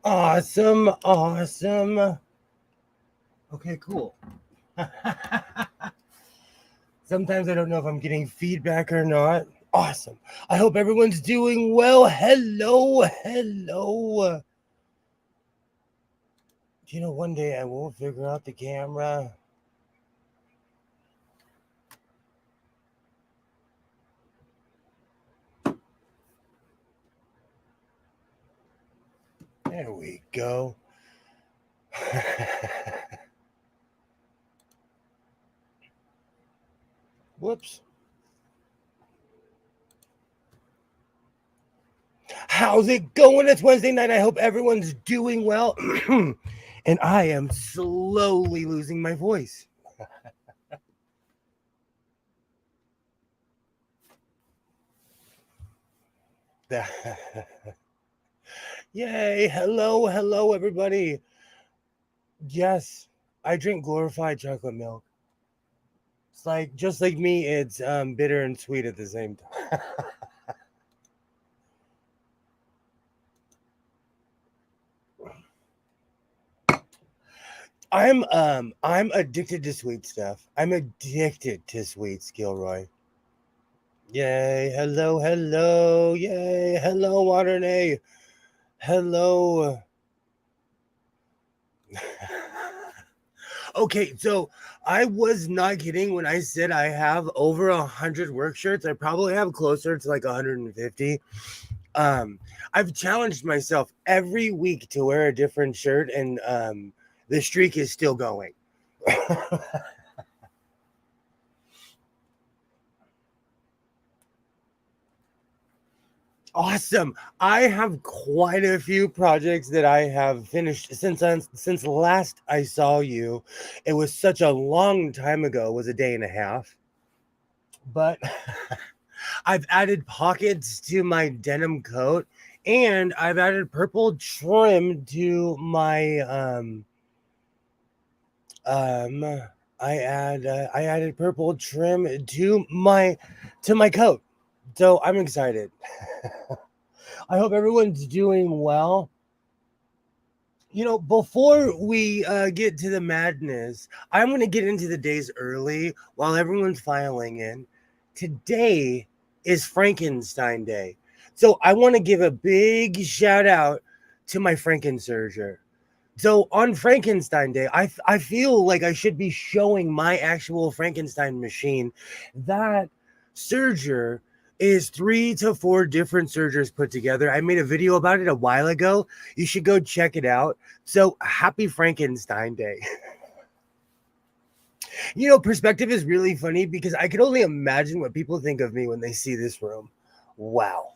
Awesome, awesome. Okay, cool. Sometimes I don't know if I'm getting feedback or not. Awesome. I hope everyone's doing well. Hello, hello. One day I will figure out the camera. There we go. Whoops. How's it going? It's Wednesday night. I hope everyone's doing well. And I am slowly losing my voice. Yay. Hello, hello, everybody. Yes, I drink glorified chocolate milk. It's like, just like me, it's bitter and sweet at the same time. I'm addicted to sweet stuff. I'm addicted to sweets, Gilroy. Yay, hello, hello, yay, hello, Modern. Hello. Okay, so I was not kidding when I said I have over 100 work shirts. I probably have closer to like 150. I've challenged myself every week to wear a different shirt, and the streak is still going. Awesome. I have quite a few projects that I have finished since last I saw you. It was such a long time ago. It was a day and a half. But I've added pockets to my denim coat, and I've added purple trim to my um I added purple trim to my coat. So I'm excited. I hope everyone's doing well. Before we get to the madness, I'm going to get into the days early while everyone's filing in. Today is Frankenstein Day. So I want to give a big shout out to my Frankensurger. So on Frankenstein Day, I feel like I should be showing my actual Frankenstein machine. That serger is 3 to 4 different sergers put together. I made a video about it a while ago. You should go check it out. So happy Frankenstein Day. Perspective is really funny because I could only imagine what people think of me when they see this room. Wow.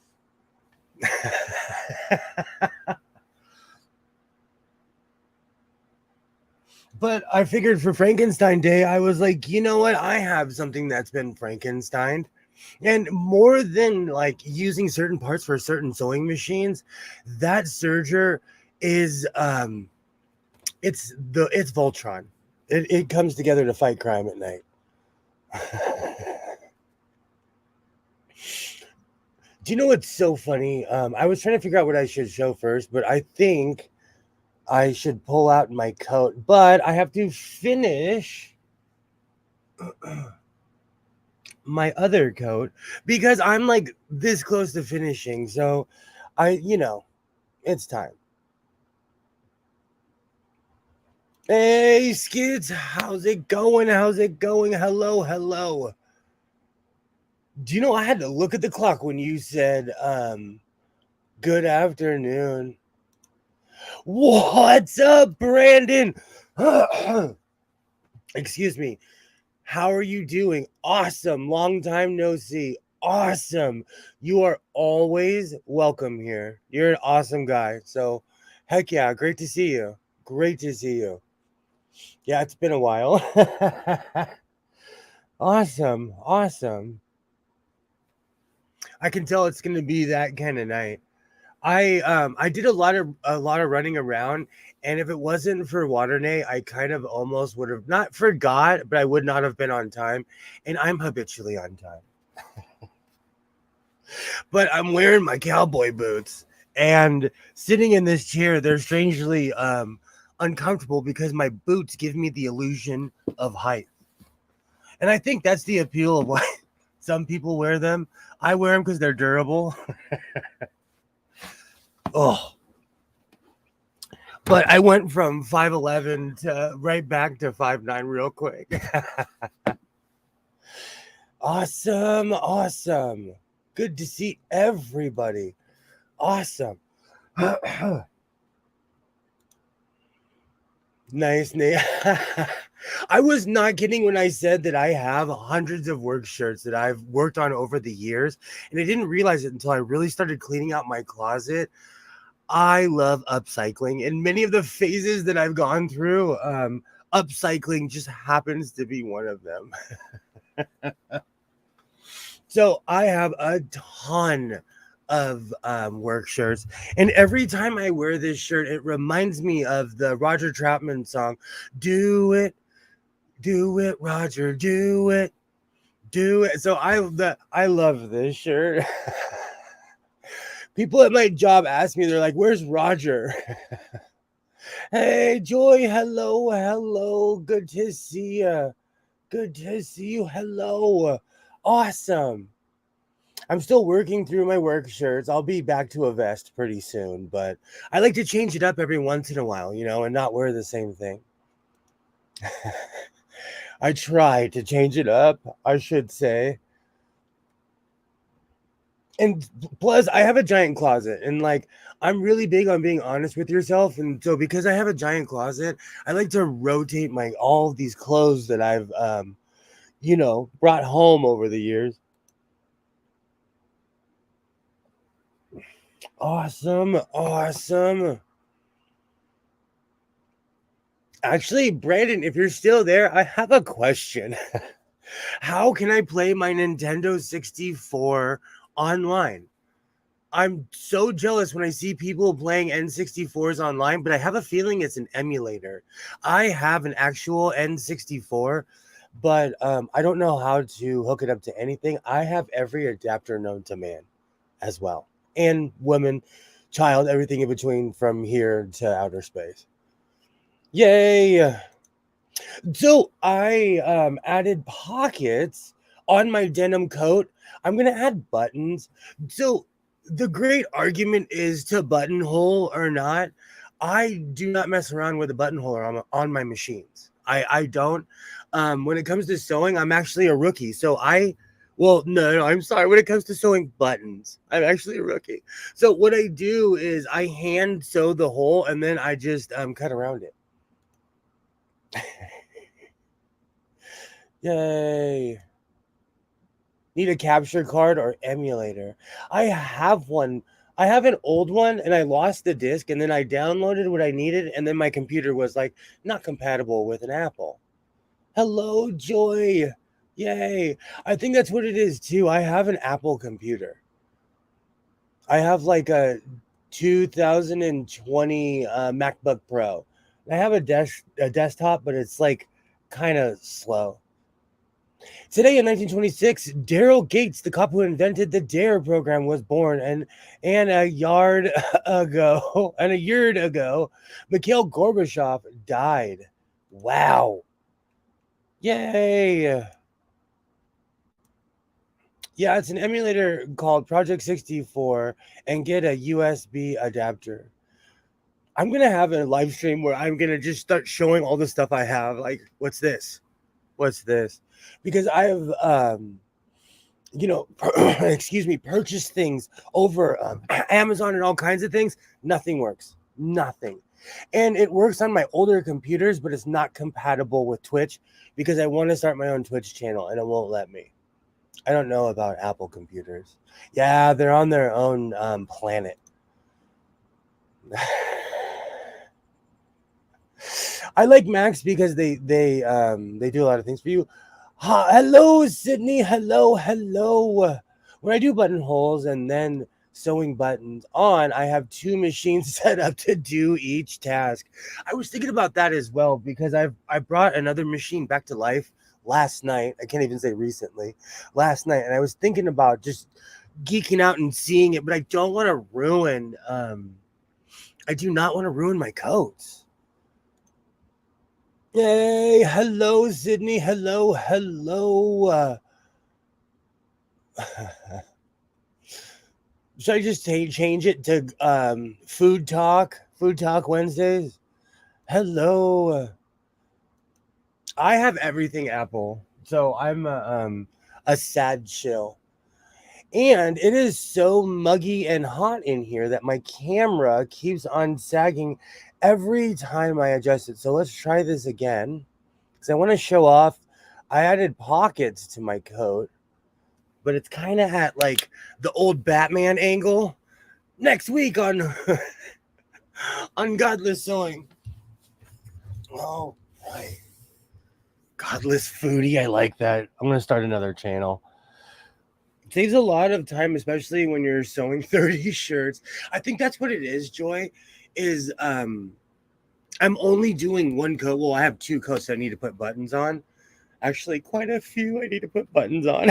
But I figured for Frankenstein Day, I was like, you know what? I have something that's been Frankensteined. And more than like using certain parts for certain sewing machines, that serger is it's Voltron. It comes together to fight crime at night. Do you know what's so funny? I was trying to figure out what I should show first, but I think I should pull out my coat, but I have to finish my other coat because I'm like this close to finishing. So it's time. Hey, Skids, how's it going? How's it going? Hello, hello. Do you know I had to look at the clock when you said good afternoon? What's up, Brandon? Excuse me. How are you doing? Awesome. Long time no see. Awesome. You are always welcome here. You're an awesome guy. So, heck yeah. Great to see you. Great to see you. Yeah, it's been a while. Awesome. Awesome. I can tell it's going to be that kind of night. I did a lot of running around, and if it wasn't for Waternay, I kind of almost would have not forgot, but I would not have been on time, and I'm habitually on time. But I'm wearing my cowboy boots, And sitting in this chair, they're strangely uncomfortable because my boots give me the illusion of height. And I think that's the appeal of why some people wear them. I wear them because they're durable. Oh, but I went from 5'11" to right back to 5'9" real quick. Awesome, awesome. Good to see everybody. Awesome. Nice name. I was not kidding when I said that I have hundreds of work shirts that I've worked on over the years, and I didn't realize it until I really started cleaning out my closet. I love upcycling, and many of the phases that I've gone through, upcycling just happens to be one of them. So I have a ton of work shirts, and every time I wear this shirt, it reminds me of the Roger Troutman song, "Do It, Do It, Roger, Do It, Do It." So I love this shirt. People at my job ask me, they're like, "Where's Roger?" Hey, Joy, hello, hello. Good to see you. Good to see you. Hello. Awesome. I'm still working through my work shirts. I'll be back to a vest pretty soon, but I like to change it up every once in a while, and not wear the same thing. I try to change it up, I should say. And plus, I have a giant closet, and I'm really big on being honest with yourself. And so, because I have a giant closet, I like to rotate all of these clothes that I've, brought home over the years. Awesome, awesome. Actually, Brandon, if you're still there, I have a question. How can I play my Nintendo 64 online? I'm so jealous when I see people playing N64s online, but I have a feeling it's an emulator. I have an actual N64, but I don't know how to hook it up to anything. I have every adapter known to man as well, and woman, child, everything in between from here to outer space. Yay! So I added pockets on my denim coat. I'm gonna add buttons. So the great argument is to buttonhole or not. I do not mess around with a buttonhole on my machines. I don't. When it comes to sewing, I'm actually a rookie. Well, no, I'm sorry. When it comes to sewing buttons, I'm actually a rookie. So what I do is I hand sew the hole and then I just cut around it. Yay. Need a capture card or emulator? I have one. I have an old one and I lost the disc and then I downloaded what I needed and then my computer was not compatible with an Apple. Hello, Joy. Yay. I think that's what it is too. I have an Apple computer. I have a 2020 MacBook Pro. I have a desktop, but it's kind of slow. Today in 1926, Daryl Gates, the cop who invented the DARE program, was born, and a yard ago, Mikhail Gorbachev died. Wow! Yay! Yeah, it's an emulator called Project 64, and get a USB adapter. I'm gonna have a live stream where I'm gonna just start showing all the stuff I have. Like, what's this? What's this? Because I have, excuse me, purchased things over Amazon and all kinds of things. Nothing works. Nothing. And it works on my older computers, but it's not compatible with Twitch because I want to start my own Twitch channel and it won't let me. I don't know about Apple computers. Yeah, they're on their own planet. I like Macs because they do a lot of things for you. Hello, Sydney. Hello. When I do buttonholes and then sewing buttons on, I have two machines set up to do each task. I was thinking about that as well because I brought another machine back to life last night. I can't even say recently. Last night, and I was thinking about just geeking out and seeing it, but I don't want to ruin. I do not want to ruin my coats. Yay! Hello, Sydney. Hello, hello. Should I just change it to food talk? Food talk Wednesdays. Hello. I have everything Apple, so I'm a sad chill. And it is so muggy and hot in here that my camera keeps on sagging every time I adjust it. So let's try this again. Because I want to show off. I added pockets to my coat, but it's kind of at like the old Batman angle. Next week on on Godless Sewing. Oh, right. Godless Foodie. I like that. I'm going to start another channel. It saves a lot of time, especially when you're sewing 30 shirts. I think that's what it is, Joy, is I'm only doing one coat. Well, I have two coats that I need to put buttons on. Actually, quite a few I need to put buttons on.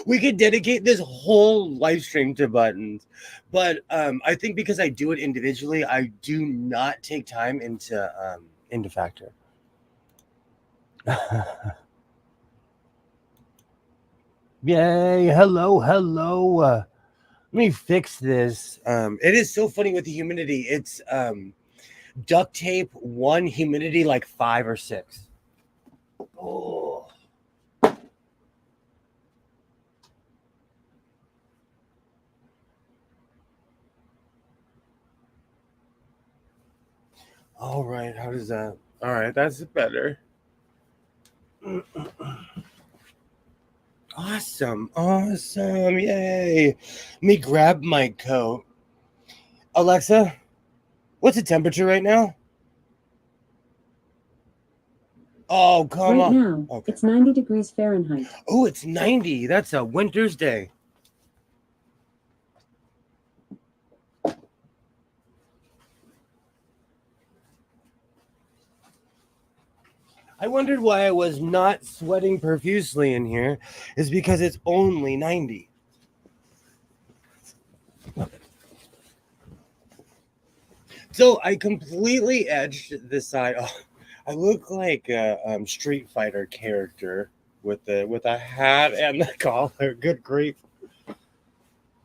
We could dedicate this whole live stream to buttons. But I think because I do it individually, I do not take time into Factor. Yay, hello, hello. Let me fix this. It is so funny with the humidity. It's duct tape 1, humidity like 5 or 6. Oh. All right, how does that? All right, that's better. Awesome, awesome, yay. Let me grab my coat. Alexa, what's the temperature right now? Oh, come on. Right now, okay. It's 90 degrees Fahrenheit. Oh, it's 90. That's a winter's day. I wondered why I was not sweating profusely in here. Is because it's only 90. So I completely edged this side. Oh, I look like a Street Fighter character with a hat and the collar. Good grief!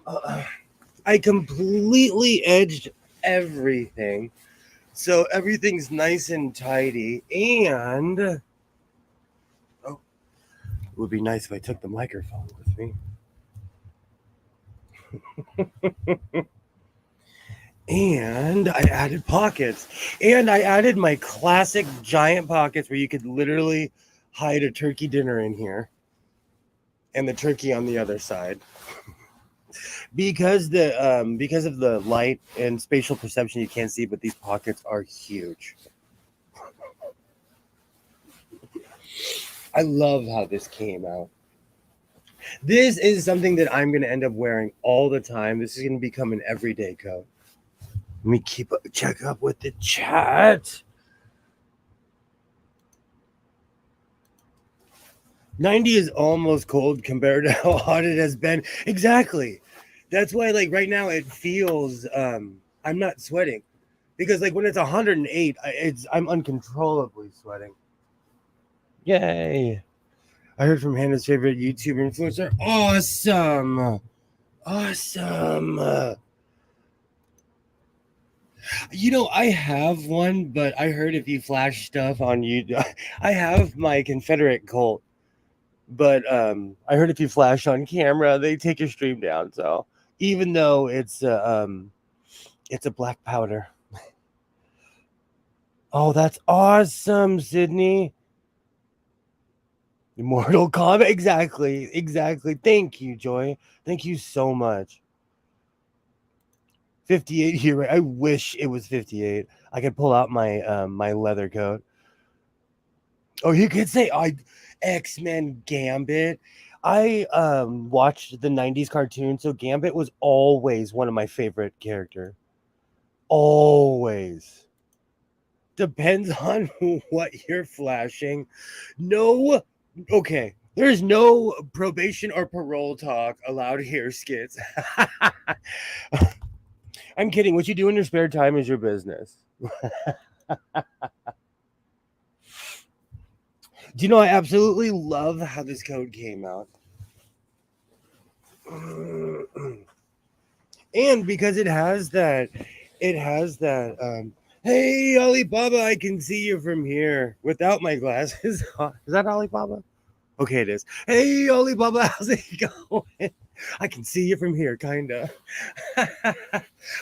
I completely edged everything, so everything's nice and tidy. And it would be nice if I took the microphone with me. And I added pockets, and I added my classic giant pockets where you could literally hide a turkey dinner in here and the turkey on the other side. Because of the light and spatial perception, you can't see, but these pockets are huge. I love how this came out. This is something that I'm going to end up wearing all the time. This is going to become an everyday coat. Let me check up with the chat. 90 is almost cold compared to how hot it has been. Exactly. That's why, like, right now it feels I'm not sweating, because like when it's 108, I'm uncontrollably sweating. Yay! I heard from Hannah's favorite YouTuber influencer. Awesome. I have one, but I heard if you flash stuff on YouTube, I have my Confederate Colt, but I heard if you flash on camera, they take your stream down. So even though it's a black powder. Oh, that's awesome, Sydney. Mortal Kombat, exactly. Thank you, Joy. Thank you so much. 58 here. I wish it was 58. I could pull out my my leather coat. Oh, you could say X-Men Gambit. I watched the 90s cartoon, so Gambit was always one of my favorite characters. Always. Depends on what you're flashing. No. Okay. There's no probation or parole talk allowed here, skits. I'm kidding. What you do in your spare time is your business. Do you know I absolutely love how this code came out? And because it has that hey Alibaba, I can see you from here without my glasses on. Is that Alibaba? Okay, it is. Hey Alibaba, how's it going? I can see you from here, kinda.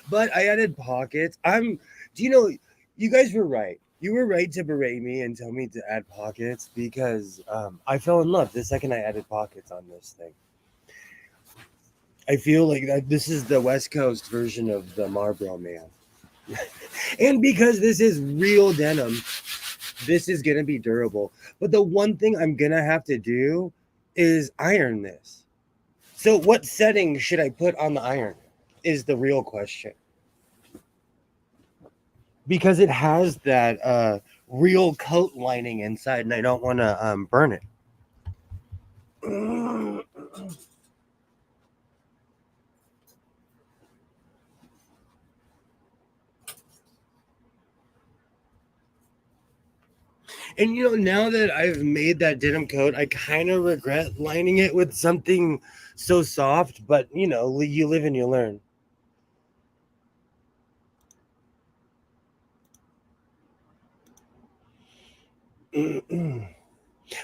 But I added pockets. Do you know, you guys were right. You were right to berate me and tell me to add pockets because I fell in love the second I added pockets on this thing. I feel like that this is the West Coast version of the Marlboro Man. And because this is real denim, this is going to be durable. But the one thing I'm going to have to do is iron this. So, what setting should I put on the iron? Is the real question. Because it has that real coat lining inside, and I don't want to burn it. And now that I've made that denim coat, I kind of regret lining it with something so soft, but you live and you learn.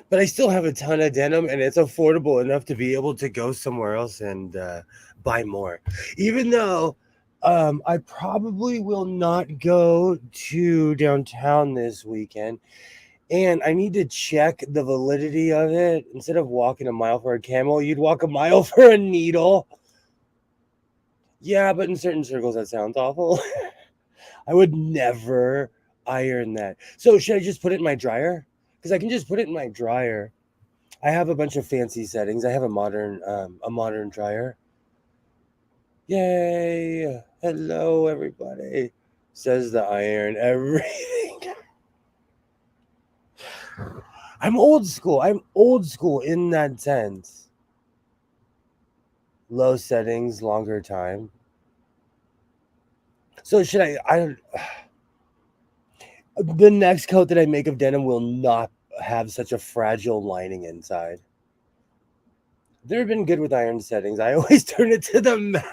But I still have a ton of denim, and it's affordable enough to be able to go somewhere else and buy more. Even though I probably will not go to downtown this weekend, and I need to check the validity of it. Instead of walking a mile for a camel, you'd walk a mile for a needle. Yeah, but in certain circles, that sounds awful. I would never iron that. So should I just put it in my dryer? Because I can just put it in my dryer. I have a bunch of fancy settings. I have a modern dryer. Yay! Hello, everybody. Says the iron. Everything. I'm old school. I'm old school in that sense. Low settings, longer time. So should I the next coat that I make of denim will not have such a fragile lining inside. They've been good with iron settings. I always turn it to the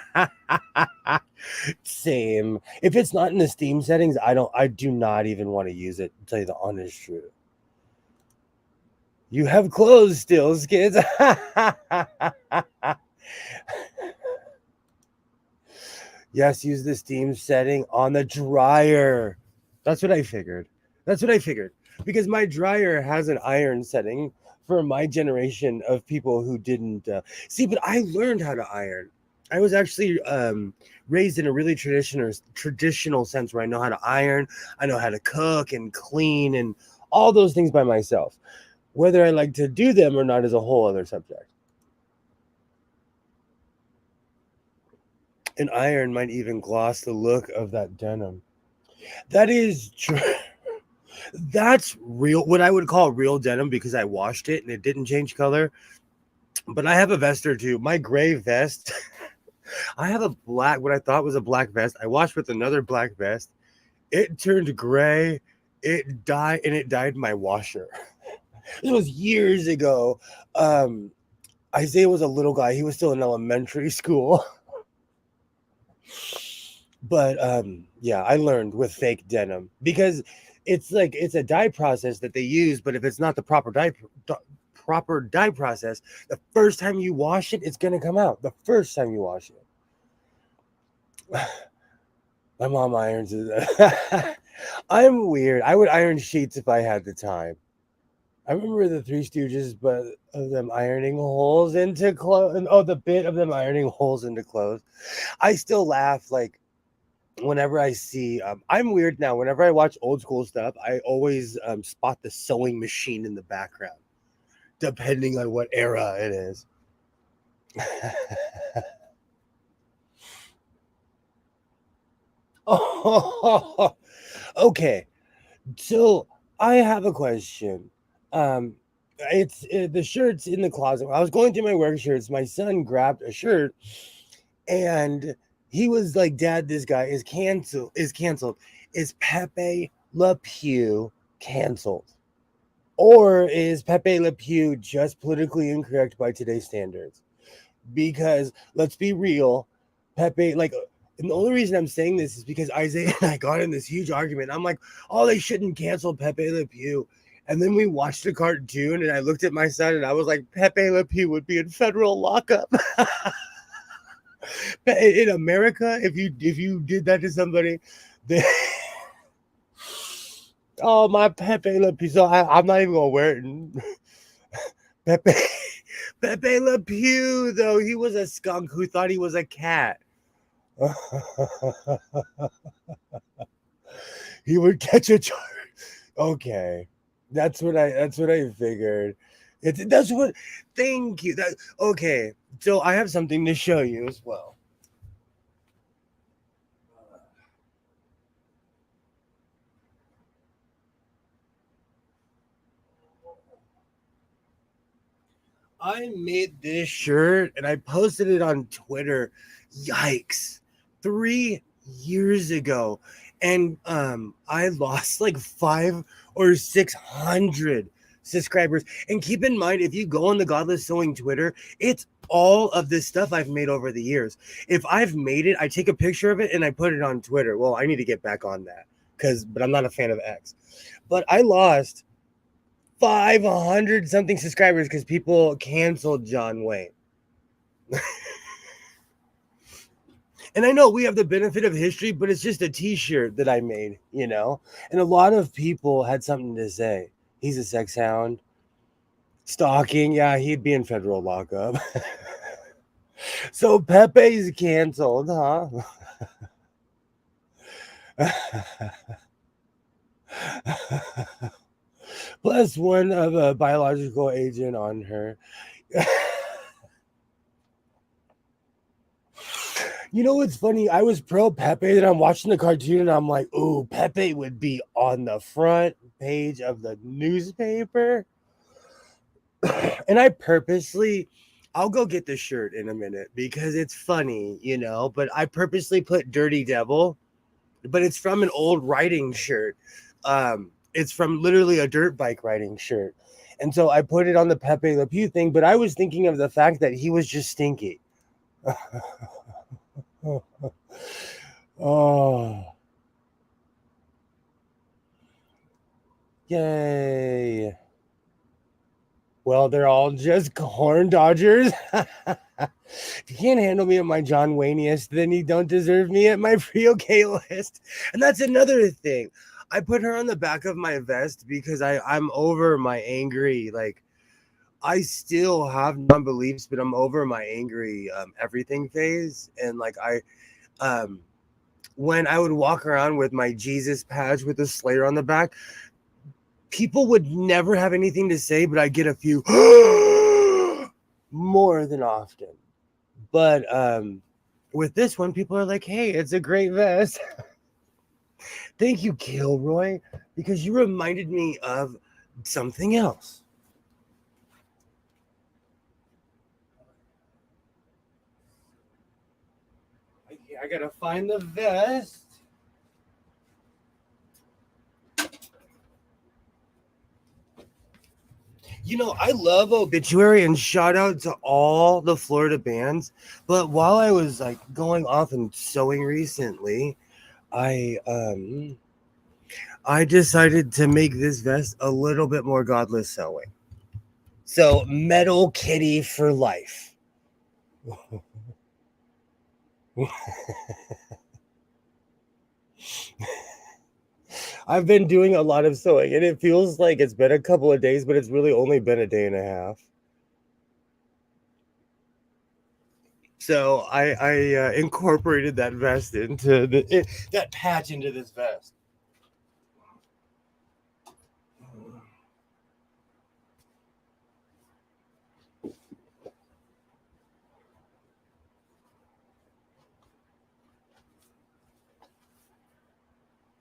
same. If it's not in the steam settings, I do not even want to use it, to tell you the honest truth. You have clothes still, kids. Yes, use the steam setting on the dryer. That's what I figured. That's what I figured. Because my dryer has an iron setting for my generation of people who didn't see, but I learned how to iron. I was actually raised in a really traditional sense where I know how to iron, I know how to cook and clean and all those things by myself. Whether I like to do them or not is a whole other subject. An iron might even gloss the look of that denim. That is true. That's real, what I would call real denim, because I washed it and it didn't change color. But I have a vest or two. My gray vest, I have a black, what I thought was a black vest. I washed with another black vest. It turned gray. It died, and it dyed my washer. This was years ago. Isaiah was a little guy. He was still in elementary school. But yeah, I learned with fake denim because it's a dye process that they use, but if it's not the proper dye process, the first time you wash it, it's gonna come out. The first time you wash it. My mom irons it. I'm weird. I would iron sheets if I had the time. I remember the Three Stooges, but of them ironing holes into clothes. Oh, the bit of them ironing holes into clothes. I still laugh like whenever I see. I'm weird now. Whenever I watch old school stuff, I always spot the sewing machine in the background, depending on what era it is. Oh, okay. So I have a question. Um, The shirt's in the closet. I was going through my work shirts. My son grabbed a shirt, and he was like, "Dad, this guy is canceled. Is canceled. Is Pepe Le Pew canceled, or is Pepe Le Pew just politically incorrect by today's standards?" Because let's be real, Pepe, like, and the only reason I'm saying this is because Isaiah and I got in this huge argument. I'm like, oh, they shouldn't cancel Pepe Le Pew. And then we watched the cartoon, and I looked at my son, and I was like, Pepe Le Pew would be in federal lockup. In America, if you did that to somebody, they, oh, my Pepe Le Pew. So I'm not even gonna wear it. Pepe Pepe Le Pew, though, he was a skunk who thought he was a cat. He would catch a charge. Okay, that's what I figured. That's what. Thank you. That okay. So I have something to show you as well. I made this shirt and I posted it on Twitter. Yikes. 3 years ago. And I lost like 500 or 600 subscribers. And keep in mind, if you go on the Godless Sewing Twitter, it's all of this stuff I've made over the years. If I've made it, I take a picture of it and I put it on Twitter. Well, I need to get back on that but I'm not a fan of X. But I lost 500 something subscribers because people canceled John Wayne. And I know we have the benefit of history, but it's just a t-shirt that I made, And a lot of people had something to say. He's a sex hound. Stalking, yeah, he'd be in federal lockup. So Pepe's canceled, huh? Plus one of a biological agent on her. You know what's funny? I was pro Pepe, then I'm watching the cartoon and I'm like, ooh, Pepe would be on the front page of the newspaper. And I'll go get the shirt in a minute because it's funny, but I purposely put Dirty Devil, but it's from an old riding shirt. It's from literally a dirt bike riding shirt. And so I put it on the Pepe Le Pew thing, but I was thinking of the fact that he was just stinky. Oh, yay. Well, they're all just corn dodgers. If you can't handle me at my John Wayniest, then you don't deserve me at my pre-okay list. And that's another thing. I put her on the back of my vest because I'm over my angry, like, I still have non-beliefs, but I'm over my angry everything phase. And like um when I would walk around with my Jesus patch with the Slayer on the back, people would never have anything to say, but I get a few more than often. But with this one, people are like, hey, it's a great vest. Thank you, Kilroy, because you reminded me of something else. I gotta find the vest. I love Obituary and shout out to all the Florida bands. But while I was like going off and sewing recently, I decided to make this vest a little bit more godless sewing. So Metal Kitty for life. I've been doing a lot of sewing and it feels like it's been a couple of days, but it's really only been a day and a half. So I incorporated that vest into that patch into this vest.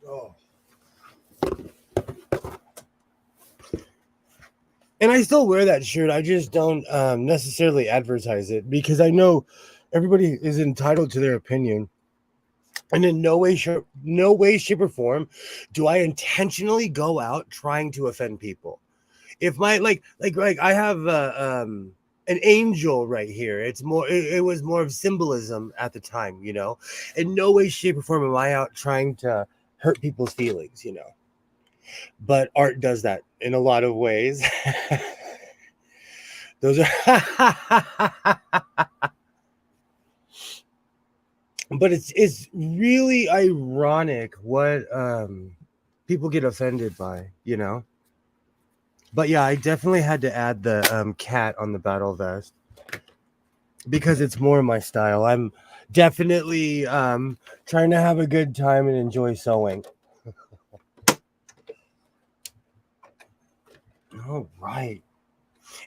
Oh. And I still wear that shirt. I just don't necessarily advertise it because I know everybody is entitled to their opinion. And in no way, shape, or form do I intentionally go out trying to offend people. If my like I have an angel right here. It was more of symbolism at the time, you know. In no way, shape, or form am I out trying to hurt people's feelings, you know. But art does that in a lot of ways. Those are but it's really ironic what people get offended by, you know. But yeah, I definitely had to add the cat on the battle vest because it's more my style. I'm definitely trying to have a good time and enjoy sewing. All right.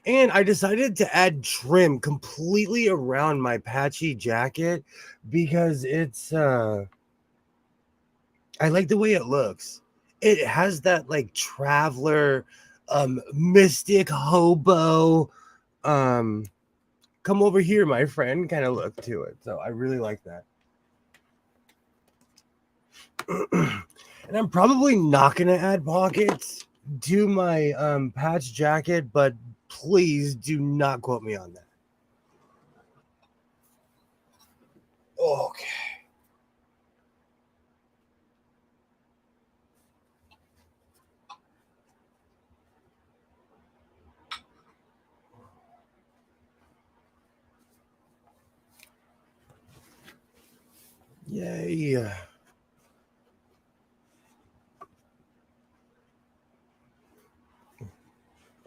And I decided to add trim completely around my patchy jacket because I like the way it looks. It has that like traveler mystic hobo um come over here my friend kind of look to it. So I really like that. And I'm probably not going to add pockets to my patch jacket, but please do not quote me on that. Okay. Yay.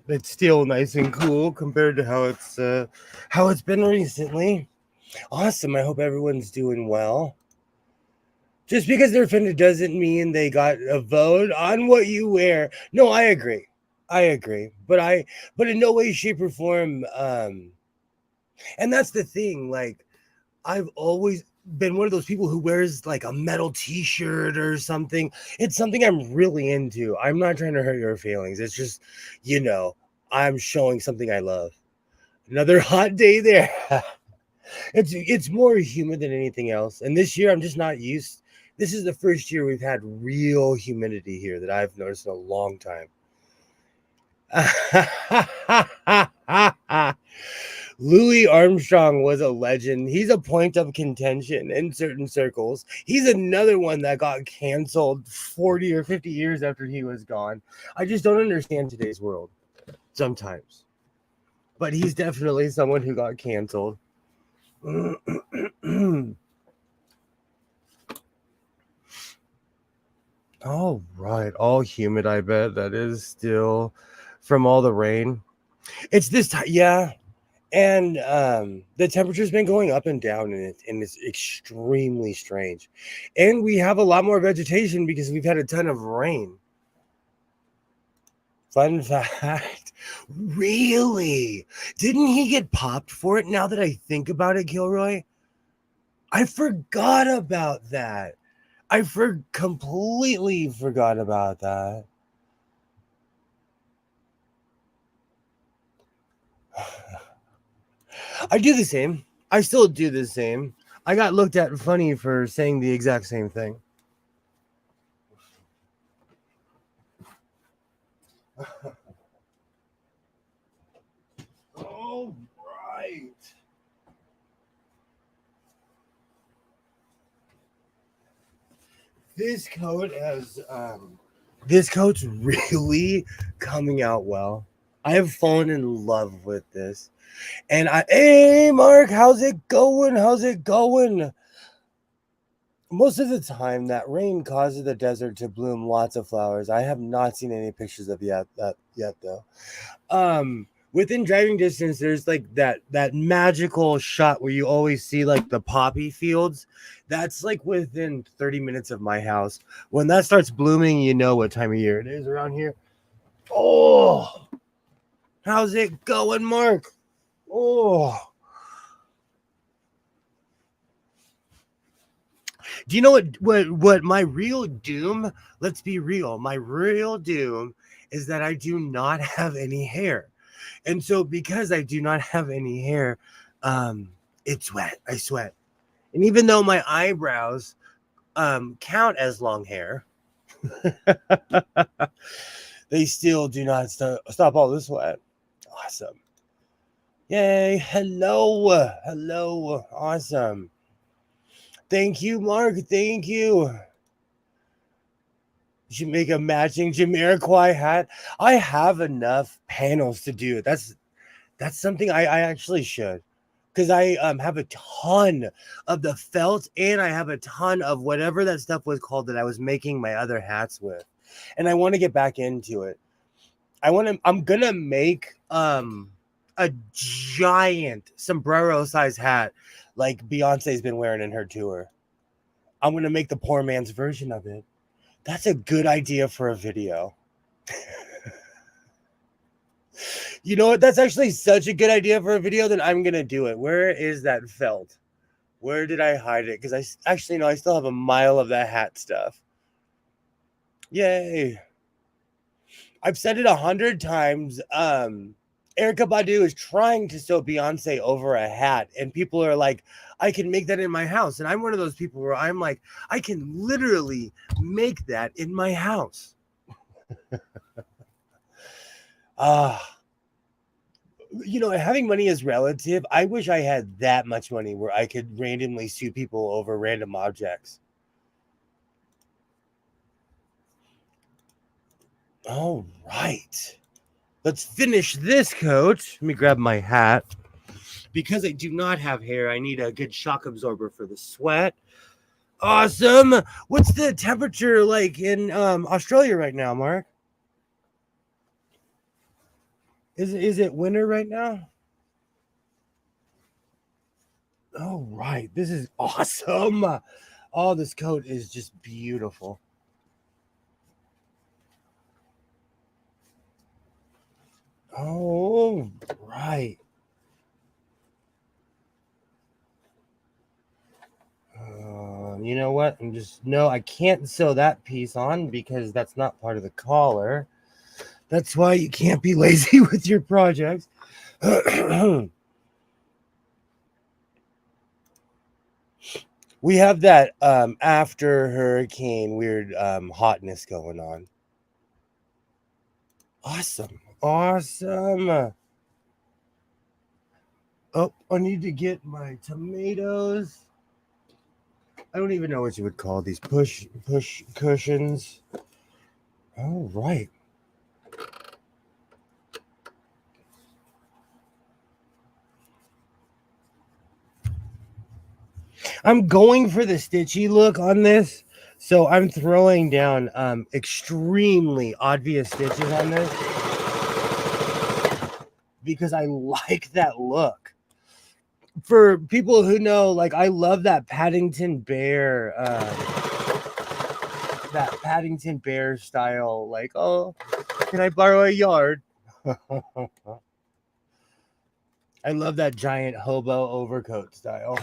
It's still nice and cool compared to how it's been recently. Awesome. I hope everyone's doing well. Just because they're offended doesn't mean they got a vote on what you wear. No, I agree. I agree. But in no way, shape, or form, and that's the thing, like I've always been one of those people who wears like a metal t-shirt or something. It's something I'm really into. I'm not trying to hurt your feelings. It's just, you know, I'm showing something I love. Another hot day there. It's more humid than anything else. And this year I'm just not used. This is the first year we've had real humidity here that I've noticed in a long time. Louis Armstrong was a legend. He's a point of contention in certain circles. He's another one that got canceled 40 or 50 years after he was gone. I just don't understand today's world sometimes. But he's definitely someone who got canceled. All right, all humid. I bet that is still from all the rain. It's this time, yeah. And the temperature's been going up and down, and it's extremely strange. And we have a lot more vegetation because we've had a ton of rain. Fun fact, really? Didn't he get popped for it? Now that I think about it, Gilroy, I forgot about that. Completely forgot about that. I do the same. I still do the same. I got looked at funny for saying the exact same thing. All right. This coat has this coat's really coming out well. I have fallen in love with this. And hey Mark, how's it going? How's it going? Most of the time that rain causes the desert to bloom lots of flowers. I have not seen any pictures of yet though. Within driving distance there's like that magical shot where you always see like the poppy fields. That's like within 30 minutes of my house. When that starts blooming, you know what time of year it is around here. Oh, how's it going, Mark? Oh, do you know what my real doom? Let's be real. My real doom is that I do not have any hair. And so because I do not have any hair, it's wet. I sweat. And even though my eyebrows count as long hair, they still do not stop all the sweat. Awesome. Yay. Hello. Hello. Awesome. Thank you, Mark. Thank you. You should make a matching Jamiroquai hat. I have enough panels to do it. That's something I actually should. Because I have a ton of the felt and I have a ton of whatever that stuff was called that I was making my other hats with. And I want to get back into it. I'm gonna make a giant sombrero size hat like Beyonce's been wearing in her tour. I'm gonna make the poor man's version of it. That's a good idea for a video. You know what? That's actually such a good idea for a video that I'm gonna do it. Where is that felt? Where did I hide it? Because I actually know I still have a mile of that hat stuff. Yay. I've said it 100 times. Erykah Badu is trying to sew Beyonce over a hat, and people are like, I can make that in my house. And I'm one of those people where I'm like, I can literally make that in my house. You know, having money is relative. I wish I had that much money where I could randomly sue people over random objects. All right. Let's finish this coat. Let me grab my hat. Because I do not have hair, I need a good shock absorber for the sweat. Awesome. What's the temperature like in Australia right now, Mark? Is it winter right now? Oh, right. This is awesome. Oh, this coat is just beautiful. Oh, right. You know what? No, I can't sew that piece on because that's not part of the collar. That's why you can't be lazy with your projects. We have that after hurricane weird hotness going on. Awesome. Awesome. Oh, I need to get my tomatoes. I don't even know what you would call these push cushions. All right. I'm going for the stitchy look on this, so I'm throwing down extremely obvious stitches on this because I like that look. For people who know, like, I love that Paddington Bear style, like, oh, can I borrow a yard? I love that giant hobo overcoat style.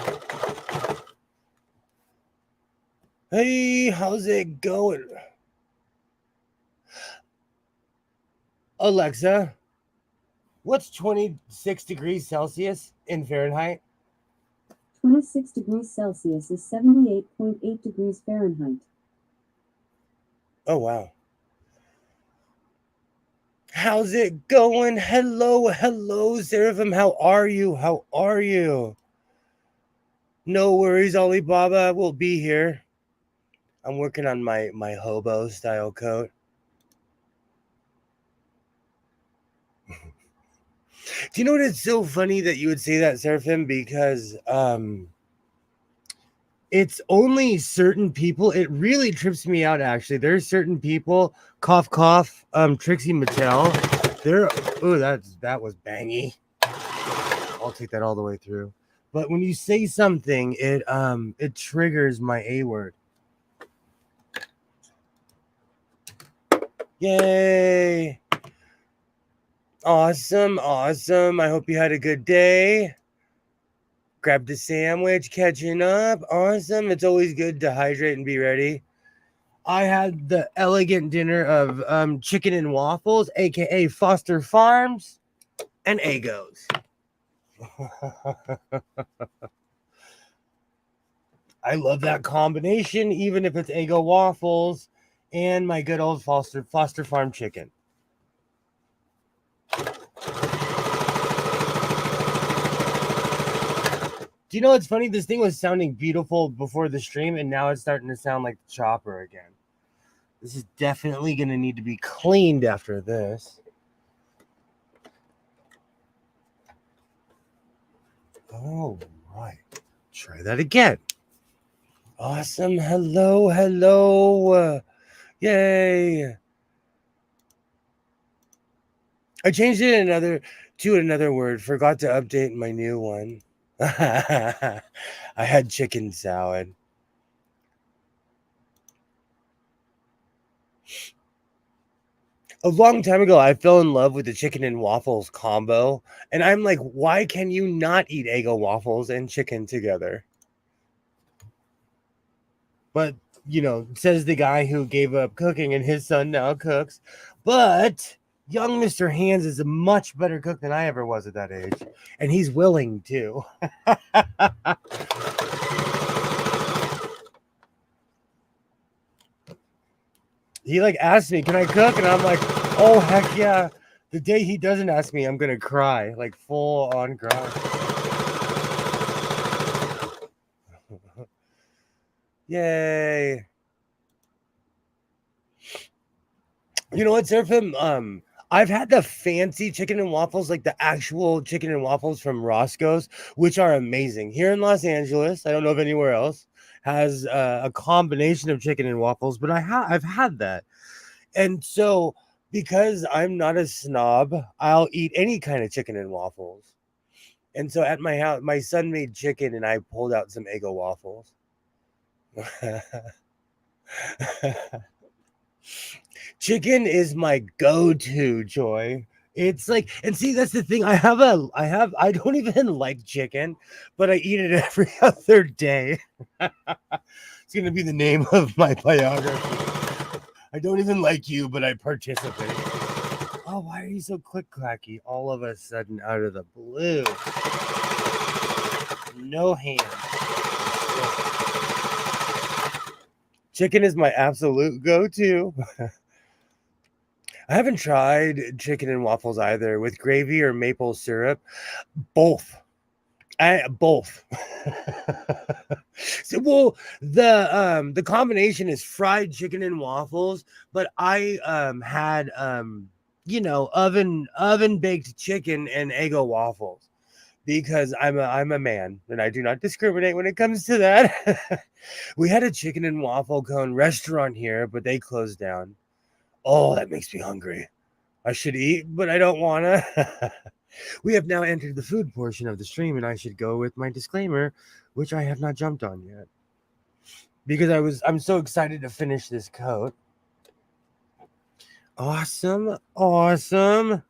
Hey, how's it going? Alexa, what's 26 degrees Celsius in Fahrenheit? 26 degrees Celsius is 78.8 degrees Fahrenheit. Oh, wow. How's it going? Hello, Seraphim. How are you? How are you? No worries, Alibaba. We'll be here. I'm working on my hobo style coat. Do you know what? It's so funny that you would say that, Seraphim, because it's only certain people. It really trips me out, actually. There's certain people, cough, cough, Trixie Mattel. That was bangy. I'll take that all the way through. But when you say something, it triggers my A word. Yay. Awesome. I hope you had a good day. Grabbed a sandwich, catching up. Awesome. It's always good to hydrate and be ready. I had the elegant dinner of chicken and waffles, aka Foster Farms. and Eggos. I love that combination, even if it's Eggo waffles and my good old Foster Farm chicken. Do you know what's funny? This thing was sounding beautiful before the stream, and now it's starting to sound like the chopper again. This is definitely going to need to be cleaned after this. All right. Try that again. Awesome. Hello, hello. Yay. I changed it to another word. Forgot to update my new one. I had chicken salad. A long time ago, I fell in love with the chicken and waffles combo. And I'm like, why can you not eat Eggo waffles and chicken together? But, says the guy who gave up cooking and his son now cooks. But young Mr. Hands is a much better cook than I ever was at that age. And he's willing to. He asked me, can I cook? And I'm like, oh, heck yeah. The day he doesn't ask me, I'm going to cry, full on cry. Yay. You know what, Surfim? I've had the fancy chicken and waffles, the actual chicken and waffles from Roscoe's, which are amazing. Here in Los Angeles, I don't know if anywhere else has a combination of chicken and waffles, but I've had that. And so, because I'm not a snob, I'll eat any kind of chicken and waffles. And so at my house, my son made chicken and I pulled out some Eggo waffles. Chicken is my go-to, Joy. It's and see, that's the thing. I don't even like chicken, but I eat it every other day. It's going to be the name of my biography. I don't even like you, but I participate. Oh, why are you so click-clacky all of a sudden out of the blue? No hands. Chicken is my absolute go-to. I haven't tried chicken and waffles either with gravy or maple syrup. Both. Both. So, the combination is fried chicken and waffles, but I had oven baked chicken and Eggo waffles because I'm a man and I do not discriminate when it comes to that. We had a chicken and waffle cone restaurant here, but they closed down. Oh, that makes me hungry. I should eat, but I don't want to. We have now entered the food portion of the stream, and I should go with my disclaimer, which I have not jumped on yet. Because I'm so excited to finish this coat. Awesome. Awesome.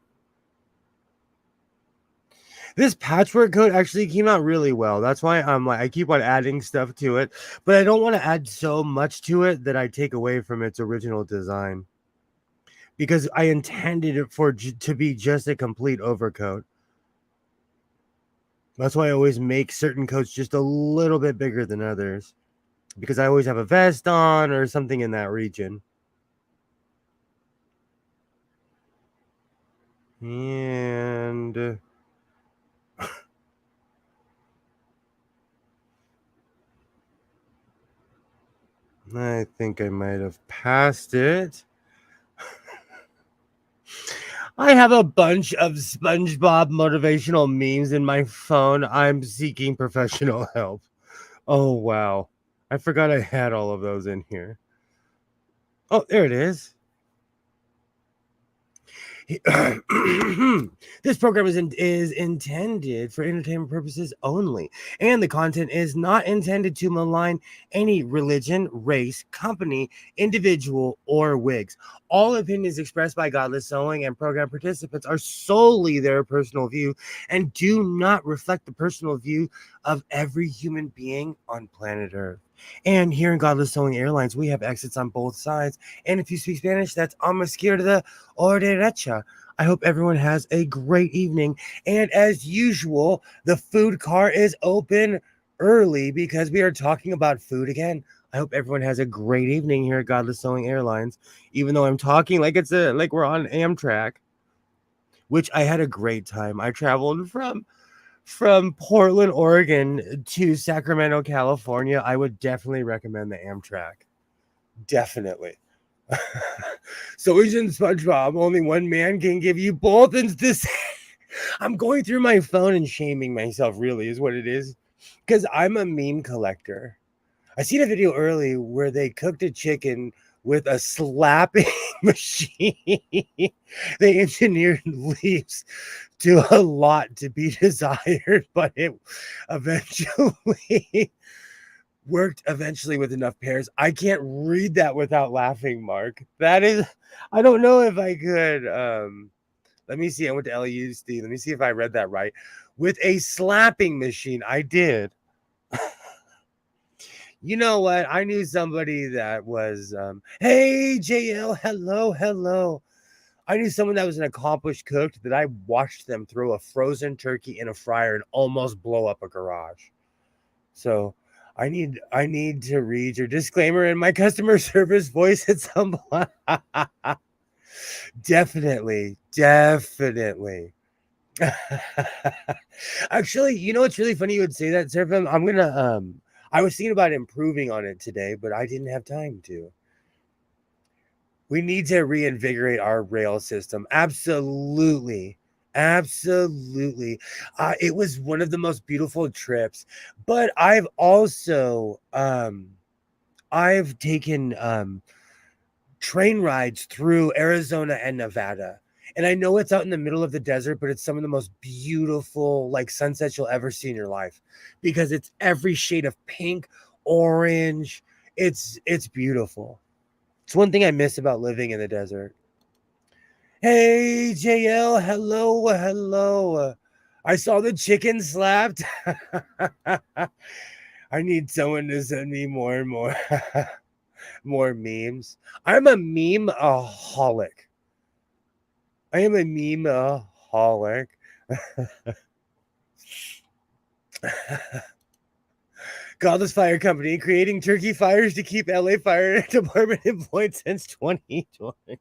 This patchwork coat actually came out really well. That's why I keep on adding stuff to it, but I don't want to add so much to it that I take away from its original design. Because I intended it to be just a complete overcoat. That's why I always make certain coats just a little bit bigger than others. Because I always have a vest on or something in that region. And I think I might have passed it. I have a bunch of SpongeBob motivational memes in my phone. I'm seeking professional help. Oh, wow. I forgot I had all of those in here. Oh, there it is. This program is intended for entertainment purposes only, and the content is not intended to malign any religion, race, company, individual, or wigs. All opinions expressed by Godless Sewing and program participants are solely their personal view and do not reflect the personal view of every human being on planet Earth. And here in Godless Sewing Airlines, we have exits on both sides. And if you speak Spanish, that's a la izquierda or derecha. I hope everyone has a great evening. And as usual, the food car is open early because we are talking about food again. I hope everyone has a great evening here at Godless Sewing Airlines. Even though I'm talking like like we're on Amtrak, which I had a great time. I traveled from Portland, Oregon to Sacramento, California. I would definitely recommend the Amtrak. Definitely. So isn't SpongeBob only one man can give you both? And this, I'm going through my phone and shaming myself. Really, is what it is, because I'm a meme collector. I seen a video early where they cooked a chicken with a slapping machine. They engineered leaves to a lot to be desired, but it eventually worked eventually with enough pairs. I can't read that without laughing, Mark. That is, I don't know if I could. Let me see. I went to LUC. Let me see if I read that right. With a slapping machine, I did. You know what? I knew somebody that was, hey, JL, hello, hello. I knew someone that was an accomplished cook that I watched them throw a frozen turkey in a fryer and almost blow up a garage. So I need to read your disclaimer in my customer service voice at some point. Definitely, definitely. Actually, you know what's really funny? You would say that, Seraphim. I'm gonna I was thinking about improving on it today, but I didn't have time to. We need to reinvigorate our rail system. Absolutely. Absolutely. It was one of the most beautiful trips, but I've taken train rides through Arizona and Nevada. And I know it's out in the middle of the desert, but it's some of the most beautiful like sunsets you'll ever see in your life because it's every shade of pink, orange. It's beautiful. It's one thing I miss about living in the desert. Hey, JL, hello, hello. I saw the chicken slapped. I need someone to send me more and more more memes. I'm a meme aholic. I am a meme aholic. Godless Fire Company creating turkey fires to keep LA Fire Department employed since 2020.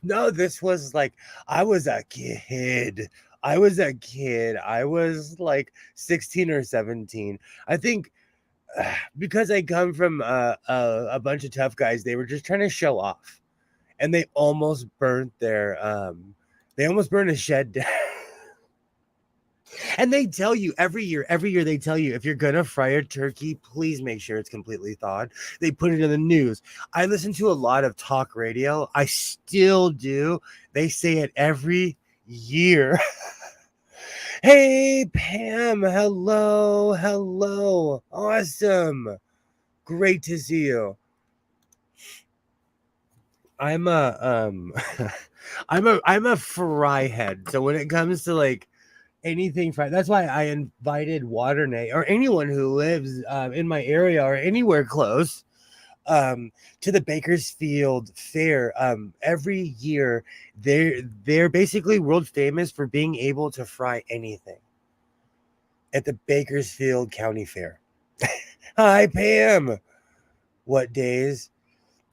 No, this was like I was a kid. I was a kid. I was like 16 or 17. I think because I come from a bunch of tough guys, they were just trying to show off. And they almost burned a shed down. And they tell you every year they tell you if you're gonna fry a turkey, please make sure it's completely thawed. They put it in the news. I listen to a lot of talk radio. I still do. They say it every year. Hey Pam, hello, hello. Awesome. Great to see you. I'm a I'm a fry head. So when it comes to like anything fried. That's why I invited Waternay or anyone who lives in my area or anywhere close to the Bakersfield Fair. Every year, they're basically world famous for being able to fry anything at the Bakersfield County Fair. Hi, Pam. What days?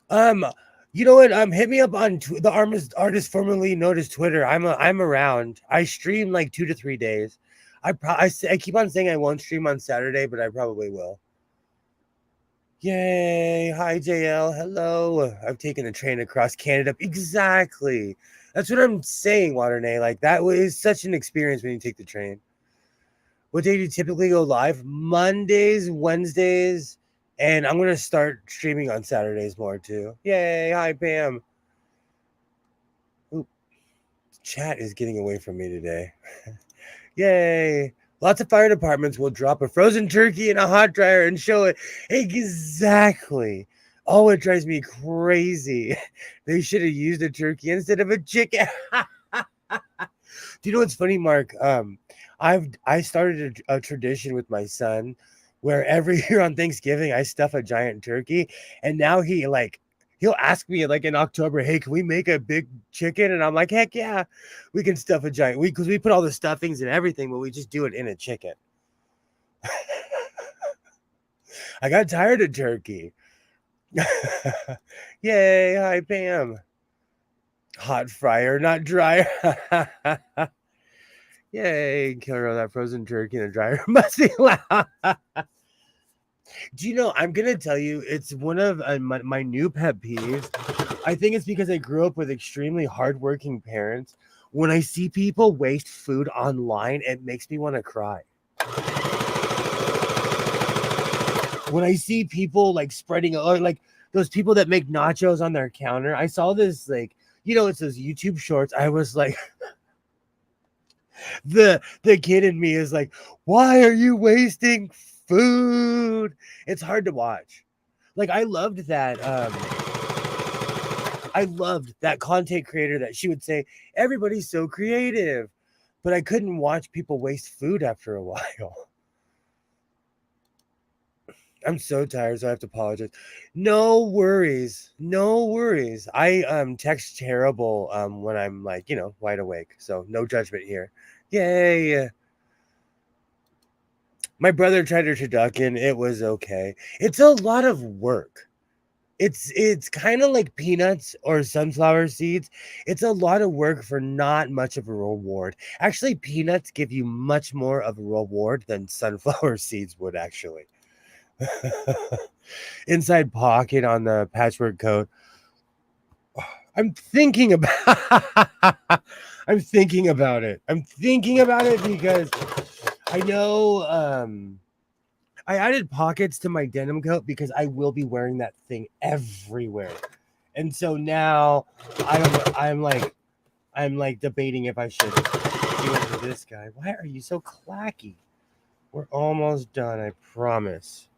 Um, you know what? Hit me up on the artist formerly known as Twitter. I'm around. I stream like 2 to 3 days. I keep on saying I won't stream on Saturday, but I probably will. Yay! Hi JL. Hello. I've taken the train across Canada. Exactly. That's what I'm saying, Waternay. Like that was such an experience when you take the train. What day do you typically go live? Mondays, Wednesdays, and I'm gonna start streaming on Saturdays more too. Yay! Hi Pam. Ooh, chat is getting away from me today. Yay! Lots of fire departments will drop a frozen turkey in a hot dryer and show it. Exactly. Oh, it drives me crazy. They should have used a turkey instead of a chicken. Do you know what's funny, Mark? I started a tradition with my son where every year on Thanksgiving I stuff a giant turkey, and now He'll ask me like in October, hey, can we make a big chicken? And I'm like, heck yeah, we can stuff a giant. Because we put all the stuffings and everything, but we just do it in a chicken. I got tired of turkey. Yay, hi Pam. Hot fryer, not dryer. Yay, killer that frozen turkey in the dryer must be loud. Do you know, I'm gonna tell you, it's one of my new pet peeves. I think it's because I grew up with extremely hardworking parents. When I see people waste food online, it makes me want to cry. When I see people like spreading, or like those people that make nachos on their counter, I saw this like, it's those YouTube shorts. I was like, the kid in me is like, why are you wasting food? It's hard to watch. Like I loved that content creator that she would say, everybody's so creative. But I couldn't watch people waste food after a while. I'm so tired, so I have to apologize. No worries. No worries. I text terrible when I'm like, wide awake. So no judgment here. Yay. My brother tried a turducken. It was okay. It's a lot of work. It's kind of like peanuts or sunflower seeds. It's a lot of work for not much of a reward. Actually, peanuts give you much more of a reward than sunflower seeds would actually. Inside pocket on the patchwork coat. I'm thinking about I'm thinking about it. I'm thinking about it because I know I added pockets to my denim coat because I will be wearing that thing everywhere. And so now I'm like debating if I should do it to this guy. Why are you so clacky? We're almost done, I promise.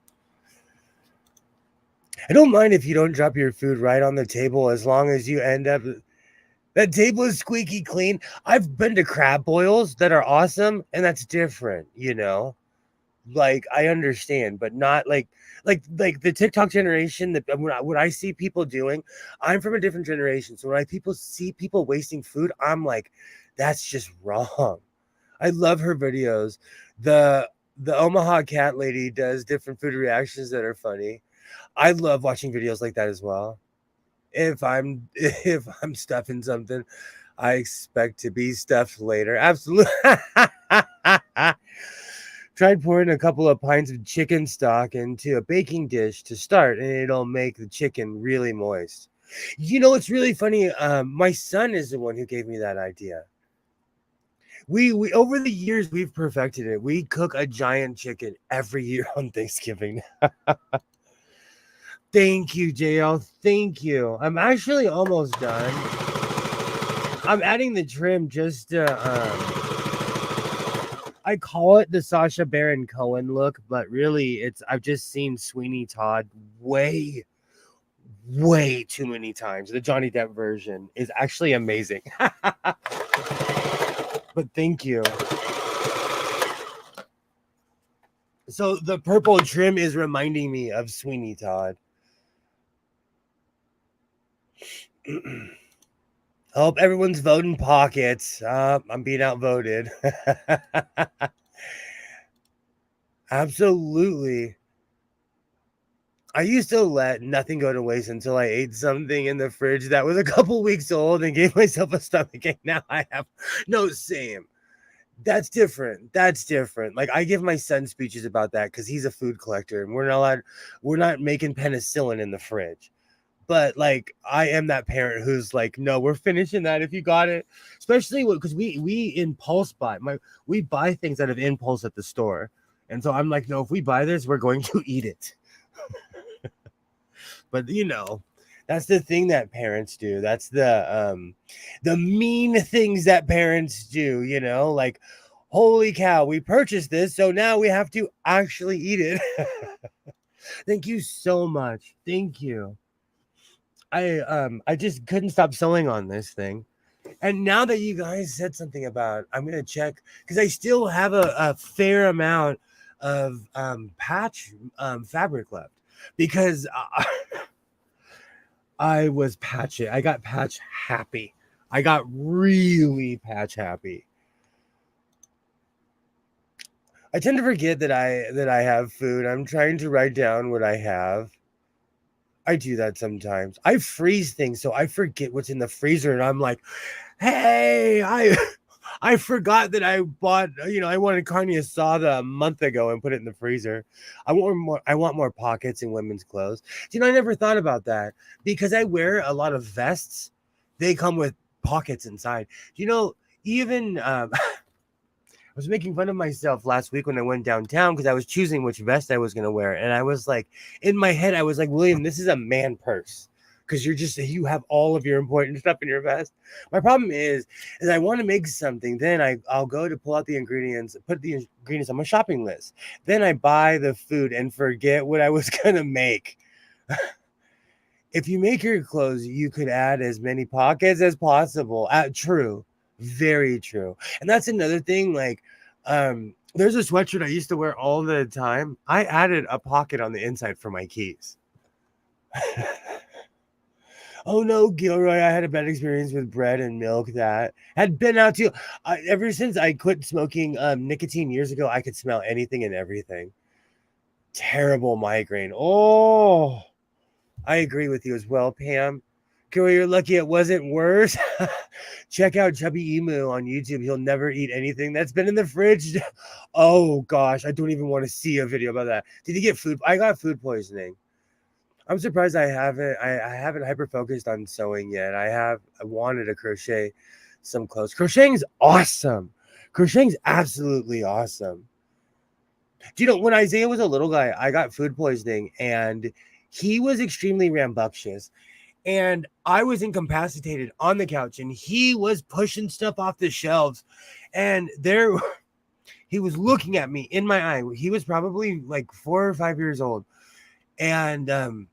I don't mind if you don't drop your food right on the table as long as you end up. That table is squeaky clean. I've been to crab boils that are awesome, and that's different, Like I understand, but not like the TikTok generation that when I see people doing, I'm from a different generation. So when I see people wasting food, I'm like, that's just wrong. I love her videos. The Omaha cat lady does different food reactions that are funny. I love watching videos like that as well. If I'm stuffing something, I expect to be stuffed later. Absolutely. Tried pouring a couple of pints of chicken stock into a baking dish to start, and it'll make the chicken really moist. It's really funny. My son is the one who gave me that idea. We over the years we've perfected it. We cook a giant chicken every year on Thanksgiving. Thank you, JL. Thank you. I'm actually almost done. I'm adding the trim just to I call it the Sacha Baron Cohen look, but really I've just seen Sweeney Todd way too many times. The Johnny Depp version is actually amazing. But thank you. So the purple trim is reminding me of Sweeney Todd. Hope everyone's voting pockets. I'm being outvoted. Absolutely. I used to let nothing go to waste until I ate something in the fridge that was a couple weeks old and gave myself a stomachache. Now I have no same. That's different. That's different. Like I give my son speeches about that because he's a food collector and we're not making penicillin in the fridge. But like I am that parent who's like, no, we're finishing that if you got it. Especially because we impulse buy. We buy things out of impulse at the store. And so I'm like, no, if we buy this, we're going to eat it. But that's the thing that parents do. That's the mean things that parents do, like, holy cow, we purchased this, so now we have to actually eat it. Thank you so much. Thank you. I just couldn't stop sewing on this thing. And now that you guys said something about, I'm gonna check because I still have a fair amount of patch fabric left because I was patchy. I got patch happy. I got really patch happy. I tend to forget that I have food. I'm trying to write down what I have. I do that sometimes. I freeze things so I forget what's in the freezer and I'm like, "Hey, I I forgot that I bought, I wanted carne asada a month ago and put it in the freezer. I want more pockets in women's clothes." I never thought about that because I wear a lot of vests. They come with pockets inside. Even I was making fun of myself last week when I went downtown because I was choosing which vest I was going to wear. And I was like, in my head, I was like, William, this is a man purse because you have all of your important stuff in your vest. My problem is I want to make something. Then I'll go to pull out the ingredients, put the ingredients on my shopping list. Then I buy the food and forget what I was going to make. If you make your clothes, you could add as many pockets as possible. True. Very true. And that's another thing. Like, there's a sweatshirt I used to wear all the time. I added a pocket on the inside for my keys. Oh no, Gilroy, I had a bad experience with bread and milk that had been out too. Ever since I quit smoking nicotine years ago, I could smell anything and everything. Terrible migraine. Oh, I agree with you as well, Pam. Girl, you're lucky it wasn't worse. Check out Chubby Emu on YouTube. He'll never eat anything that's been in the fridge. Oh gosh, I don't even want to see a video about that. Did he get food? I got food poisoning. I'm surprised I haven't. I haven't hyper focused on sewing yet. I wanted to crochet some clothes. Crocheting's awesome. Crocheting's absolutely awesome. When Isaiah was a little guy, I got food poisoning, and he was extremely rambunctious. And I was incapacitated on the couch, and he was pushing stuff off the shelves. And he was looking at me in my eye. He was probably like 4 or 5 years old. And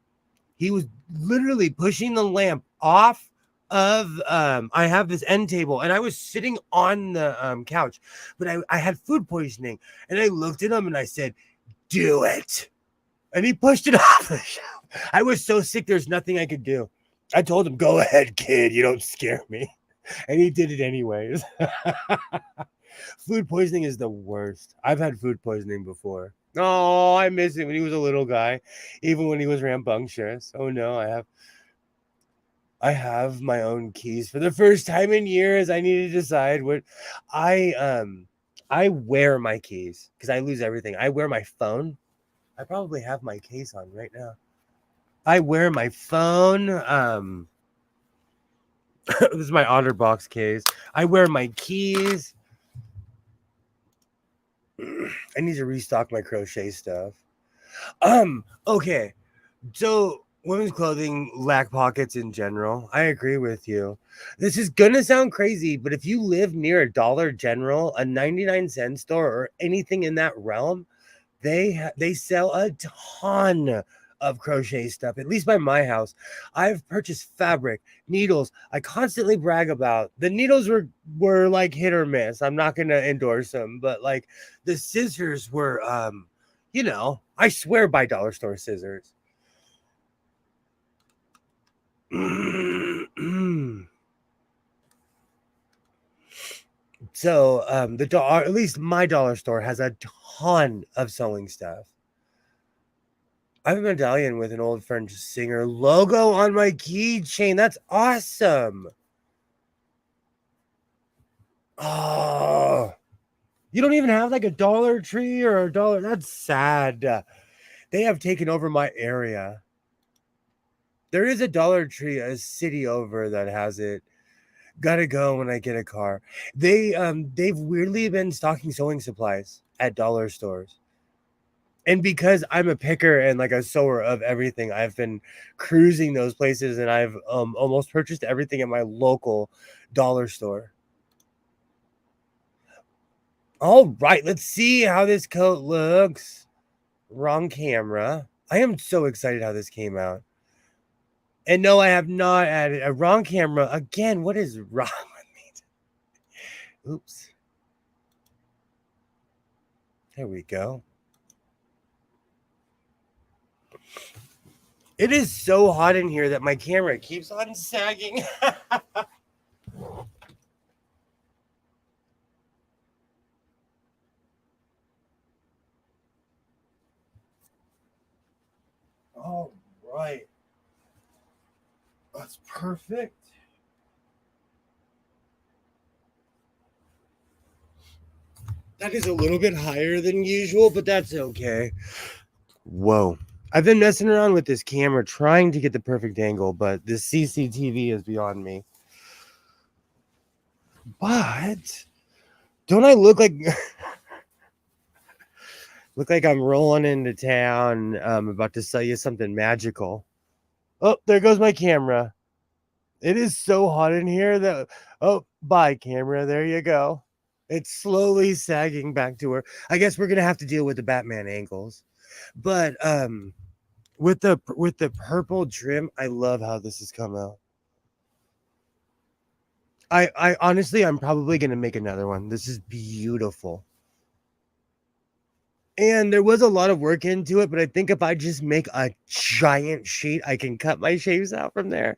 he was literally pushing the lamp off of I have this end table, and I was sitting on the couch, but I had food poisoning. And I looked at him and I said, "Do it." And he pushed it off the shelf. I was so sick, there's nothing I could do. I told him, "Go ahead, kid. You don't scare me." And he did it anyways. Food poisoning is the worst. I've had food poisoning before. Oh, I miss it when he was a little guy, even when he was rambunctious. Oh no, I have my own keys for the first time in years. I need to decide what I wear my keys because I lose everything. I wear my phone. I probably have my case on right now. I wear my phone. This is my OtterBox case. I wear my keys. I need to restock my crochet stuff. Okay. So women's clothing lack pockets in general. I agree with you. This is gonna sound crazy, but if you live near a Dollar General, a 99-cent store, or anything in that realm, they sell a ton of crochet stuff, at least by my house. I've purchased fabric, needles. I constantly brag about the needles were like hit or miss. I'm not gonna endorse them, but like the scissors were I swear by dollar store scissors. So at least my dollar store has a ton of sewing stuff. I have a medallion with an old French singer logo on my keychain. That's awesome. Oh, you don't even have like a Dollar Tree or a dollar. That's sad. They have taken over my area. There is a Dollar Tree a city over that has it. Gotta go when I get a car. They've weirdly been stocking sewing supplies at dollar stores. And because I'm a picker and like a sewer of everything, I've been cruising those places and I've almost purchased everything at my local dollar store. All right, let's see how this coat looks. Wrong camera. I am so excited how this came out. And no, I have not added a wrong camera. Again, what is wrong with me? Oops. There we go. It is so hot in here that my camera keeps on sagging. All right. That's perfect. That is a little bit higher than usual, but that's okay. Whoa. I've been messing around with this camera trying to get the perfect angle, but this CCTV is beyond me. But don't I look like look like I'm rolling into town, about to sell you something magical? Oh, there goes my camera. It is so hot in here that bye camera. There you go. It's slowly sagging back to her. I guess we're gonna have to deal with the Batman angles. But with the purple trim, I love how this has come out. I honestly, I'm probably gonna make another one. This is beautiful. And there was a lot of work into it, but I think if I just make a giant sheet, I can cut my shaves out from there.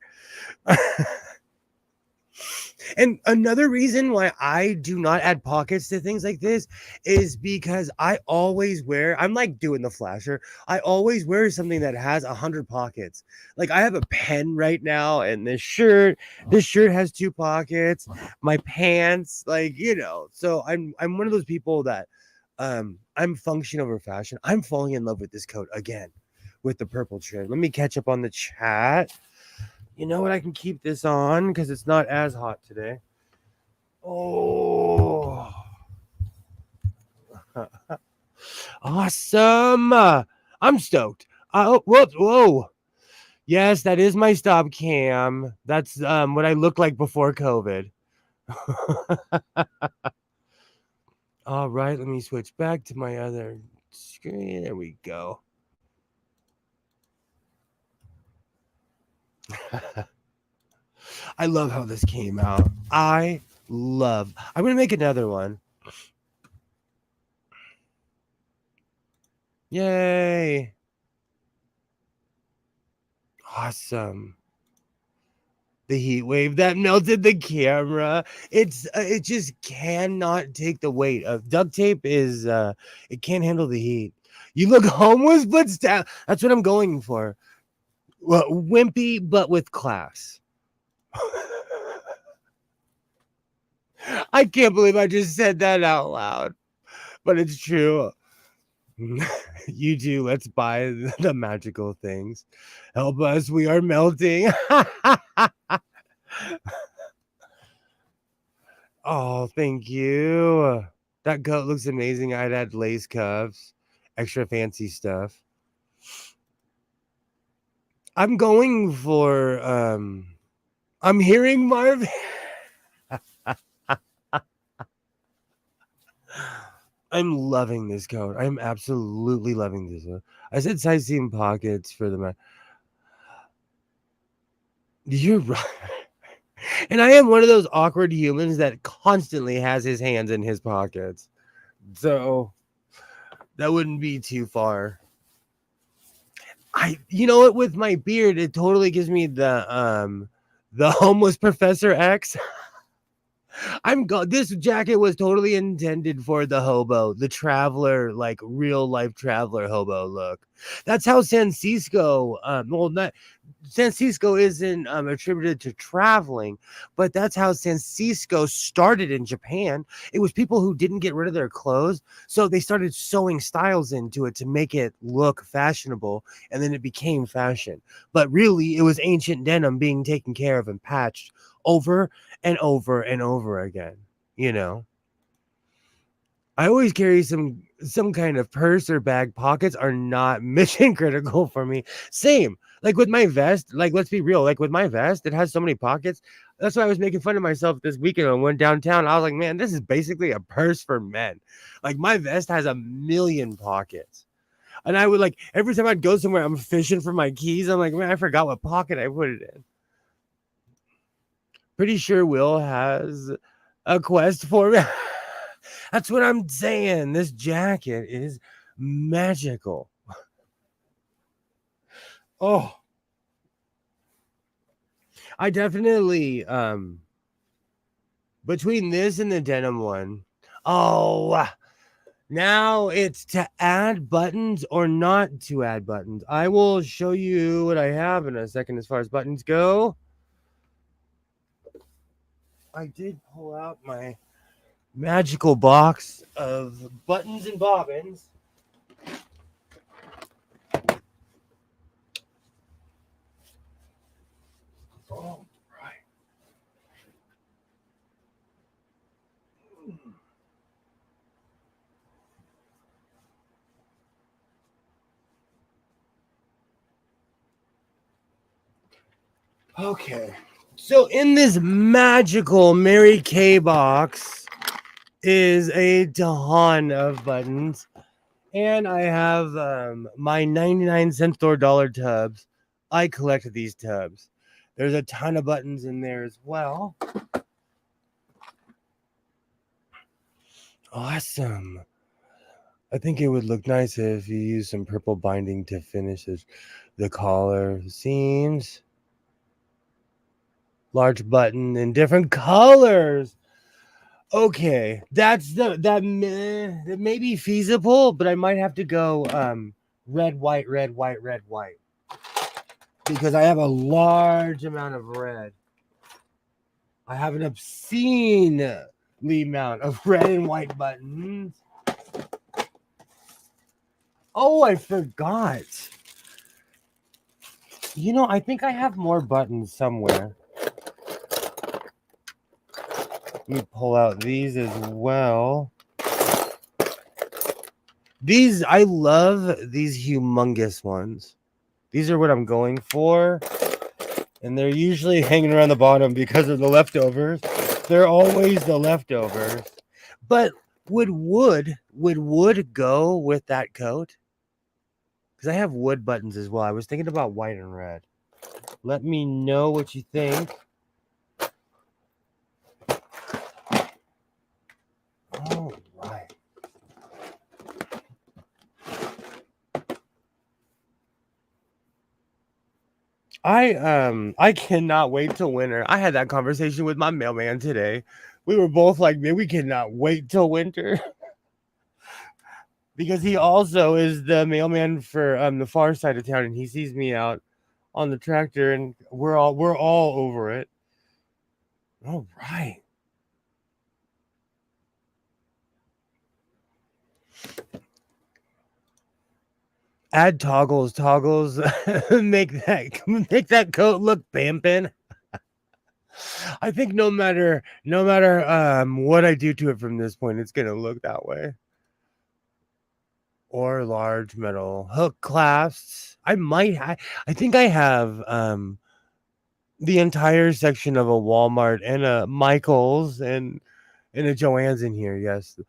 And another reason why I do not add pockets to things like this is because I always wear, I'm like doing the flasher. I always wear something that has 100 pockets. Like I have a pen right now, and this shirt has 2 pockets, my pants, like, so I'm one of those people that I'm function over fashion. I'm falling in love with this coat again with the purple trim. Let me catch up on the chat. You know what? I can keep this on because it's not as hot today. Oh, awesome. I'm stoked. Oh, whoops. Whoa. Yes, that is my stop cam. That's what I looked like before COVID. All right, let me switch back to my other screen. There we go. I love how this came out. I'm gonna make another one. Yay. Awesome. The heat wave that melted the camera. It just cannot take the weight of duct tape. It can't handle the heat. You look homeless, but that's what I'm going for. Well, wimpy, but with class. I can't believe I just said that out loud, but it's true. You do. Let's buy the magical things. Help us. We are melting. Oh, thank you. That coat looks amazing. I'd add lace cuffs, extra fancy stuff. I'm going for I'm hearing Marv. I'm loving this coat. I'm absolutely loving this one. I said sightseeing pockets for the You're right. And I am one of those awkward humans that constantly has his hands in his pockets. So that wouldn't be too far. You know what, with my beard, it totally gives me the homeless Professor X. This jacket was totally intended for the hobo, the traveler, like real life traveler hobo look. That's how San Francisco, not San Francisco isn't attributed to traveling, but that's how San Francisco started in Japan. It was people who didn't get rid of their clothes, so they started sewing styles into it to make it look fashionable, and then it became fashion. But really, it was ancient denim being taken care of and patched over and over and over again. I always carry some kind of purse or bag. Pockets are not mission critical for me. Same. Like with my vest, like let's be real, like with my vest, it has so many pockets. That's why I was making fun of myself this weekend when I went downtown. I was like, man, this is basically a purse for men. Like my vest has 1,000,000 pockets. And I would like every time I'd go somewhere, I'm fishing for my keys. I'm like, man, I forgot what pocket I put it in. Pretty sure Will has a quest for me. That's what I'm saying. This jacket is magical. Oh, I definitely between this and the denim one. Oh, now it's to add buttons or not to add buttons. I will show you what I have in a second as far as buttons go. I did pull out my magical box of buttons and bobbins. All right. Okay. So in this magical Mary Kay box is a ton of buttons. And I have my 99-cent store dollar tubs. I collect these tubs. There's a ton of buttons in there as well. Awesome. I think it would look nice if you use some purple binding to finish the collar seams. Large button in different colors. Okay, that may be feasible, but I might have to go red, white, red, white, red, white, because I have a large amount of red. I have an obscenely amount of red and white buttons. Oh, I forgot. You know, I think I have more buttons somewhere. Let me pull out these as well. These, I love these humongous ones. These are what I'm going for. And they're usually hanging around the bottom because of the leftovers. They're always the leftovers. But would wood go with that coat? Because I have wood buttons as well. I was thinking about white and red. Let me know what you think. All right. I cannot wait till winter. I had that conversation with my mailman today. We were both like, man, we cannot wait till winter. Because he also is the mailman for the far side of town, and he sees me out on the tractor, and we're all over it. All right. Add toggles. make that coat look pimpin'. I think no matter what I do to it from this point, it's gonna look that way. Or large metal hook clasps. I think I have the entire section of a Walmart and a Michael's and a Joann's in here. Yes,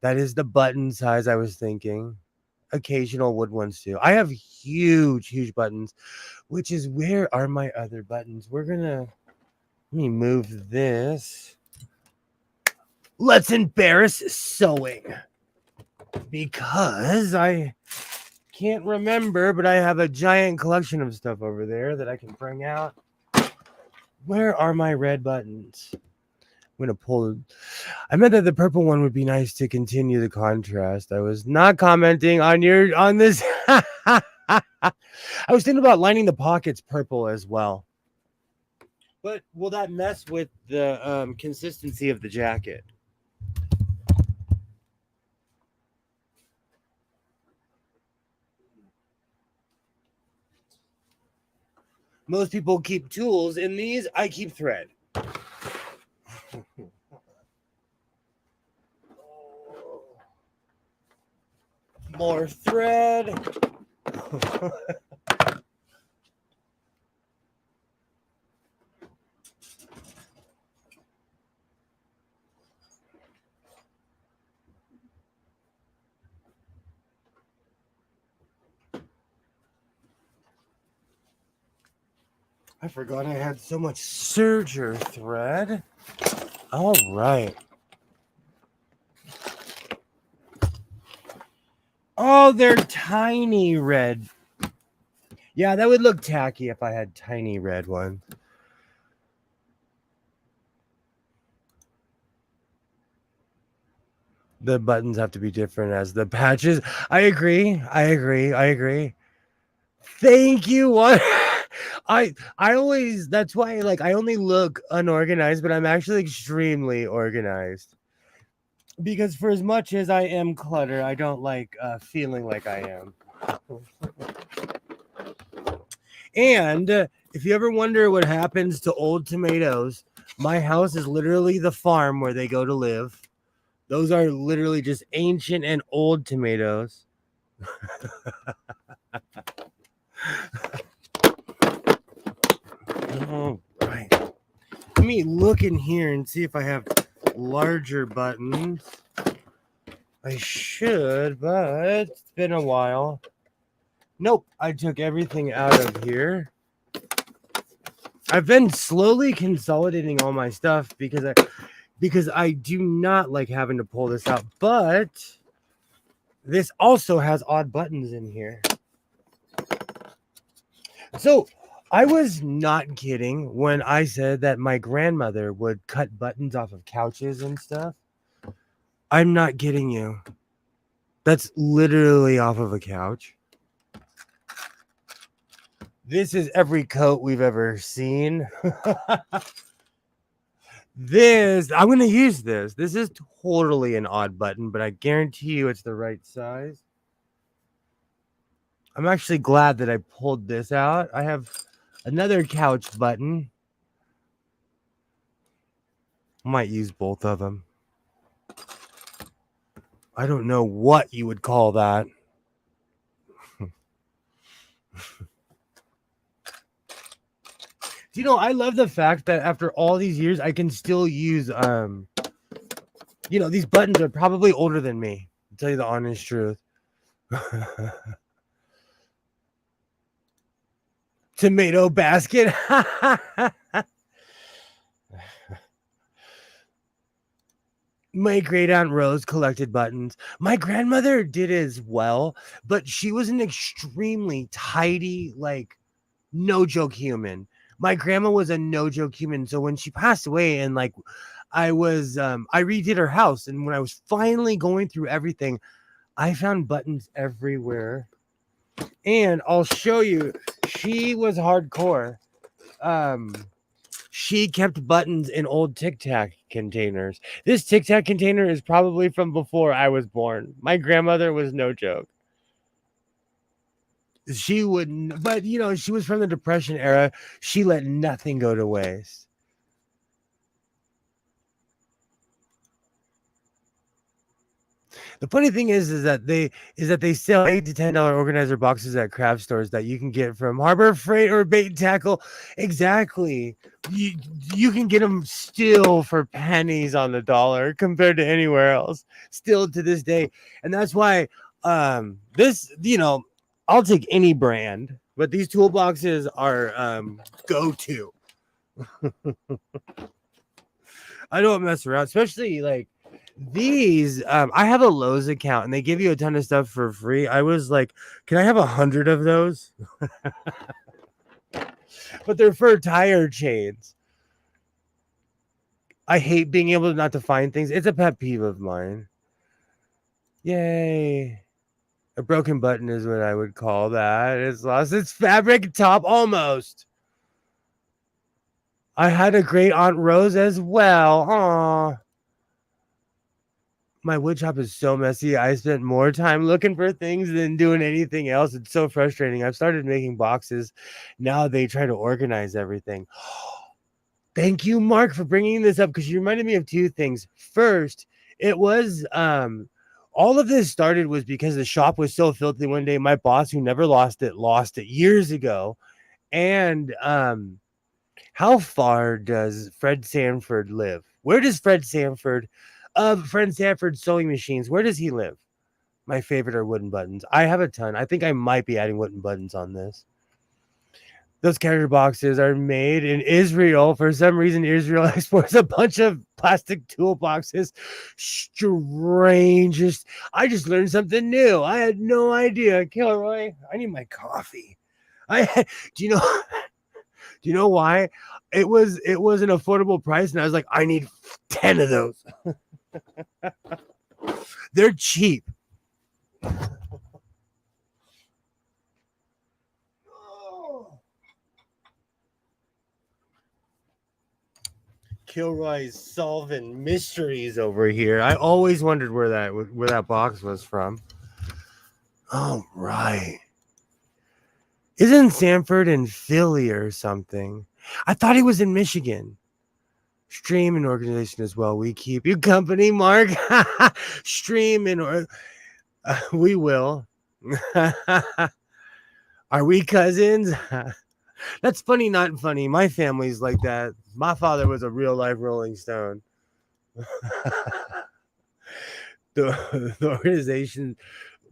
that is the button size I was thinking. Occasional wood ones too. I have huge buttons, which is where are my other buttons? Let me move this. Let's embarrass sewing, because I can't remember, but I have a giant collection of stuff over there that I can bring out. Where are my red buttons? I'm gonna pull. I meant that the purple one would be nice to continue the contrast. I was not commenting on this. I was thinking about lining the pockets purple as well. But will that mess with the consistency of the jacket? Most people keep tools. In these, I keep thread. More thread. I forgot I had so much serger thread. All right. Oh, they're tiny red. Yeah, that would look tacky if I had tiny red ones. The buttons have to be different as the patches. I agree. Thank you. What? I always, that's why, like, I only look unorganized, but I'm actually extremely organized. Because for as much as I am clutter, I don't like feeling like I am. And if you ever wonder what happens to old tomatoes, my house is literally the farm where they go to live. Those are literally just ancient and old tomatoes. All right. Let me look in here and see if I have larger buttons. I should, but it's been a while. Nope, I took everything out of here. I've been slowly consolidating all my stuff because I do not like having to pull this out, but this also has odd buttons in here. So I was not kidding when I said that my grandmother would cut buttons off of couches and stuff. I'm not kidding you. That's literally off of a couch. This is every coat we've ever seen. I'm going to use this. This is totally an odd button, but I guarantee you it's the right size. I'm actually glad that I pulled this out. I have another couch button. I might use both of them. I don't know what you would call that. You know, I love the fact that after all these years, I can still use, these buttons are probably older than me, to tell you the honest truth. Tomato basket. My great aunt Rose collected buttons. My grandmother did as well, but she was an extremely tidy, like, no joke human. My grandma was a no joke human. So when she passed away, and like I redid her house, and when I was finally going through everything, I found buttons everywhere. And I'll show you, she was hardcore. She kept buttons in old Tic Tac containers. This Tic Tac container is probably from before I was born. My grandmother was no joke. She wouldn't, but she was from the Depression era. She let nothing go to waste. The funny thing is that they sell $8 to $10 organizer boxes at craft stores that you can get from Harbor Freight or Bait and Tackle. Exactly. You can get them still for pennies on the dollar compared to anywhere else. Still to this day, and that's why this I'll take any brand, but these toolboxes are go-to. I don't mess around, especially like these. I have a Lowe's account and they give you a ton of stuff for free. I was like, can I have 100 of those? But they're for tire chains. I hate being able not to find things. It's a pet peeve of mine. Yay. A broken button is what I would call that. It's lost its fabric top almost. I had a great Aunt Rose as well. Aww. My wood shop is so messy. I spent more time looking for things than doing anything else. It's so frustrating. I've started making boxes. Now they try to organize everything. Thank you, Mark, for bringing this up because you reminded me of two things. First, it was all of this started was because the shop was so filthy one day. My boss, who never lost it years ago. And how far does Fred Sanford live? Where does Fred Sanford of Fred Sanford sewing machines, where does he live? My favorite are wooden buttons. I have a ton. I think I might be adding wooden buttons on this. Those character boxes are made in Israel. For some reason, Israel exports a bunch of plastic toolboxes. Strangest. I just learned something new. I had no idea. Kilroy, I need my coffee. Do you know why? It was an affordable price, and I was like, I need 10 of those. They're cheap. Kilroy's solving mysteries over here. I always wondered where that box was from. Oh, right. Isn't Sanford in Philly or something? I thought he was in Michigan. Stream and organization as well. We keep you company, Mark. Stream and we will. Are we cousins? That's funny, not funny. My family's like that. My father was a real life Rolling Stone. the organization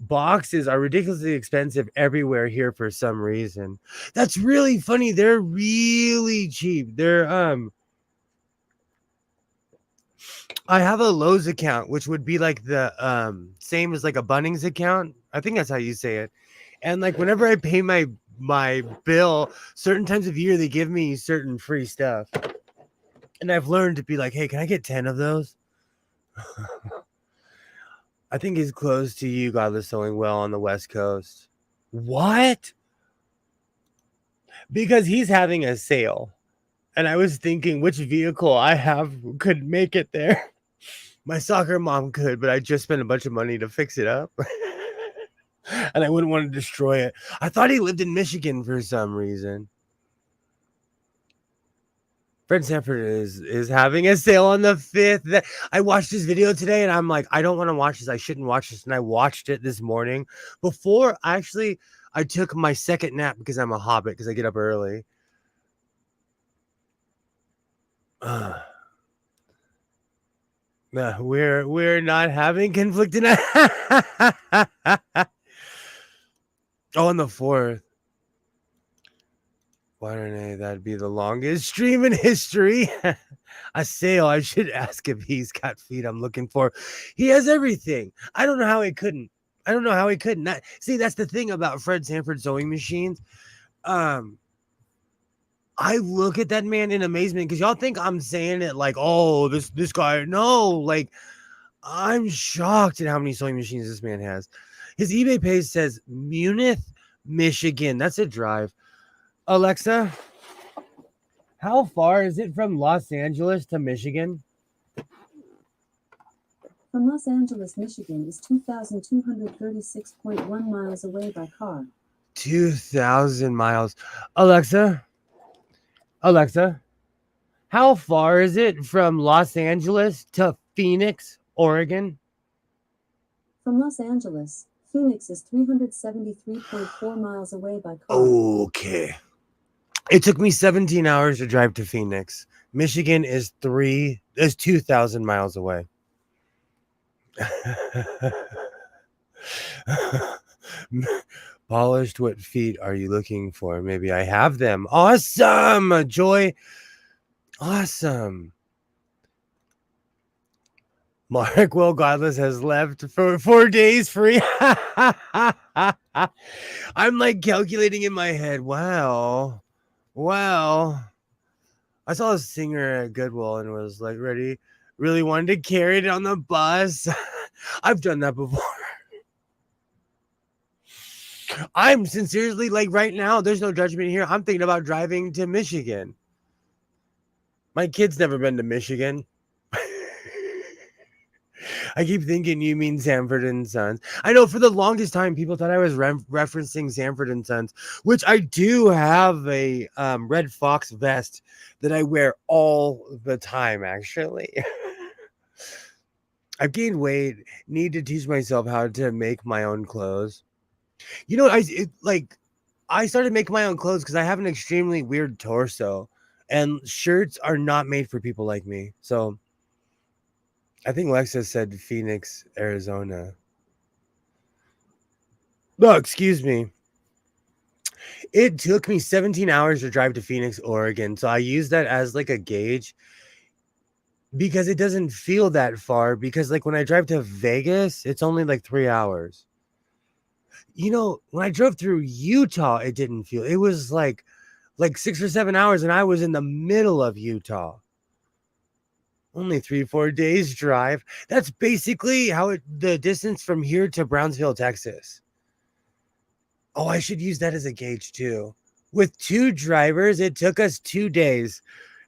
boxes are ridiculously expensive everywhere here for some reason. That's really funny. They're really cheap. I have a Lowe's account, which would be like the same as like a Bunnings account. I think that's how you say it. And like whenever I pay my bill, certain times of year they give me certain free stuff. And I've learned to be like, hey, can I get 10 of those? I think he's close to you, Godless Sewing Well on the West Coast. What? Because he's having a sale. And I was thinking which vehicle I have could make it there. My soccer mom could, but I just spent a bunch of money to fix it up. And I wouldn't want to destroy it. I thought he lived in Michigan for some reason. Fred Sanford is having a sale on the 5th. I watched his video today and I'm like, I don't want to watch this. I shouldn't watch this. And I watched it this morning before I took my second nap because I'm a hobbit because I get up early. We're not having conflicting. Oh, on the 4th. Why don't that'd be the longest stream in history? A sale. I should ask if he's got feet I'm looking for. He has everything. I don't know how he couldn't. See, that's the thing about Fred Sanford sewing machines. I look at that man in amazement because y'all think I'm saying it like, oh, this guy. No, like I'm shocked at how many sewing machines this man has. His eBay page says Munich, Michigan. That's a drive. Alexa, how far is it from Los Angeles to Michigan? From Los Angeles, Michigan is 2,236.1 miles away by car. 2,000 miles. Alexa, how far is it from Los Angeles to Phoenix, Oregon? From Los Angeles, Phoenix is 373.4 miles away by car. Okay. It took me 17 hours to drive to Phoenix. Michigan is 2,000 miles away. Polished, what feet are you looking for? Maybe I have them. Awesome, Joy. Awesome. Mark Will Godless has left for 4 days free. I'm like calculating in my head. Wow. I saw a singer at Goodwill and was like really wanted to carry it on the bus. I've done that before. I'm sincerely like right now, there's no judgment here. I'm thinking about driving to Michigan. My kid's never been to Michigan. I keep thinking you mean Sanford and Sons. I know for the longest time people thought I was referencing Sanford and Sons, which I do have a Red Fox vest that I wear all the time, actually. I've gained weight, need to teach myself how to make my own clothes. You know, I started making my own clothes because I have an extremely weird torso, and shirts are not made for people like me. So I think Lexa said Phoenix, Arizona. No, excuse me. It took me 17 hours to drive to Phoenix, Oregon. So I use that as like a gauge because it doesn't feel that far. Because like when I drive to Vegas, it's only like 3 hours. You know, when I drove through Utah, it didn't feel. It was like 6 or 7 hours, and I was in the middle of Utah. Only 3-4 days drive. That's basically the distance from here to Brownsville, Texas. Oh, I should use that as a gauge too. With 2 drivers, it took us 2 days.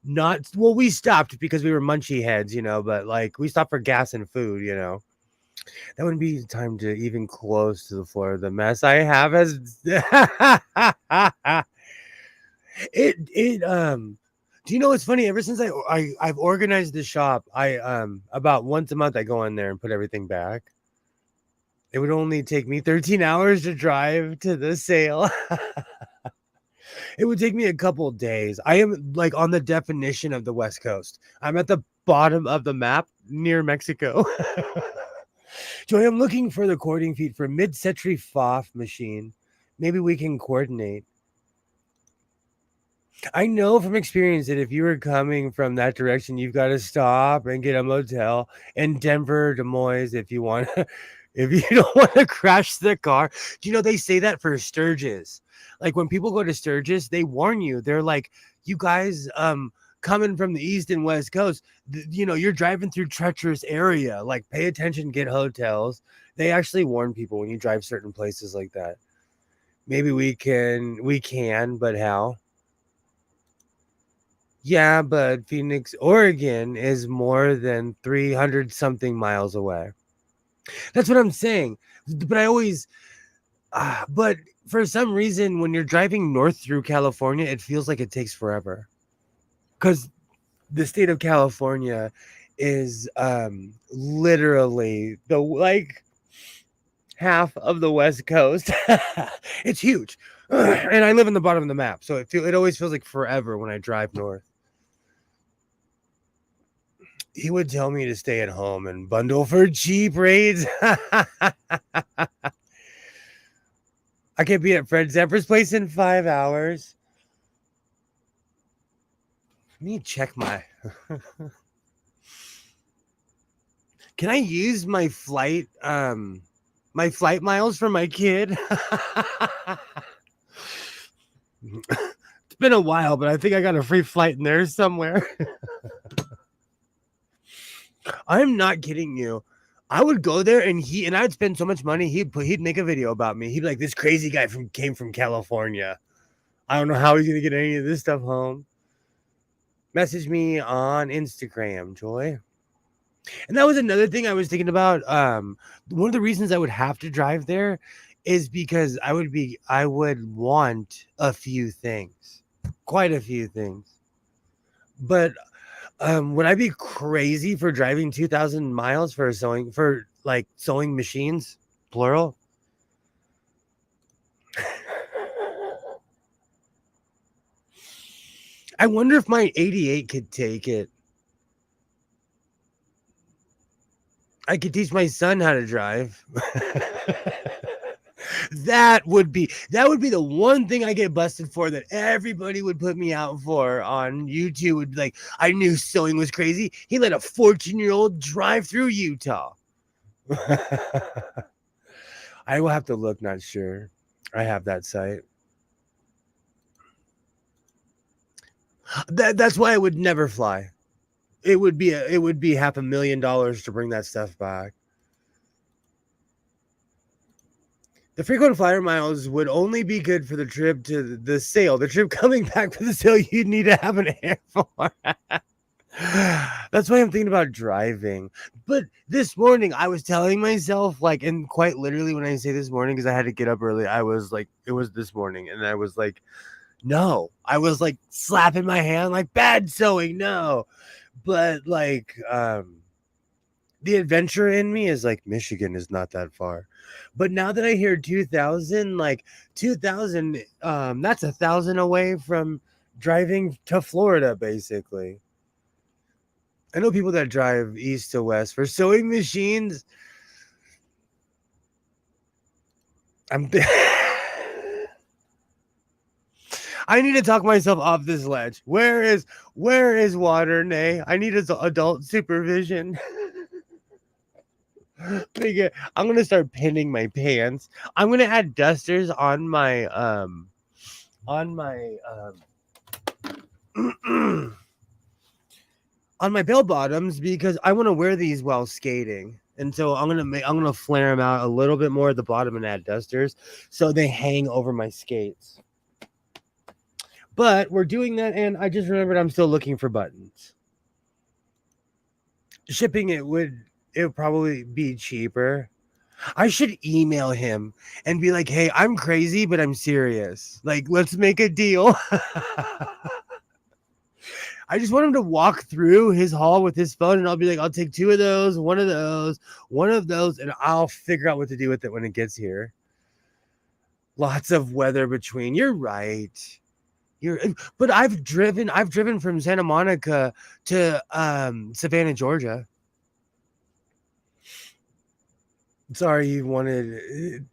Not well, we stopped because we were munchy heads, but like we stopped for gas and food, That wouldn't be time to even close to the floor of the mess I have as it do you know what's funny? Ever since I've organized the shop, I about once a month I go in there and put everything back. It would only take me 13 hours to drive to the sale. It would take me a couple days. I am like on the definition of the West Coast. I'm at the bottom of the map near Mexico. Joy, I'm looking for the coordinating feet for mid-century FOF machine. Maybe we can coordinate. I know from experience that if you were coming from that direction, you've got to stop and get a motel in Denver, Des Moines, if you want. If you don't want to crash the car. Do you know they say that for Sturgis? Like when people go to Sturgis, they warn you. They're like, you guys coming from the East and West Coast, you're driving through treacherous area. Like pay attention, get hotels. They actually warn people when you drive certain places like that. Maybe we can, but how? Yeah, but Phoenix, Oregon is more than 300 something miles away. That's what I'm saying. But but for some reason, when you're driving north through California, it feels like it takes forever. Because the state of California is literally half of the West Coast. It's huge. And I live in the bottom of the map. So it always feels like forever when I drive north. He would tell me to stay at home and bundle for cheap rates. I could be at Fred Zepper's place in 5 hours. Let me check my... Can I use my flight miles for my kid? It's been a while, but I think I got a free flight in there somewhere. I'm not kidding you. I would go there and I'd spend so much money. He'd make a video about me. He'd be like, this crazy guy came from California. I don't know how he's gonna get any of this stuff home. Message me on Instagram, Joy. And that was another thing I was thinking about. One of the reasons I would have to drive there is because I would want a few things, quite a few things. But would I be crazy for driving 2,000 miles for sewing machines, plural? I wonder if my 88 could take it. I could teach my son how to drive. That would be the one thing I get busted for that everybody would put me out for on YouTube. Would be like, I knew sewing was crazy. He let a 14-year-old drive through Utah. I will have to look, not sure. I have that site. That's why I would never fly. It would be $500,000 to bring that stuff back. The frequent flyer miles would only be good for the trip to the sale. The trip coming back for the sale, you'd need to have an air for. That's why I'm thinking about driving. But this morning, I was telling myself, and quite literally when I say this morning, because I had to get up early, I was like, it was this morning. And I was like, no. I was like slapping my hand, like, bad sewing, no. But the adventure in me is like, Michigan is not that far. But now that I hear 2,000, that's 1,000 away from driving to Florida, basically. I know people that drive east to west for sewing machines. I need to talk myself off this ledge. Where is water, Nay? I need adult supervision. I'm gonna start pinning my pants. I'm gonna add dusters on my on my bell bottoms because I want to wear these while skating. And so I'm gonna flare them out a little bit more at the bottom and add dusters so they hang over my skates. But we're doing that, and I just remembered I'm still looking for buttons. Shipping it would probably be cheaper. I should email him and be like, "Hey, I'm crazy, but I'm serious. Like, let's make a deal." I just want him to walk through his hall with his phone, and I'll be like, "I'll take 2 of those, 1 of those, 1 of those, and I'll figure out what to do with it when it gets here." Lots of weather between. You're right. But I've driven from Santa Monica to Savannah, Georgia. Sorry, you wanted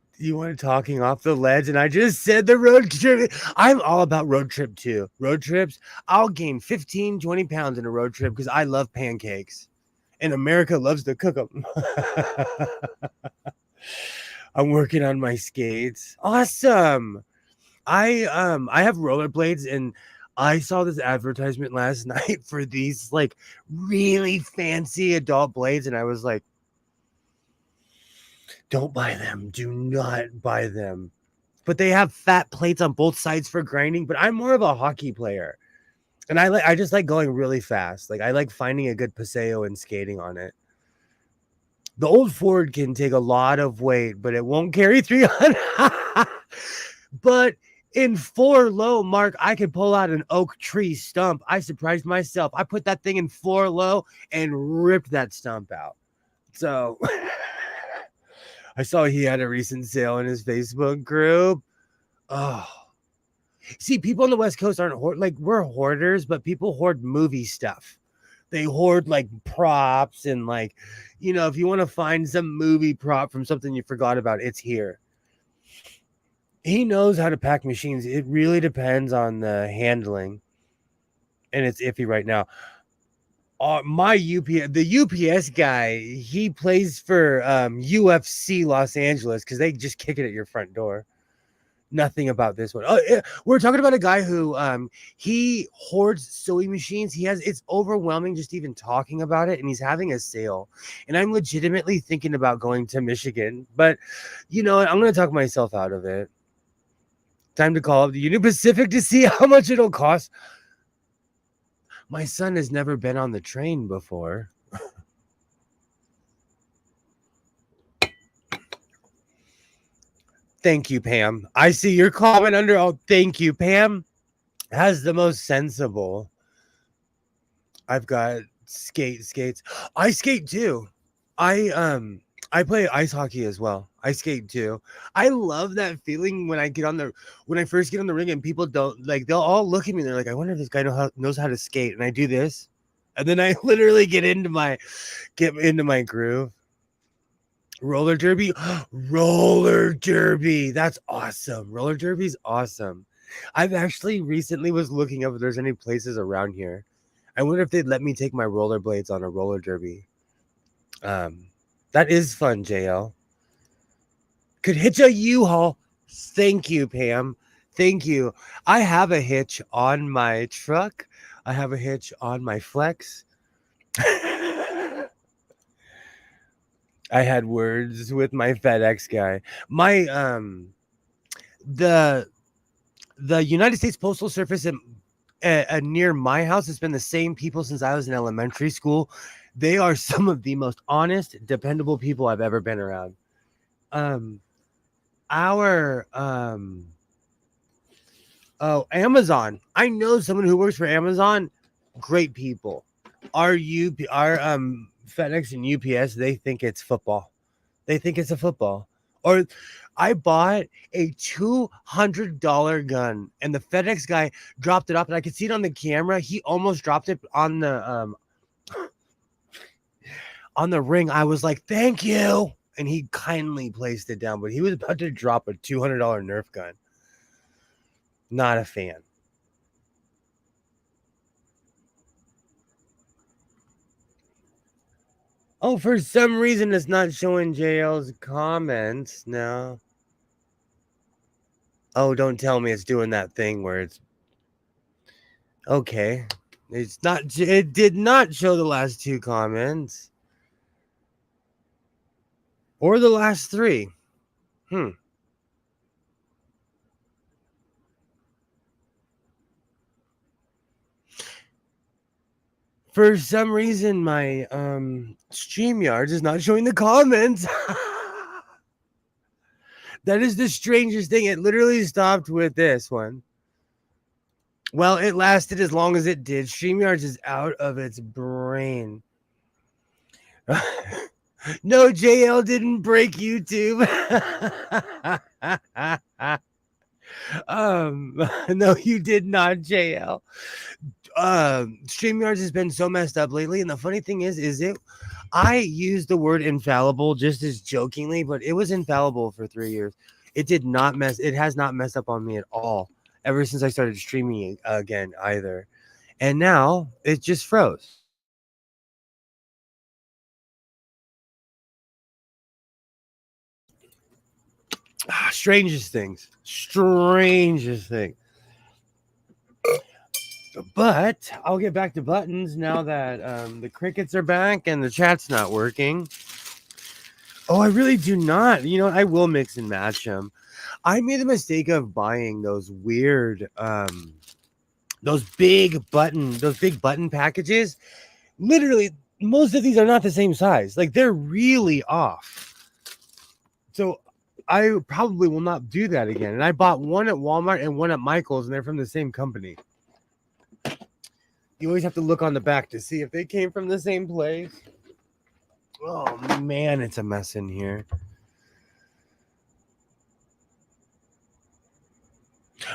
talking off the ledge, and I just said the road trip. I'm all about road trip too. Road trips, I'll gain 15, 20 pounds in a road trip because I love pancakes, and America loves to cook them. I'm working on my skates. Awesome. I have rollerblades, and I saw this advertisement last night for these like really fancy adult blades, and I was like, don't buy them. Do not buy them. But they have fat plates on both sides for grinding. But I'm more of a hockey player. And I just like going really fast. Like I like finding a good paseo and skating on it. The old Ford can take a lot of weight, but it won't carry 300. But in 4 low, Mark, I could pull out an oak tree stump. I surprised myself. I put that thing in 4 low and ripped that stump out. So I saw he had a recent sale in his Facebook group. Oh, see, people on the West Coast aren't like we're hoarders, but people hoard movie stuff. They hoard like props and like, if you want to find some movie prop from something you forgot about, it's here. He knows how to pack machines. It really depends on the handling, and it's iffy right now. My the UPS guy, he plays for UFC Los Angeles because they just kick it at your front door. Nothing about this one. Oh, we're talking about a guy who he hoards sewing machines. It's overwhelming just even talking about it, and he's having a sale. And I'm legitimately thinking about going to Michigan, but I'm going to talk myself out of it. Time to call up the Union Pacific to see how much it'll cost. My son has never been on the train before. Thank you, Pam. I see your comment under. Oh, thank you, Pam. Has the most sensible. I've got skates. I skate too. I play ice hockey as well. I skate too. I love that feeling when I first get on the ring and people don't like they'll all look at me and they're like, I wonder if this guy knows how to skate. And I do this. And then I literally get into my groove. Roller derby. Roller derby. That's awesome. Roller derby's awesome. I've actually recently was looking up if there's any places around here. I wonder if they'd let me take my rollerblades on a roller derby. That is fun, JL. Could hitch a U-Haul. Thank you, Pam. Thank you. I have a hitch on my truck. I have a hitch on my Flex. I had words with my FedEx guy. My the United States Postal Service near my house has been the same people since I was in elementary school. They are some of the most honest, dependable people I've ever been around. Amazon. I know someone who works for Amazon. Great people. Our FedEx and UPS, they think it's football. They think it's a football. Or I bought a $200 gun and the FedEx guy dropped it off and I could see it on the camera. He almost dropped it on the ring. I was like, thank you. And he kindly placed it down, but he was about to drop a $200 Nerf gun. Not a fan. Oh, for some reason it's not showing JL's comments now. Oh, don't tell me it's doing that thing where it's okay. It's not. It did not show the last two comments or the last three. For some reason, my StreamYard is not showing the comments. That is the strangest thing. It literally stopped with this one. Well, it lasted as long as it did. StreamYards is out of its brain. No, JL didn't break YouTube. No, you did not, JL. StreamYards has been so messed up lately, and the funny thing is I used the word infallible just as jokingly, but it was infallible for 3 years. It has not messed up on me at all ever since I started streaming again either. And now it just froze. Strangest things. But I'll get back to buttons now that the crickets are back and the chat's not working. Oh, I really do not. You know, I will mix and match them. I made the mistake of buying those weird, those big button packages. Literally, most of these are not the same size. Like, they're really off. So I probably will not do that again. And I bought one at Walmart and one at Michael's, and they're from the same company. You always have to look on the back to see if they came from the same place. Oh man, it's a mess in here.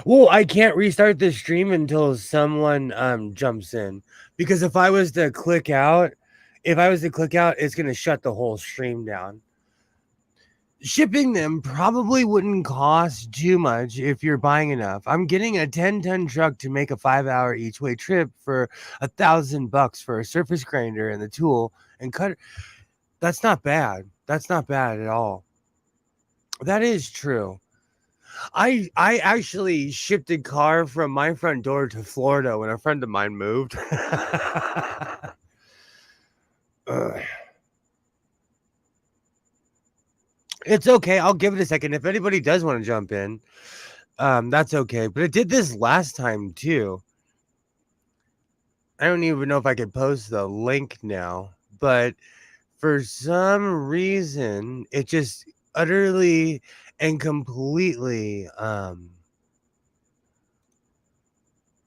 Well, I can't restart the stream until someone jumps in, because if I was to click out, it's gonna shut the whole stream down. Shipping them probably wouldn't cost too much if you're buying enough. I'm getting a 10-ton truck to make a 5-hour each way trip for $1,000 for a surface grinder and the tool and cutter. That's not bad. That's not bad at all. That is true. I actually shipped a car from my front door to Florida when a friend of mine moved. It's okay. I'll give it a second. If anybody does want to jump in, that's okay. But it did this last time too. I don't even know if I could post the link now, but for some reason, it just utterly and completely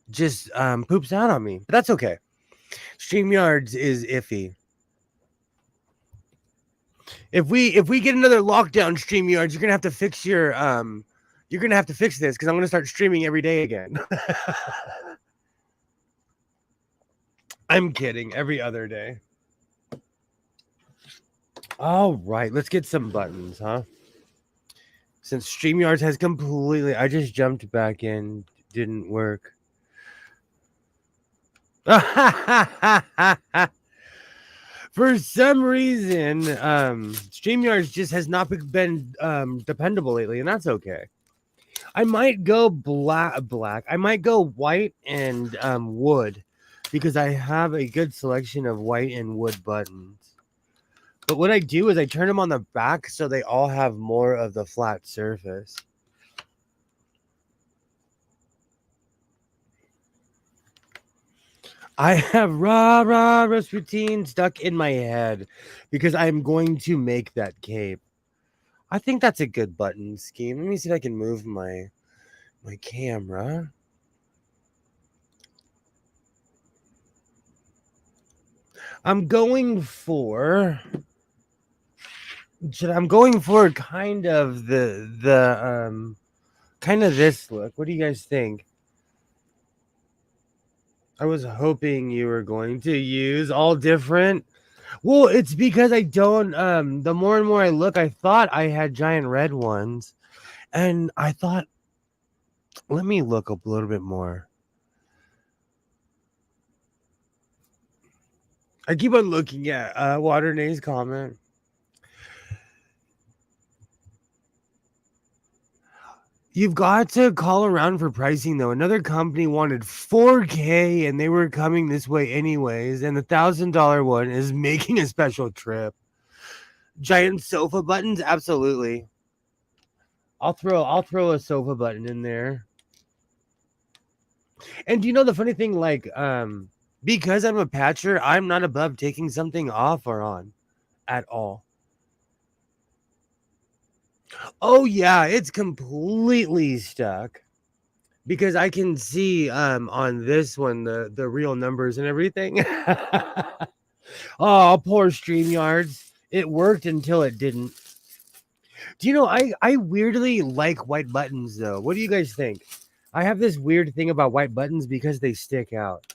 just poops out on me. But that's okay. StreamYards is iffy. If we get another lockdown, StreamYards, you're gonna have to fix your you're gonna have to fix this because I'm gonna start streaming every day again. I'm kidding, every other day. All right, let's get some buttons, huh? Since StreamYards has completely, I just jumped back in, didn't work. For some reason, StreamYards just has not been dependable lately, and that's okay. I might go black. I might go white and wood, because I have a good selection of white and wood buttons. But what I do is I turn them on the back so they all have more of the flat surface. I have rah Rasputin stuck in my head because I'm going to make that cape. I think that's a good button scheme. Let me see if I can move my camera. I'm going for kind of the kind of this look. What do you guys think? I was hoping you were going to use all different. Well, it's because I don't the more and more I look, I thought I had giant red ones, and I thought, let me look up a little bit more. I keep on looking at Waternay's comment. You've got to call around for pricing though. Another company wanted 4K and they were coming this way anyways, and the $1,000 one is making a special trip. Giant sofa buttons, absolutely. I'll throw a sofa button in there. And do you know the funny thing, like, because I'm a patcher, I'm not above taking something off or on at all. Oh yeah, it's completely stuck. Because I can see on this one the real numbers and everything. Oh, poor StreamYards. It worked until it didn't. Do you know I weirdly like white buttons though? What do you guys think? I have this weird thing about white buttons because they stick out.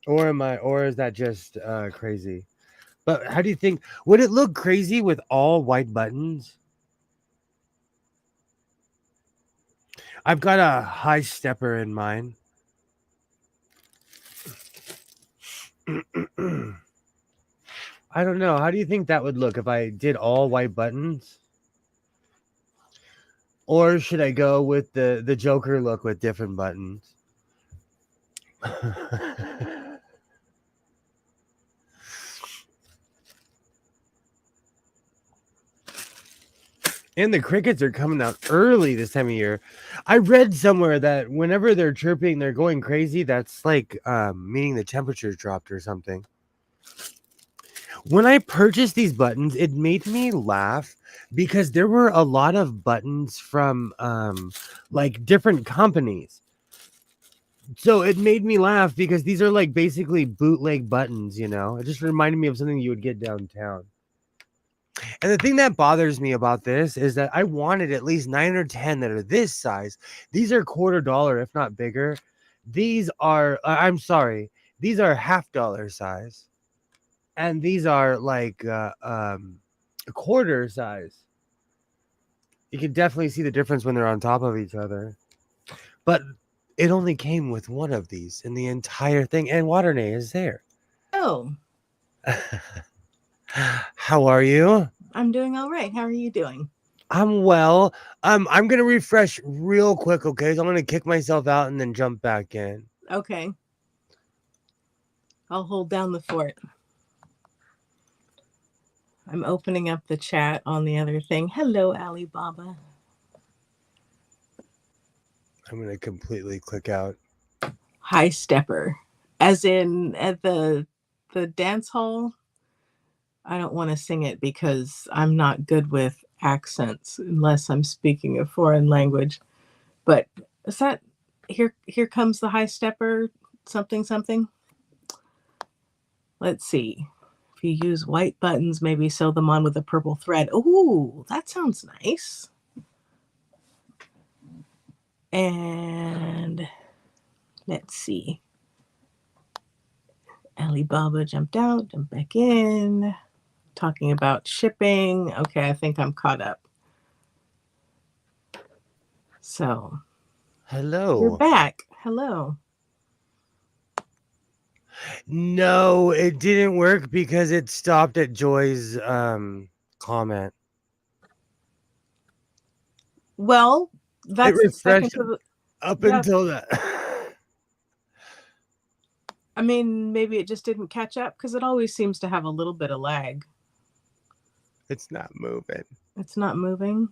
Or is that just crazy? But how do you think would it look crazy with all white buttons? I've got a high stepper in mine. I don't know. How do you think that would look if I did all white buttons? Or should I go with the Joker look with different buttons? And the crickets are coming out early this time of year. I read somewhere that whenever they're chirping, they're going crazy. That's like meaning the temperature's dropped or something. When I purchased these buttons, it made me laugh because there were a lot of buttons from like different companies. So it made me laugh because these are like basically bootleg buttons, you know. It just reminded me of something you would get downtown. And the thing that bothers me about this is that I wanted at least 9 or 10 that are this size. These are $quarter, if not bigger. These are I'm sorry. These are $half size. And these are like a quarter size. You can definitely see the difference when they're on top of each other. But it only came with one of these in the entire thing, and Waternay is there. Oh, How are you? I'm doing all right. How are you doing? I'm well. I'm gonna refresh real quick, okay? So I'm gonna kick myself out and then jump back in. Okay. I'll hold down the fort. I'm opening up the chat on the other thing. Hello, Alibaba. I'm gonna completely click out. High stepper. As in at the dance hall. I don't want to sing it because I'm not good with accents unless I'm speaking a foreign language. But is that here comes the high stepper something something? Let's see. If you use white buttons, maybe sew them on with a purple thread. Ooh, that sounds nice. And let's see. Alibaba jumped out, jumped back in. Talking about shipping. Okay, I think I'm caught up. So, Hello. you're back. Hello. No, it didn't work because it stopped at Joy's comment. Well, that's It the second refreshed to the, up yeah. until that. I mean, maybe it just didn't catch up because it always seems to have a little bit of lag. It's not moving. It's not moving.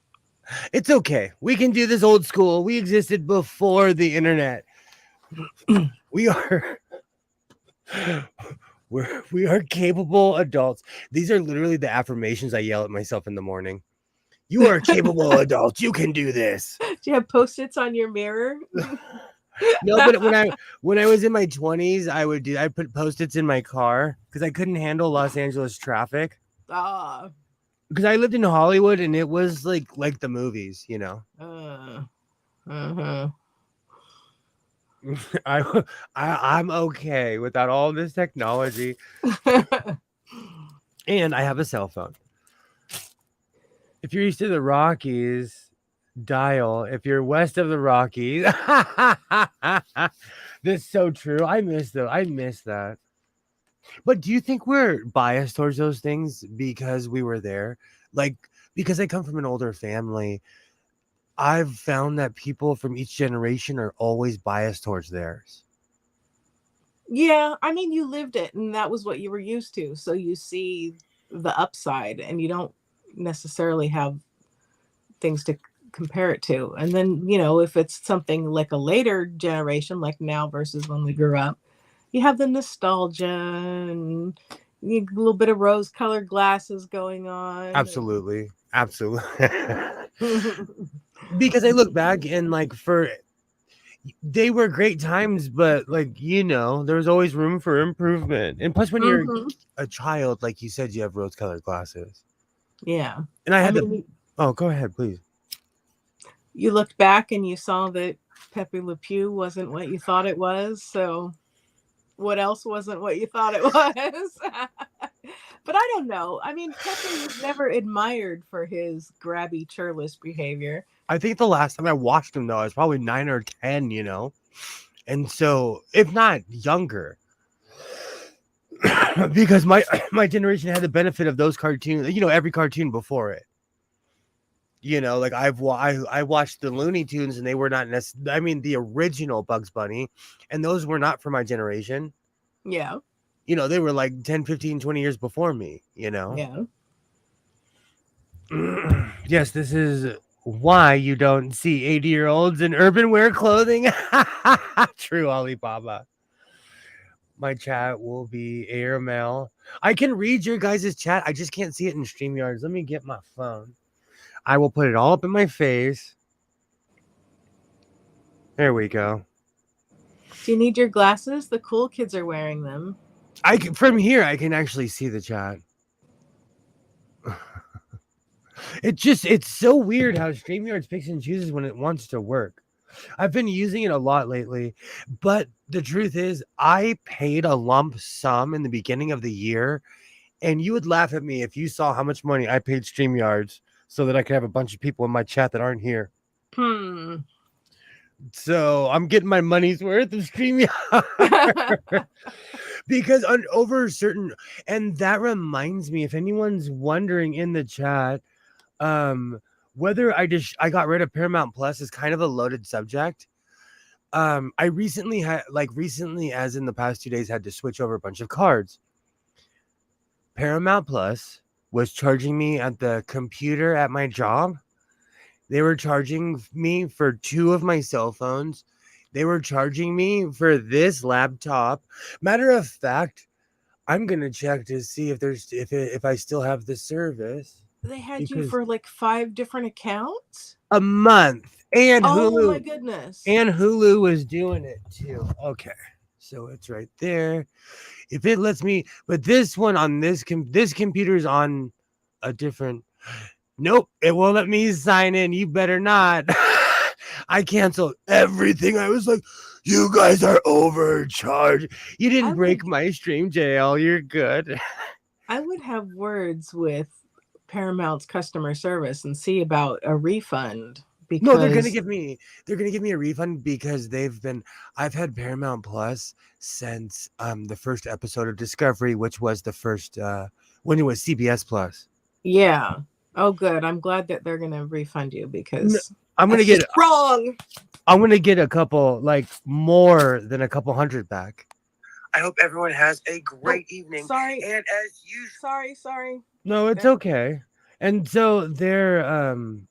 It's okay. We can do this old school. We existed before the internet. We are we are capable adults. These are literally the affirmations I yell at myself in the morning. You are a capable adult. You can do this. Do you have post-its on your mirror? No, but when I was in my 20s, I put post-its in my car because I couldn't handle Los Angeles traffic. Ah. Because I lived in Hollywood and it was like the movies, you know. I'm okay without all this technology. And I have a cell phone. If you're east of the Rockies, dial. If you're west of the Rockies, that's so true. I miss that. But do you think we're biased towards those things because we were there? Like, because I come from an older family, I've found that people from each generation are always biased towards theirs. Yeah, I mean, you lived it and that was what you were used to. So you see the upside and you don't necessarily have things to compare it to. And then, if it's something like a later generation, like now versus when we grew up, you have the nostalgia and a little bit of rose colored glasses going on. Absolutely. Absolutely. And Because I look back and like they were great times, but like there was always room for improvement. And plus, when you're Mhm. a child, like you said, you have rose-colored glasses. Yeah. And I I had the. mean, Oh, go ahead, please. you looked back and you saw that Pepe Le Pew wasn't what you thought it was. So what else wasn't what you thought it was? But I don't know. I mean, Pepe was never admired for his grabby, churlish behavior. I think the last time I watched him though, I was probably 9 or 10. And so if not younger, because my generation had the benefit of those cartoons. Every cartoon before it. Like I watched the Looney Tunes, and they were not necessarily. I mean, the original Bugs Bunny, and those were not for my generation. Yeah. They were like 10, 15, 20 years before me. Yeah. Yes, this is why you don't see 80-year-olds in urban wear clothing. True, Alibaba. My chat will be airmail. I can read your guys' chat. I just can't see it in StreamYards. Let me get my phone. I will put it all up in my face. There we go. Do you need your glasses? The cool kids are wearing them. From here I can actually see the chat. It's so weird how StreamYards picks and chooses when it wants to work. I've been using it a lot lately, but the truth is I paid a lump sum in the beginning of the year, and you would laugh at me if you saw how much money I paid StreamYards so that I could have a bunch of people in my chat that aren't here. So I'm getting my money's worth of StreamYards. Because over certain, and that reminds me, if anyone's wondering in the chat, whether I got rid of Paramount Plus is kind of a loaded subject. I recently as in the past 2 days, had to switch over a bunch of cards. Paramount Plus was charging me at the computer at my job. They were charging me for 2 of my cell phones. They were charging me for this laptop. Matter of fact, I'm gonna check to see if I still have the service. They had you Because for like 5 different accounts? a month, and Oh my Hulu goodness. was doing it too. Okay, so it's right there. If it lets me, but this one on this computer is on a different. Nope, it won't let me sign in. You better not. I canceled everything. I was like, you guys are overcharged. You didn't break my stream, JL. You're good. I would have words with Paramount's customer service and see about a refund. Because No, they're gonna give me a refund because I've had Paramount Plus since the first episode of Discovery, which was the first when it was CBS Plus. Yeah. Oh, good. I'm glad that they're gonna refund you because I'm gonna get wrong. I'm gonna get a couple, like more than a couple hundred back. I hope everyone has a great evening. Sorry. And as usual. Sorry. No, it's okay. And so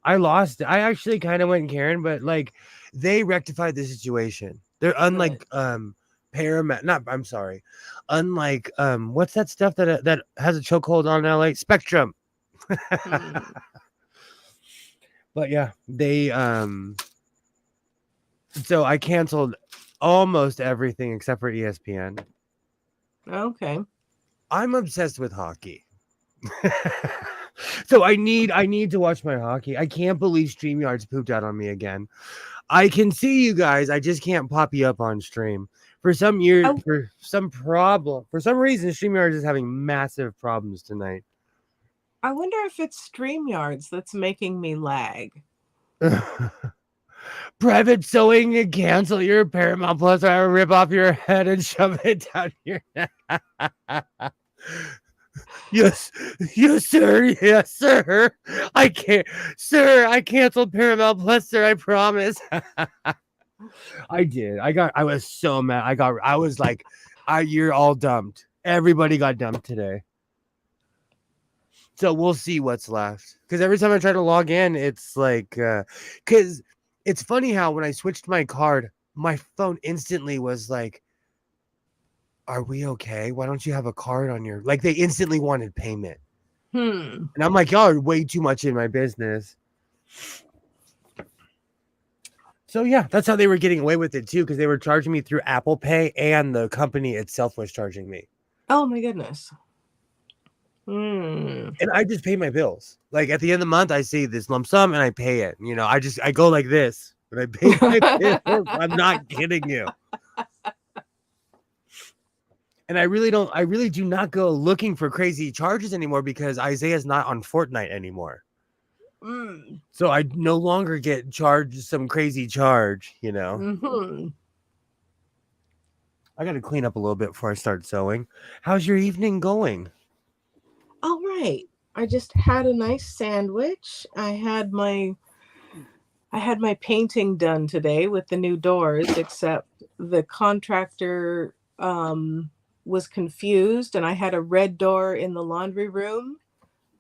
I lost. I actually kind of went Karen, but like they rectified the situation. They're unlike Paramount. Not. I'm sorry. Unlike what's that stuff that has a chokehold on LA? Spectrum. But yeah, they so I canceled almost everything except for ESPN. Okay. I'm obsessed with hockey. So I need to watch my hockey. I can't believe StreamYards pooped out on me again. I can see you guys. I just can't pop you up on stream. For some reason, StreamYards is having massive problems tonight. I wonder if it's StreamYards that's making me lag. Private sewing and cancel your Paramount Plus, or I will rip off your head and shove it down your neck. Yes, yes, sir. Yes, sir. I can't, sir. I canceled Paramount Plus, sir. I promise. I did. I was so mad. I was like, you're all dumped. Everybody got dumped today. So we'll see what's left. Because every time I try to log in, it's like, because it's funny how when I switched my card, my phone instantly was like, are we okay? Why don't you have a card on your, like they instantly wanted payment. And I'm like, y'all are way too much in my business. So yeah, that's how they were getting away with it too, because they were charging me through Apple Pay and the company itself was charging me. Oh my goodness. Hmm. And I just pay my bills. Like at the end of the month, I see this lump sum and I pay it. You know, I go like this when I pay my bills. I'm not kidding you. And I really do not go looking for crazy charges anymore because Isaiah's not on Fortnite anymore. So I no longer get charged some crazy charge, you know. Mm-hmm. I got to clean up a little bit before I start sewing. How's your evening going? All right. I just had a nice sandwich. I had my painting done today with the new doors, except the contractor was confused and I had a red door in the laundry room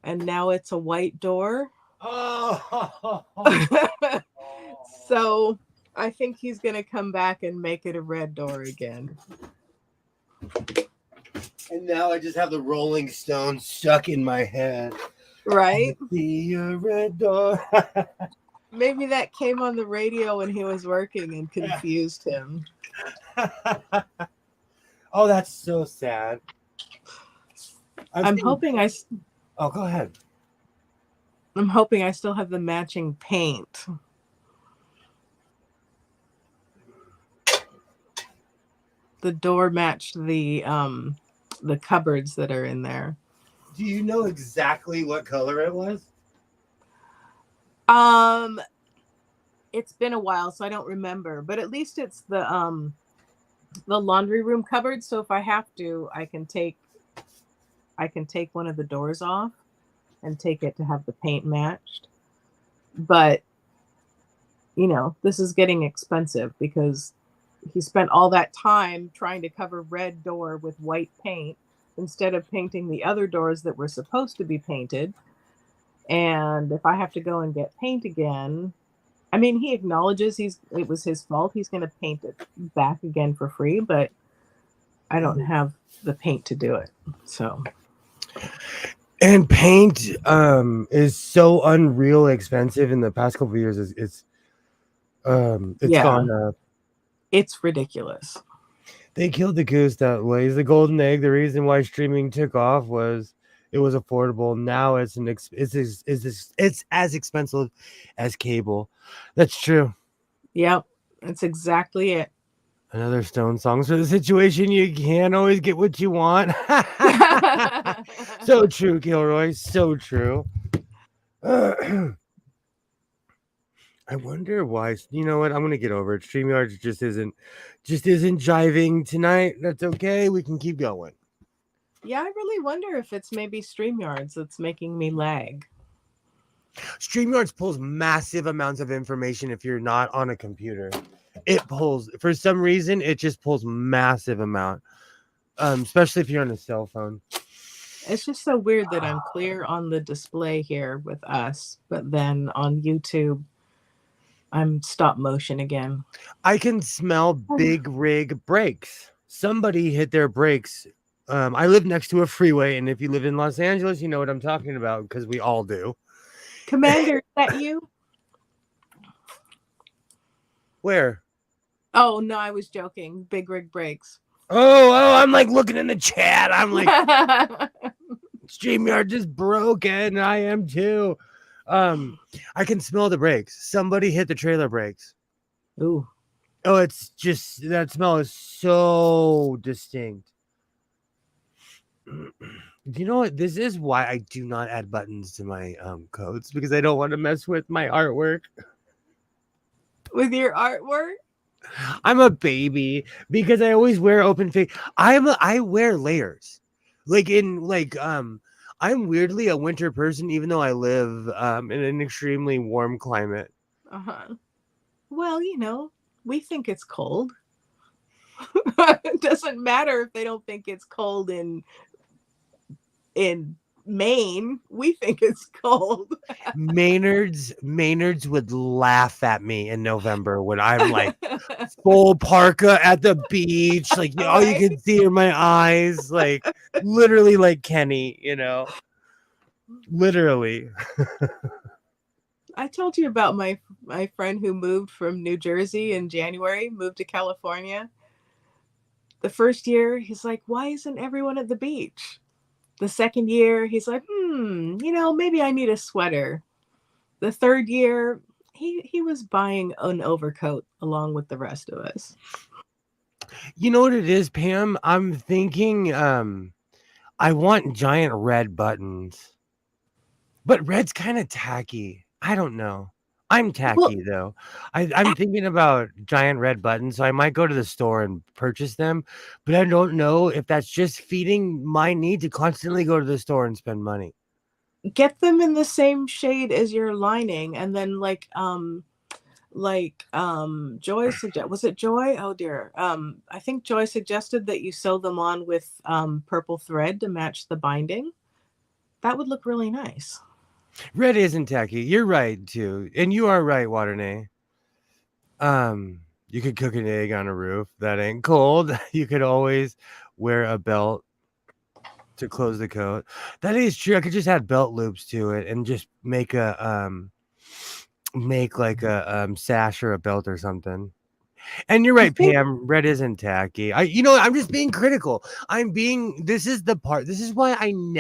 and now it's a white door. Oh. So I think he's going to come back and make it a red door again. And now I just have the Rolling Stones stuck in my head. Right? See a red door. Maybe that came on the radio when he was working and confused him. Oh, that's so sad. I'm hoping Oh, go ahead. I'm hoping I still have the matching paint. The door matched the cupboards that are in there. Do you know exactly what color it was? It's been a while, so I don't remember. But at least it's the laundry room cupboard. So if I have to, I can take one of the doors off and take it to have the paint matched. But you know, this is getting expensive because he spent all that time trying to cover red door with white paint instead of painting the other doors that were supposed to be painted. And if I have to go and get paint again, I mean, he acknowledges it was his fault. He's going to paint it back again for free, but I don't have the paint to do it. So. And paint is so unreal expensive in the past couple of years. It's gone up. It's ridiculous. They killed the goose that lays the golden egg. The reason why streaming took off was it was affordable. Now it's as expensive as cable. That's true. Yep, that's exactly it. Another Stone Songs for the situation. You can't always get what you want. So true, Kilroy. So true. I wonder why. You know what? I'm gonna get over it. StreamYard just isn't jiving tonight. That's okay. We can keep going. Yeah, I really wonder if it's maybe StreamYards that's making me lag. StreamYards pulls massive amounts of information if you're not on a computer. It pulls, for some reason, it just pulls massive amount, especially if you're on a cell phone. It's just so weird that I'm clear on the display here with us, but then on YouTube, I'm stop motion again. I can smell big rig brakes. Somebody hit their brakes. I live next to a freeway, and if you live in Los Angeles, you know what I'm talking about because we all do. Commander, is that you? Where? Oh, no, I was joking. Big rig brakes. Oh, I'm like looking in the chat. I'm like, StreamYard just broken. I am too. I can smell the brakes. Somebody hit the trailer brakes. Ooh. Oh, it's just, that smell is so distinct. You know what? This is why I do not add buttons to my codes, because I don't want to mess with my artwork. With your artwork? I'm a baby because I always wear open face. I wear layers. I'm weirdly a winter person, even though I live in an extremely warm climate. Uh-huh. Well, we think it's cold. It doesn't matter if they don't think it's cold in Maine. We think it's cold. Maynards would laugh at me in November when I'm like full parka at the beach, like All all you right. can see are my eyes, like literally like Kenny, literally. I told you about my friend who moved from New Jersey in January, moved to California. The first year, he's like, "Why isn't everyone at the beach?" The second year, he's like, maybe I need a sweater. The third year, he was buying an overcoat along with the rest of us. You know what it is, Pam? I'm thinking I want giant red buttons. But red's kind of tacky. I don't know. I'm Well, tacky though. I'm thinking about giant red buttons, so I might go to the store and purchase them. But I don't know if that's just feeding my need to constantly go to the store and spend money. get them in the same shade as your lining, and then Joy was it Joy? Oh dear. I think Joy suggested that you sew them on with purple thread to match the binding. That would look really nice. Red isn't tacky. You're right too, and you are right, Waternay. You could cook an egg on a roof. That ain't cold. You could always wear a belt to close the coat. That is true. I could just add belt loops to it and just make like a sash or a belt or something. And you're I right, think Pam. Red isn't tacky. I'm just being critical. This is the part. This is why I don't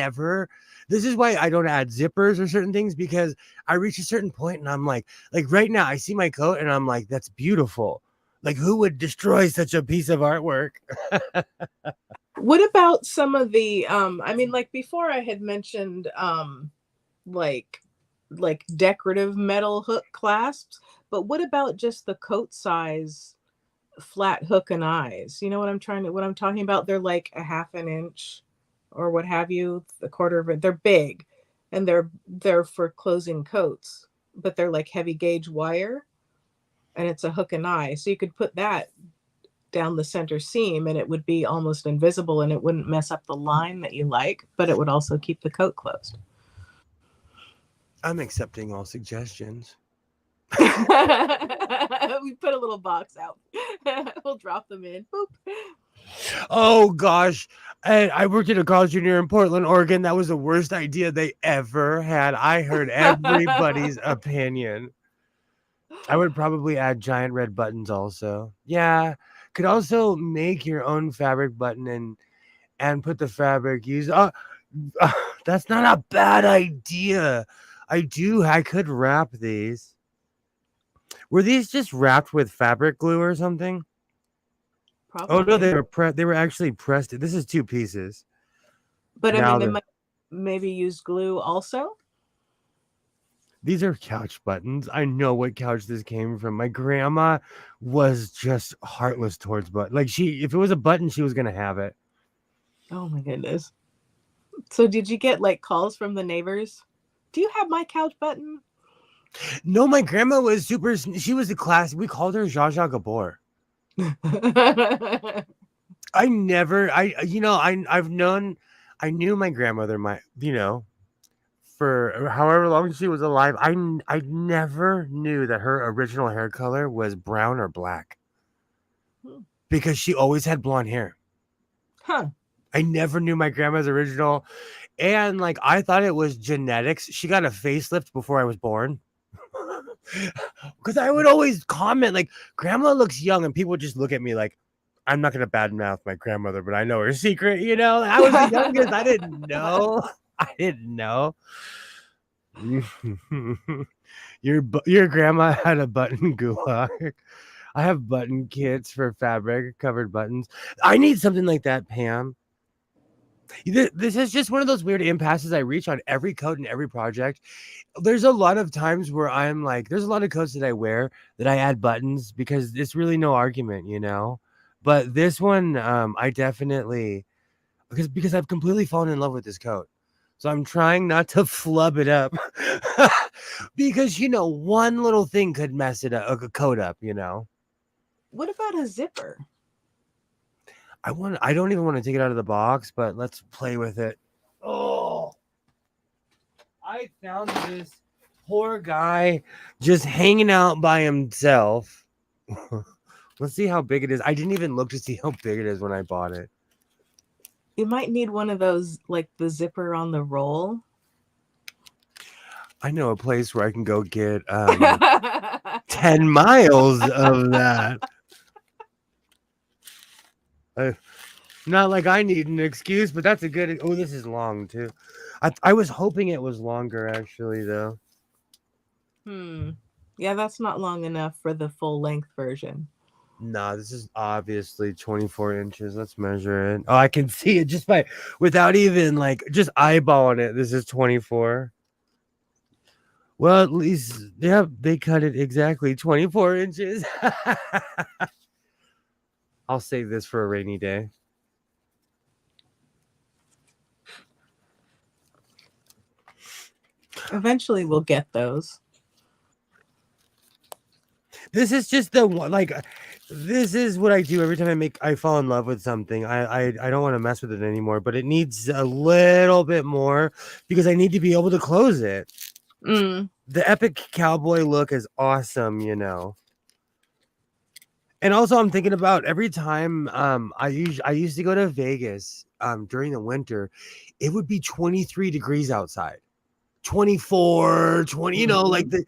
add zippers or certain things, because I reach a certain point and I'm like right now I see my coat and I'm like, that's beautiful. Like, who would destroy such a piece of artwork? what about some of the like before I had mentioned like decorative metal hook clasps, but what about just the coat size flat hook and eyes? You know what I'm talking about? They're like a half an inch or what have you, the quarter of it. They're big and they're for closing coats, but they're like heavy gauge wire and it's a hook and eye. So you could put that down the center seam and it would be almost invisible and it wouldn't mess up the line that you like, but it would also keep the coat closed. I'm accepting all suggestions. We put a little box out. We'll drop them in. Boop. Oh gosh. And I worked at a college junior in Portland, Oregon. That was the worst idea they ever had. I heard everybody's opinion. I would probably add giant red buttons also. Yeah. Could also make your own fabric button and put the fabric that's not a bad idea. I could wrap these. Were these just wrapped with fabric glue or something? Probably. Oh no, they were actually pressed. This is 2 pieces. But I Now mean, they might maybe use glue also. These are couch buttons. I know what couch this came from. My grandma was just heartless towards buttons. Like, if it was a button, she was gonna have it. Oh my goodness. So did you get like calls from the neighbors? Do you have my couch button? No, my grandma was super. She was a class. We called her Zsa Zsa Gabor. I never. I knew my grandmother. For however long she was alive, I never knew that her original hair color was brown or black, because she always had blonde hair. Huh. I never knew my grandma's original, and like I thought it was genetics. She got a facelift before I was born. Because I would always comment like, grandma looks young, and people would just look at me like, I'm not gonna badmouth my grandmother, but I know her secret. I was the youngest. I didn't know. I didn't know. Your grandma had a button gulag. I have button kits for fabric covered buttons. I need something like that, Pam. This is just one of those weird impasses I reach on every coat and every project. There's a lot of times where I'm like, there's a lot of coats that I wear that I add buttons because it's really no argument, But this one, I definitely because I've completely fallen in love with this coat. So I'm trying not to flub it up because one little thing could mess it up, a coat up. What about a zipper? I don't even want to take it out of the box, but let's play with it. Oh, I found this poor guy just hanging out by himself. Let's see how big it is. I didn't even look to see how big it is when I bought it. You might need one of those, like the zipper on the roll. I know a place where I can go get 10 miles of that. Not like I need an excuse, but that's a good. Oh, this is long too. I was hoping it was longer, actually, though. Yeah, that's not long enough for the full length version. Nah, this is obviously 24 inches. Let's measure it. Oh, I can see it just without even just eyeballing it. This is 24. Well, at least, yeah, they cut it exactly 24 inches. I'll save this for a rainy day. Eventually we'll get those. This is just the one, this is what I do every time I fall in love with something. I don't want to mess with it anymore, but it needs a little bit more because I need to be able to close it. The epic cowboy look is awesome, And also I'm thinking about every time I used to go to Vegas during the winter, it would be 23 degrees outside. 24, 20, the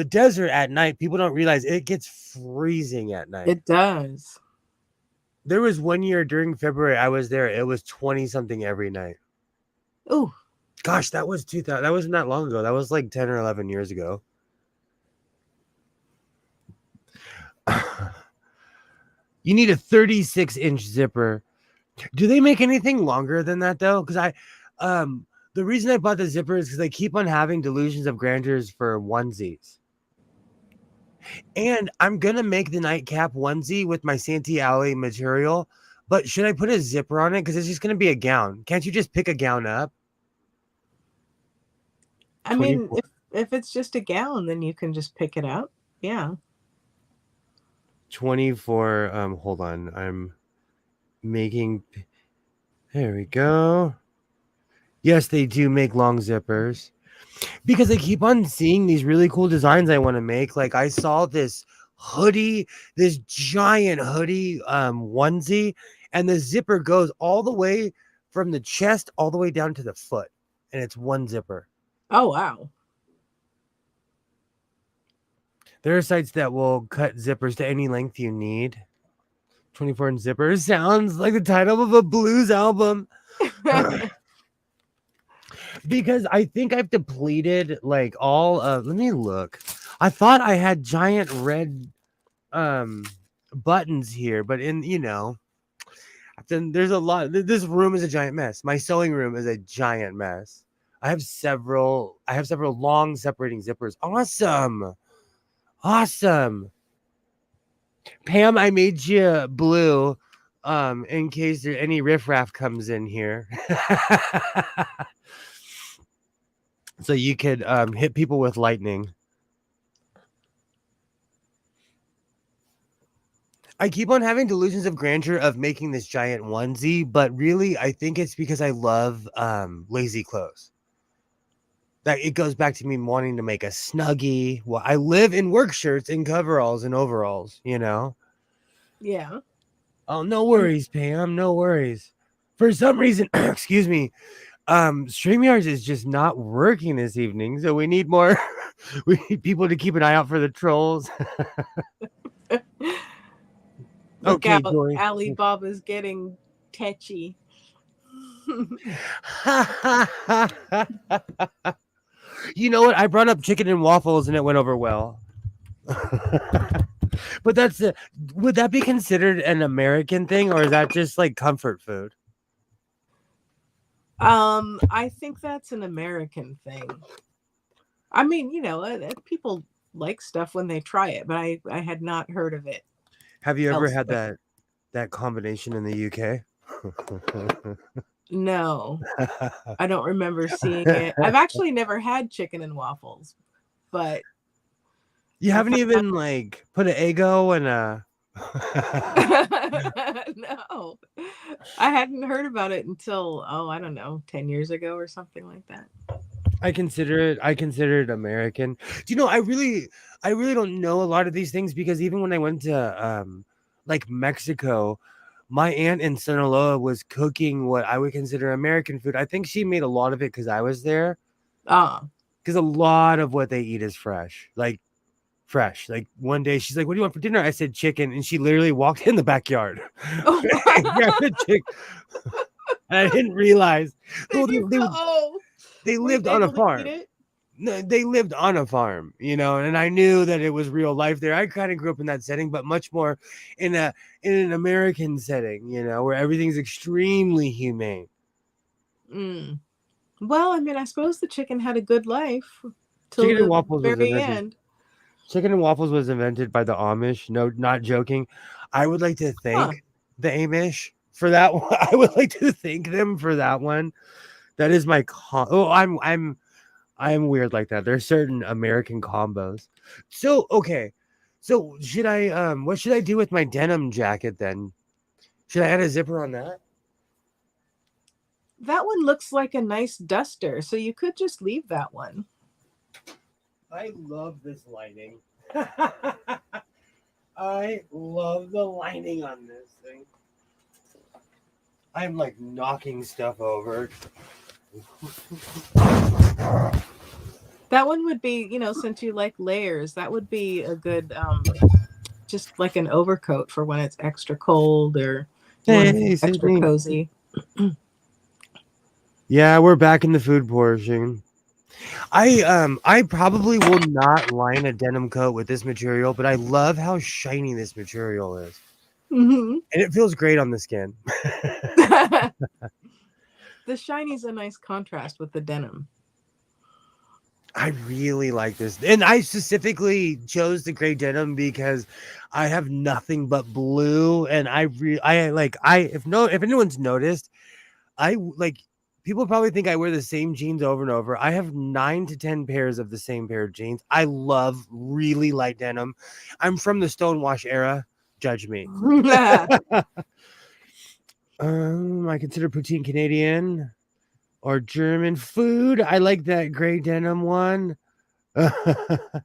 desert at night, people don't realize it gets freezing at night. It does. There was one year during February I was there, it was 20 something every night. Oh gosh, that was 2000. That wasn't that long ago. That was like 10 or 11 years ago. You need a 36-inch zipper. Do they make anything longer than that though? Because the reason I bought the zipper is because I keep on having delusions of grandeurs for onesies. And I'm going to make the nightcap onesie with my Santee Alley material. But should I put a zipper on it? Because it's just going to be a gown. Can't you just pick a gown up? I mean, if it's just a gown, then you can just pick it up. Yeah. 24. Hold on. I'm making. There we go. Yes, they do make long zippers. Because I keep on seeing these really cool designs I want to make. Like I saw this hoodie, this giant hoodie onesie, and the zipper goes all the way from the chest all the way down to the foot, and it's one zipper. Oh wow. There are sites that will cut zippers to any length you need. 24-inch zippers sounds like the title of a blues album. Because I think I've depleted like all of. Let me look. I thought I had giant red buttons here, but then there's a lot. This room is a giant mess. My sewing room is a giant mess. I have several long separating zippers. Awesome. Pam, I made you blue in case there any riffraff comes in here. So you could hit people with lightning. I keep on having delusions of grandeur of making this giant onesie, but really I think it's because I love lazy clothes. That it goes back to me wanting to make a snuggie. Well, I live in work shirts and coveralls and overalls, Yeah. Oh, no worries, Pam. No worries. For some reason, excuse me, StreamYards is just not working this evening, so we need more. We need people to keep an eye out for the trolls. Look Okay, out, Joy. Alibaba's getting tetchy. You know what? I brought up chicken and waffles, and it went over well. But would that be considered an American thing, or is that just like comfort food? I think that's an American thing. I mean, people like stuff when they try it, but I had not heard of it. Have you ever had that combination in the UK? No, I don't remember seeing it. I've actually never had chicken and waffles, but You I've haven't had even like put an Eggo and a. no. I hadn't heard about it until I don't know, 10 years ago or something like that. I consider it American. Do you know, I really don't know a lot of these things because even when I went to like Mexico, my aunt in Sinaloa was cooking what I would consider American food. I think she made a lot of it because I was there. Ah. Because a lot of what they eat is fresh. Like fresh. Like one day she's like, "What do you want for dinner?" I said chicken, and she literally walked in the backyard and grabbed the chicken. And I didn't realize. Well, Did you they were you lived on a able to eat farm. it? No, they lived on a farm, you know, and I knew that it was real life there. I kind of grew up in that setting, but much more in an American setting, you know, where everything's extremely humane. Mm. Well, I mean, I suppose the chicken had a good life till Chicken and the waffles was very invented. end. Chicken and waffles was invented by the Amish. No, not joking. I would like to Huh. thank the Amish for that one. I would like to thank them for that one. That is my I'm weird like that. There's certain American combos. So okay. So should I what should I do with my denim jacket then? Should I add a zipper on that? That one looks like a nice duster, so you could just leave that one. I love this lining. I love the lining on this thing. I'm like knocking stuff over. That one would be, since you like layers, that would be a good just like an overcoat for when it's extra cold or you want to Hey, be extra Sydney. cozy. Yeah, we're back in the food portion. I probably will not line a denim coat with this material, but I love how shiny this material is. Mm-hmm. And it feels great on the skin. The shiny's a nice contrast with the denim. I really like this. And I specifically chose the gray denim because I have nothing but blue and if anyone's noticed, I like people probably think I wear the same jeans over and over. I have 9 to 10 pairs of the same pair of jeans. I love really light denim. I'm from the Stonewash era. Judge me. I consider poutine Canadian or German food. I like that gray denim one. A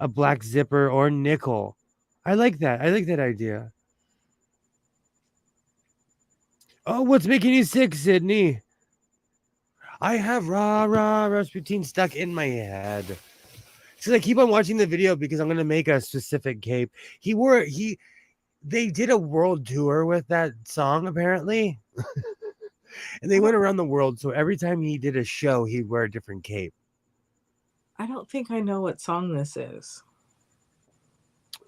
black zipper or nickel. I like that. I like that idea. Oh, what's making you sick, Sydney? I have rah Rasputin stuck in my head. So I keep on watching the video because I'm gonna make a specific cape. They did a world tour with that song apparently. And they went around the world, so every time he did a show, he'd wear a different cape. I don't think I know what song this is.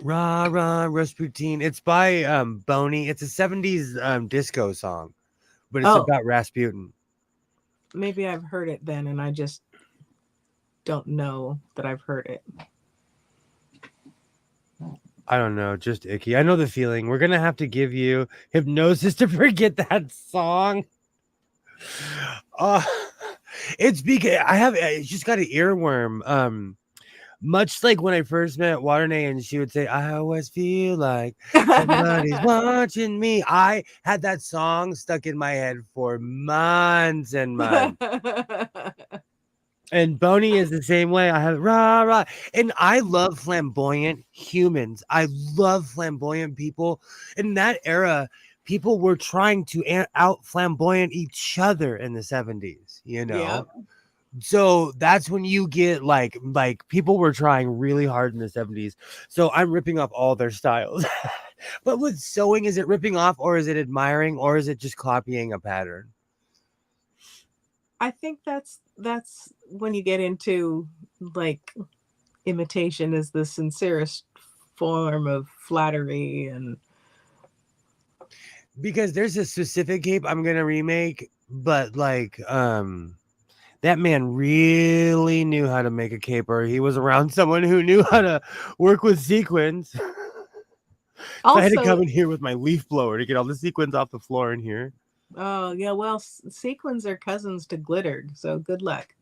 Rah Rasputin. It's by Boney. It's a 70s disco song, but it's about Rasputin. Maybe I've heard it then and I just don't know that I've heard it. I don't know, just icky. I know the feeling. We're gonna have to give you hypnosis to forget that song. It's because I just got an earworm. Much like when I first met Waternay and she would say, I always feel like somebody's watching me. I had that song stuck in my head for months and months. And Boney is the same way. I have rah. And I love flamboyant humans. I love flamboyant people. In that era, people were trying to out flamboyant each other in the 70s, you know? Yep. So that's when you get like people were trying really hard in the 70s. So I'm ripping off all their styles. But with sewing, is it ripping off or is it admiring or is it just copying a pattern? I think that's when you get into like imitation is the sincerest form of flattery. And because there's a specific cape I'm gonna remake, but like that man really knew how to make a cape, or he was around someone who knew how to work with sequins. So I had to come Also, in here with my leaf blower to get all the sequins off the floor in here. oh yeah, well, sequins are cousins to glitter, so good luck.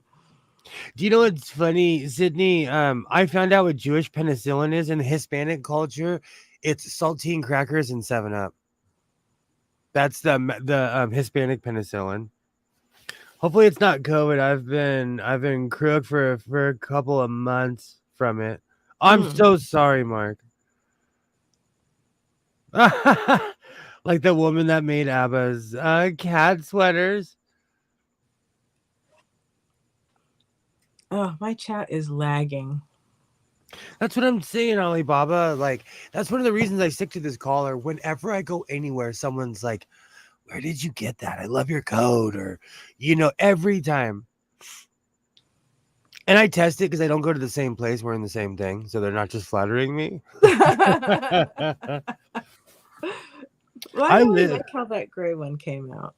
Do you know what's funny, Sydney? I found out what Jewish penicillin is in the Hispanic culture. It's saltine crackers and 7-Up. That's the Hispanic penicillin. Hopefully it's not COVID. I've been crook for a couple of months from it. I'm Mm. so sorry, Mark. Like the woman that made ABBA's cat sweaters. Oh, my chat is lagging. That's what I'm saying, Alibaba. Like, that's one of the reasons I stick to this caller. Whenever I go anywhere, someone's like, "Where did you get that? I love your code," or every time. And I test it because I don't go to the same place wearing the same thing, so they're not just flattering me. Well, I I really live. like how that gray one came out.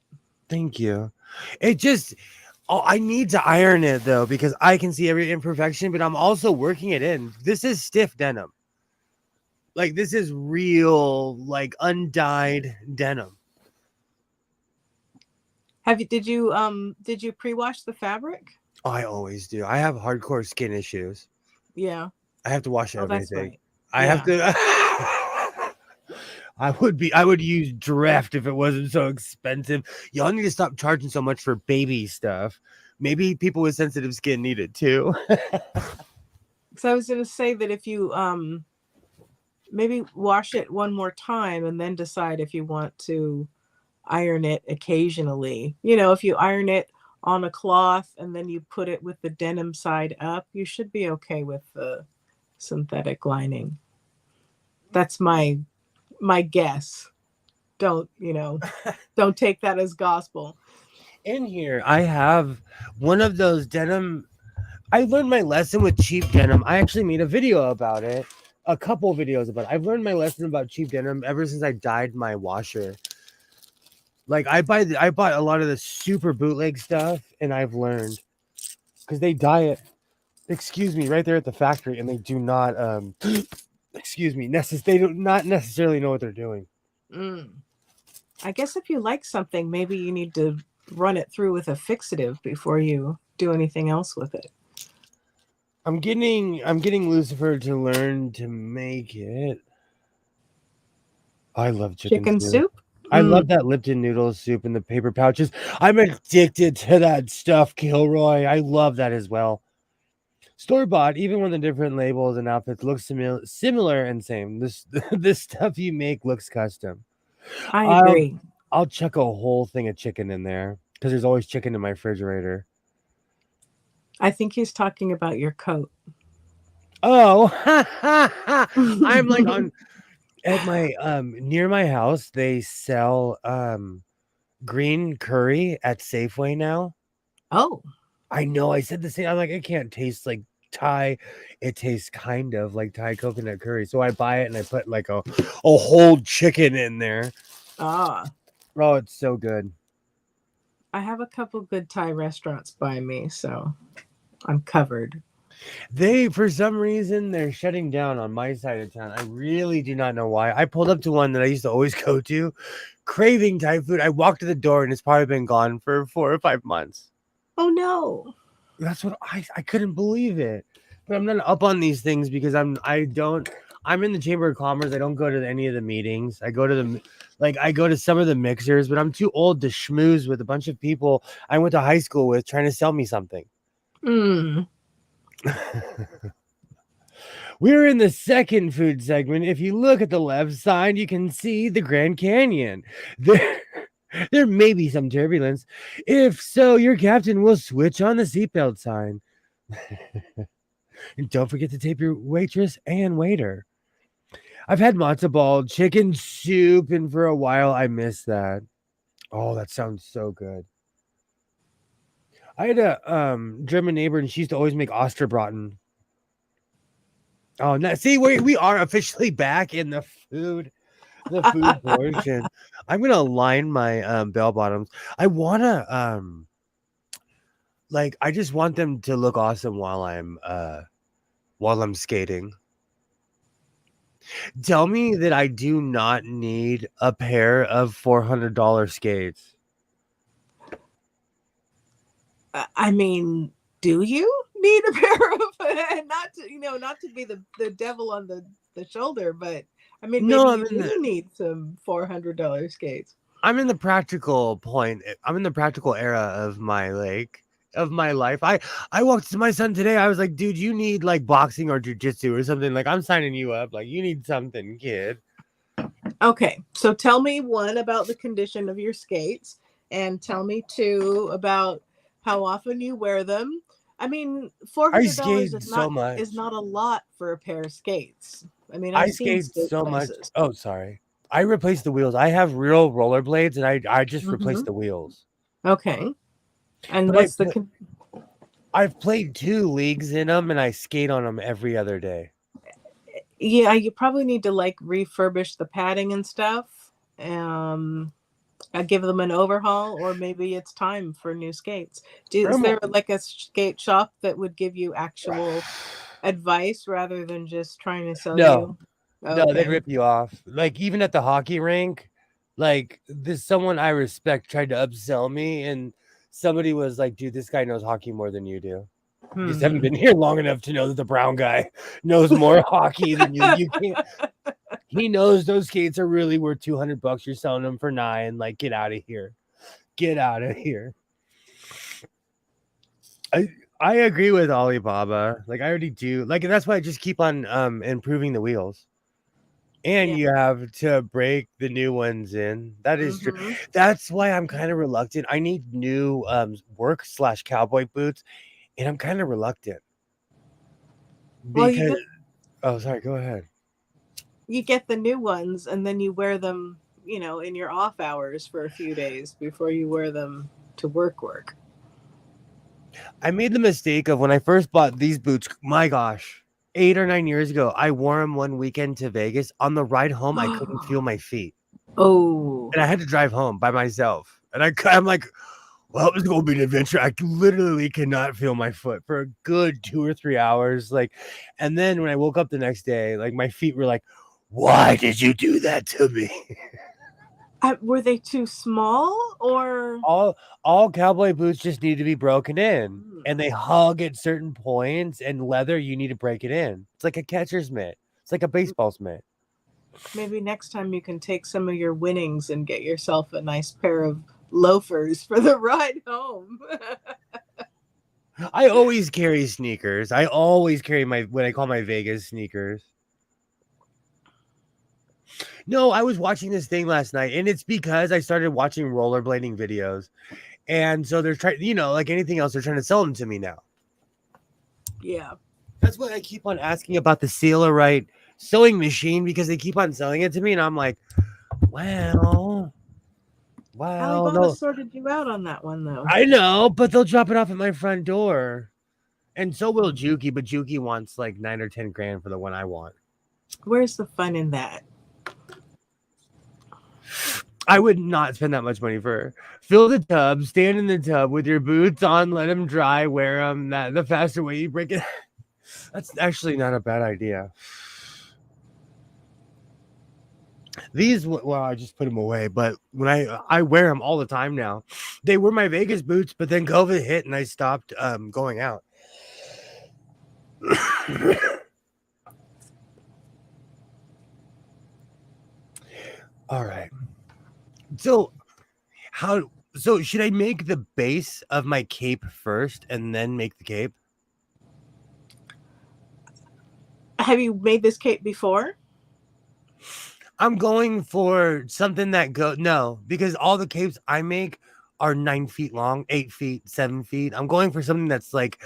Thank you. It just, I need to iron it though because I can see every imperfection, but I'm also working it in. This is stiff denim. Like this is real, like undyed denim. Did you pre-wash the fabric? I always do. I have hardcore skin issues. Yeah. I have to wash Oh, that's everything. right. I have Yeah. to. I would use Dreft if it wasn't so expensive. Y'all need to stop charging so much for baby stuff. Maybe people with sensitive skin need it too. So I was gonna say that if you maybe wash it one more time and then decide if you want to iron it occasionally. If you iron it on a cloth and then you put it with the denim side up, you should be okay with the synthetic lining. That's my guess. Don't take that as gospel. In here, I have one of those denim. I learned my lesson with cheap denim. I actually made a video about it, a couple videos about it. I've learned my lesson about cheap denim ever since I dyed my washer. Like I bought a lot of the super bootleg stuff, and I've learned because they dye it. Excuse me, right there at the factory, and they do not. Excuse me, they do not necessarily know what they're doing. I guess if you like something, maybe you need to run it through with a fixative before you do anything else with it. I'm getting Lucifer to learn to make it. I love chicken soup. I love that Lipton noodle soup in the paper pouches. I'm addicted to that stuff, Kilroy. I love that as well. Store bought, even when the different labels and outfits look similar and same. This stuff you make looks custom. I agree. I'll chuck a whole thing of chicken in there because there's always chicken in my refrigerator. I think he's talking about your coat. Oh, I'm like at my near my house. They sell green curry at Safeway now. Oh, I know. I said the same. I'm like, it can't taste like Thai. It tastes kind of like Thai coconut curry. So I buy it and I put like a whole chicken in there. Oh, it's so good. I have a couple good Thai restaurants by me, so I'm covered. For some reason, they're shutting down on my side of town. I really do not know why. I pulled up to one that I used to always go to, craving Thai food. I walked to the door and it's probably been gone for 4 or 5 months. Oh no. That's what I couldn't believe it. But I'm not up on these things because I'm in the Chamber of Commerce. I don't go to any of the meetings. I go to some of the mixers, but I'm too old to schmooze with a bunch of people I went to high school with trying to sell me something. We're in the second food segment. If you look at the left side, you can see the Grand Canyon. There may be some turbulence. If so, your captain will switch on the seatbelt sign. And don't forget to tip your waitress and waiter. I've had matzo ball, chicken soup, and for a while I miss that. Oh, that sounds so good. I had a German neighbor, and she used to always make Osterbraten. Oh, now see, we are officially back in the food portion. I'm gonna line my bell bottoms. I wanna I just want them to look awesome while I'm skating. Tell me that I do not need a pair of $400 skates. I mean, do you need a pair of not to not to be the devil on the shoulder, but I mean No, maybe you do need some $400 skates. I'm in the practical point. I'm in the practical era of my life. I walked to my son today. I was like, dude, you need like boxing or jujitsu or something. Like, I'm signing you up. Like, you need something, kid. Okay, so tell me one about the condition of your skates, and tell me two about how often you wear them. I mean, I $400 skate so much. is not a lot for a pair of skates. I mean, I I've seen skate skate so much. prices. Oh, sorry. I replaced the wheels. I have real rollerblades, and I just replaced the wheels. Okay, and But what's I've played 2 leagues in them, and I skate on them every other day. Yeah, you probably need to like refurbish the padding and stuff. Give them an overhaul, or maybe it's time for new skates. Is there like a skate shop that would give you actual advice rather than just trying to sell you? No, they'd Okay. rip you off. Like, even at the hockey rink, like, this someone I respect tried to upsell me, and somebody was like, dude, this guy knows hockey more than you do. You just haven't been here long enough to know that the brown guy knows more hockey than you. You can't. He knows those skates are really worth $200. You're selling them for $9. Like, get out of here. Get out of here. I agree with Alibaba. Like, I already do. Like, and that's why I just keep on improving the wheels. And Yeah. you have to break the new ones in. That is true. That's why I'm kind of reluctant. I need new work/cowboy boots, and I'm kind of reluctant. Well, Because oh, sorry, go ahead. you get the new ones and then you wear them, in your off hours for a few days before you wear them to work. I made the mistake of when I first bought these boots, my gosh, 8 or 9 years ago, I wore them one weekend to Vegas. On the ride home, I couldn't feel my feet. Oh. And I had to drive home by myself. And I'm like, well, it was going to be an adventure. I literally cannot feel my foot for a good 2 or 3 hours. Like, and then when I woke up the next day, like, my feet were like, why did you do that to me? Were they too small, or all cowboy boots just need to be broken in, and they hug at certain points, and leather, you need to break it in. It's like a catcher's mitt. It's like a baseball's mitt. maybe next time you can take some of your winnings and get yourself a nice pair of loafers for the ride home. I always carry sneakers. I always carry what I call my Vegas sneakers. No, I was watching this thing last night, and it's because I started watching rollerblading videos. And so they're trying, like anything else, they're trying to sell them to me now. Yeah. That's why I keep on asking about the Sailorite sewing machine, because they keep on selling it to me, and I'm like, wow. Alibaba sorted you out on that one, though. I know, but they'll drop it off at my front door. And so will Juki, but Juki wants like 9 or 10 grand for the one I want. Where's the fun in that? I would not spend that much money for fill the tub, stand in the tub with your boots on, let them dry, wear them. The faster way you break it. That's actually not a bad idea. These, well, I just put them away, but when I wear them all the time now. They were my Vegas boots, but then COVID hit and I stopped going out. All right. So should I make the base of my cape first and then make the cape? Have you made this cape before? I'm going for something that no, because all the capes I make are 9 feet long, 8 feet, 7 feet. I'm going for something that's like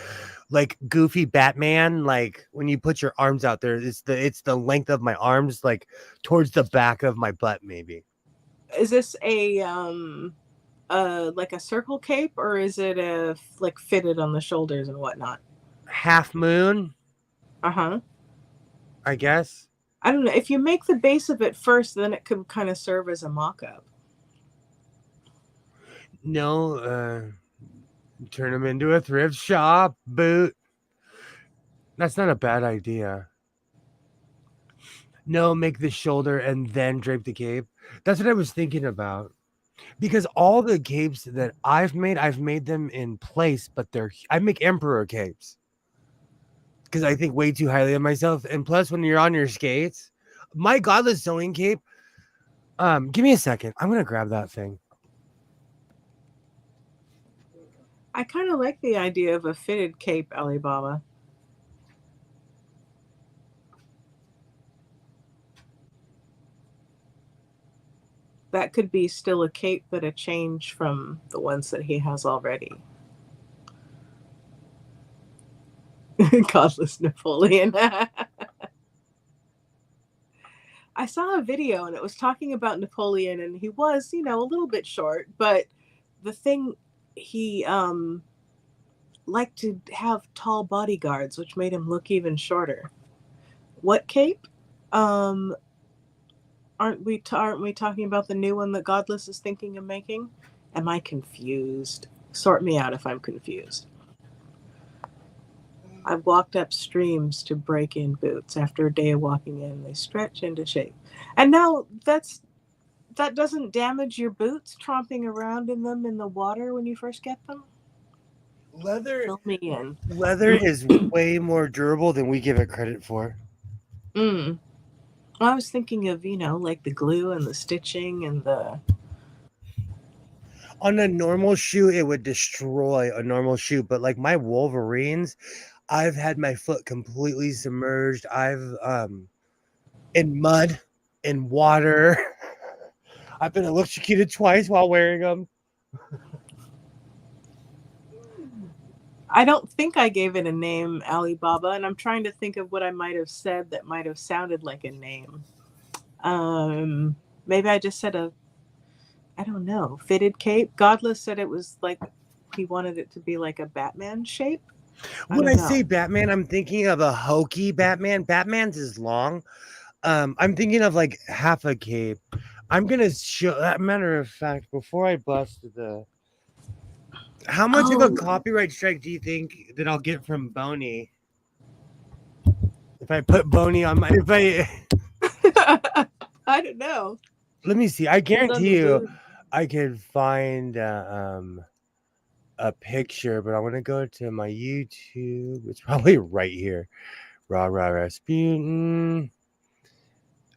goofy Batman. Like when you put your arms out there, it's the length of my arms, like towards the back of my butt, maybe. Is this a like a circle cape, or is it like fitted on the shoulders and whatnot? Half moon. I guess. I don't know. If you make the base of it first, then it could kind of serve as a mock-up. No, turn them into a thrift shop boot. That's not a bad idea. No, make the shoulder and then drape the cape. That's what I was thinking about. Because all the capes that I've made them in place, but I make emperor capes because I think way too highly of myself. And plus, when you're on your skates, my godless sewing cape. Give me a second. I'm gonna grab that thing. I kind of like the idea of a fitted cape, Alibaba. That could be still a cape, but a change from the ones that he has already. Godless Napoleon. I saw a video and it was talking about Napoleon, and he was, a little bit short, but the thing, he liked to have tall bodyguards, which made him look even shorter. What cape? Aren't we talking about the new one that Godless is thinking of making? Am I confused? Sort me out if I'm confused. I've walked up streams to break in boots. After a day of walking in, they stretch into shape. And now that doesn't damage your boots, tromping around in them in the water when you first get them? Leather Fill me in. is way more durable than we give it credit for. I was thinking of, like the glue and the stitching and the... On a normal shoe, it would destroy a normal shoe, but like my Wolverines, I've had my foot completely submerged. I've in mud, in water. I've been electrocuted twice while wearing them. I don't think I gave it a name, Alibaba, and I'm trying to think of what I might have said that might have sounded like a name. Maybe I just said I don't know, fitted cape. Godless said it was like he wanted it to be like a Batman shape. When I say Batman, I'm thinking of a hokey Batman. Batman's is long. I'm thinking of like half a cape. I'm gonna show. That matter of fact, before I bust how much of a copyright strike do you think that I'll get from Boney if I put Boney on my? I don't know. Let me see. I guarantee you, I could find a picture, but I want to go to my YouTube. It's probably right here. Rasputin.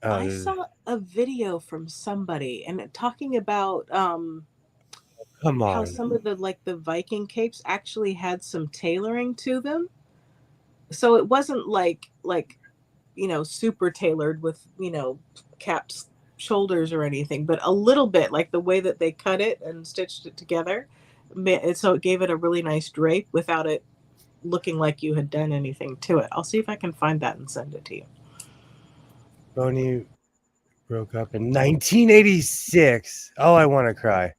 I saw a video from somebody and talking about come on, how some of the Viking capes actually had some tailoring to them. So it wasn't like super tailored with caps, shoulders or anything, but a little bit like the way that they cut it and stitched it together. So it gave it a really nice drape without it looking like you had done anything to it. I'll see if I can find that and send it to you. Boney broke up in 1986. Oh, I want to cry.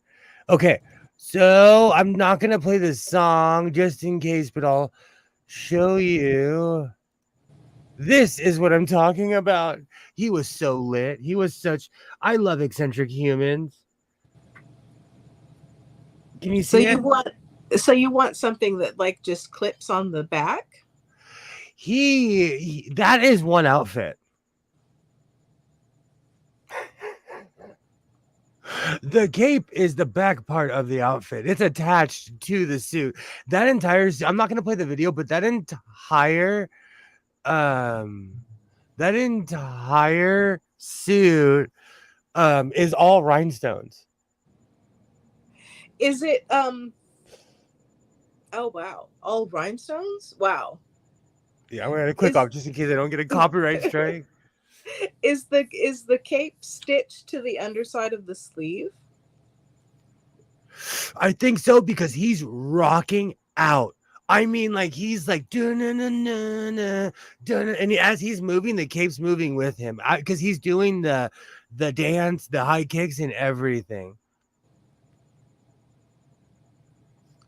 Okay, so I'm not going to play this song just in case, but I'll show you. This is what I'm talking about. He was so lit. He was I love eccentric humans. Can you see it? So you want something that like just clips on the back? That is one outfit. The cape is the back part of the outfit. It's attached to the suit. That entire I'm not going to play the video, but that entire suit is all rhinestones. Is it oh wow, all rhinestones? Wow. Yeah, I'm gonna click off just in case I don't get a copyright strike. Is the cape stitched to the underside of the sleeve? I think so, because he's rocking out. I mean, like he's like and as he's moving, the cape's moving with him because he's doing the dance, the high kicks, and everything.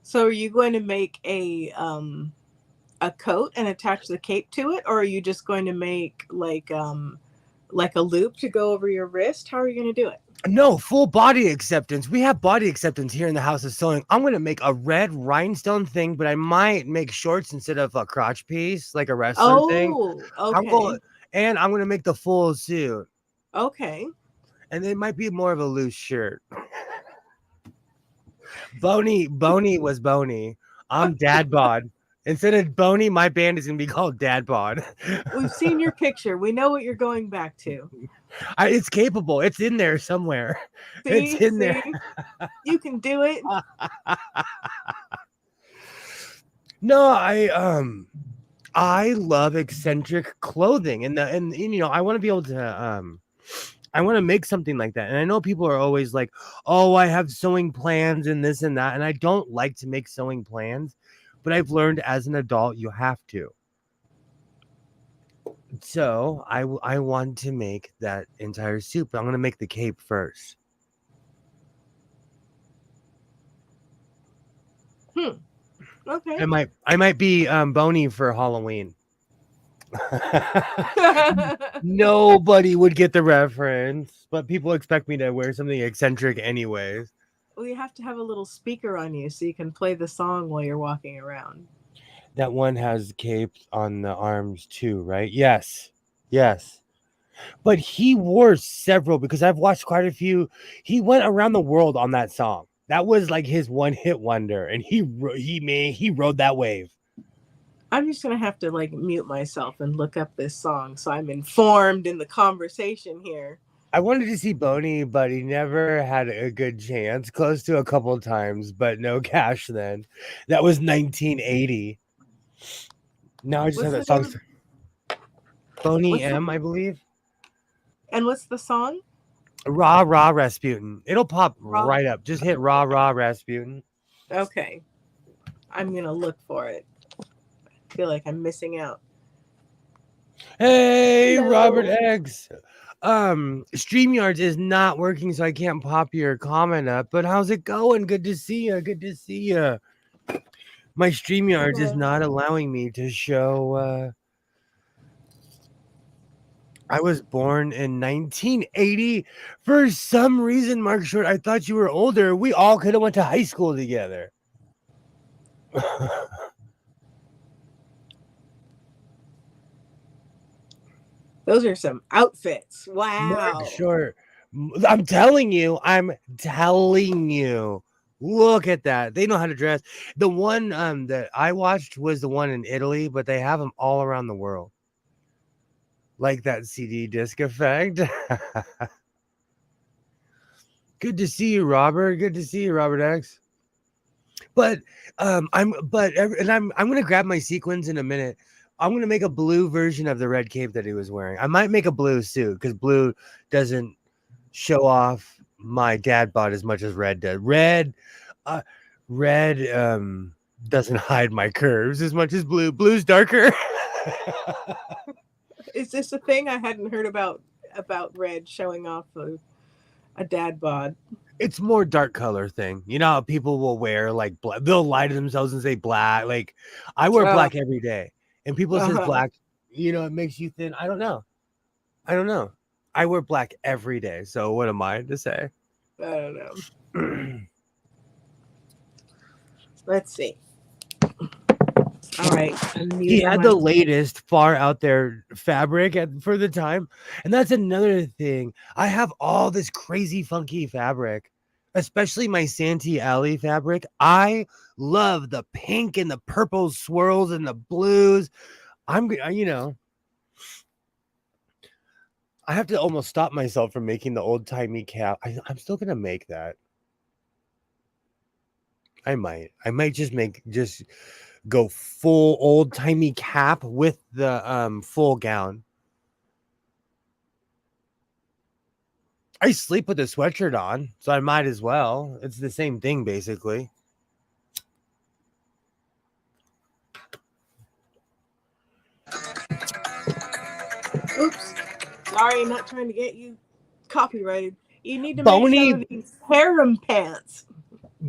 So are you going to make a coat and attach the cape to it, or are you just going to make like a loop to go over your wrist? How are you going to do it? No, full body acceptance. We have body acceptance here in the House of Sewing. I'm going to make a red rhinestone thing, but I might make shorts instead of a crotch piece, like a wrestler thing. Okay. And I'm gonna make the full suit. Okay. And it might be more of a loose shirt. Boney was Boney. I'm Dad Bod. Instead of Boney, my band is gonna be called Dad Bod. We've seen your picture. We know what you're going back to. It's capable. It's in there somewhere. It's See, in there. you can do it. No, I love eccentric clothing, and I want to be able to I want to make something like that. And I know people are always like, "Oh, I have sewing plans and this and that," and I don't like to make sewing plans, but I've learned as an adult you have to. So I want to make that entire suit, but I'm gonna make the cape first. Okay. I might be Boney for Halloween. Nobody would get the reference, but people expect me to wear something eccentric anyways. We have to have a little speaker on you so you can play the song while you're walking around. That one has capes on the arms too, right? Yes. Yes. But he wore several because I've watched quite a few. He went around the world on that song. That was like his one hit wonder, and he rode that wave. I'm just gonna have to like mute myself and look up this song so I'm informed in the conversation here. I wanted to see Boney, but he never had a good chance. Close to a couple of times, but no cash then. That was 1980. Now I just have that song. Boney M, I believe. And what's the song? Rah Rah Rasputin. It'll pop right up. Just hit Rah Rah Rasputin. Okay. I'm gonna look for it. I feel like I'm missing out. Hey, Hello. Robert Eggs. StreamYards is not working, so I can't pop your comment up. But how's it going? Good to see you. Good to see you. My StreamYards is not allowing me to show. I was born in 1980. For some reason, Mark Short, I thought you were older. We all could have went to high school together. Those are some outfits. Wow. Mark Short. I'm telling you. Look at that. They know how to dress. The one that I watched was the one in Italy, but they have them all around the world. Like that CD disc effect. Good to see you, Robert. Good to see you, Robert X. But I'm gonna grab my sequins in a minute. I'm gonna make a blue version of the red cape that he was wearing. I might make a blue suit because blue doesn't show off my dad bod as much as red does. Red doesn't hide my curves as much as blue. Blue's darker. Is this a thing? I hadn't heard about red showing off a dad bod. It's more dark color thing. You know how people will wear like black, they'll lie to themselves and say black. Like I wear black every day, and people says black, it makes you thin. I don't know. I wear black every day. So what am I to say? I don't know. Let's see. All right. He had the latest far out there fabric for the time. And that's another thing. I have all this crazy funky fabric, especially my Santee Alley fabric. I love the pink and the purple swirls and the blues. I have to almost stop myself from making the old timey cap. I'm still going to make that. I might just go full old timey cap with the full gown. I sleep with a sweatshirt on, so I might as well. It's the same thing basically. Oops. Sorry, I'm not trying to get you copyrighted. You need to Boney, make some of these harem pants.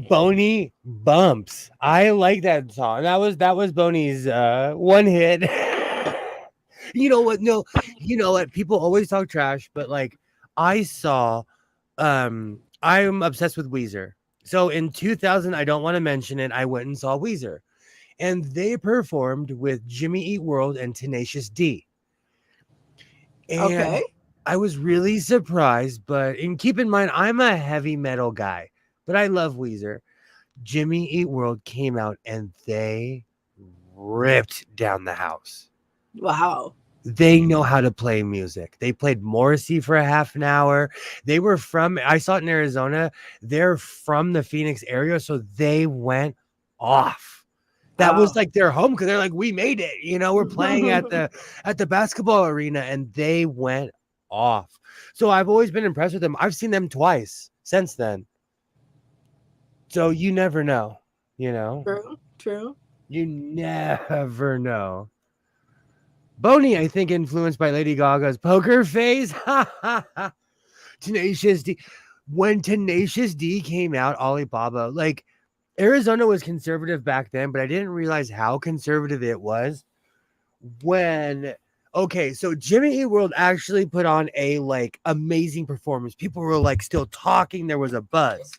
Boney Bumps. I like that song. That was Boney's one hit. You know what? No, you know what? People always talk trash, but like I saw I'm obsessed with Weezer. So in 2000, I don't want to mention it, I went and saw Weezer. And they performed with Jimmy Eat World and Tenacious D. And Okay. I was really surprised, and keep in mind, I'm a heavy metal guy, but I love Weezer. Jimmy Eat World came out and they ripped down the house. Wow. They know how to play music. They played Morrissey for a half an hour. I saw it in Arizona. They're from the Phoenix area, so they went off. That was Oh. like their home because they're like, we made it. We're playing at the basketball arena, and they went off. So I've always been impressed with them. I've seen them twice since then. So you never know, you know. True. True. You never know. Boney, I think, influenced by Lady Gaga's Poker Face. Tenacious D. When Tenacious D came out, Alibaba, like Arizona was conservative back then, but I didn't realize how conservative it was when. Okay, so Jimmy Eat World actually put on a like amazing performance. People were like still talking. There was a buzz.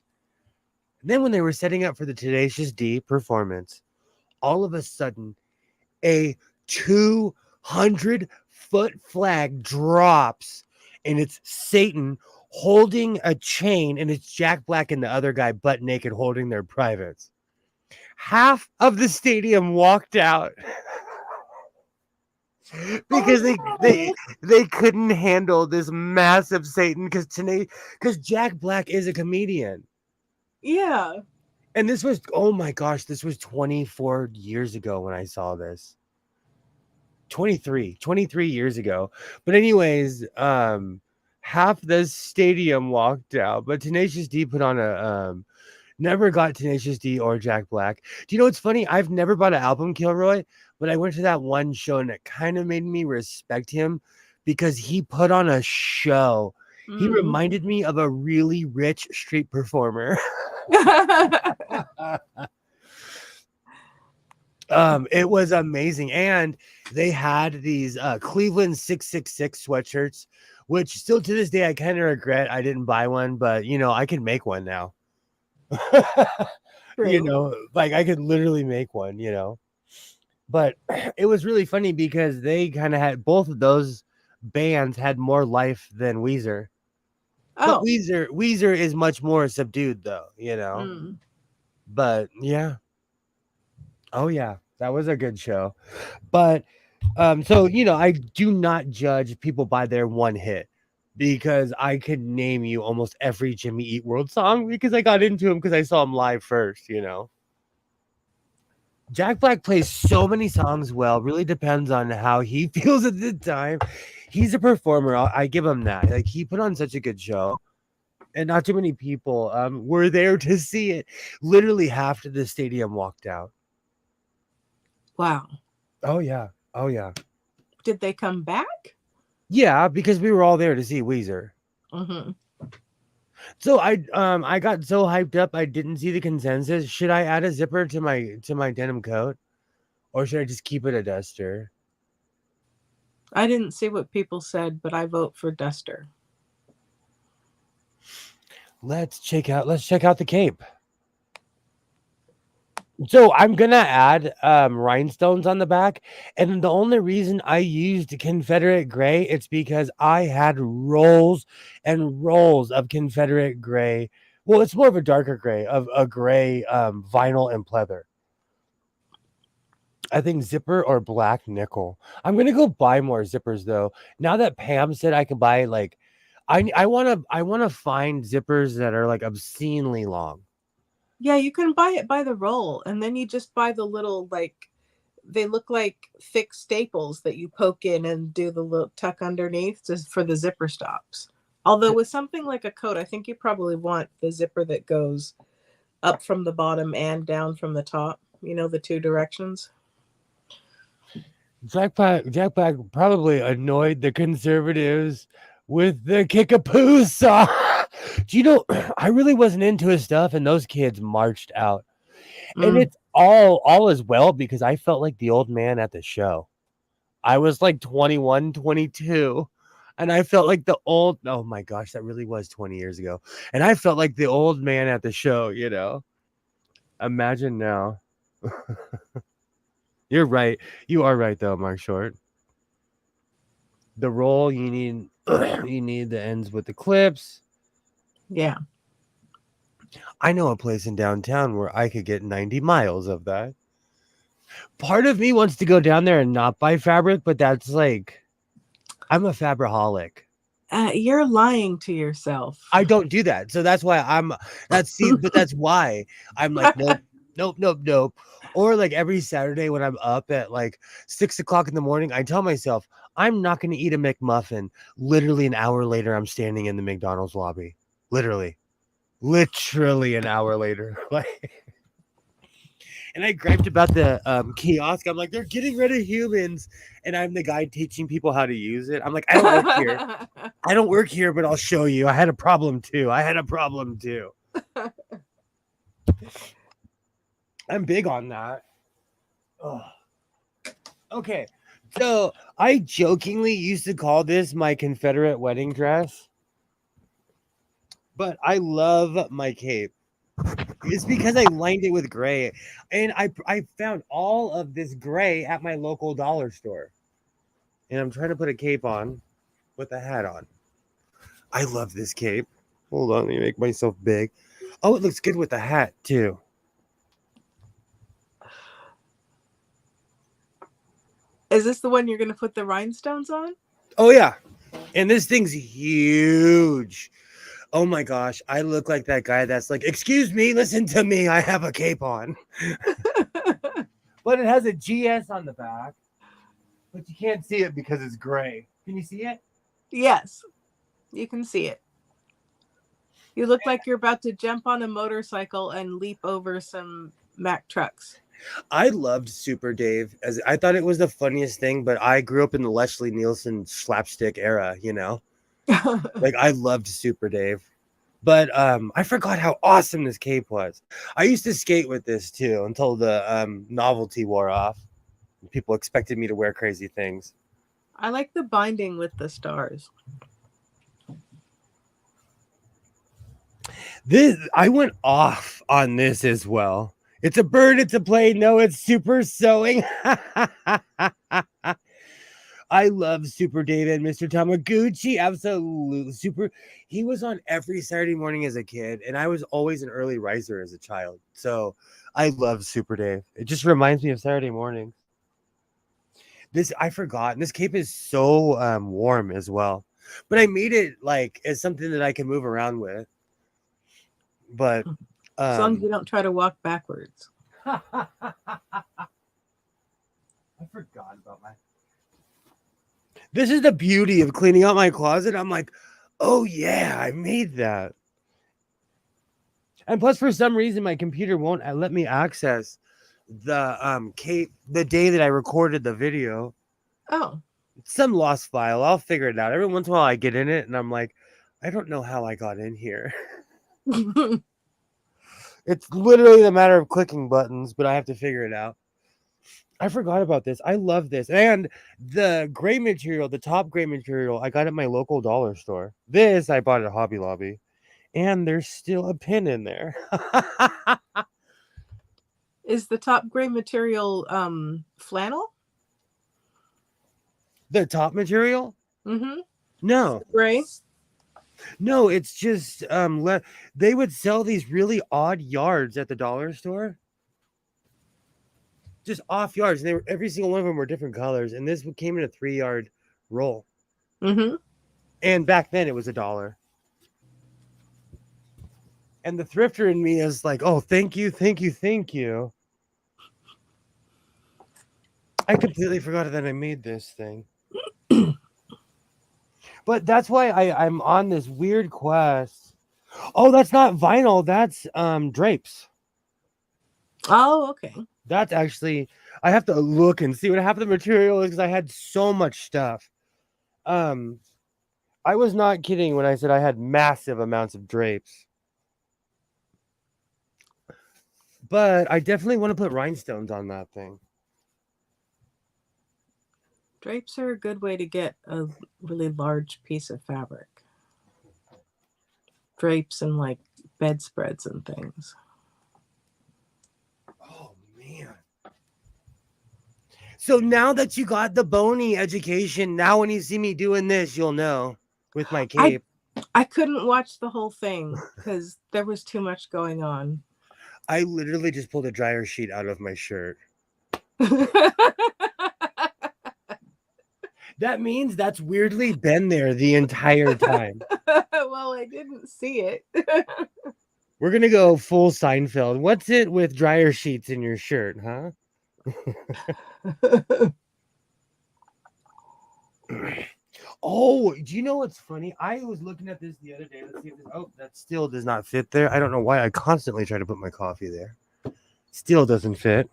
And then when they were setting up for the Tenacious D performance, all of a sudden, a 200-foot flag drops, and it's Satan holding a chain, and it's Jack Black and the other guy butt naked holding their privates. Half of the stadium walked out because they couldn't handle this massive Satan because Jack Black is a comedian. Yeah. And this was, oh my gosh, this was 24 years ago when I saw this. 23 years ago. But anyways, half the stadium walked out, but Tenacious D put on a never got Tenacious D or Jack Black. Do you know what's funny? I've never bought an album, Kilroy, but I went to that one show and it kind of made me respect him because he put on a show. He Mm. reminded me of a really rich street performer. It was amazing, and they had these Cleveland 666 sweatshirts, which still to this day I kind of regret I didn't buy one, but I can make one now. True. Like I could literally make one, but it was really funny because they kind of had both of those bands had more life than Weezer. But Oh. Weezer is much more subdued though, Mm. But yeah. Oh yeah, that was a good show. But so I do not judge people by their one hit because I could name you almost every Jimmy Eat World song because I got into him because I saw him live first, Jack Black plays so many songs well, really depends on how he feels at the time. He's a performer. I give him that. Like he put on such a good show. And not too many people were there to see it. Literally half of the stadium walked out. Wow. Oh yeah. Oh yeah. Did they come back? Yeah, because we were all there to see Weezer. Mm-hmm. So I got so hyped up I didn't see the consensus. Should I add a zipper to my denim coat? Or should I just keep it a duster? I didn't see what people said, but I vote for Duster. Let's check out the cape. So I'm gonna add rhinestones on the back, and the only reason I used Confederate gray it's because I had rolls and rolls of Confederate gray. Well, it's more of a darker gray of a gray vinyl and pleather. I think zipper or black nickel. I'm gonna go buy more zippers though. Now that Pam said I could buy like, I wanna find zippers that are like obscenely long. Yeah, you can buy it by the roll, and then you just buy the little they look like thick staples that you poke in and do the little tuck underneath just for the zipper stops. Although with something like a coat, I think you probably want the zipper that goes up from the bottom and down from the top. The two directions. Jack Black probably annoyed the conservatives with the Kickapoo song. Do you know, I really wasn't into his stuff, and those kids marched out. And Mm. it's all as well because I felt like the old man at the show. I was like 21, 22, and I felt like oh my gosh, that really was 20 years ago. And I felt like the old man at the show, Imagine now. You're right. You are right, though, Mark Short. the roll, you need you need the ends with the clips. Yeah. I know a place in downtown where I could get 90 miles of that. Part of me wants to go down there and not buy fabric, but that's like, I'm a fabriholic. You're lying to yourself. I don't do that. So that's why that's why I'm like, nope, nope, nope, nope. Or like every Saturday when I'm up at like 6 o'clock in the morning, I tell myself, I'm not going to eat a McMuffin. Literally an hour later, I'm standing in the McDonald's lobby. Literally an hour later. Like, and I griped about the kiosk. I'm like, they're getting rid of humans. And I'm the guy teaching people how to use it. I'm like, I don't work here. I don't work here, but I'll show you. I had a problem too. I'm big on that. Ugh. Okay. So I jokingly used to call this my Confederate wedding dress, but I love my cape. It's because I lined it with gray, and I found all of this gray at my local dollar store, and I'm trying to put a cape on with a hat on. I love this cape. Hold on, let me make myself big. Oh, it looks good with the hat too. Is this the one you're going to put the rhinestones on? Oh yeah, and this thing's huge. Oh my gosh, I look like that guy that's like, excuse me, listen to me, I have a cape on. But it has a GS on the back, but you can't see it because it's gray. Can you see it? Yes, you can see it. You look like you're about to jump on a motorcycle and leap over some Mack trucks. I loved Super Dave. As I thought it was the funniest thing, but I grew up in the Leslie Nielsen slapstick era, you know? Like I loved Super Dave. But I forgot how awesome this cape was. I used to skate with this too until the novelty wore off. People expected me to wear crazy things. I like the binding with the stars. This I went off on this as well. It's a bird, it's a plane. No, it's super sewing. I love Super David, Mr. Tamaguchi. Absolutely super. He was on every Saturday morning as a kid, and I was always an early riser as a child. So I love Super Dave. It just reminds me of Saturday mornings. This I forgot. And this cape is so warm as well. But I made it like as something that I can move around with. But As long as you don't try to walk backwards. I forgot about my. This is the beauty of cleaning out my closet. I'm like, oh yeah, I made that. And plus, for some reason, my computer won't let me access the cape the day that I recorded the video. Oh. Some lost file. I'll figure it out. Every once in a while, I get in it, and I'm like, I don't know how I got in here. It's literally the matter of clicking buttons, but I have to figure it out. I forgot about this. I love this. And the gray material, the top gray material, I got at my local dollar store. This I bought at Hobby Lobby. And there's still a pin in there. Is the top gray material flannel? The top material? Mm-hmm. No. Gray? No, it's just they would sell these really odd yards at the dollar store. Just off yards, and every single one of them were different colors, and this came in a 3-yard roll. Mm-hmm. And back then it was $1. And the thrifter in me is like, oh, thank you, thank you, thank you. I completely forgot that I made this thing. But that's why I'm on this weird quest. Oh, that's not vinyl, that's drapes. Oh, okay. That's actually, I have to look and see what half of the material is because I had so much stuff. I was not kidding when I said I had massive amounts of drapes. But I definitely want to put rhinestones on that thing. Drapes are a good way to get a really large piece of fabric. Drapes and like bedspreads and things. Oh, man. So now that you got the bony education, now when you see me doing this, you'll know with my cape. I couldn't watch the whole thing because there was too much going on. I literally just pulled a dryer sheet out of my shirt. That means that's weirdly been there the entire time. Well, I didn't see it. We're going to go full Seinfeld. What's it with dryer sheets in your shirt, huh? Oh, do you know what's funny? I was looking at this the other day. Let's see if this. Oh, that still does not fit there. I don't know why I constantly try to put my coffee there. Still doesn't fit.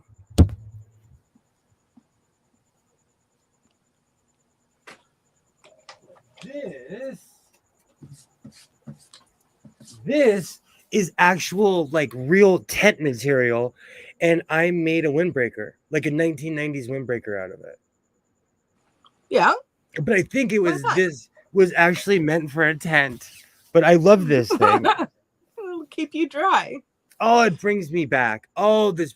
This is actual like real tent material, and I made a windbreaker, like a 1990s windbreaker out of it. Yeah. But I think it was not? this was actually meant for a tent. But I love this thing. It'll keep you dry. Oh, it brings me back. Oh, this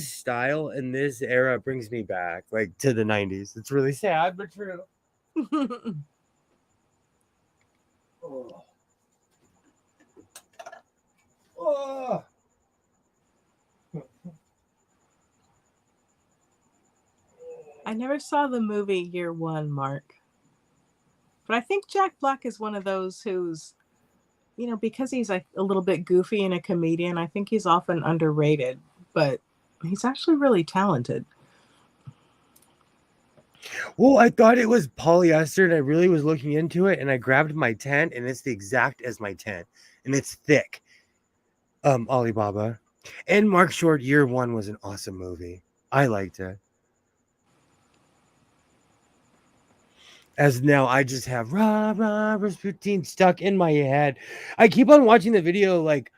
style and this era brings me back like to the 90s. It's really sad but true. Oh. Oh. I never saw the movie Year One, Mark. But I think Jack Black is one of those who's, you know, because he's like a little bit goofy and a comedian, I think he's often underrated, but he's actually really talented. Well, I thought it was polyester and I really was looking into it and I grabbed my tent and it's the exact as my tent and it's thick. Alibaba. And Mark Short, Year One was an awesome movie. I liked it. As now I just have Rasputin stuck in my head. I keep on watching the video like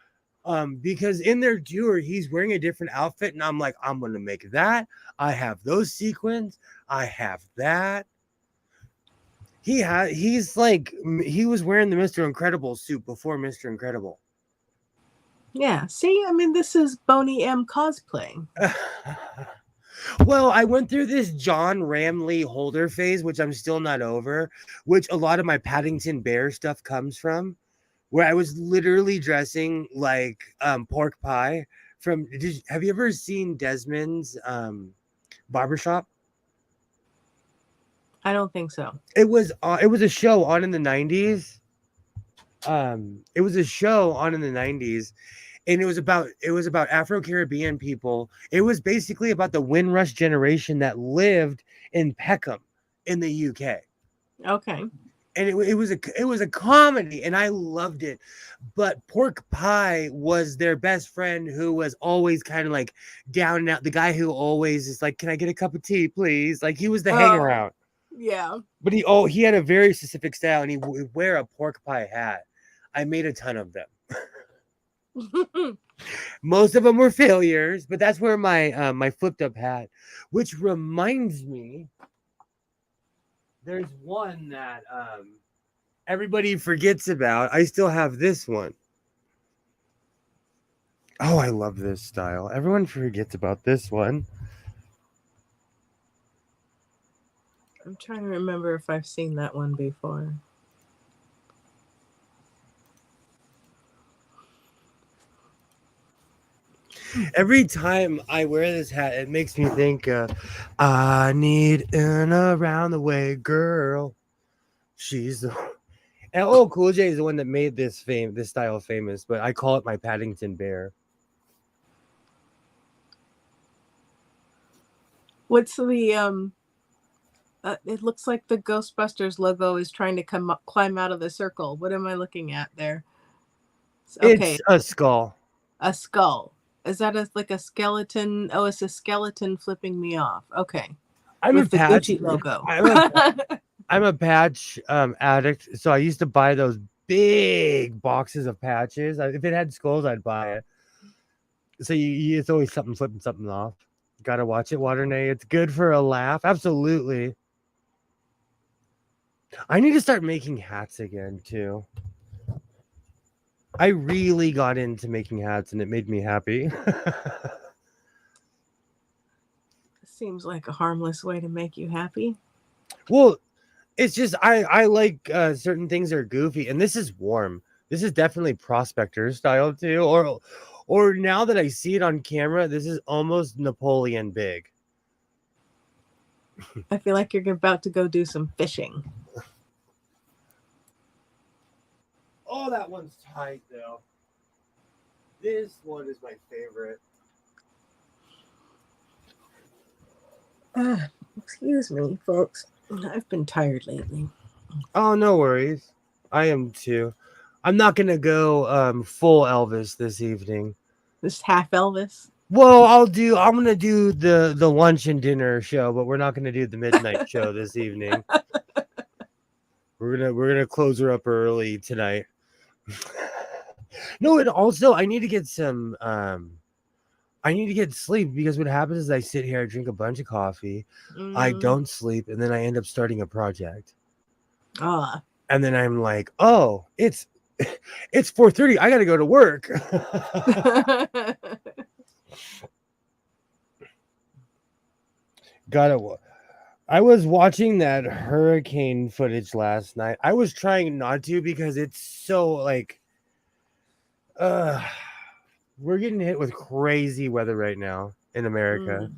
because in their tour he's wearing a different outfit and I'm like, I'm gonna make that. I have those sequins, I have that. He's like he was wearing the Mr. Incredible suit before Mr. Incredible. Yeah. See, I mean, this is Boney M cosplay. Well, I went through this John Ramley Holder phase, which I'm still not over, which a lot of my Paddington Bear stuff comes from, where I was literally dressing like pork pie from. Have you ever seen Desmond's barbershop? I don't think so. It was a show on in the 90s. It was a show on in the 90s. And it was about Afro-Caribbean people. It was basically about the Windrush generation that lived in Peckham in the UK. Okay. And it was a comedy and I loved it. But Pork Pie was their best friend who was always kind of like down and out. The guy who always is like, can I get a cup of tea, please? Like he was the hangaround. Yeah. But he had a very specific style and he would wear a pork pie hat. I made a ton of them. Most of them were failures, but that's where my my flipped up hat, which reminds me, there's one that everybody forgets about. I still have this one. Oh, I love this style. Everyone forgets about this one. I'm trying to remember if I've seen that one before. Every time I wear this hat, it makes me think, I need an around the way girl. She's the and Cool J is the one that made this style famous, but I call it my Paddington Bear. What's the it looks like the Ghostbusters logo is trying to climb out of the circle. What am I looking at there? Okay. It's a skull. A skull. Is that like a skeleton? Oh, it's a skeleton flipping me off. Okay. I'm with a the patch Gucci logo. I'm a patch addict, so I used to buy those big boxes of patches. If it had skulls, I'd buy it. So it's always something flipping something off. Gotta watch it, Waternay. It's good for a laugh. Absolutely. I need to start making hats again too. I really got into making hats and it made me happy. Seems like a harmless way to make you happy. Well, it's just I like certain things that are goofy, and this is warm. This is definitely prospector style too, or now that I see it on camera, this is almost Napoleon big. I feel like you're about to go do some fishing. Oh, that one's tight though. This one is my favorite. Excuse me, folks. I've been tired lately. Oh, no worries. I am too. I'm not gonna go full Elvis this evening. Just half Elvis. Well, I'm gonna do the lunch and dinner show, but we're not gonna do the midnight show this evening. We're gonna close her up early tonight. No, and also I need to get some I need to get sleep because what happens is I sit here, I drink a bunch of coffee, I don't sleep, and then I end up starting a project. And then I'm like, oh, it's 4:30. I gotta go to work. I was watching that hurricane footage last night. I was trying not to because it's so like we're getting hit with crazy weather right now in America.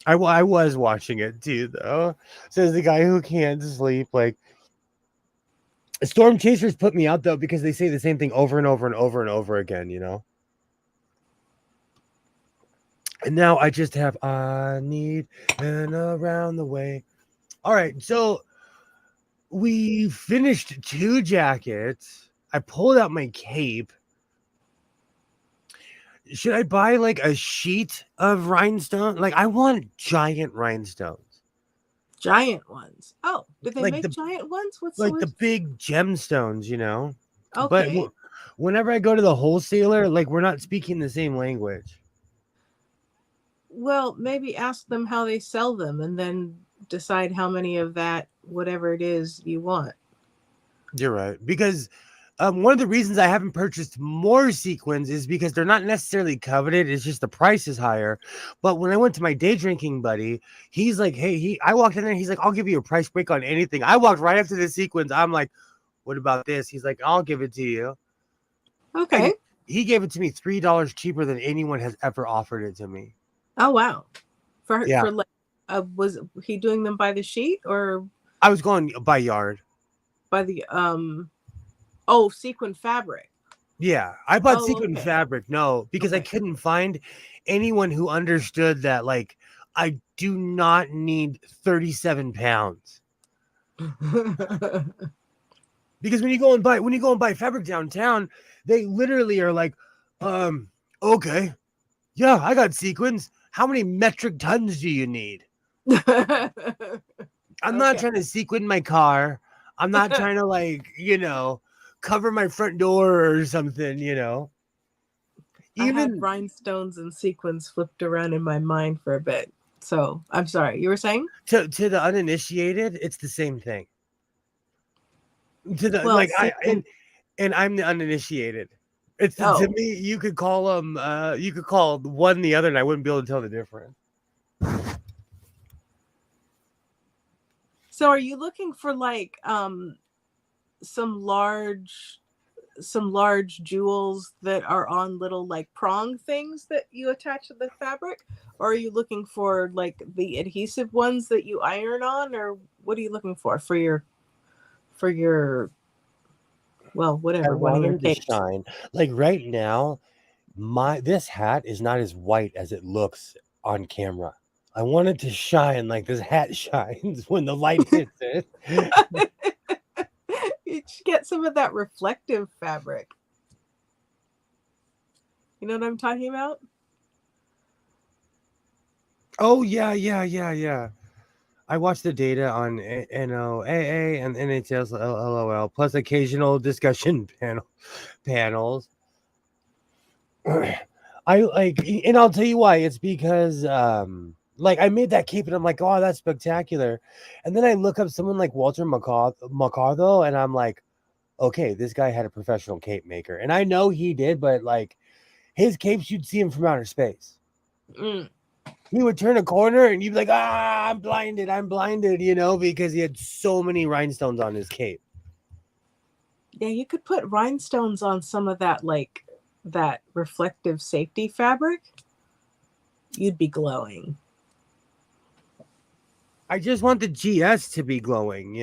I was watching it too, though. Says the guy who can't sleep. Like, storm chasers put me out though because they say the same thing over and over and over and over again. You know. And now I just have I need and around the way. All right, so we finished 2 jackets. I pulled out my cape. Should I buy like a sheet of rhinestone? Like I want giant rhinestones. Giant ones. Oh, did they Like make the- giant ones? What's Like the big gemstones, you know? Okay. But whenever I go to the wholesaler, like we're not speaking the same language. Well, maybe ask them how they sell them and then decide how many of that, whatever it is, you want. You're right. Because one of the reasons I haven't purchased more sequins is because they're not necessarily coveted. It's just the price is higher. But when I went to my day drinking buddy, he's like, hey, I walked in there. He's like, I'll give you a price break on anything. I walked right up to the sequins. I'm like, what about this? He's like, I'll give it to you. Okay. And he gave it to me $3 cheaper than anyone has ever offered it to me. Oh, wow. For Yeah. like, was he doing them by the sheet or I was going by yard. by the sequin fabric? Yeah, I bought Oh, sequin okay. fabric. No, because I Okay. couldn't find anyone who understood that. Like, I do not need 37 pounds. Because when you go and buy fabric downtown, they literally are like, okay, yeah, I got sequins. How many metric tons do you need? I'm not Okay. trying to sequin my car. I'm not trying to like, cover my front door or something, I Even had rhinestones and sequins flipped around in my mind for a bit. So I'm sorry. You were saying? to the uninitiated, it's the same thing. To the Well, and I'm the uninitiated. It's Oh. to me, you could call them you could call one the other and I wouldn't be able to tell the difference. So are you looking for like some large jewels that are on little like prong things that you attach to the fabric, or are you looking for like the adhesive ones that you iron on, or what are you looking for your well, whatever, I one of want your them to capes? shine. Like right now, this hat is not as white as it looks on camera. I want it to shine like this hat shines when the light hits it. You should get some of that reflective fabric. You know what I'm talking about? Oh yeah. I watch the data on NOAA and NHS LOL plus occasional discussion panels. I like, and I'll tell you why. It's because like I made that cape and I'm like, oh, that's spectacular. And then I look up someone like Walter McCartho and I'm like, okay, this guy had a professional cape maker. And I know he did, but like his capes, you'd see him from outer space. He would turn a corner and you'd be like, I'm blinded, because he had so many rhinestones on his cape. Yeah, you could put rhinestones on some of that, like that reflective safety fabric. You'd be glowing. I just want the GS to be glowing,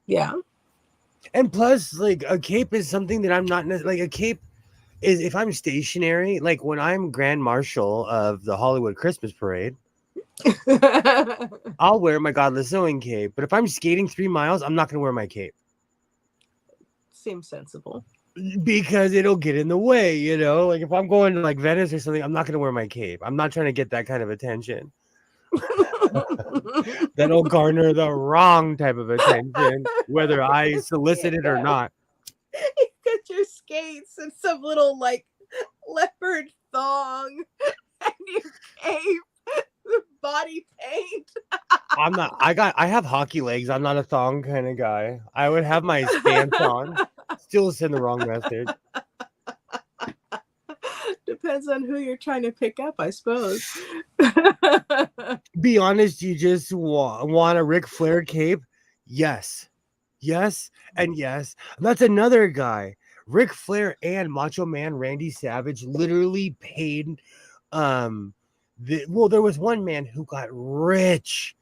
Yeah. And plus, like, a cape is something that I'm not like. A cape is if I'm stationary, like when I'm Grand Marshal of the Hollywood Christmas Parade, I'll wear my Godless Sewing cape. But if I'm skating 3 miles, I'm not going to wear my cape Seems sensible. because it'll get in the way, Like if I'm going to like Venice or something, I'm not going to wear my cape. I'm not trying to get that kind of attention. That'll garner the wrong type of attention, whether I solicit it or not. You got your skates and some little like leopard thong and your cape, body paint. I'm not. I have hockey legs. I'm not a thong kind of guy. I would have my stance on. Still send the wrong message. Depends on who you're trying to pick up, I suppose. Be honest, you just want a Ric Flair cape? Yes. Yes, and yes. And that's another guy. Ric Flair and Macho Man Randy Savage literally paid there was one man who got rich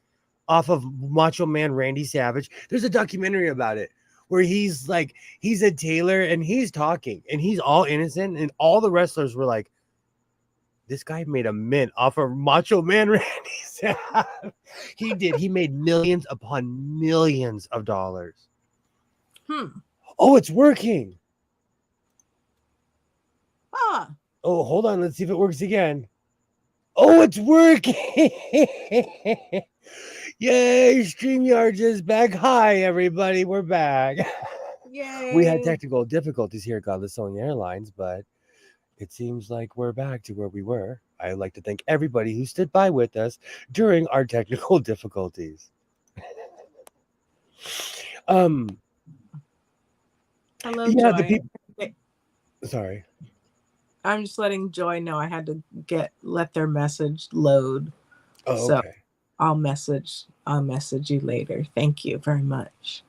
off of Macho Man Randy Savage. There's a documentary about it where he's a tailor and he's talking and he's all innocent and all the wrestlers were like, this guy made a mint off of Macho Man Randy Savage. He did. He made millions upon millions of dollars. Oh, it's working. Oh, hold on. Let's see if it works again. Oh, it's working. Yay, StreamYard is back. Hi, everybody. We're back. Yay. We had technical difficulties here at Godless Sewing Airlines, but it seems like we're back to where we were. I'd like to thank everybody who stood by with us during our technical difficulties. Hello, yeah, Joy. Sorry. I'm just letting Joy know I had to let their message load. Oh, so okay. I'll message you later. Thank you very much.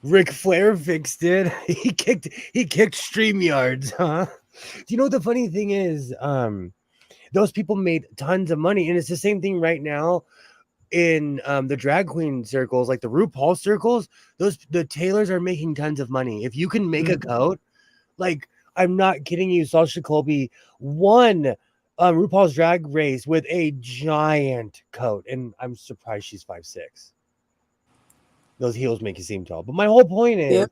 Ric Flair fixed it. He kicked StreamYards, huh? Do you know what the funny thing is? Those people made tons of money, and it's the same thing right now in the drag queen circles, like the RuPaul circles. The tailors are making tons of money. If you can make a coat, like I'm not kidding you, Sasha Colby won RuPaul's Drag Race with a giant coat, and I'm surprised she's 5'6". Those heels make you seem tall, but my whole point is,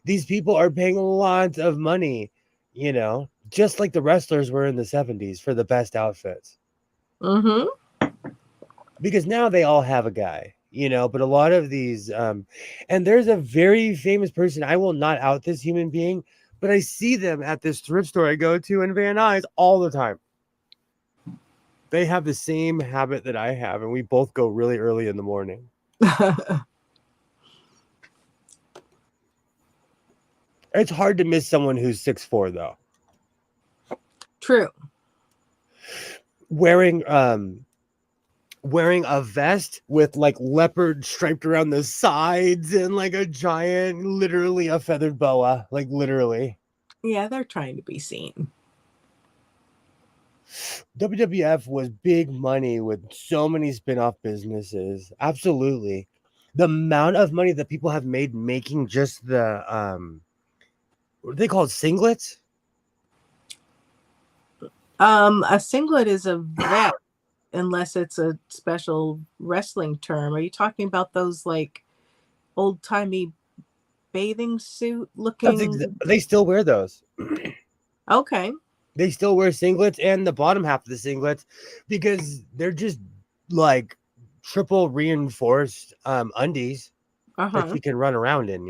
these people are paying lots of money, just like the wrestlers were in the 70s for the best outfits. Because now they all have a guy, but a lot of these, and there's a very famous person. I will not out this human being, but I see them at this thrift store I go to in Van Nuys all the time. They have the same habit that I have, and we both go really early in the morning. It's hard to miss someone who's 6'4", though. True. Wearing a vest with like leopard striped around the sides and like a giant, literally a feathered boa, like literally. Yeah, they're trying to be seen. WWF was big money with so many spin-off businesses. Absolutely. The amount of money that people have made making just the what are they called, singlets? A singlet is a vest, unless it's a special wrestling term. Are you talking about those like old-timey bathing suit looking? They still wear those. Okay. They still wear singlets and the bottom half of the singlets because they're just like triple reinforced undies that you can run around in,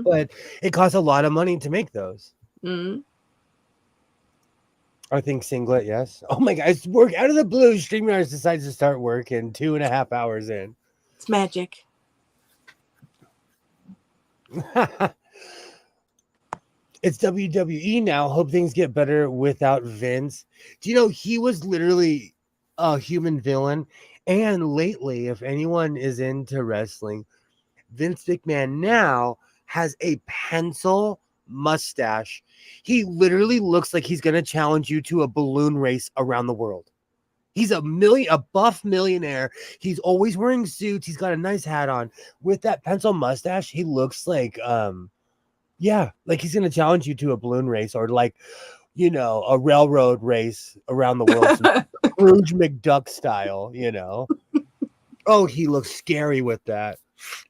But it costs a lot of money to make those. I think singlet, yes. Oh my God, it's work out of the blue. StreamYard decides to start working 2.5 hours in. It's magic. It's WWE now. Hope things get better without Vince. Do you know he was literally a human villain. And lately, if anyone is into wrestling, Vince McMahon now has a pencil mustache. He literally looks like he's going to challenge you to a balloon race around the world. He's a buff millionaire. He's always wearing suits. He's got a nice hat on. With that pencil mustache, he looks like yeah, like he's gonna challenge you to a balloon race or like, a railroad race around the world, some Scrooge McDuck style, Oh, he looks scary with that.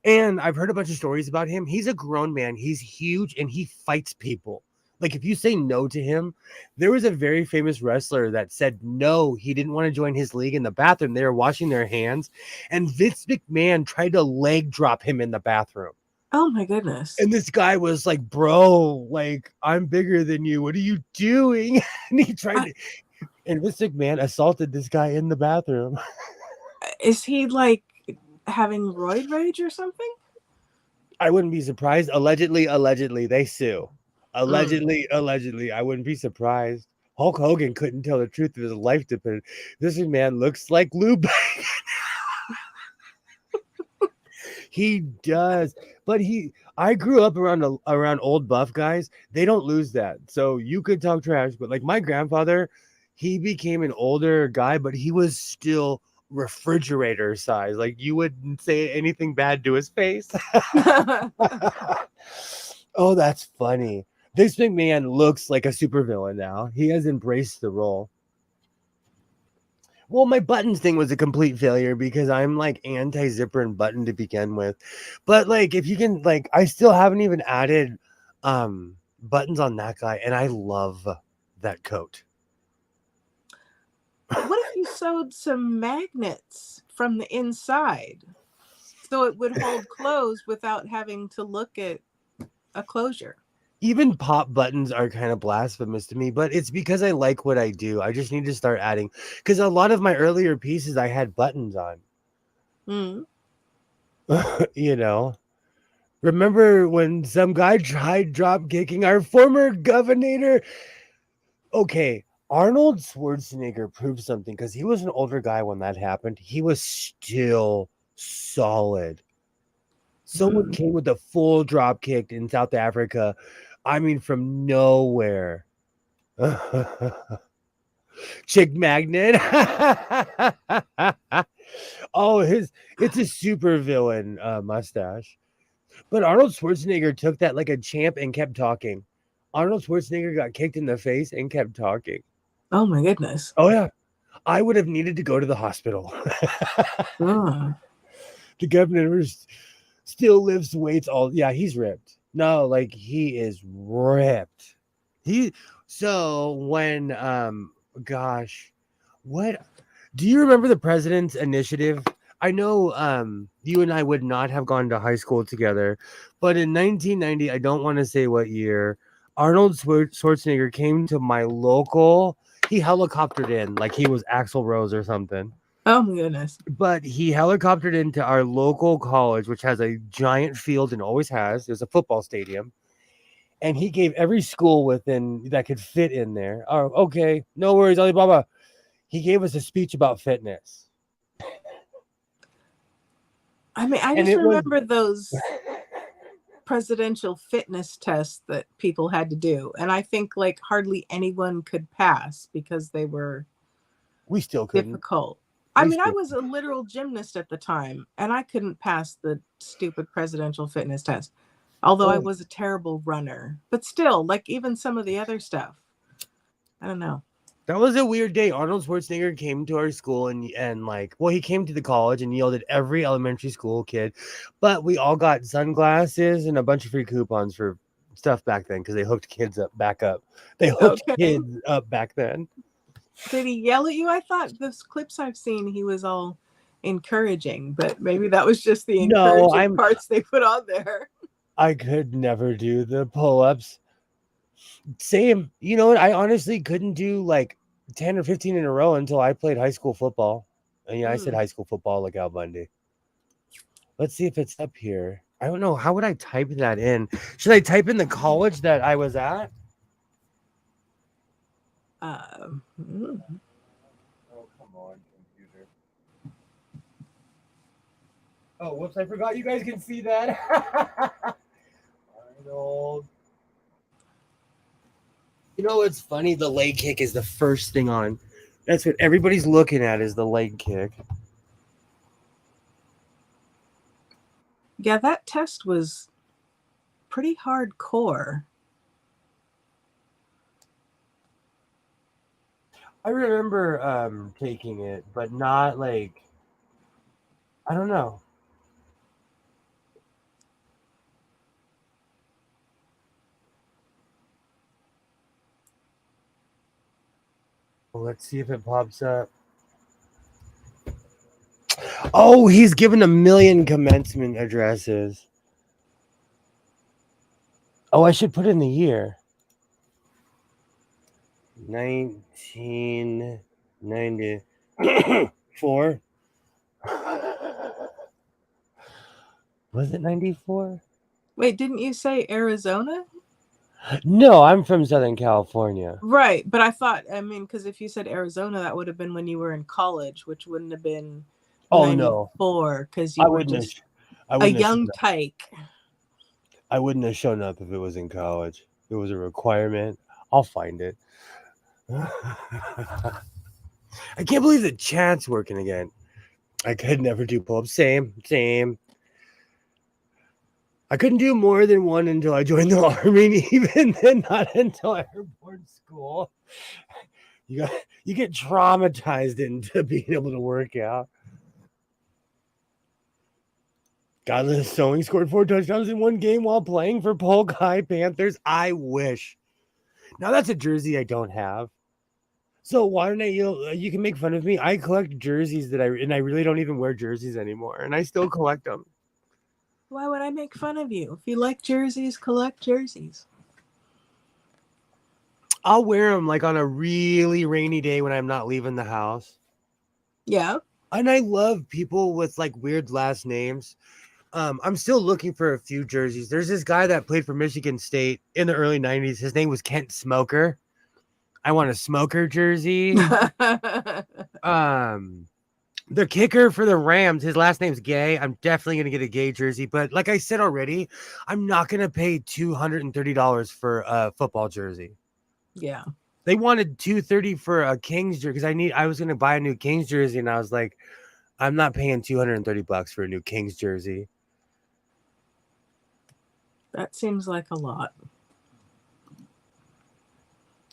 And I've heard a bunch of stories about him. He's a grown man. He's huge and he fights people. Like if you say no to him, there was a very famous wrestler that said no, he didn't want to join his league in the bathroom. They were washing their hands, and Vince McMahon tried to leg drop him in the bathroom. Oh my goodness. And this guy was like, bro, like, I'm bigger than you. What are you doing? And he tried to, and Vince McMahon assaulted this guy in the bathroom. Is he like having roid rage or something? I wouldn't be surprised. Allegedly, they sue. Allegedly, I wouldn't be surprised. Hulk Hogan couldn't tell the truth if his life depended. This man looks like Lou Bega. He does, but I grew up around old buff guys. They don't lose that. So you could talk trash, but like my grandfather, he became an older guy, but he was still refrigerator size. Like you wouldn't say anything bad to his face. Oh, that's funny. This McMahon looks like a supervillain now. He has embraced the role. Well, my buttons thing was a complete failure because I'm like anti-zipper and button to begin with. But like if you can, like, I still haven't even added buttons on that guy, and I love that coat. What if you sewed some magnets from the inside so it would hold clothes without having to look at a closure? Even pop buttons are kind of blasphemous to me, but it's because I like what I do. I just need to start adding, because a lot of my earlier pieces I had buttons on. Remember when some guy tried drop kicking our former governor? Okay, Arnold Schwarzenegger proved something because he was an older guy when that happened. He was still solid. Someone came with a full drop kick in South Africa. I mean, from nowhere. Chick magnet. Oh, it's a super villain mustache. But Arnold Schwarzenegger took that like a champ and kept talking. Arnold Schwarzenegger got kicked in the face and kept talking. Oh my goodness. Oh yeah. I would have needed to go to the hospital. The governor still lifts weights he's ripped. No, like he is ripped. What do you remember the president's initiative? I know you and I would not have gone to high school together, but in 1990, I don't want to say what year, Arnold Schwarzenegger came to my local. He helicoptered in like he was Axl Rose or something. Oh my goodness. But he helicoptered into our local college, which has a giant field and always has. There's a football stadium. And he gave every school within that could fit in there. Oh, okay. No worries, Alibaba. He gave us a speech about fitness. I mean, I just remember those presidential fitness tests that people had to do. And I think like hardly anyone could pass because they were difficult. I mean, I was a literal gymnast at the time, and I couldn't pass the stupid presidential fitness test, although I was a terrible runner. But still, like even some of the other stuff, I don't know. That was a weird day. Arnold Schwarzenegger came to our school and he came to the college and yelled at every elementary school kid. But we all got sunglasses and a bunch of free coupons for stuff back then because they hooked kids back up. They hooked kids up back then. Did he yell at you? I thought those clips I've seen, he was all encouraging, but maybe that was just the encouraging parts they put on there. I could never do the pull-ups. Same. You know what? I honestly couldn't do like 10 or 15 in a row until I played high school football. And I said high school football like Al Bundy. Let's see if it's up here. I don't know. How would I type that in? Should I type in the college that I was at? Oh, come on. Oh, whoops! I forgot you guys can see that. Arnold. You know what's funny? The leg kick is the first thing on. That's what everybody's looking at is the leg kick. Yeah, that test was pretty hardcore. I remember taking it, but not like I don't know. Well, let's see if it pops up. Oh, he's given a million commencement addresses. Oh, I should put in the year. 1994. Was it 94? Wait, didn't you say Arizona? No, I'm from Southern California. Right, but I thought, I mean, because if you said Arizona, that would have been when you were in college, which wouldn't have been Oh no, 94, because I you were wouldn't have. just I a wouldn't have. young tyke. I wouldn't have shown up if it was in college. It was a requirement. I'll find it. I can't believe the chat's working again. I could never do pull-ups. Same. I couldn't do more than one until I joined the army, and even then, not until airborne school. You get traumatized into being able to work out. Godless Sewing scored 4 touchdowns in one game while playing for Polk High Panthers. I wish. Now that's a jersey I don't have. So why don't you can make fun of me. I collect jerseys and I really don't even wear jerseys anymore, and I still collect them. Why would I make fun of you? If you like jerseys, collect jerseys. I'll wear them like on a really rainy day when I'm not leaving the house. Yeah. And I love people with like weird last names. I'm still looking for a few jerseys. There's this guy that played for Michigan State in the early 90s. His name was Kent Smoker. I want a Smoker jersey. The kicker for the Rams, his last name's Gay. I'm definitely going to get a Gay jersey. But like I said already, I'm not going to pay $230 for a football jersey. Yeah. They wanted $230 for a Kings jersey because I was going to buy a new Kings jersey, and I was like, I'm not paying $230 for a new Kings jersey. That seems like a lot.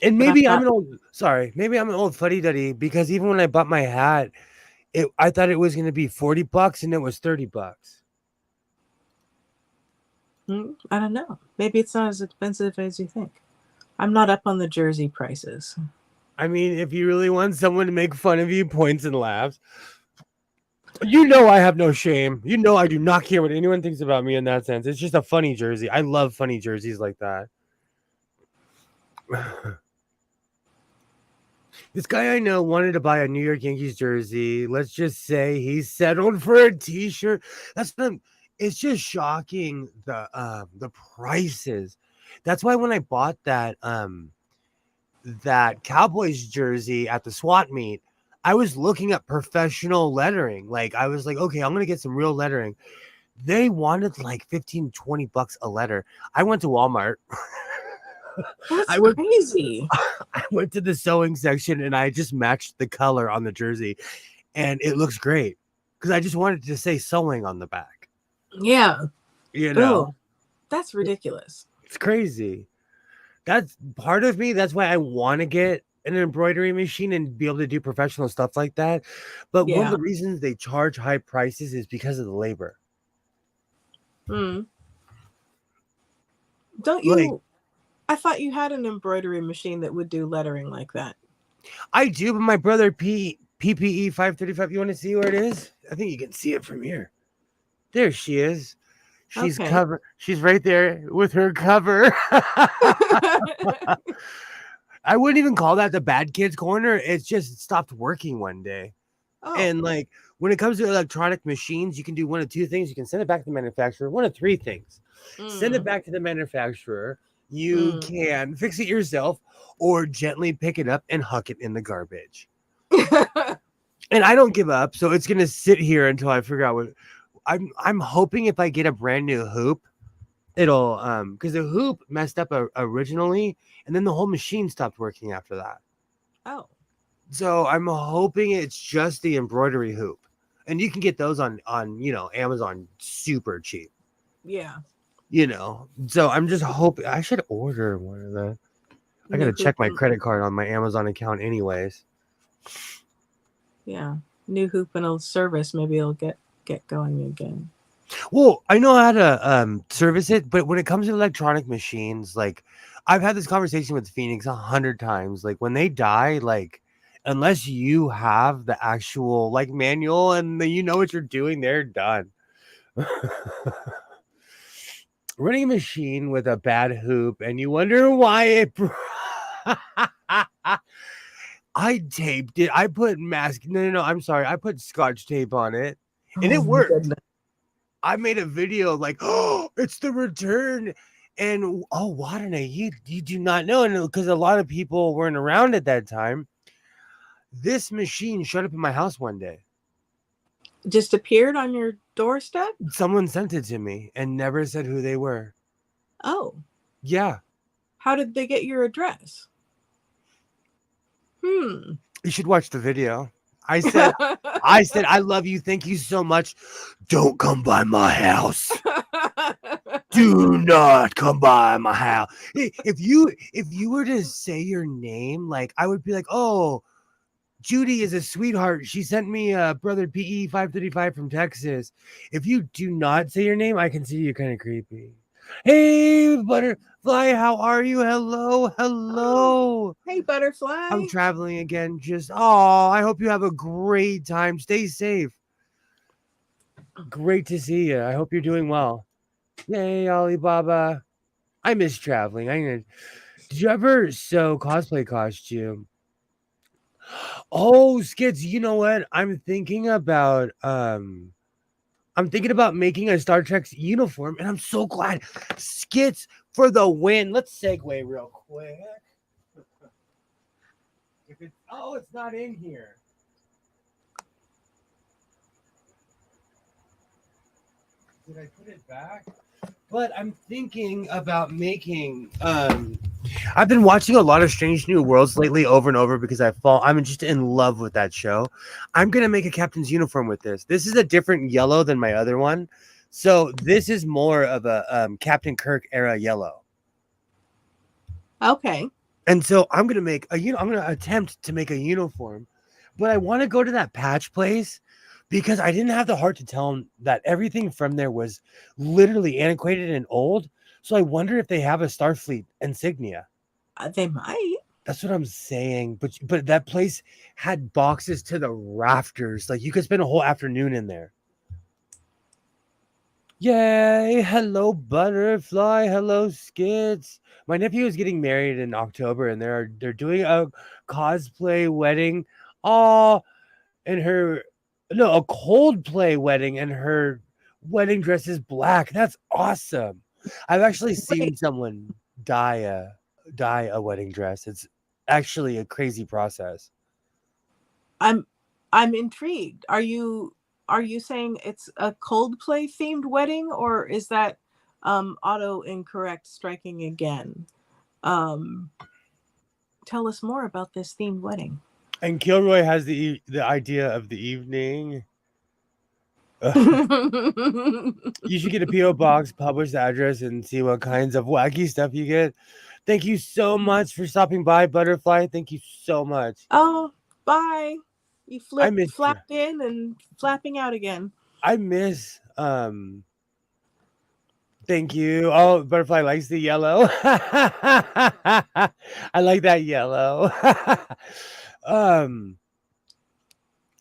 And maybe I'm an old fuddy-duddy because even when I bought my hat, I thought it was going to be $40 and it was $30. I don't know. Maybe it's not as expensive as you think. I'm not up on the jersey prices. I mean, if you really want someone to make fun of you, points and laughs. You know I have no shame. You know I do not care what anyone thinks about me in that sense. It's just a funny jersey. I love funny jerseys like that. This guy I know wanted to buy a New York Yankees jersey. Let's just say he settled for a t-shirt. It's just shocking the prices. That's why when I bought that Cowboys jersey at the SWAT meet, I was looking at professional lettering. Like I was like, okay, I'm gonna get some real lettering. They wanted like $15-20 a letter. I went to Walmart. That's crazy. I went to the sewing section and I just matched the color on the jersey, and it looks great because I just wanted to say sewing on the back. Yeah. You know, Ooh, that's ridiculous. it's crazy. That's part of me. That's why I want to get an embroidery machine and be able to do professional stuff like that. But one of the reasons they charge high prices is because of the labor. Don't you? I thought you had an embroidery machine that would do lettering like that. I do, but my brother PPE 535. You want to see where it is? I think you can see it from here. There she is. She's covered. She's right there with her cover. I wouldn't even call that the bad kids corner. It's just stopped working one day. Oh. And like when it comes to electronic machines, you can do one of two things. You can send it back to the manufacturer. One of three things. Send it back to the manufacturer. You can fix it yourself or gently pick it up and huck it in the garbage. And I don't give up. So it's going to sit here until I figure out I'm hoping if I get a brand new hoop, it'll because the hoop messed up originally, and then the whole machine stopped working after that. Oh, So I'm hoping it's just the embroidery hoop, and you can get those on Amazon super cheap. yeah. So I'm just hoping I should order one of the. I New gotta hoop check my and credit card on my Amazon account, anyways. yeah, new hoop and a service. Maybe it'll get going again. Well, I know how to service it, but when it comes to electronic machines, like I've had this conversation with Phoenix 100 times. Like when they die, like unless you have the actual like manual and you know what you're doing, they're done. Running a machine with a bad hoop, and you wonder why it. I taped it. I put mask. No. I'm sorry. I put scotch tape on it, and it Oh my worked. goodness. I made a video like, oh, it's the return. And oh, Wadena, you do not know. And because a lot of people weren't around at that time, this machine showed up in my house one day. Just appeared on your doorstep? Someone sent it to me and never said who they were. Oh, Yeah. how did they get your address? Hmm. You should watch the video. I said, I love you. Thank you so much. Don't come by my house. Do not come by my house. If you were to say your name, like I would be like, oh, Judy is a sweetheart. She sent me a brother PE 535 from Texas. If you do not say your name, I can see you kind of creepy. Hey, butterfly, how are you? Hello, Oh, hello. hey, butterfly. I'm traveling again. I hope you have a great time. Stay safe. Great to see you. I hope you're doing well. Yay, Alibaba. I miss traveling. Did you ever sew cosplay costume? Oh, Skits, you know what? I'm thinking about making a Star Trek uniform, and I'm so glad. Skits for the win. Let's segue real quick. It's not in here. Did I put it back? But I'm thinking about making I've been watching a lot of Strange New Worlds lately over and over because I'm just in love with that show. I'm gonna make a captain's uniform with this. This is a different yellow than my other one. So this is more of a Captain Kirk era yellow. Okay. And so I'm gonna attempt to make a uniform, but I want to go to that patch place because I didn't have the heart to tell them that everything from there was literally antiquated and old. So I wonder if they have a Starfleet insignia. They might. That's what I'm saying. But that place had boxes to the rafters. Like you could spend a whole afternoon in there. Yay! Hello, butterfly. Hello, Skits. My nephew is getting married in October, and they're doing a cosplay wedding. Oh, and her no, a Coldplay wedding, and her wedding dress is black. That's awesome. I've actually seen Wait, someone dye a wedding dress. It's actually a crazy process. I'm intrigued. Are you saying it's a Coldplay themed wedding, or is that auto incorrect striking again? Um, tell us more about this themed wedding. And Kilroy has the idea of the evening. You should get a PO box, publish the address, and see what kinds of wacky stuff you get. Thank you so much for stopping by, Butterfly. Thank you so much. Oh, bye. You I miss you. flapped in and flapping out again. I miss Thank you. Oh, Butterfly likes the yellow. I like that yellow. um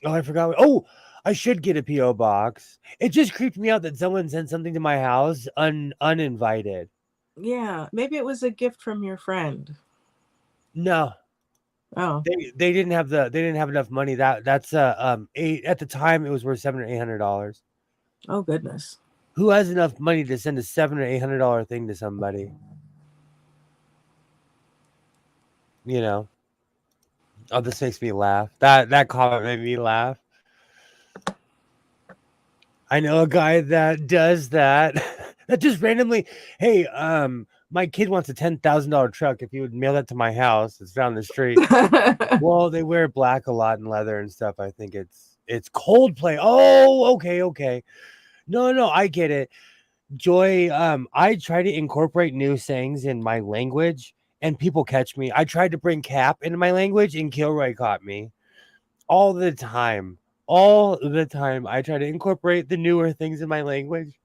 oh, I forgot. Oh, I should get a PO box. It just creeped me out that someone sent something to my house uninvited. Yeah, maybe it was a gift from your friend. No, Oh, they didn't have enough money. That's eight at the time it was worth $700 or $800. oh goodness. Who has enough money to send a $700 or $800 thing to somebody? You know. Oh, this makes me laugh. That comment made me laugh. I know a guy that does that. That just randomly, hey, my kid wants a $10,000 truck. If you would mail that to my house, it's down the street. Well, they wear black a lot and leather and stuff. I think it's Coldplay. Oh, okay, okay. No, no, I get it. Joy, I try to incorporate new sayings in my language and people catch me. I tried to bring cap into my language and Kilroy caught me all the time. All the time. I try to incorporate the newer things in my language.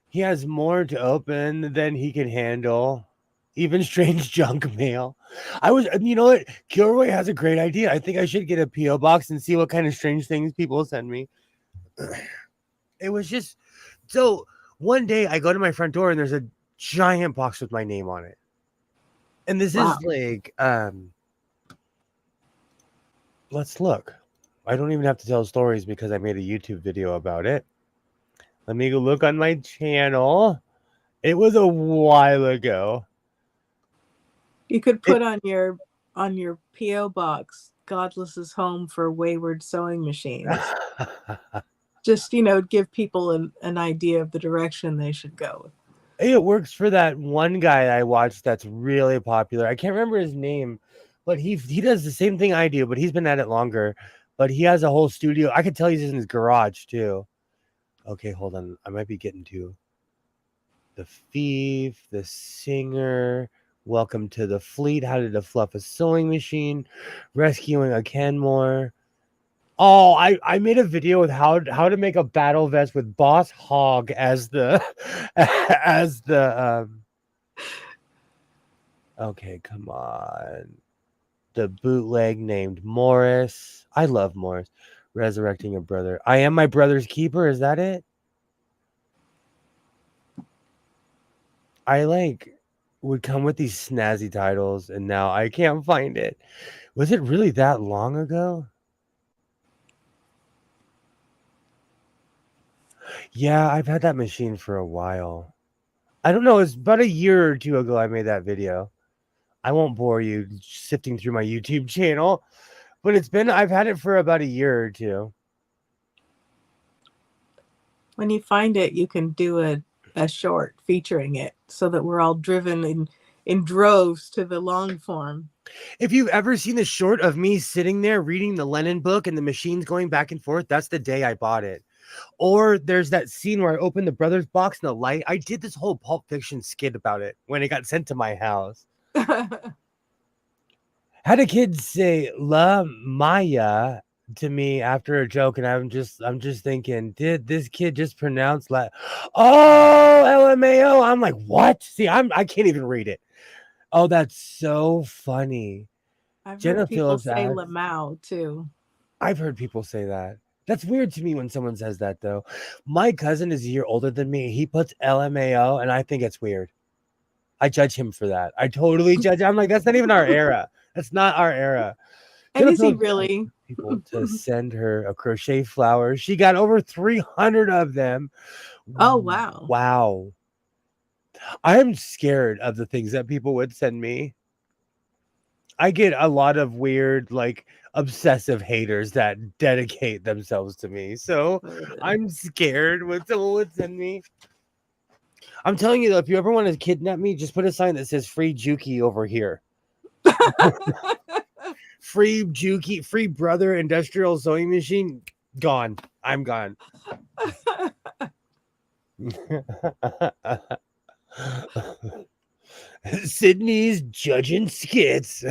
He has more to open than he can handle. Even strange junk mail. You know what? Kilroy has a great idea. I think I should get a P.O. box and see what kind of strange things people send me. It was just so one day I go to my front door and there's a giant box with my name on it. And this Wow. is like, let's look. I don't even have to tell stories because I made a YouTube video about it. Let me go look on my channel. It was a while ago. You could put on your PO box, "Godless's home for wayward sewing machines." Just give people an idea of the direction they should go. It works for that one guy I watched that's really popular. I can't remember his name, but he does the same thing I do, but he's been at it longer. But he has a whole studio. I could tell he's in his garage too. Okay, hold on. I might be getting to the thief, the singer. Welcome to the fleet. How to fluff a sewing machine, rescuing a Kenmore. Oh, I made a video with how to make a battle vest with Boss Hog as the as the okay, come on. The bootleg named Morris. I love Morris. Resurrecting a brother. I am my brother's keeper. Is that it? I would come with these snazzy titles and now I can't find it. Was it really that long ago? Yeah, I've had that machine for a while. I don't know. It's about a year or two ago I made that video. I won't bore you sifting through my YouTube channel, but I've had it for about a year or two. When you find it, you can do a short featuring it so that we're all driven in droves to the long form. If you've ever seen the short of me sitting there reading the Lennon book and the machines going back and forth, that's the day I bought it. Or there's that scene where I opened the Brothers box and the light. I did this whole Pulp Fiction skit about it when it got sent to my house. Had a kid say La Maya to me after a joke, and I'm just thinking, did this kid just pronounce oh, LMAO? I'm like, what? See, I can't even read it. Oh, that's so funny. I've Jenna heard people Phillips say adds, Lamau too. I've heard people say that. That's weird to me when someone says that, though. My cousin is a year older than me. He puts LMAO, and I think it's weird. I judge him for that. I totally judge. I'm like, that's not even our era. That's not our era. And is he really? People to send her a crochet flower. She got over 300 of them. Oh, wow. Wow. I'm scared of the things that people would send me. I get a lot of weird, obsessive haters that dedicate themselves to me. So I'm scared what someone would send me. I'm telling you, though, if you ever want to kidnap me, just put a sign that says free Juki over here. Free Juki, free brother industrial sewing machine, gone. I'm gone. Sydney's judging skits.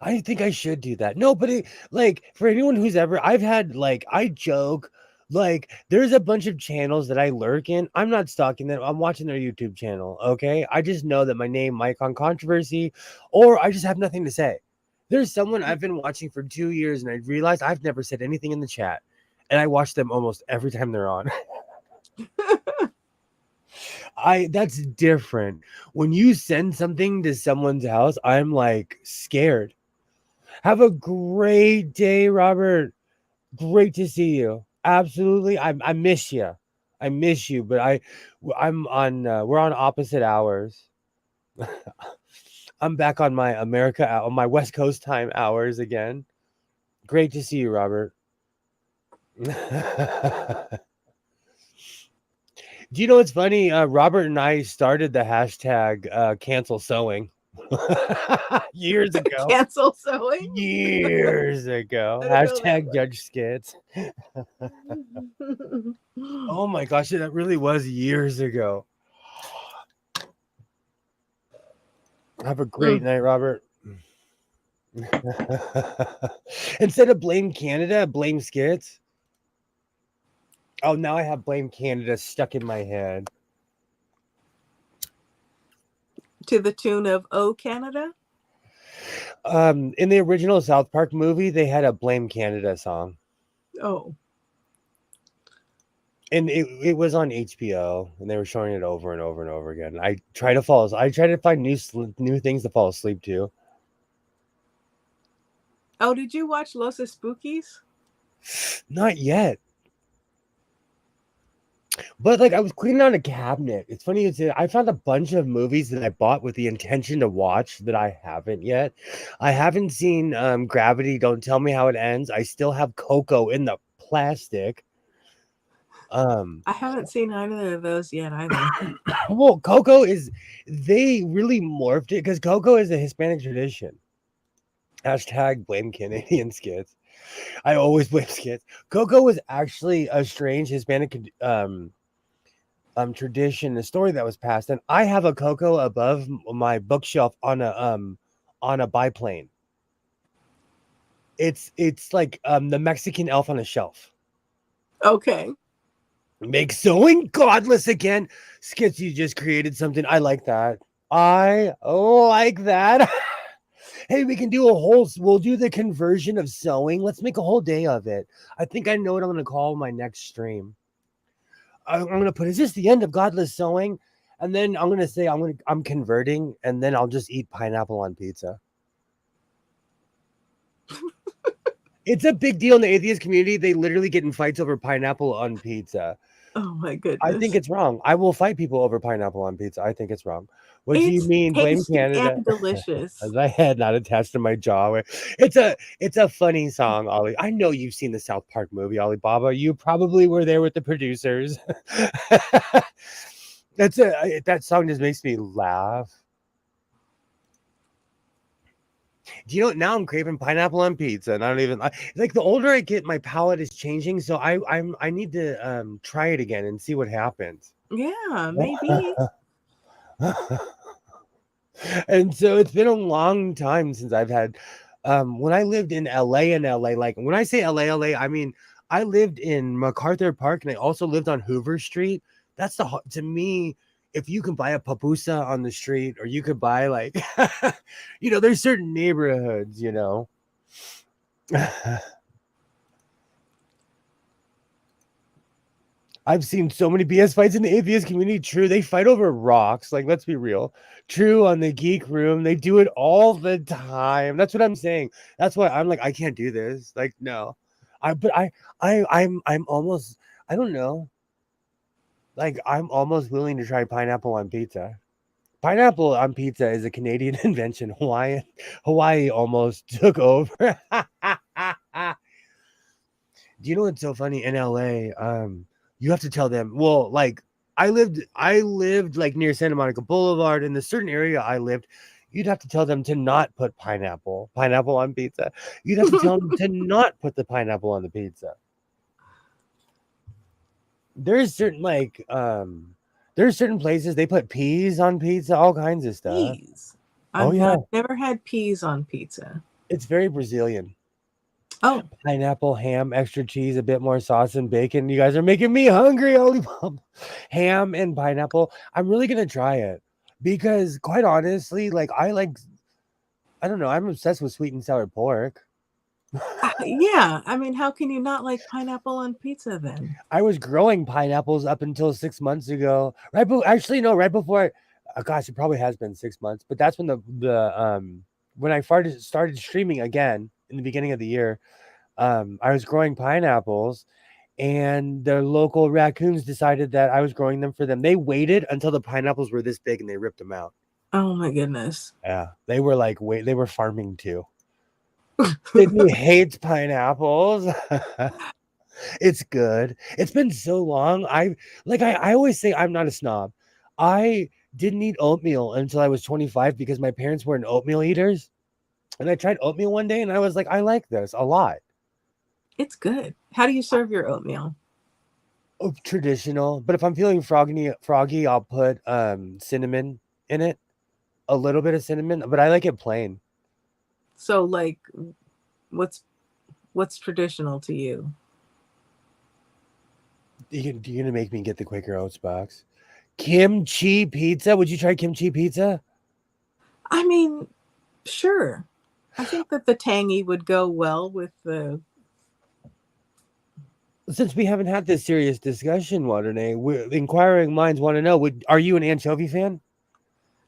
I think I should do that. No, but for anyone who's ever, I've had I joke. There's a bunch of channels that I lurk in. I'm not stalking them. I'm watching their YouTube channel. Okay. I just know that my name might cause controversy, or I just have nothing to say. There's someone I've been watching for 2 years and I realized I've never said anything in the chat. And I watch them almost every time they're on. That's different. When you send something to someone's house, I'm scared. Have a great day, Robert. Great to see you. Absolutely. I miss you. I miss you, but we're on opposite hours. I'm back on my on my West Coast time hours again. Great to see you, Robert. Do you know what's funny? Robert and I started the hashtag cancel sewing years ago. Cancel sewing. Years ago. I don't know that Hashtag one. Judge Skits. Oh my gosh, that really was years ago. Have a great night, Robert. Instead of blame Canada, blame Skits. Oh, now I have blame Canada stuck in my head. To the tune of "Oh Canada." In the original South Park movie, they had a Blame Canada song. Oh. And it was on HBO, and they were showing it over and over and over again. I try to find new things to fall asleep to. Oh, did you watch Los Spookies? Not yet. But like I was cleaning out a cabinet. It's funny, I found a bunch of movies that I bought with the intention to watch that I haven't yet. I haven't seen Gravity, Don't Tell Me How It Ends. I still have Coco in the plastic. I haven't seen either of those yet either. Well, Coco they really morphed it because Coco is a Hispanic tradition. Hashtag blame Canadian skits. I always blame skits. Coco was actually a strange Hispanic tradition, a story that was passed, and I have a Coco above my bookshelf on a biplane. It's like the Mexican elf on a shelf. Okay. Make sewing godless again. Skits, you just created something. I like that. I like that. Hey, we'll do the conversion of sewing. Let's make a whole day of it. I think I know what I'm going to call my next stream. I'm going to put, is this the end of godless sewing? And then I'm going to say I'm converting, and then I'll just eat pineapple on pizza. It's a big deal in the atheist community. They literally get in fights over pineapple on pizza. Oh my goodness. I think it's wrong. I will fight people over pineapple on pizza. I think it's wrong. What do you mean? Blame Canada. And delicious. As I had not attached to my jaw. It's a funny song, Ollie. I know you've seen the South Park movie, Alibaba. You probably were there with the producers. That song just makes me laugh. Do you know now I'm craving pineapple on pizza, and I don't even like the older I get, my palate is changing. So I need to try it again and see what happens. Yeah, maybe. And so it's been a long time since I've had when I lived in LA, like when I say LA, I mean I lived in MacArthur Park, and I also lived on Hoover Street. That's to me, if you can buy a papusa on the street, or you could buy like there's certain neighborhoods, I've seen so many BS fights in the atheist community. True, they fight over rocks. Like, let's be real. True, on the Geek Room, they do it all the time. That's what I'm saying. That's why I'm like, I can't do this. Like, no, I'm almost, I don't know. Like, I'm almost willing to try pineapple on pizza. Pineapple on pizza is a Canadian invention. Hawaii almost took over. Do you know what's so funny in LA? You have to tell them. Well, like I lived like near Santa Monica Boulevard. In the certain area I lived, you'd have to tell them to not put pineapple on pizza. You'd have to tell them to not put the pineapple on the pizza. There's certain there's certain places they put peas on pizza, all kinds of stuff. Peas. I've never had peas on pizza. It's very Brazilian. Oh, pineapple, ham, extra cheese, a bit more sauce and bacon. You guys are making me hungry. Holy mom. Ham and pineapple. I'm really gonna try it because, quite honestly, I don't know. I'm obsessed with sweet and sour pork. Yeah. I mean, how can you not like pineapple on pizza then? I was growing pineapples up until 6 months ago. Right before. Gosh, it probably has been 6 months, but that's when when I started streaming again in the beginning of the year. I was growing pineapples, and the local raccoons decided that I was growing them for them. They waited until the pineapples were this big, and they ripped them out. Oh my goodness. Yeah, they were like, wait, they were farming too. Sydney hates pineapples. It's good. It's been so long. I always say I'm not a snob. I didn't eat oatmeal until I was 25 because my parents weren't oatmeal eaters. And I tried oatmeal one day and I was like, I like this a lot. It's good. How do you serve your oatmeal? Oh, traditional. But if I'm feeling froggy, I'll put cinnamon in it. A little bit of cinnamon, but I like it plain. So like what's what's traditional to you? You're gonna make me get the Quaker Oats box. Kimchi pizza. Would you try kimchi pizza? I mean, sure. I think that the tangy would go well with the Since we haven't had this serious discussion, Waterday, inquiring minds want to know: are you an anchovy fan?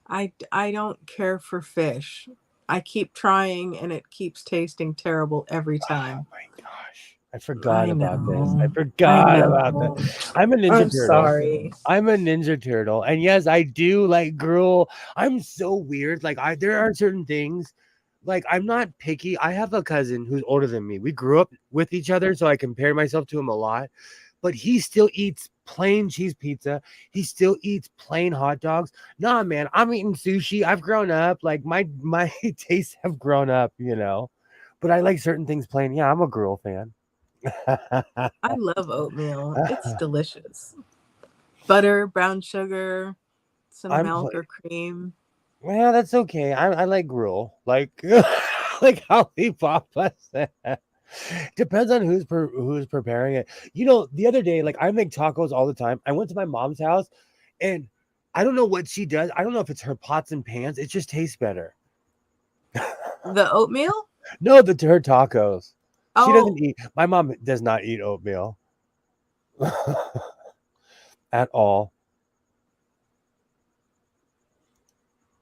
I don't care for fish. I keep trying and it keeps tasting terrible every Oh time. my gosh, I forgot I about this. I know. I forgot about this. know. I'm a Ninja I'm Turtle. sorry. I'm a Ninja Turtle, and yes, I do like gruel. I'm so weird. There are certain things. Like, I'm not picky. I have a cousin who's older than me. We grew up with each other, so I compare myself to him a lot. But he still eats plain cheese pizza. He still eats plain hot dogs. Nah, man, I'm eating sushi. I've grown up. Like, my tastes have grown up, you know. But I like certain things plain. Yeah, I'm a gruel fan. I love oatmeal. It's delicious. Butter, brown sugar, some I'm milk plain. or cream. Well, that's okay. I like gruel. Like like how Papa said. Depends on who's preparing it. You know, the other day, like I make tacos all the time. I went to my mom's house and I don't know what she does. I don't know if it's her pots and pans. It just tastes better. The oatmeal? No, her tacos. She doesn't Oh, eat. My mom does not eat oatmeal at all.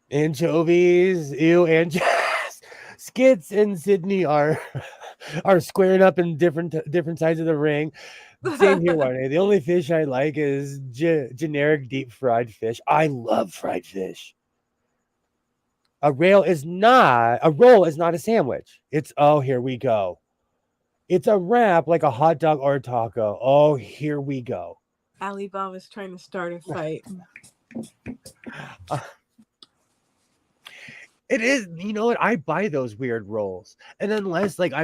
Anchovies, ew, Skits and Sydney are squaring up in different sides of the ring. Same here, Warne. The only fish I like is generic deep fried fish. I love fried fish. A roll is not a sandwich. It's oh, here we go. It's a wrap like a hot dog or a taco. Oh, here we go. Alibaba's trying to start a fight. Uh, It is, you know what? I buy those weird rolls. And unless like I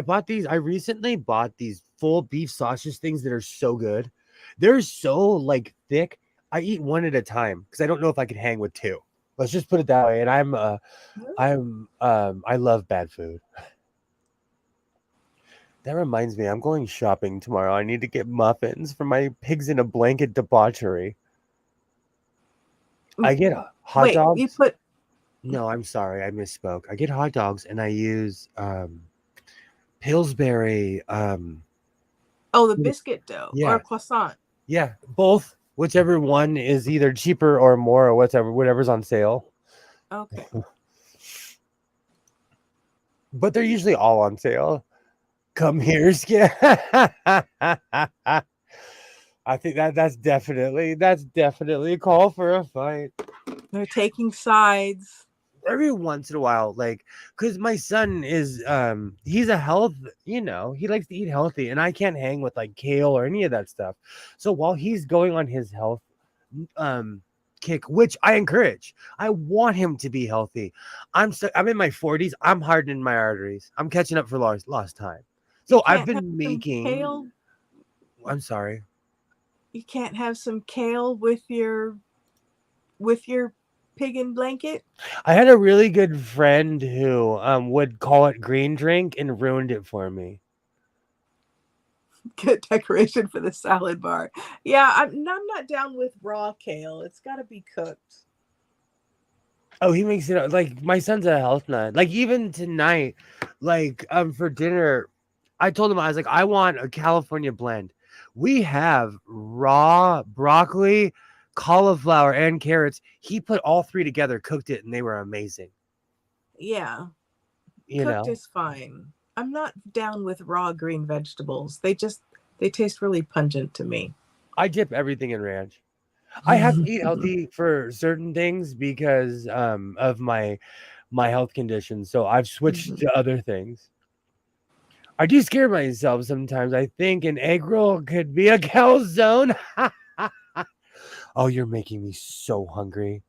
recently bought these full beef sausage things that are so good. They're so like thick. I eat one at a time because I don't know if I can hang with two. Let's just put it that way. And I love bad food. That reminds me, I'm going shopping tomorrow. I need to get muffins for my pigs in a blanket debauchery. I get hot Wait, you dogs. put No, I'm sorry, I misspoke. I get hot dogs and I use Pillsbury, the biscuit dough or yeah, croissant. yeah, both. Whichever one is either cheaper or more or whatever's on sale. Okay. But they're usually all on sale. Come here, skin. I think that's definitely a call for a fight. They're taking sides. Every once in a while, like, because my son is he's a health, he likes to eat healthy, and I can't hang with like kale or any of that stuff. So while he's going on his health um kick, which I encourage, I want him to be healthy. I'm in my 40s. I'm hardening my arteries. I'm catching up for lost time. You So I've can't have been some making. kale. I'm sorry. You can't have some kale with your pig in blanket. I had a really good friend who would call it green drink and ruined it for me. Good decoration for the salad bar. Yeah, I'm not down with raw kale. It's got to be cooked. Oh, he makes it like my son's a health nut. Like even tonight, like for dinner, I told him I was like, I want a California blend. We have raw broccoli, cauliflower, and carrots. He put all three together, cooked it, and they were amazing. Yeah, You cooked know, is fine. I'm not down with raw green vegetables. They taste really pungent to me. I dip everything in ranch. I have to eat healthy for certain things because of my health conditions. So I've switched to other things. I do scare myself sometimes. I think an egg roll could be a calzone. Oh, you're making me so hungry.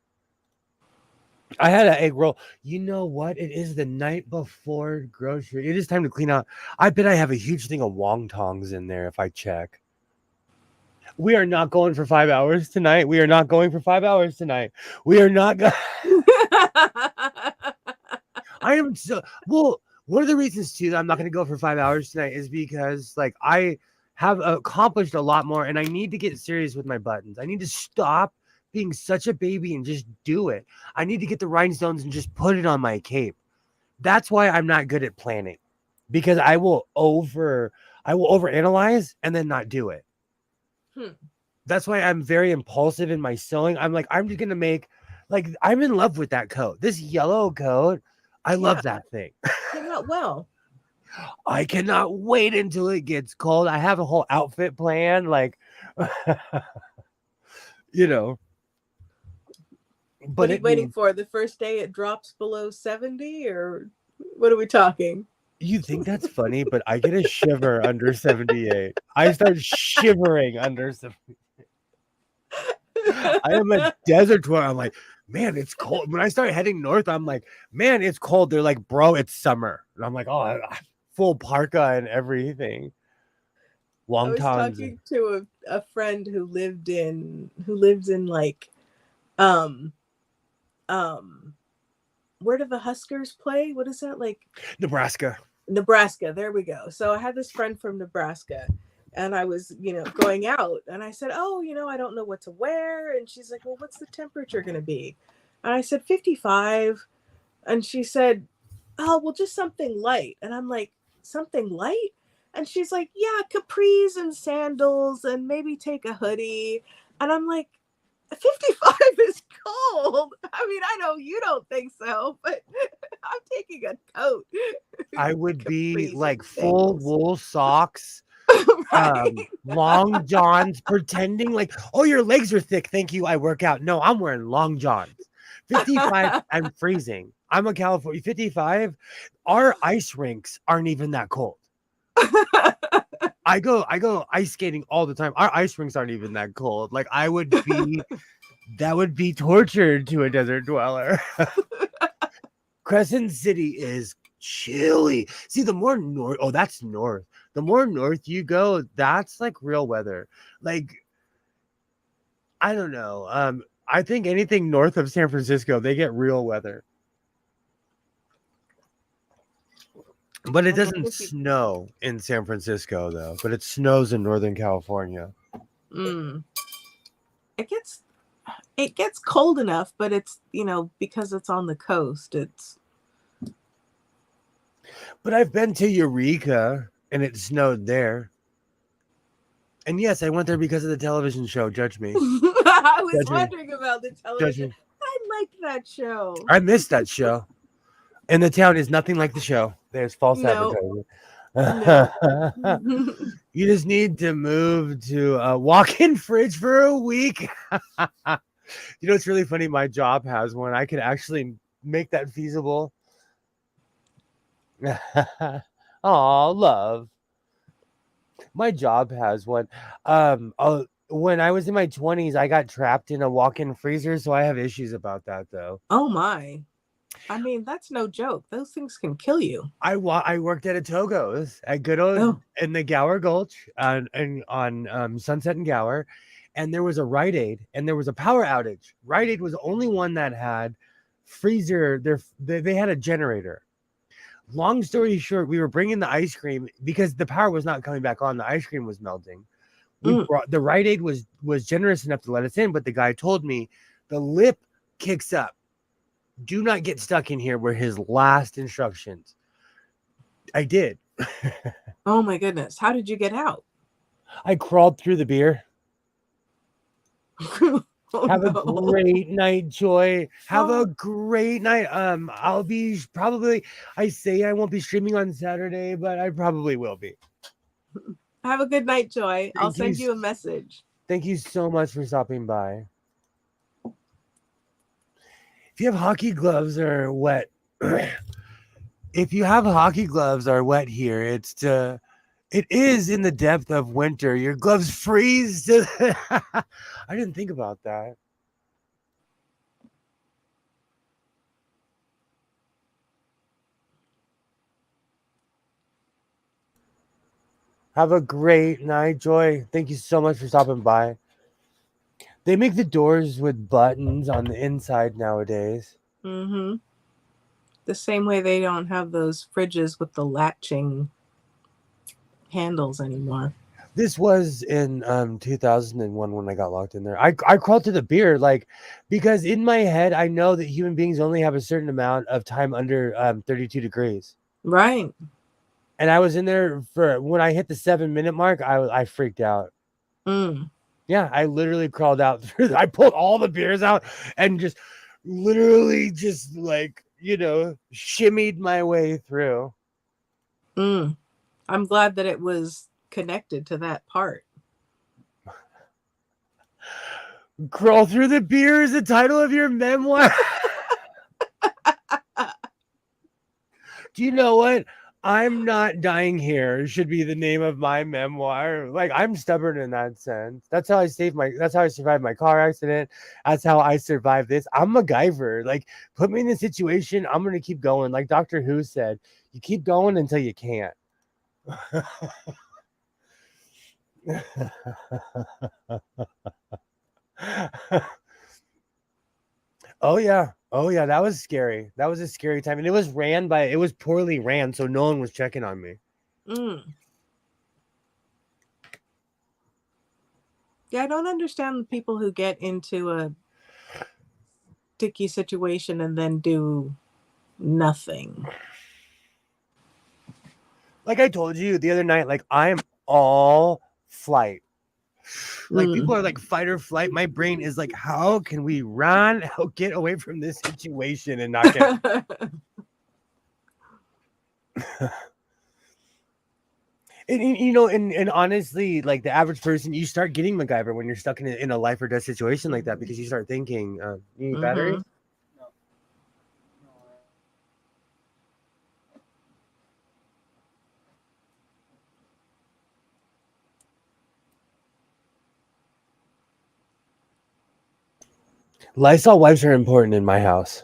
I had an egg roll. You know what? It is the night before grocery. It is time to clean out. I bet I have a huge thing of wontons in there if I check. We are not going for 5 hours tonight. We are not going for 5 hours tonight. We are not going. I am so well. One of the reasons too that I'm not going to go for 5 hours tonight is because like I have accomplished a lot more, and I need to get serious with my buttons. I need to stop being such a baby and just do it. I need to get the rhinestones and just put it on my cape. That's why I'm not good at planning, because I will overanalyze and then not do it. That's why I'm very impulsive in my sewing. I'm like, I'm just gonna make, like, I'm in love with that coat. This yellow coat, I love that thing. Came out well. I cannot wait until it gets cold. I have a whole outfit plan, like, you know. But What are you waiting for? The first day it drops below 70, or what are we talking? You think that's funny, but I get a shiver under 78. I start shivering under 78. I am a desert dweller. I'm like, man, it's cold. When I start heading north, I'm like, man, it's cold. They're like, bro, it's summer. And I'm like, oh, full parka and everything. I was talking to a friend who lives in like where do the Huskers play? What is that, like? Nebraska. There we go. So I had this friend from Nebraska, and I was, going out, and I said, oh, I don't know what to wear. And she's like, well, what's the temperature going to be? And I said, 55. And she said, oh, well, just something light. And I'm like, something light? And she's like, yeah, capris and sandals and maybe take a hoodie. And I'm like, 55 is cold. I mean, I know you don't think so, but I'm taking a coat. I would be like full wool socks, long johns, pretending like, oh, your legs are thick. Thank you. I work out. No, I'm wearing long johns. 55, I'm freezing. I'm a California 55. Our ice rinks aren't even that cold. I go ice skating all the time. Our ice rinks aren't even that cold. Like that would be torture to a desert dweller. Crescent City is chilly. See, the more north, that's north. The more north you go, that's like real weather. Like, I don't know. I think anything north of San Francisco, they get real weather. But it doesn't snow in San Francisco, though. But it snows in Northern California. It gets cold enough, but it's, because it's on the coast, it's. But I've been to Eureka, and it snowed there. And yes, I went there because of the television show. Judge me. I was wondering about the television. I liked that show. I missed that show. And the town is nothing like the show. There's false advertising. No. You just need to move to a walk-in fridge for a week. It's really funny. My job has one. I could actually make that feasible. Oh, love. My job has one. When I was in my 20s, I got trapped in a walk-in freezer, so I have issues about that, though. Oh my. I mean, that's no joke. Those things can kill you. I worked at a Togo's at good old in the Gower Gulch on Sunset and Gower, and there was a Rite Aid and there was a power outage. Rite Aid was the only one that had freezer. They had a generator. Long story short, we were bringing the ice cream because the power was not coming back on. The ice cream was melting. The Rite Aid was generous enough to let us in, but the guy told me the lip kicks up. Do not get stuck in here, were his last instructions. I did. Oh my goodness. How did you get out? I crawled through the beer. Have a great night, Joy. Have a great night. I'll be I say I won't be streaming on Saturday, but I probably will be. Have a good night, Joy. I'll send you a message. Thank you so much for stopping by. if you have hockey gloves or wet, if you have hockey gloves or wet here, it is in the depth of winter. Your gloves freeze. I didn't think about that. Have a great night, Joy. Thank you so much for stopping by. They make the doors with buttons on the inside nowadays. Mm-hmm. The same way they don't have those fridges with the latching handles anymore. This was in 2001 when I got locked in there. I crawled to the beer, like, because in my head I know that human beings only have a certain amount of time under 32 degrees. Right. And I was in there for when I hit the 7-minute mark. I freaked out. Mm. Yeah, I literally crawled out through. I pulled all the beers out and just literally just like shimmied my way through. Mm. I'm glad that it was connected to that part. Crawl through the beer is the title of your memoir. Do you know what? I'm not dying here should be the name of my memoir. Like, I'm stubborn in that sense. That's how I survived my car accident. That's how I survived this. I'm MacGyver. Like, put me in a situation, I'm gonna keep going. Like Doctor Who said, you keep going until you can't. Oh yeah. Oh yeah, that was scary. That was a scary time. And it was poorly ran, so no one was checking on me. Mm. Yeah, I don't understand the people who get into a sticky situation and then do nothing. Like I told you the other night, like I'm all flight. Like people are like fight or flight. My brain is like, how can we run? How get away from this situation and not get and honestly, like the average person, you start getting MacGyver when you're stuck in a life or death situation like that because you start thinking, you need batteries? Lysol wipes are important in my house.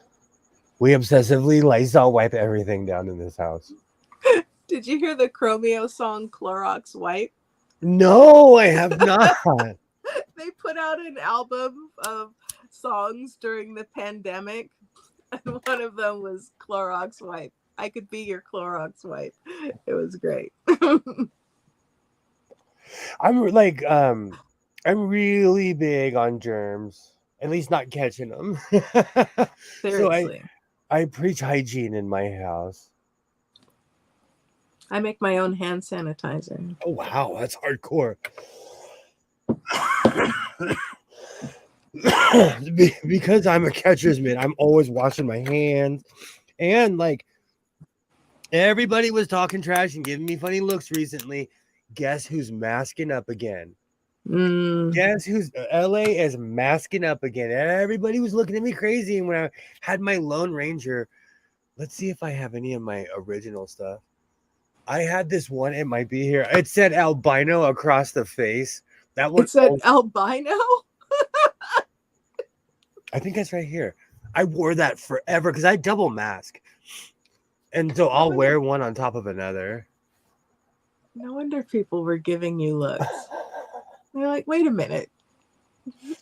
We obsessively Lysol wipe everything down in this house. Did you hear the Chromeo song Clorox Wipe? No, I have not. They put out an album of songs during the pandemic, and one of them was Clorox Wipe. I could be your Clorox Wipe. It was great. I'm really big on germs, at least not catching them. Seriously. So I preach hygiene in my house. I make my own hand sanitizer. Oh wow, that's hardcore. Because I'm a catcher's mitt, I'm always washing my hands, and like everybody was talking trash and giving me funny looks recently. Guess who's masking up again? Guess who's LA is masking up again? Everybody was looking at me crazy, and when I had my Lone Ranger, let's see if I have any of my original stuff. I had this one, it might be here. It said albino across the face. That one. It said albino? I think that's right here. I wore that forever because I double mask. And so I'll wear one on top of another. No wonder people were giving you looks. They're like, wait a minute.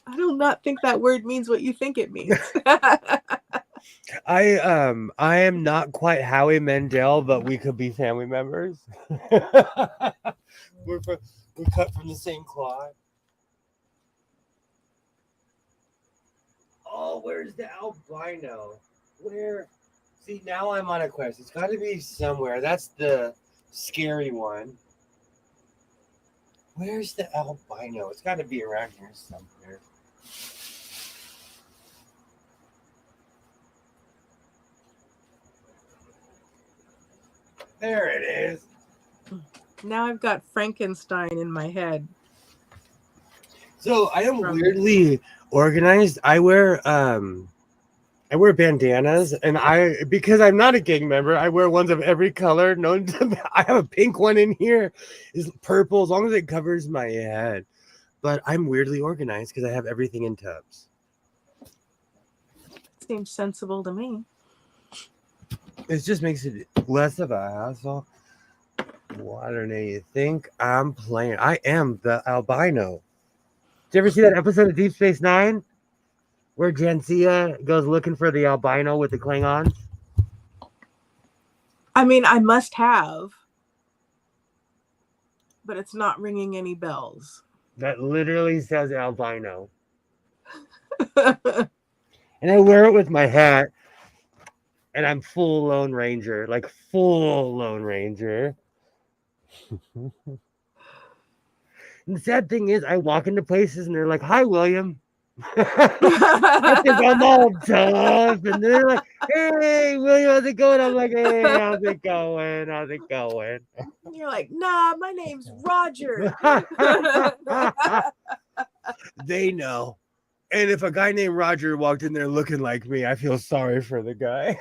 I do not think that word means what you think it means. I am not quite Howie Mandel, but we could be family members. we're cut from the same cloth. Oh, where's the albino? Where? See, now I'm on a quest. It's got to be somewhere. That's the scary one. Where's the albino? It's got to be around here somewhere. There it is. Now I've got Frankenstein in my head. So I am weirdly organized. I wear I wear bandanas, and because I'm not a gang member, I wear ones of every color known to. I have a pink one in here, is purple, as long as it covers my head. But I'm weirdly organized because I have everything in tubs. Seems sensible to me. It just makes it less of a hassle. Why don't you think I'm playing? I am the albino. Did you ever see that episode of Deep Space Nine where Jadzia goes looking for the albino with the Klingons? I mean, I must have, but it's not ringing any bells. That literally says albino. And I wear it with my hat, and I'm full Lone Ranger, like full Lone Ranger. And the sad thing is, I walk into places and they're like, "Hi, William." I think I'm all tough, and they're like, "Hey, William, how's it going?" I'm like, "Hey, how's it going? How's it going?" You're like, nah, my name's Roger. They know. And if a guy named Roger walked in there looking like me, I feel sorry for the guy.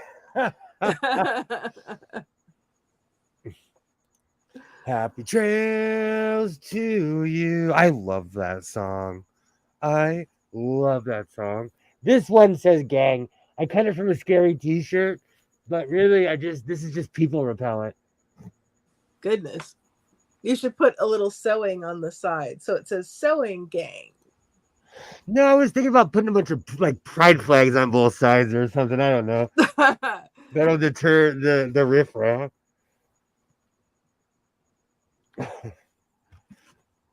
Happy trails to you. I love that song. I love that song. This one says gang. I cut it from a scary t-shirt, but really this is just people repellent. Goodness. You should put a little sewing on the side. So it says sewing gang. No, I was thinking about putting a bunch of like pride flags on both sides or something. I don't know. That'll deter the riffraff.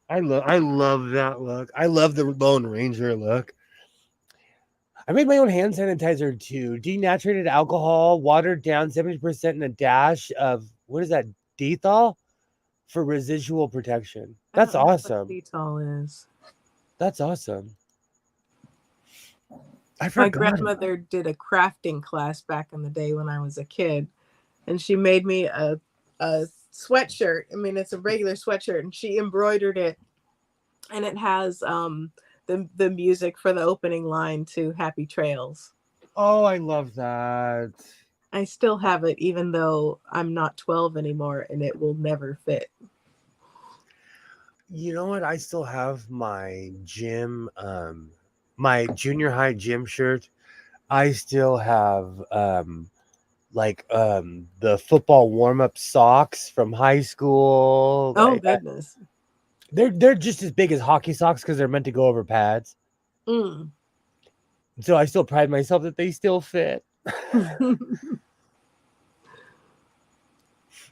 I love that look. I love the Lone Ranger look. I made my own hand sanitizer too. Denaturated alcohol, watered down 70% and a dash of what is that? Dethol for residual protection. That's I don't know awesome. what Dethol is. That's awesome. I My forgot. grandmother did a crafting class back in the day when I was a kid, and she made me a sweatshirt. I mean, it's a regular sweatshirt, and she embroidered it, and it has the music for the opening line to Happy Trails. Oh, I love that. I still have it, even though I'm not 12 anymore, and it will never fit. You know what? I still have my gym, my junior high gym shirt. I still have the football warm-up socks from high school. Oh, goodness. They're just as big as hockey socks because they're meant to go over pads. Mm. So I still pride myself that they still fit.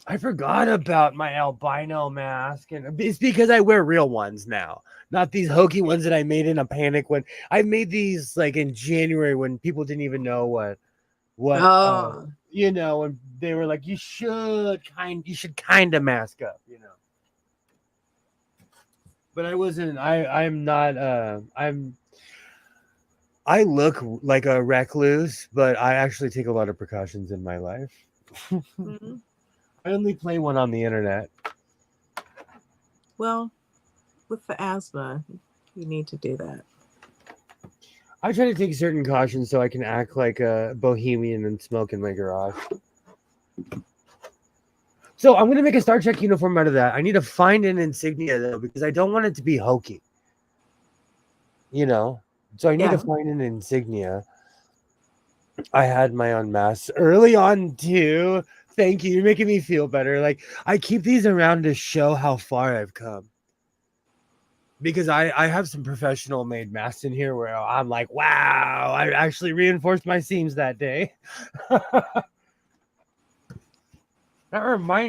I forgot about my albino mask, and it's because I wear real ones now, not these hokey ones that I made in a panic when I made these like in January when people didn't even know what and they were like, you should kind of mask up, But I wasn't. I'm not. I look like a recluse, but I actually take a lot of precautions in my life. Mm-hmm. I only play one on the internet. Well, with the asthma, you need to do that. I try to take certain cautions so I can act like a bohemian and smoke in my garage. So I'm going to make a Star Trek uniform out of that. I need to find an insignia, though, because I don't want it to be hokey. So I need to find an insignia. I had my own mask early on, too. Thank you. You're making me feel better. Like, I keep these around to show how far I've come. Because I have some professional made masks in here where I'm like, wow, I actually reinforced my seams that day. That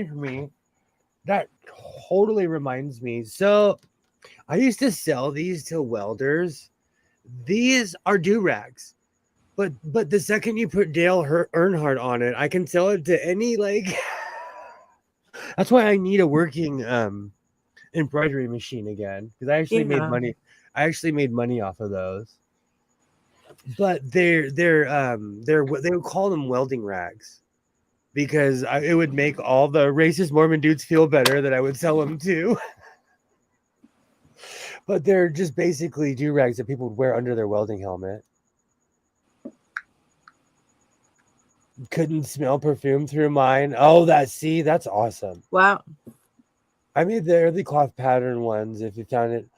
totally reminds me. So I used to sell these to welders. These are do-rags. But the second you put Dale Earnhardt on it, I can sell it to any, like... That's why I need a working embroidery machine again, because I actually made money. I actually made money off of those. But they would call them welding rags, because it would make all the racist Mormon dudes feel better that I would sell them to. But they're just basically do-rags that people would wear under their welding helmet. couldn't smell perfume through mine. Oh, that's awesome. Wow. I made the early cloth pattern ones if you found it.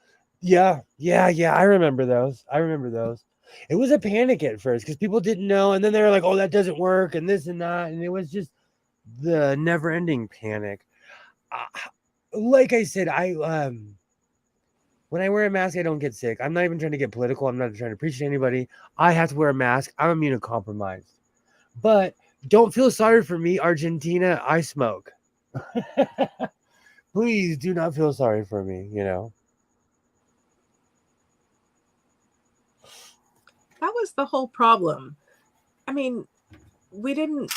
Yeah, yeah, yeah. I remember those. I remember those. It was a panic at first because people didn't know, and then they were like, "Oh, that doesn't work," and this and that, and it was just the never-ending panic. Like I said, when I wear a mask, I don't get sick. I'm not even trying to get political. I'm not trying to preach to anybody. I have to wear a mask. I'm immunocompromised. But don't feel sorry for me, Argentina. I smoke. Please do not feel sorry for me, That was the whole problem. I mean, we didn't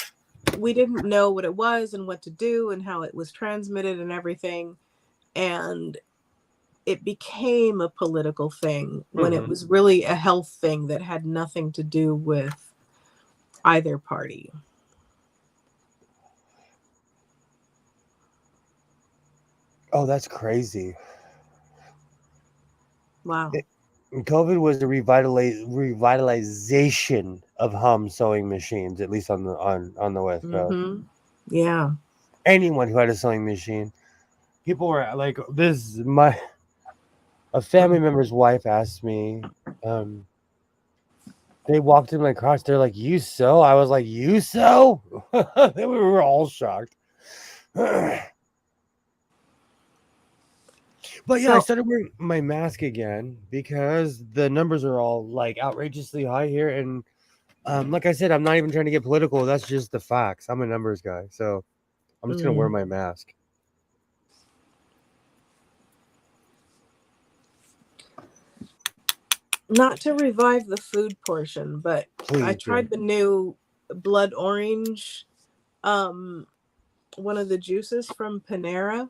know what it was and what to do and how it was transmitted and everything. And it became a political thing when it was really a health thing that had nothing to do with either party. Oh, that's crazy. Wow. COVID was the revitalization of hum sewing machines, at least on the West Coast. Mm-hmm. Yeah. Anyone who had a sewing machine, people were like, "This is a family member's wife asked me." They walked in my cross. They're like, "You sew?" I was like, "You sew?" We were all shocked. But yeah, I started wearing my mask again because the numbers are all like outrageously high here. And like I said, I'm not even trying to get political. That's just the facts. I'm a numbers guy. So I'm just going to wear my mask. Not to revive the food portion, but Please I tried the new blood orange, one of the juices from Panera.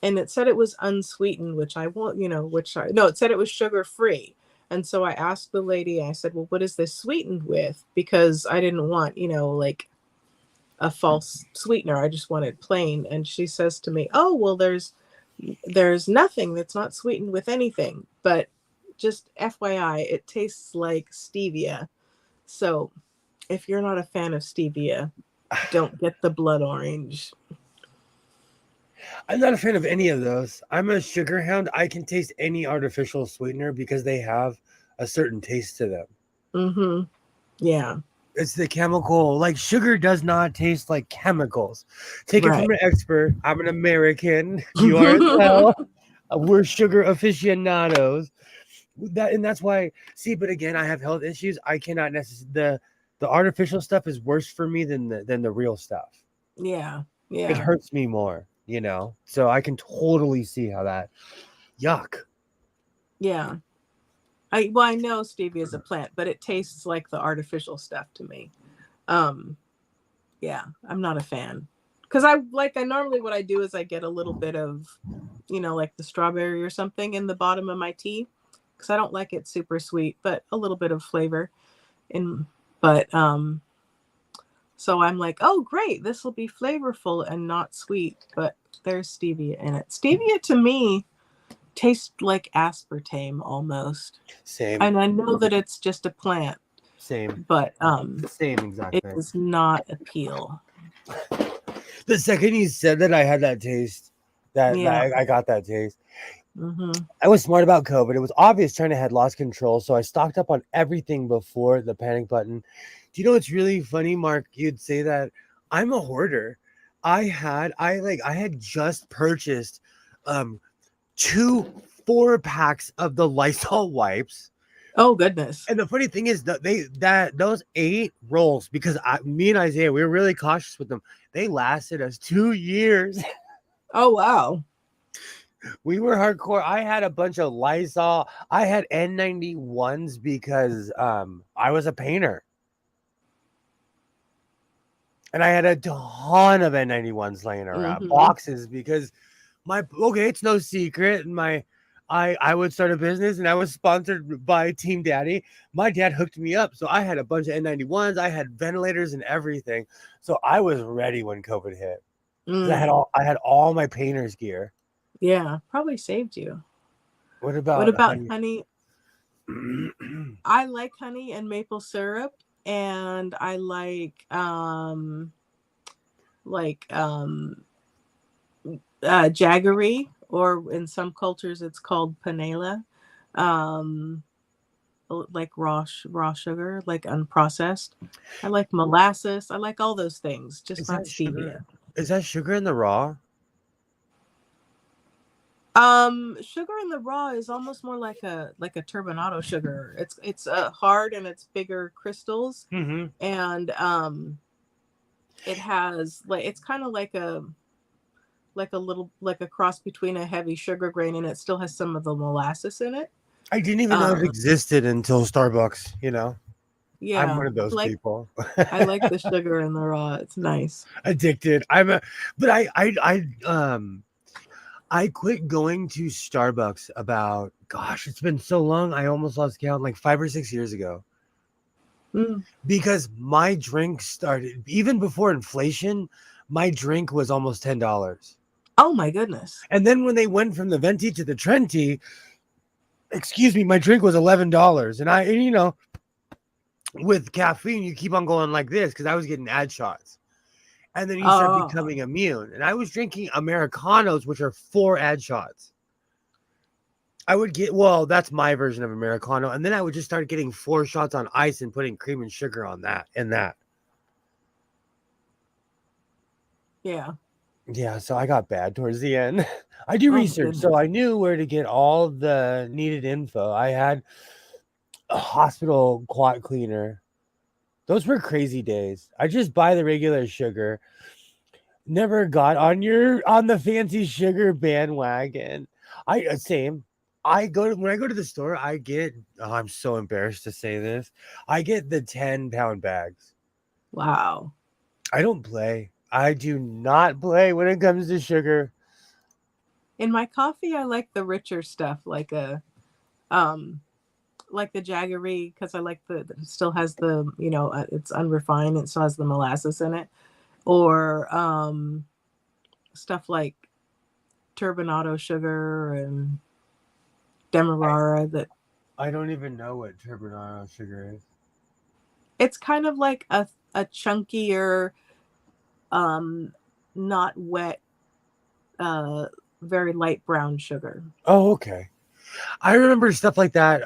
And it said it was unsweetened, which I want, it said it was sugar free. And so I asked the lady, I said, well, what is this sweetened with? Because I didn't want, like a false sweetener. I just wanted plain. And she says to me, oh, well, there's nothing that's not sweetened with anything. But just FYI, it tastes like stevia. So if you're not a fan of stevia, don't get the blood orange. I'm not a fan of any of those. I'm a sugar hound. I can taste any artificial sweetener because they have a certain taste to them. Mm-hmm. Yeah. It's the chemical. Like sugar does not taste like chemicals. Take it from an expert. I'm an American. You are as well. We're sugar aficionados. That's why. See, but again, I have health issues. I cannot necessarily. The artificial stuff is worse for me than the real stuff. Yeah. Yeah. It hurts me more. So I can totally see how that. Yuck. Yeah. I know stevia is a plant, but it tastes like the artificial stuff to me. Yeah, I'm not a fan. Because I normally what I do is I get a little bit of, like the strawberry or something in the bottom of my tea. Because I don't like it super sweet, but a little bit of flavor. So I'm like, oh great, this will be flavorful and not sweet, but there's stevia in it. Stevia to me tastes like aspartame almost. Same. And I know that it's just a plant. Same. But same exactly. It does not appeal. The second you said that, I had that taste. I got that taste. Mm-hmm. I was smart about COVID. It was obvious China had lost control, so I stocked up on everything before the panic button. Do you know what's really funny, Mark? You'd say that I'm a hoarder. I had just purchased 2 4-packs of the Lysol wipes. Oh goodness! And the funny thing is that those 8 rolls, because me and Isaiah, we were really cautious with them. They lasted us 2 years. Oh wow! We were hardcore. I had a bunch of Lysol. I had N91s because I was a painter. And I had a ton of N91s laying around, boxes, because it's no secret. I would start a business and I was sponsored by Team Daddy. My dad hooked me up. So I had a bunch of N91s. I had ventilators and everything. So I was ready when COVID hit. I had all my painter's gear. Yeah, probably saved you. What about honey? I like honey and maple syrup. and I like jaggery, or in some cultures it's called panela. Um, like raw sugar, like unprocessed. I like molasses. I like all those things, just Is not that stevia. sugar? Is that sugar in the raw? Sugar in the raw is almost more like a turbinado sugar. It's hard, and it's bigger crystals, Mm-hmm. and it has like, it's kind of like a little, like a cross between a heavy sugar grain, and it still has some of the molasses in it. I didn't even know it Um, existed until Starbucks. I'm yeah, one of those people. I like the sugar in the raw. It's nice. Addicted. But I quit going to Starbucks about, gosh, it's been so long. I almost lost count, like 5 or 6 years ago, Mm. because my drink started even before inflation. My drink was almost $10, Oh my goodness. and then when they went from the venti to the Trenti, excuse me, my drink was $11, and with caffeine, you keep on going like this because I was getting ad shots. And then you start Oh, becoming immune. And I was drinking Americanos, which are 4 ad shots. I would get, well, that's my version of Americano. And then I would just start getting 4 shots on ice and putting cream and sugar on that and that. yeah. Yeah, so I got bad towards the end. I do Oh my research, so goodness. I knew where to get all the needed info. I had a hospital quat cleaner. Those were crazy days. I just buy the regular sugar. Never got on the fancy sugar bandwagon. Same. When I go to the store, I get, oh, I'm so embarrassed to say this. I get the 10-pound bags. Wow. I don't play. I do not play when it comes to sugar. In my coffee, I like the richer stuff, um like the jaggery, because I like it still has the, it's unrefined, it still has the molasses in it, or stuff like turbinado sugar and I, demerara, that I don't even know what turbinado sugar is. it's kind of like a chunkier, um not wet, uh very light brown sugar. Oh, okay. I remember stuff like that.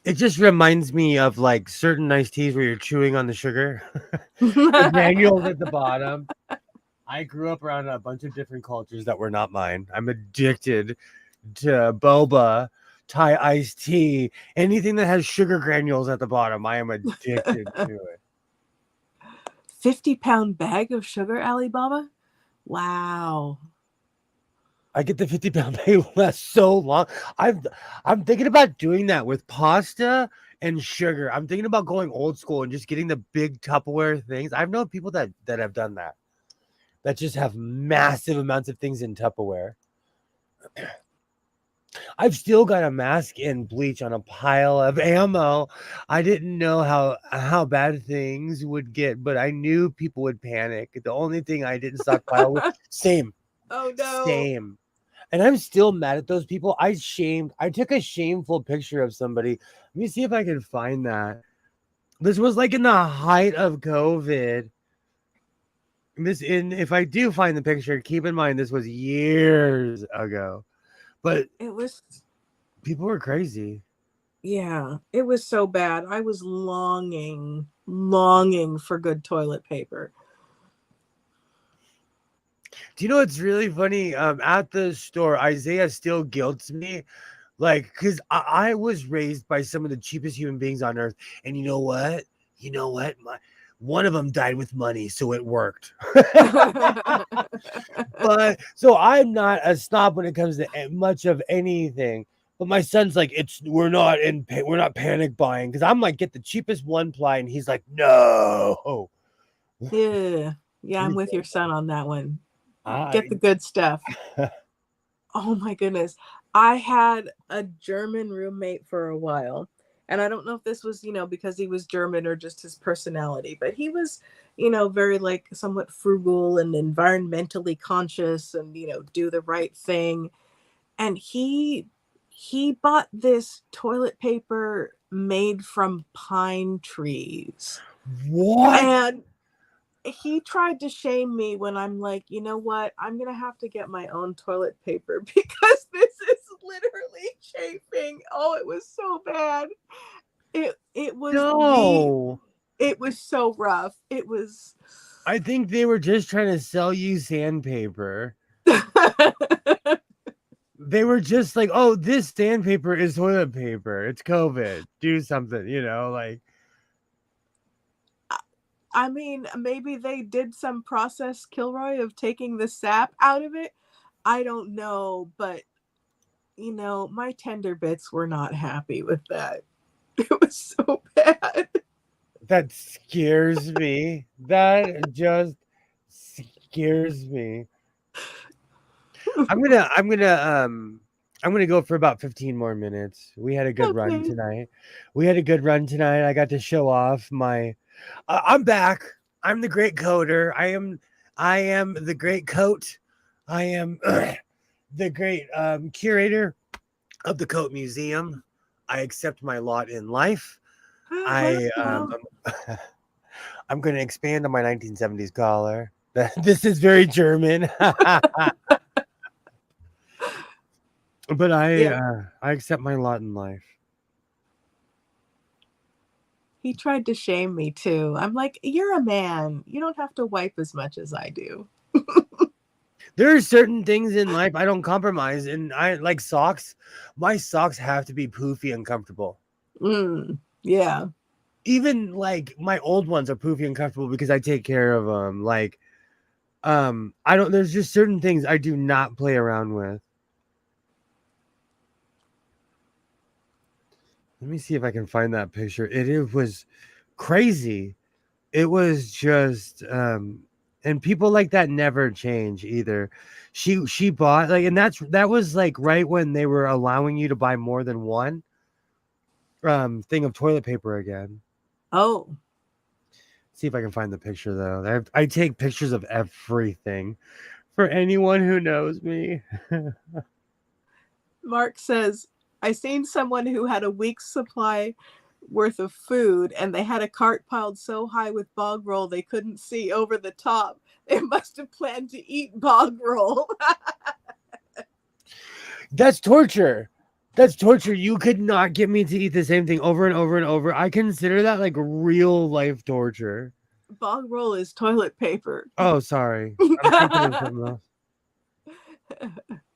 It just reminds me of like certain iced teas where you're chewing on the sugar, the granules at the bottom. I grew up around a bunch of different cultures that were not mine. I'm addicted to boba, Thai iced tea, anything that has sugar granules at the bottom. I am addicted to it. 50-pound bag of sugar, Alibaba? Wow. I get the 50-pound bag last so long. I'm thinking about doing that with pasta and sugar. I'm thinking about going old school and just getting the big Tupperware things. I've known people that have done that. That just have massive amounts of things in Tupperware. I've still got a mask and bleach on a pile of ammo. I didn't know how bad things would get, but I knew people would panic. The only thing I didn't stockpile with, same, Oh no. same. And I'm still mad at those people. I took a shameful picture of somebody. Let me see if I can find that. This was like in the height of COVID. If I do find the picture, keep in mind this was years ago. But It was, people were crazy. yeah, it was so bad. I was longing for good toilet paper. Do you know what's really funny? At the store, Isaiah still guilts me, like, because I was raised by some of the cheapest human beings on earth, and you know what? One of them died with money, so it worked. But so I'm not a snob when it comes to much of anything. But my son's like, we're not panic buying, because I'm like, get the cheapest one ply, and he's like, no. Yeah. Yeah, I'm We with your don't. son on that one. Get the I good stuff. Oh my goodness. I had a German roommate for a while. And I don't know if this was, because he was German or just his personality, but he was, very like somewhat frugal and environmentally conscious and, do the right thing. And he bought this toilet paper made from pine trees. What? And he tried to shame me when I'm like, you know what? I'm going to have to get my own toilet paper because this is literally chafing. Oh, it was so bad. It was No. it was so rough. It was I think they were just trying to sell you sandpaper. They were just like, oh, this sandpaper is toilet paper. It's COVID. Do something, like. I mean, maybe they did some process, Kilroy, of taking the sap out of it. I don't know, but my tender bits were not happy with that. It was so bad. That scares me. That just scares me. I'm gonna go for about 15 more minutes. We had a good run Okay. tonight. I got to show off my. I'm back. I'm the great coder. I am the great coat. I am the great curator of the Coat Museum. I accept my lot in life. I I'm going to expand on my 1970s collar. This is very German. But I accept my lot in life. He tried to shame me too. I'm like, you're a man. You don't have to wipe as much as I do. There are certain things in life I don't compromise, and I like socks. My socks have to be poofy and comfortable. Yeah. Even like my old ones are poofy and comfortable because I take care of them. Like, I don't. There's just certain things I do not play around with. Let me see if I can find that picture. It was crazy. It was just and people like that never change either. She bought like, and that was like right when they were allowing you to buy more than one thing of toilet paper again. Oh. See if I can find the picture though. I take pictures of everything for anyone who knows me. Mark says, I seen someone who had a week's supply worth of food and they had a cart piled so high with bog roll they couldn't see over the top. They must have planned to eat bog roll. That's torture. That's torture. You could not get me to eat the same thing over and over and over. I consider that like real life torture. Bog roll is toilet paper. Oh, sorry. I'm thinking of something else.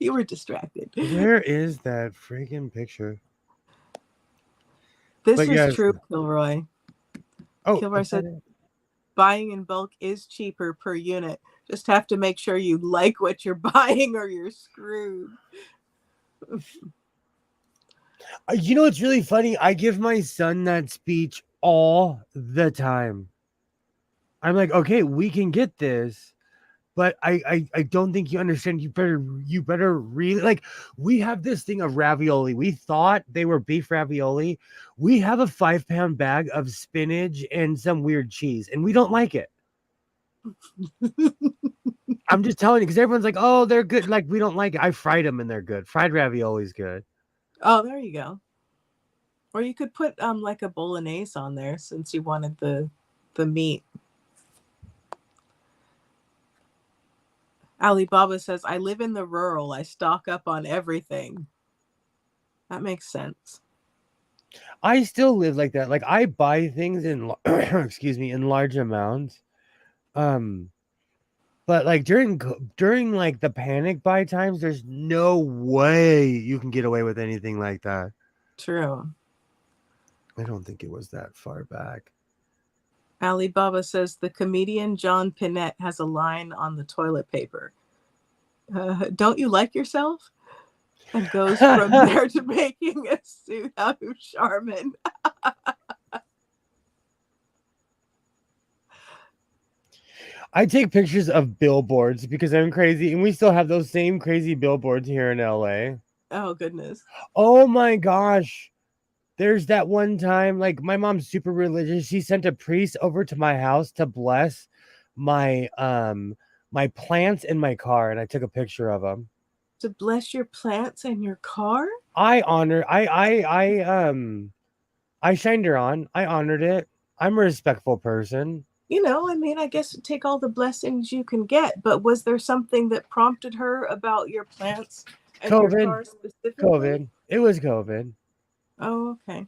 You were distracted. Where is that freaking picture? This is true, Kilroy. Oh, Kilroy said, buying in bulk is cheaper per unit. Just have to make sure you like what you're buying or you're screwed. It's really funny. I give my son that speech all the time. I'm like, okay, we can get this, but I don't think you understand. You better really like. We have this thing of ravioli. We thought they were beef ravioli. We have a 5-pound bag of spinach and some weird cheese, and we don't like it. I'm just telling you because everyone's like, oh, they're good. Like, we don't like it. I fried them and they're good. Fried ravioli is good. Oh, there you go. Or you could put like a bolognese on there since you wanted the meat. Alibaba says, I live in the rural. I stock up on everything. That makes sense. I still live like that. Like, I buy things in excuse me, in large amounts. But like during like the panic buy times, there's no way you can get away with anything like that. True. I don't think it was that far back. Alibaba says the comedian John Pinette has a line on the toilet paper. Don't you like yourself? And goes from there to making a suit out of Charmin. I take pictures of billboards because I'm crazy, and we still have those same crazy billboards here in LA. Oh, goodness. Oh my gosh. There's that one time, like, my mom's super religious. She sent a priest over to my house to bless my my plants in my car, and I took a picture of them. To bless your plants and your car? I honor I shined her on. I honored it. I'm a respectful person. I mean, I guess take all the blessings you can get, but was there something that prompted her about your plants and your COVID. car specifically? COVID. It was COVID. Oh, okay.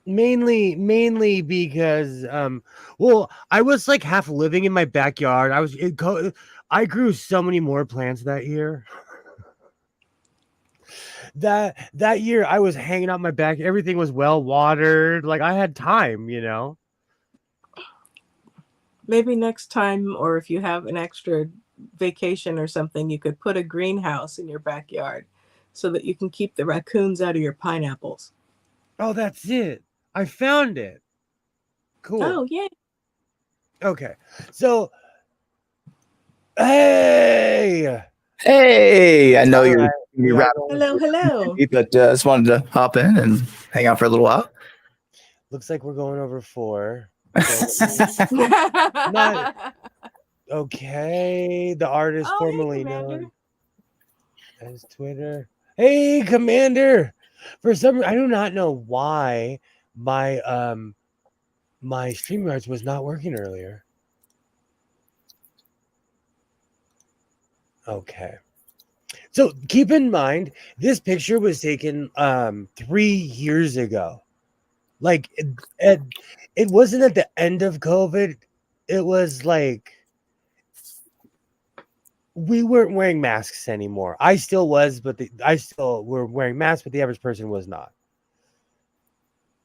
Mainly because well, I was like half living in my backyard. I grew so many more plants that year. That year I was hanging out my back. Everything was well watered. Like I had time, Maybe next time, or if you have an extra vacation or something, you could put a greenhouse in your backyard so that you can keep the raccoons out of your pineapples. Oh, that's it. I found it. Cool. Oh, yeah. Okay. So, hey. Hey, I know All you're right. you're Yeah, rapping, Hello, hello. but just wanted to hop in and hang out for a little while. looks like we're going over 4. So, okay. The artist Oh, hey, formerly Commander. known as Twitter. Hey, Commander. For some reason, I do not know why my StreamYards was not working earlier. Okay. So keep in mind, this picture was taken 3 years ago. Like it wasn't at the end of COVID. It was like we weren't wearing masks anymore. I still was, but I still were wearing masks, but the average person was not.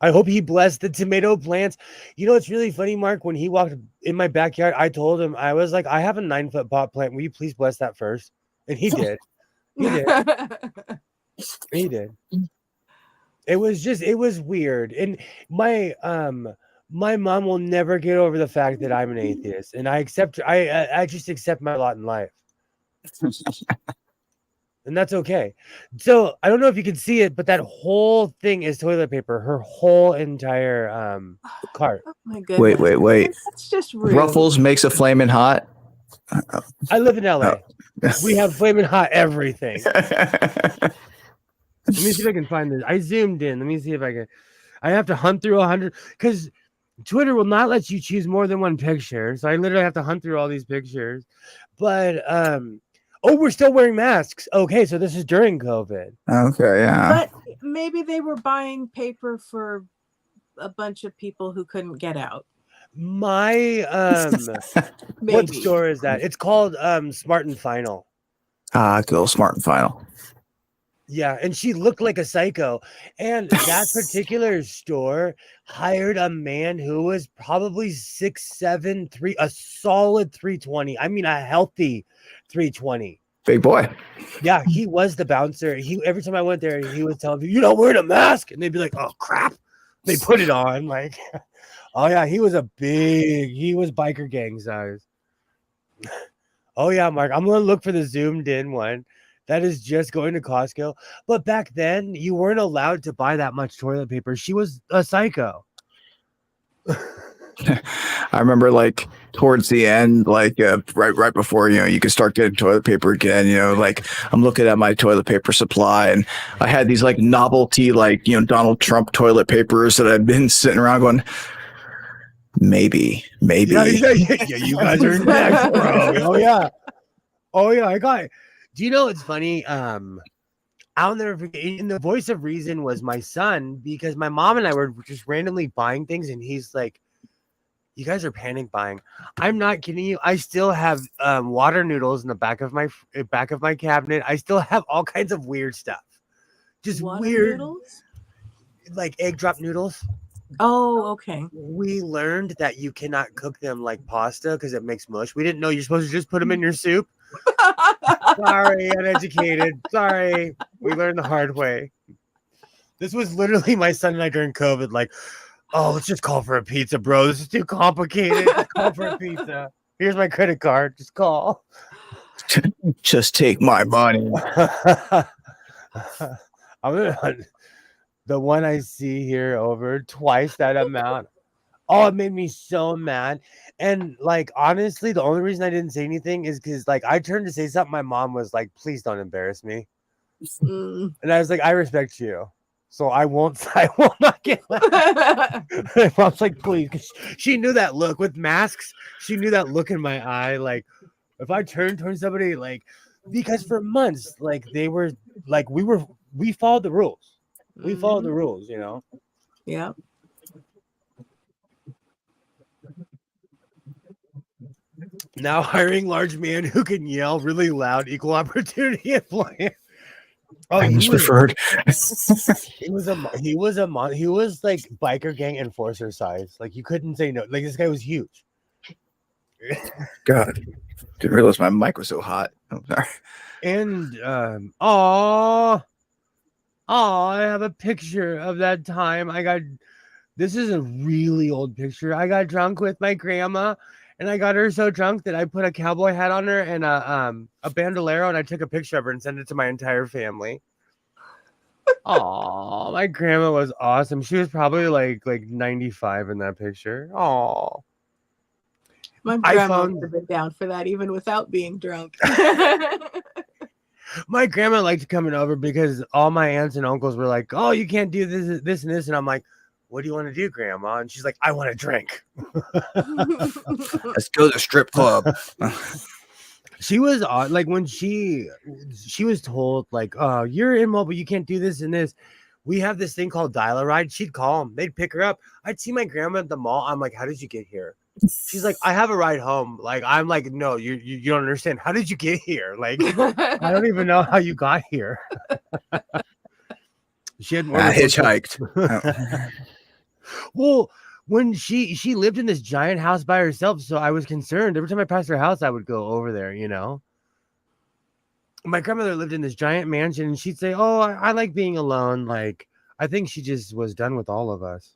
I hope he blessed the tomato plants. It's really funny, Mark. When he walked in my backyard, I told him, I was like, I have a 9-foot pot plant. Will you please bless that first? And he did. He did. He did. It was weird. And my mom will never get over the fact that I'm an atheist. And I just accept my lot in life. And that's okay. So I don't know if you can see it, but that whole thing is toilet paper. Her whole entire cart. Oh, my goodness. Wait. That's just rude. Ruffles makes a flaming hot. I live in LA. We have flaming hot everything. Let me see if I can find this. I zoomed in. Let me see if I can. I have to hunt through 100 because Twitter will not let you choose more than one picture. So I literally have to hunt through all these pictures. But we're still wearing masks. Okay, so this is during COVID. Okay, yeah. But maybe they were buying paper for a bunch of people who couldn't get out. My Maybe. what store is that? It's called Smart and Final. Cool, Smart and Final. Yeah, and she looked like a psycho. And that particular store hired a man who was probably 6'7", a solid 320. I mean, a healthy 320. Big boy. Yeah, he was the bouncer. Every time I went there, he was telling me, "You're not wearing a mask," and they'd be like, "Oh crap!" They put it on. Like, oh yeah, he was biker gang size. Oh yeah, Mark, I'm gonna look for the zoomed in one. That is just going to Costco. But back then, you weren't allowed to buy that much toilet paper. She was a psycho. I remember like towards the end, like right before, you could start getting toilet paper again, like I'm looking at my toilet paper supply and I had these like novelty, like, Donald Trump toilet papers that I've been sitting around going, maybe. Yeah, you guys are next, bro. Oh yeah, I got it. Do you know it's funny? I'll never forget. In the voice of reason was my son, because my mom and I were just randomly buying things, and he's like, "You guys are panic buying." I'm not kidding you. I still have water noodles in the back of my cabinet. I still have all kinds of weird stuff. Just Water weird, noodles? like egg drop noodles. Oh, okay. We learned that you cannot cook them like pasta because it makes mush. We didn't know you're supposed to just put them in your soup. Sorry, uneducated. Sorry. We learned the hard way. This was literally my son and I during COVID. Like, oh, let's just call for a pizza, bro. This is too complicated. Let's call for a pizza. Here's my credit card. Just call. Just take my money. The one I see here over twice that amount. Oh, it made me so mad. And like, honestly, the only reason I didn't say anything is because like I turned to say something. My mom was like, "Please don't embarrass me." And I was like, "I respect you." So I won't. I will not get. My mom's like, please, 'cause she knew that look with masks. She knew that look in my eye. Like, if I turned towards somebody, like, because for months, like they were, like we followed the rules. We followed the rules, you know. Yeah. Now hiring large man who can yell really loud, equal opportunity employer. Oh, I'm he was preferred. he was he was like biker gang enforcer size. Like you couldn't say no. Like this guy was huge. God, didn't realize my mic was so hot. I'm sorry. And I have a picture of that time. This is a really old picture. I got drunk with my grandma, and I got her so drunk that I put a cowboy hat on her and a bandolero, and I took a picture of her and sent it to my entire family. Oh, my grandma was awesome. She was probably like 95 in that picture. Oh, My grandma iPhone. would have been down for that even without being drunk. My grandma liked coming over because all my aunts and uncles were like, "Oh, you can't do this, and this," and I'm like, "What do you want to do, Grandma?" And she's like, "I want to drink." Let's go to the strip club. She was like when she was told like, "Oh, you're immobile, you can't do this and this." We have this thing called dial a ride. She'd call them, they'd pick her up. I'd see my grandma at the mall. I'm like, "How did you get here?" She's like, "I have a ride home." Like, I'm like, "No, you don't understand. How did you get here? Like, I don't even know how you got here." She had more. I hitchhiked. Well, when she lived in this giant house by herself, so I was concerned. Every time I passed her house, I would go over there, you know. My grandmother lived in this giant mansion, and she'd say, "Oh, I like being alone." Like, I think she just was done with all of us.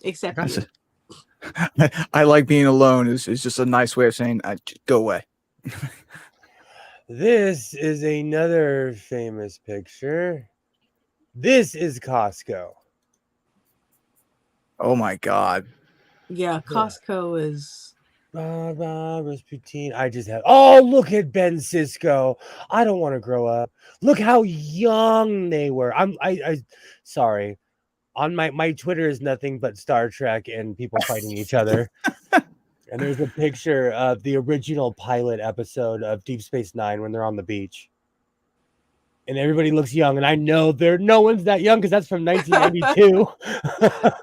Except Gotcha. you. I like being alone. Is just a nice way of saying go away. This is another famous picture. This is Costco. Oh my God. Yeah, Costco is. Rasputin. I just have. Oh, look at Ben Cisco. I don't want to grow up. Look how young they were. Sorry. On my Twitter is nothing but Star Trek and people fighting each other. And there's a picture of the original pilot episode of Deep Space Nine when they're on the beach. And everybody looks young, and I know no one's that young because that's from 1992.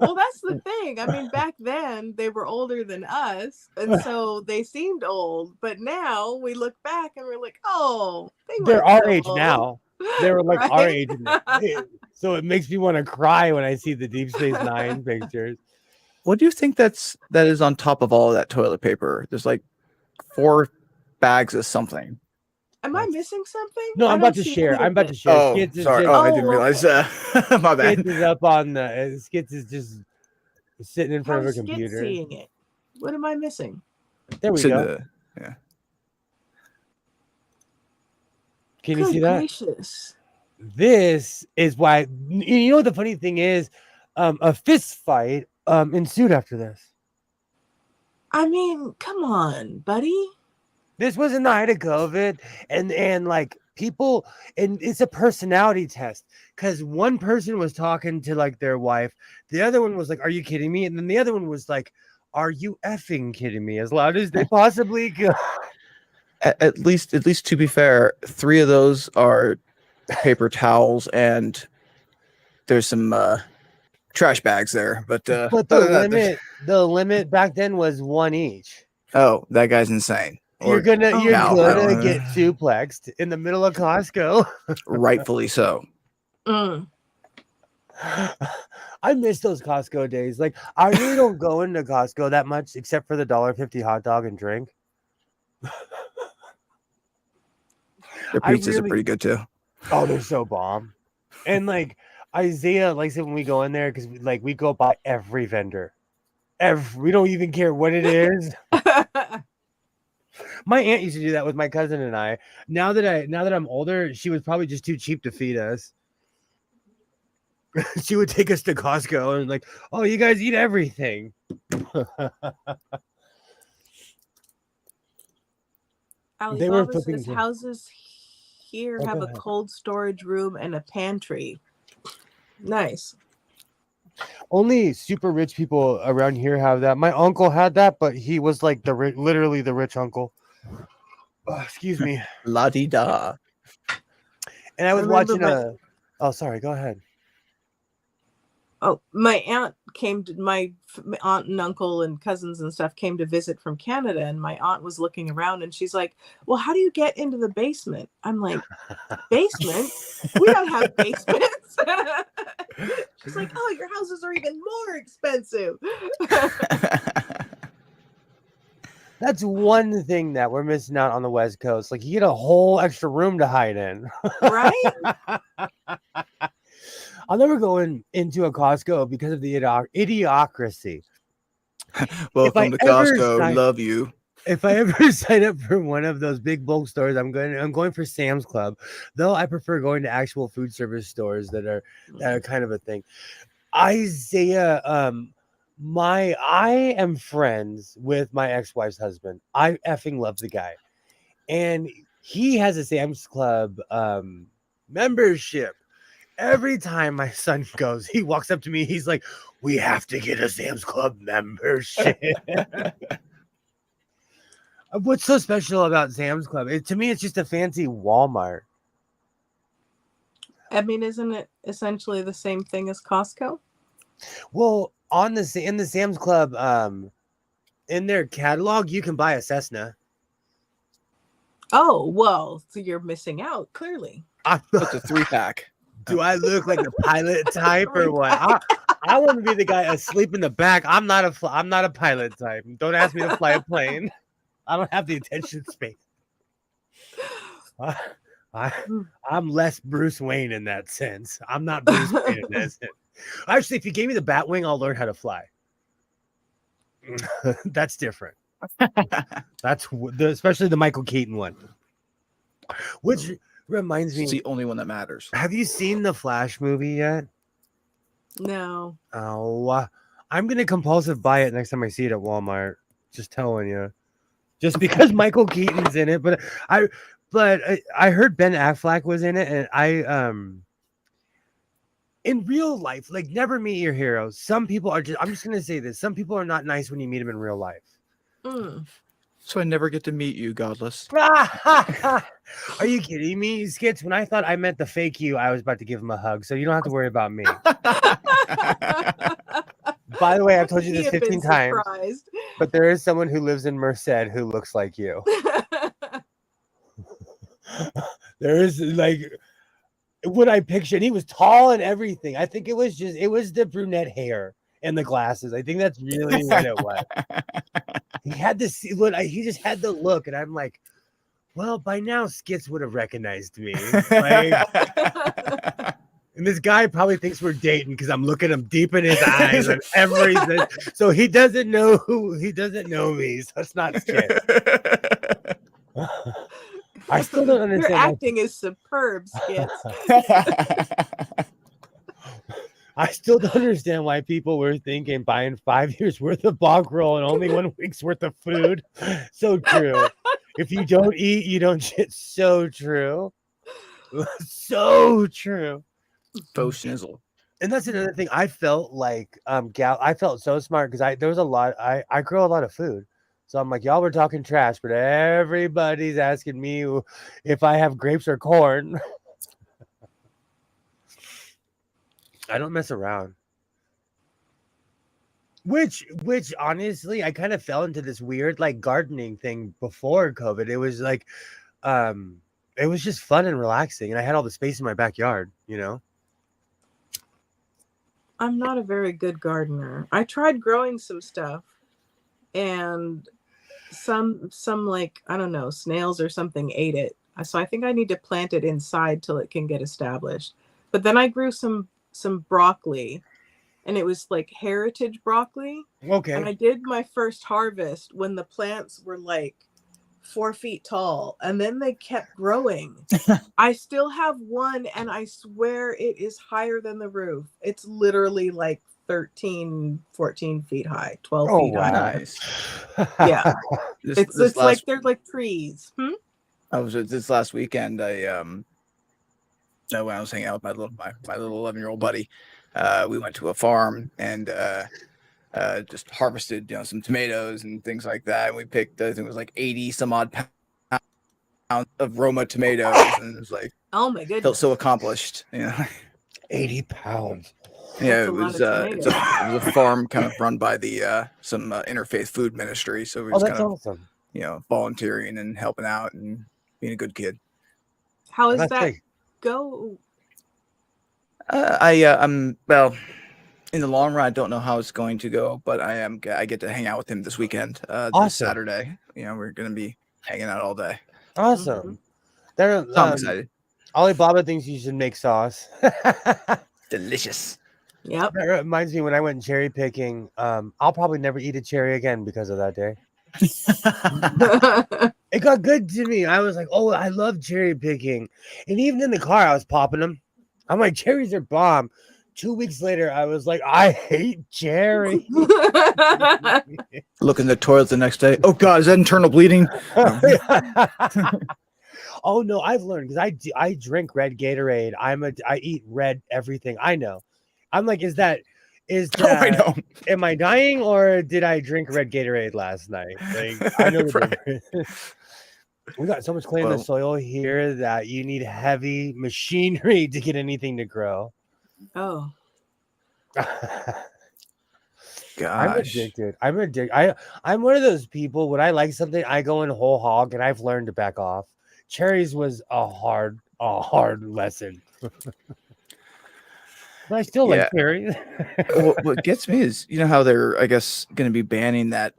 Well, that's the thing. I mean, back then they were older than us, and so they seemed old. But now we look back and we're like, oh, they're our so age old. now. They were like our Right? age. So it makes me want to cry when I see the Deep Space Nine pictures. What do you think that is on top of all of that toilet paper? There's like 4 bags of something. Am I missing something? No, I'm about to share. I'm about to share. Oh, Skits is sorry. just- Oh, I didn't realize. My bad. Skits is up on the. Skits is just sitting in front of her Skit's computer. seeing it. What am I missing? There we It's in go. yeah. Can Good you see that? gracious. This is why. You know what the funny thing is? A fist fight ensued after this. I mean, come on, buddy. This was in the height of COVID, and like people, and it's a personality test because one person was talking to like their wife, the other one was like, "Are you kidding me?" And then the other one was like, "Are you effing kidding me?" As loud as they possibly could. At least to be fair, 3 of those are paper towels, and there's some trash bags there. But the limit back then was 1 each. Oh, that guy's insane. You're gonna no. get suplexed in the middle of Costco. Rightfully so. Mm. I miss those Costco days. Like I really don't go into Costco that much except for the $1.50 hot dog and drink. Their pizzas are pretty good too. Oh, they're so bomb. And like Isaiah likes it when we go in there because like we go by every vendor. We don't even care what it is. My aunt used to do that with my cousin and I. Now that I'm older, she was probably just too cheap to feed us. She would take us to Costco and like, "Oh, you guys eat everything." Alibaba's says houses here Oh, have go a ahead. cold storage room and a pantry. Nice. Only super rich people around here have that. My uncle had that, but he was like literally the rich uncle. Excuse me. La di da. And I was remember watching my- Oh, sorry. Go ahead. Oh, my aunt came to my aunt and uncle and cousins and stuff came to visit from Canada, and my aunt was looking around and she's like, "Well, how do you get into the basement?" I'm like, "Basement? We don't have basements." She's like, "Oh, your houses are even more expensive." That's one thing that we're missing out on the West Coast. Like, you get a whole extra room to hide in. Right? I'll never go into a Costco because of the idiocracy. Welcome to Costco. Love you. If I ever sign up for one of those big bulk stores, I'm going for Sam's Club. Though I prefer going to actual food service stores that are kind of a thing. Isaiah, I am friends with my ex-wife's husband. I effing love the guy. And he has a Sam's Club membership. Every time my son goes, he walks up to me. He's like, "We have to get a Sam's Club membership." What's so special about Sam's Club? To me, it's just a fancy Walmart. I mean, isn't it essentially the same thing as Costco? Well, in the Sam's Club, in their catalog, you can buy a Cessna. Oh, well, so you're missing out, clearly. It's a 3-pack. Do I look like the pilot type or what? I want to be the guy asleep in the back. I'm not a pilot type. Don't ask me to fly a plane. I don't have the attention space. I'm less Bruce Wayne in that sense. I'm not Bruce Wayne in that sense. Actually, if you gave me the Batwing, I'll learn how to fly. That's different. That's especially the Michael Keaton one. Which reminds me, It's the only one that matters. have you seen the Flash movie yet? No. Oh, I'm gonna compulsive buy it next time I see it at Walmart. Just telling you, just because Michael Keaton's in it. But I heard Ben Affleck was in it, and in real life, like, never meet your heroes. Some people are I'm just gonna say this. Some people are not nice when you meet them in real life. Mm. So I never get to meet you, godless. Are you kidding me, Skits? When I thought I meant the fake you, I was about to give him a hug, so you don't have to worry about me. By the way, I've told you this 15 times, but there is someone who lives in Merced who looks like you. There is, like, what I pictured. He was tall and everything. I think it was the brunette hair and the glasses. I think that's really what it was. He had this he just had the look, and I'm like, well, by now Skits would have recognized me. Like, and this guy probably thinks we're dating because I'm looking him deep in his eyes and everything. So he doesn't know me. So it's not Skits. I still don't understand. Your acting is superb, Skits. I still don't understand why people were thinking buying 5 years worth of bog roll and only 1 week's worth of food. So true. If you don't eat, you don't shit. So true. So true. Faux schnizzle. And that's another thing. I felt like I felt so smart because there was a lot. I grow a lot of food. So I'm like, y'all were talking trash, but everybody's asking me if I have grapes or corn. I don't mess around. Which honestly, I kind of fell into this weird like gardening thing before COVID. It was like, it was just fun and relaxing, and I had all the space in my backyard, you know. I'm not a very good gardener. I tried growing some stuff, and some like, I don't know, snails or something ate it. So I think I need to plant it inside till it can get established. But then I grew some broccoli, and it was like heritage broccoli. Okay. And I did my first harvest when the plants were like 4 feet tall, and then they kept growing. I still have one, and I swear it is higher than the roof. It's literally like 13, 14 feet high, 12 feet high. Nice. Yeah. This It's last, like they're like trees. I was this last weekend. When I was hanging out with my little 11-year-old buddy, we went to a farm and just harvested some tomatoes and things like that. And we picked I think it was like 80 some odd pounds of Roma tomatoes, and it was like Oh my felt so goodness. accomplished. 80 pounds. Yeah, That's a it lot was of it tomatoes. was a farm kind of run by the some interfaith food ministry. So we Oh, was that's kind of awesome. volunteering and helping out and being a good kid. How does That's that like, go? I'm well. In the long run, I don't know how it's going to go, but I get to hang out with him this weekend, this awesome. Saturday. We're gonna be hanging out all day. Awesome. There, So I'm excited. Alibaba thinks you should make sauce. Delicious. Yep. That reminds me when I went cherry picking. I'll probably never eat a cherry again because of that day. It got good to me. I was like, oh, I love cherry picking. And even in the car, I was popping them. I'm like, cherries are bomb. 2 weeks later, I was like, I hate cherry. Look in the toilet the next day. Oh God, is that internal bleeding? Oh no, I've learned because I drink red Gatorade. I eat red everything. I know. I'm like, is that Oh, I know. am I dying or did I drink red Gatorade last night? Like I know the Right. difference. We got so much clay in the Well- soil here that you need heavy machinery to get anything to grow. Oh. I'm Gosh. addicted. I'm one of those people. When I like something, I go in whole hog, and I've learned to back off. Cherries was a hard lesson. But I still like Yeah. cherries. What gets me is how they're I guess going to be banning that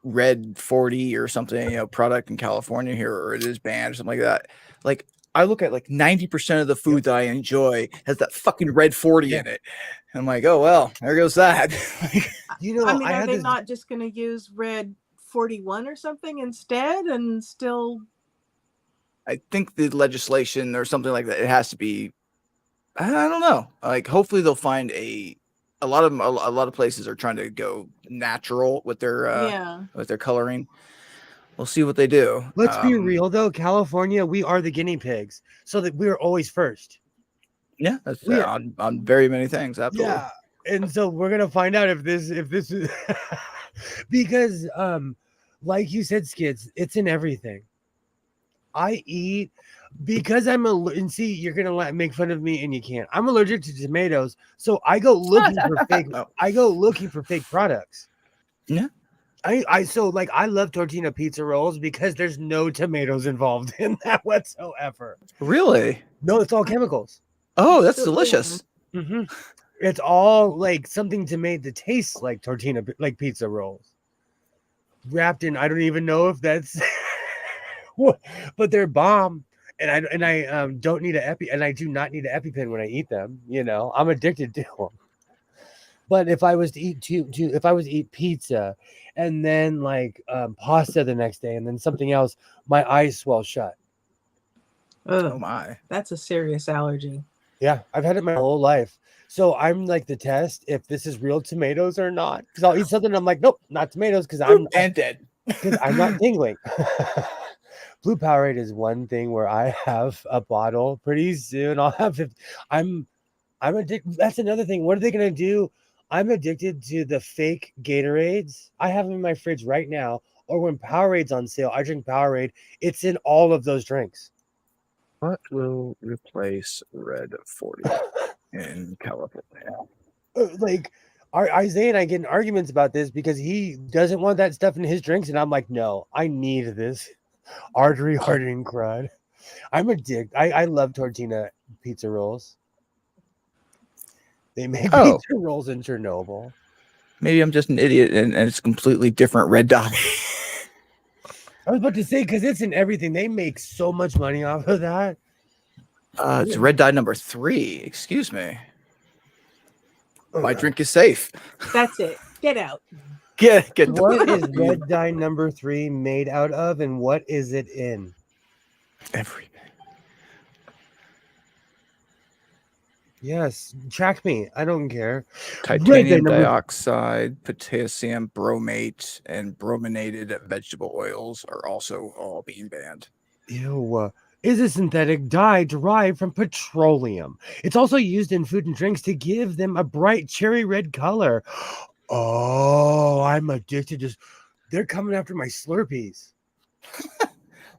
red 40 or something product in California here, or it is banned or something like that. Like I look at like 90% of the food that I enjoy has that fucking red 40 in it. And I'm like, oh well, there goes that. I mean, I are had they this. not just going to use red 41 or something instead and still? I think the legislation or something like that, it has to be. I don't know. Like, hopefully they'll find a lot of places are trying to go natural with their coloring. We'll see what they do. Let's be real though, California, we are the guinea pigs, so that we're always first. Yeah, that's We are- on very many things. Absolutely. Yeah, and so we're gonna find out if this is because like you said, Skids, it's in everything. I eat because I'm and see, you're gonna make fun of me, and you can't. I'm allergic to tomatoes, so I go looking for fake. No. I go looking for fake products. Yeah. I love tortilla pizza rolls because there's no tomatoes involved in that whatsoever. Really? No, it's all chemicals. Oh, that's delicious. Mm-hmm. It's all like something to make the taste like tortilla, like pizza rolls, wrapped in. I don't even know if that's, but they're bomb. And I don't need and I do not need an EpiPen when I eat them. I'm addicted to them. But if I was to eat if I was to eat pizza, and then like pasta the next day, and then something else, my eyes swell shut. Ugh, Oh my. that's a serious allergy. Yeah, I've had it my whole life. So I'm like the test if this is real tomatoes or not. Because I'll eat something and I'm like, nope, not tomatoes because I'm dead. Because I'm not tingling. Blue Powerade is one thing where I have a bottle pretty soon. I'll have it. I'm addicted. That's another thing. What are they gonna do? I'm addicted to the fake Gatorades. I have them in my fridge right now. Or when Powerade's on sale, I drink Powerade. It's in all of those drinks. What will replace red 40 in California? Like Isaiah and I get in arguments about this because he doesn't want that stuff in his drinks, and I'm like, no, I need this artery hardening crud. I'm addicted. I love tortilla pizza rolls. They make pizza rolls in Chernobyl. Maybe I'm just an idiot and it's completely different red dye. I was about to say because it's in everything. They make so much money off of that. It's red dye number 3. Excuse me. My drink is safe. That's it. Get out. Get What is red dye number 3 made out of, and what is it in? everything. Yes, track me. I don't care. Titanium dioxide, potassium bromate, and brominated vegetable oils are also all being banned. Ew. Is a synthetic dye derived from petroleum. It's also used in food and drinks to give them a bright cherry red color. Oh, I'm addicted to. They're coming after my Slurpees.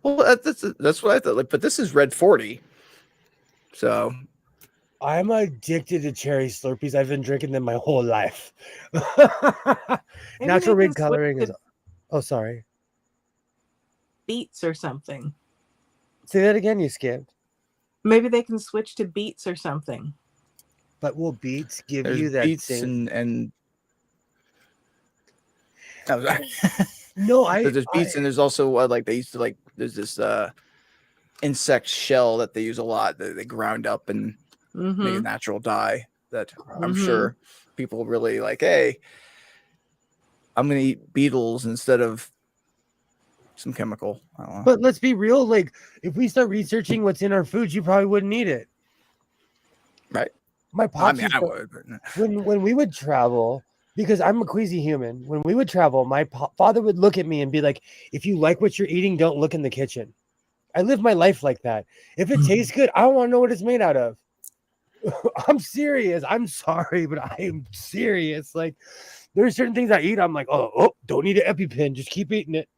Well, that's what I thought. Like, but this is red 40. So I'm addicted to cherry Slurpees. I've been drinking them my whole life. Maybe Natural they red can switch coloring is. to Oh, sorry. beets or something. Say that again. You skipped. Maybe they can switch to beets or something. But will beets give there's you that beets same? and oh, No, there's beets and there's also like they used to like there's this insect shell that they use a lot that they ground up and make a natural dye that I'm sure people really like. Hey, I'm gonna eat beetles instead of some chemical. I don't know. But let's be real. Like, if we start researching what's in our foods, you probably wouldn't eat it. Right. My I pops mean, used I to- would. But when we would travel, because I'm a queasy human. When we would travel, my father would look at me and be like, "If you like what you're eating, don't look in the kitchen." I live my life like that. If it tastes good, I don't want to know what it's made out of. I'm serious. I'm sorry, but I am serious. Like, there's certain things I eat. I'm like, oh, don't need an EpiPen. Just keep eating it.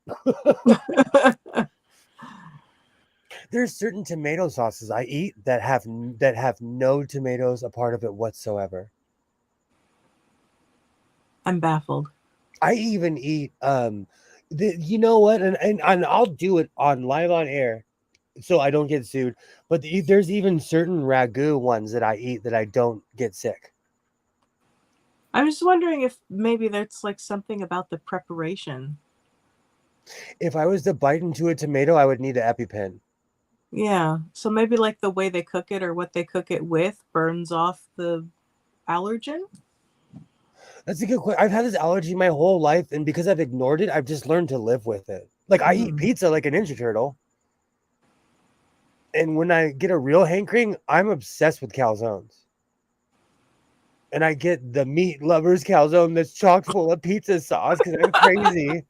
There's certain tomato sauces I eat that have no tomatoes a part of it whatsoever. I'm baffled. I even eat you know what, and I'll do it on live on air so I don't get sued. But there's even certain ragu ones that I eat that I don't get sick. I'm just wondering if maybe that's like something about the preparation. If I was to bite into a tomato, I would need an EpiPen. Yeah. So maybe like the way they cook it or what they cook it with burns off the allergen. That's a good question. I've had this allergy my whole life, and because I've ignored it, I've just learned to live with it. Like, I eat pizza like a Ninja Turtle. And when I get a real hankering, I'm obsessed with calzones. And I get the meat lovers calzone that's chock full of pizza sauce because I'm crazy.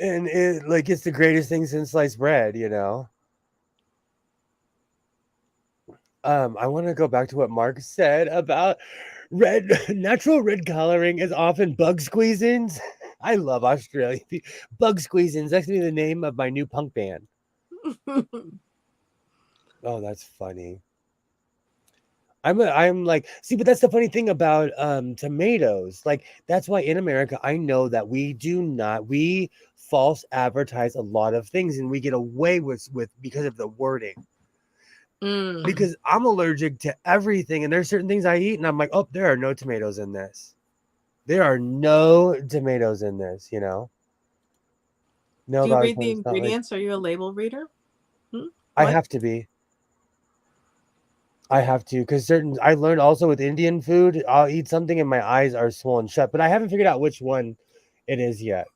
And it's the greatest thing since sliced bread, you know. I want to go back to what Mark said about natural red coloring is often bug squeezins. I love Australia. Bug squeezins. That's gonna be the name of my new punk band. Oh, that's funny. I'm like, see, but that's the funny thing about tomatoes. Like, that's why in America, I know that we false advertise a lot of things, and we get away with because of the wording. Because I'm allergic to everything, and there's certain things I eat, and I'm like, oh, there are no tomatoes in this. There are no tomatoes in this, you know. No, Do you read the ingredients? Are you a label reader? I have to be. I have to, because I learned also with Indian food, I'll eat something and my eyes are swollen shut, but I haven't figured out which one it is yet.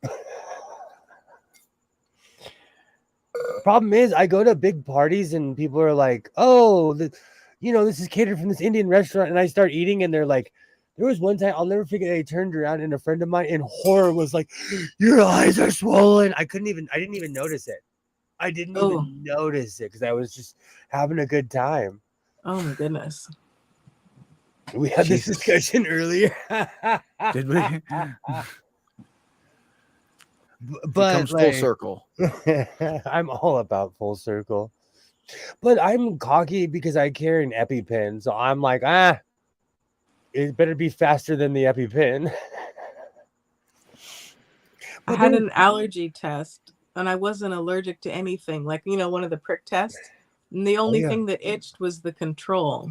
Problem is, I go to big parties and people are like, oh, this is catered from this Indian restaurant. And I start eating and they're like, there was one time, I'll never forget, I turned around and a friend of mine in horror was like, your eyes are swollen. I didn't even notice it. I didn't even notice it because I was just having a good time. Oh my goodness. We had this discussion earlier. Did we? But comes full circle. I'm all about full circle. But I'm cocky because I carry an EpiPen. So I'm like, it better be faster than the EpiPen. I had an allergy test and I wasn't allergic to anything. Like, one of the prick tests. And the only thing that itched was the control.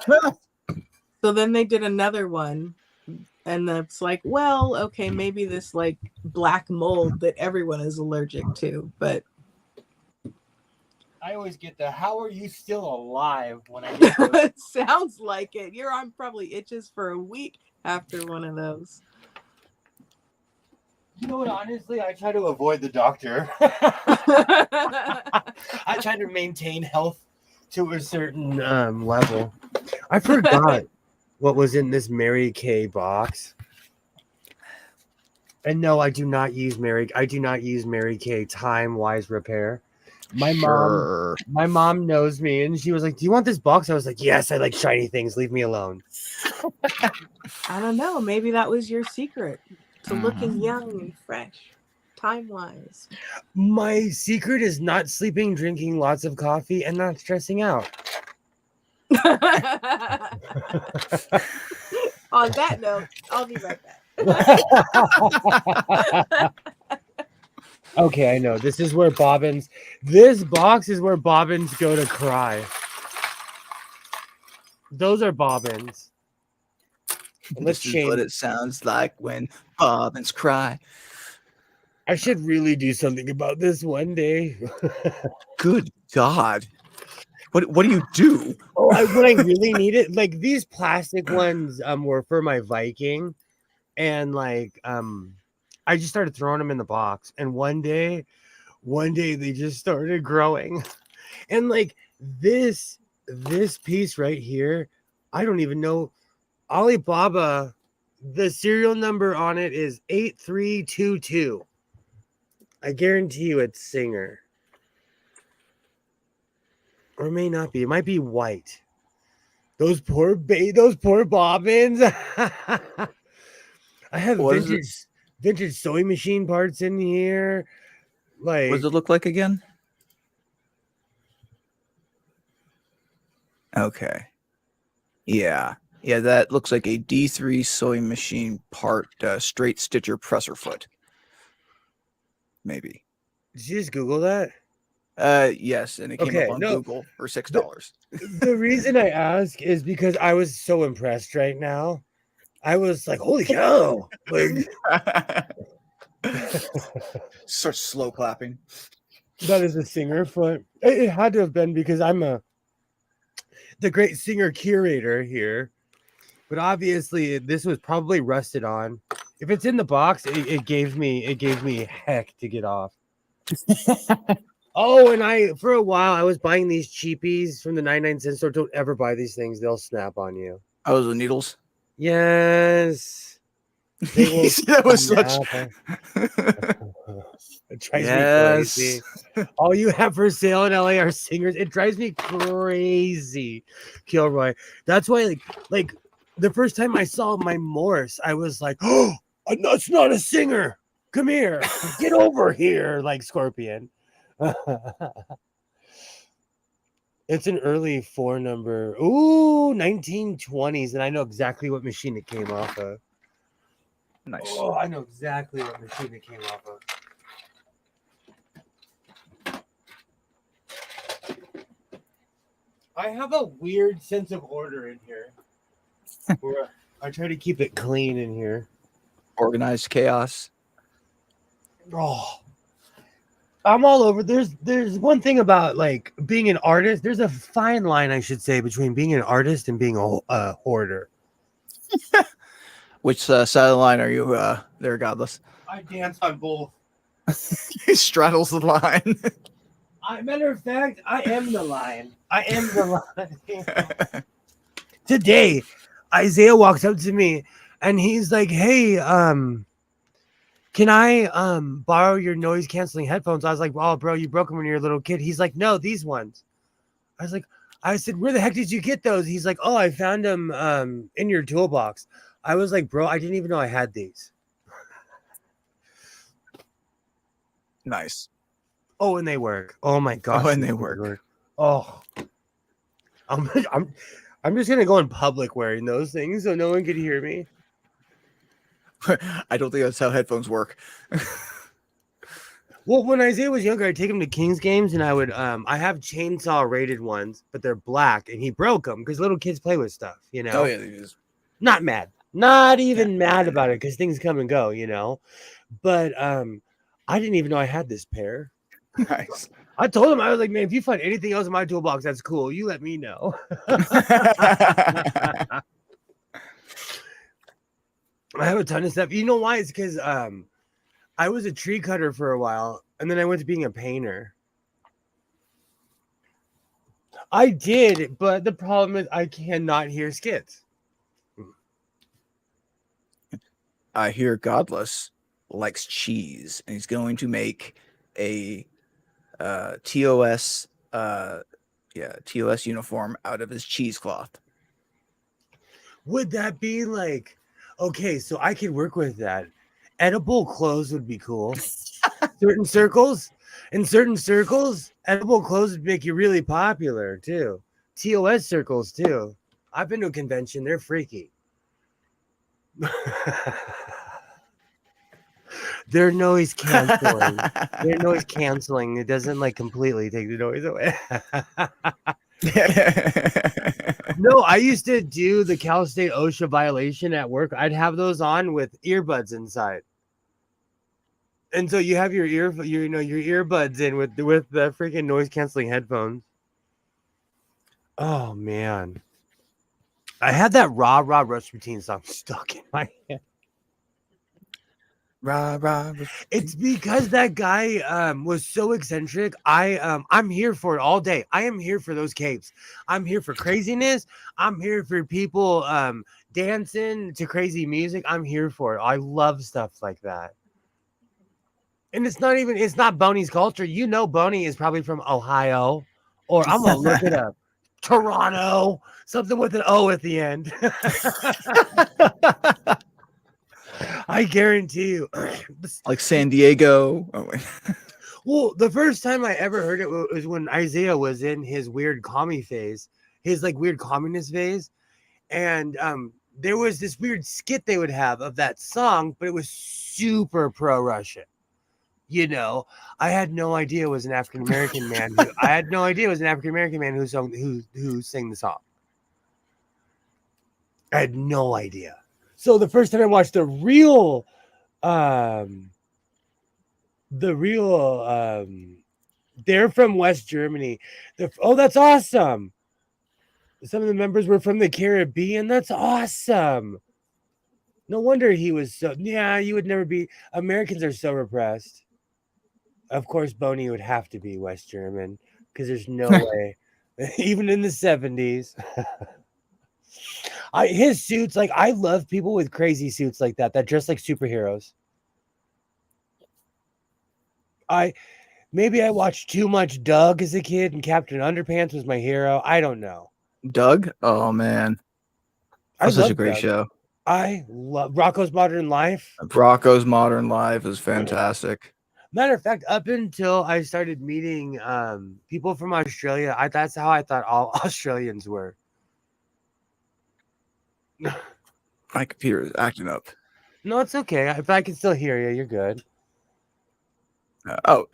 So then they did another one. And it's like, well, okay, maybe this like black mold that everyone is allergic to. But I always get how are you still alive when I get those? it sounds like it. Your arm probably itches for a week after one of those. You know what? Honestly, I try to avoid the doctor. I try to maintain health to a certain level. I forgot what was in this Mary Kay box. And no, I do not use Mary Kay Time Wise Repair. My Sure. mom knows me, and she was like, "Do you want this box?" I was like, "Yes, I like shiny things. Leave me alone." I don't know. Maybe that was your secret to looking young and fresh, time wise. My secret is not sleeping, drinking lots of coffee, and not stressing out. On that note, I'll be right back. Okay, I know. This is where bobbins. This box is where bobbins go to cry. Those are bobbins. Let's This is what change. it sounds like when bobbins cry. I should really do something about this one day. Good God. What do you do? When I really need it, like these plastic ones were for my Viking, and like I just started throwing them in the box, and one day they just started growing. And like this piece right here, I don't even know. Alibaba, the serial number on it is 8322. I guarantee you it's Singer. Or it may not be. It might be white. Those poor bobbins. I have What is it? vintage sewing machine parts in here. Like, What does it look like again? Okay. Yeah. Yeah, that looks like a D3 sewing machine part straight stitcher presser foot. Maybe. did you just Google that? Yes, and it came up on Google for $6. The reason I ask is because I was so impressed right now. I was like, holy cow. Like Start slow clapping. that is a Singer foot. It had to have been because I'm the great Singer curator here. But obviously this was probably rusted on. If it's in the box, it gave me heck to get off. Oh, and for a while I was buying these cheapies from the 99-cent store. Don't ever buy these things; they'll snap on you. Oh, the needles. Yes, they will. That was such. It drives me crazy. All you have for sale in LA are Singers. It drives me crazy, Kilroy. That's why, like the first time I saw my Morse, I was like, "Oh, that's not a Singer. Come here, get over here!" Like Scorpion. It's an early 4 number. Ooh, 1920s, and I know exactly what machine it came off of. Nice. Oh, I know exactly what machine it came off of. I have a weird sense of order in here. I try to keep it clean in here. Organized chaos. Oh, I'm all over. There's one thing about like being an artist. There's a fine line, I should say, between being an artist and being a hoarder. Which side of the line are you there, Godless? I dance on both. He straddles the line. Matter of fact, I am the line. I am the line. Today, Isaiah walks up to me and he's like, "Hey, can I borrow your noise canceling headphones?" I was like, "Oh, bro, you broke them when you were a little kid." He's like, "No, these ones." I said, "Where the heck did you get those?" He's like, "Oh, I found them in your toolbox." I was like, "Bro, I didn't even know I had these." Nice. Oh, and they work. Oh my gosh. Oh, and they work. Oh, I'm just gonna go in public wearing those things so no one could hear me. I don't think that's how headphones work. Well, when Isaiah was younger, I'd take him to Kings games, and I would I have chainsaw rated ones, but they're black, and he broke them because little kids play with stuff, you know. Oh yeah, they just... Not mad, not even mad about it because things come and go, you know. But I didn't even know I had this pair. Nice. I told him, I was like, "Man, if you find anything else in my toolbox, that's cool. You let me know." I have a ton of stuff. You know why? It's because I was a tree cutter for a while, and then I went to being a painter. I did, but the problem is I cannot hear skits. I hear Godless. likes cheese, and he's going to make a TOS TOS uniform out of his cheesecloth. Would that be like, okay, so I could work with that. Edible clothes would be cool. In certain circles, edible clothes would make you really popular too. TOS circles too. I've been to a convention, they're freaky. They're noise canceling. They're noise canceling. It doesn't like completely take the noise away. No, I used to do the Cal State OSHA violation at work. I'd have those on with earbuds inside. And so you have your earbuds in with the freaking noise canceling headphones. Oh man. I had that Rah Rah Rasputin song stuck in my head. Rah, rah, It's because that guy was so eccentric. I'm here for it all day. I am here for those capes. I'm here for craziness. I'm here for people dancing to crazy music. I'm here for it. I love stuff like that. And it's not Boney's culture. You know Boney is probably from Ohio. Or I'm gonna look it up. Toronto. Something with an O at the end. I guarantee you. like San Diego. Oh, wait. Well, the first time I ever heard it was when Isaiah was in his weird commie phase, his like weird communist phase. And there was this weird skit they would have of that song, but it was super pro-Russian. You know, I had no idea it was an African American man. I had no idea it was an African American man who sang the song. I had no idea. So the first time I watched the real they're from West Germany. That's awesome. Some of the members were from the Caribbean. That's awesome. No wonder he was so. Yeah, you would never be. Americans are so repressed. Of course, Boney would have to be West German because there's no way, even in the 70s. His suits, like I love people with crazy suits like that dress like superheroes. Maybe I watched too much Doug as a kid, and Captain Underpants was my hero. I don't know. Doug? Oh man, that's such a great Doug. show. I love Rocco's Modern Life. Rocco's Modern Life is fantastic. Matter of fact, up until I started meeting people from Australia, that's how I thought all Australians were. My computer is acting up. No, it's okay. If I can still hear you, you're good.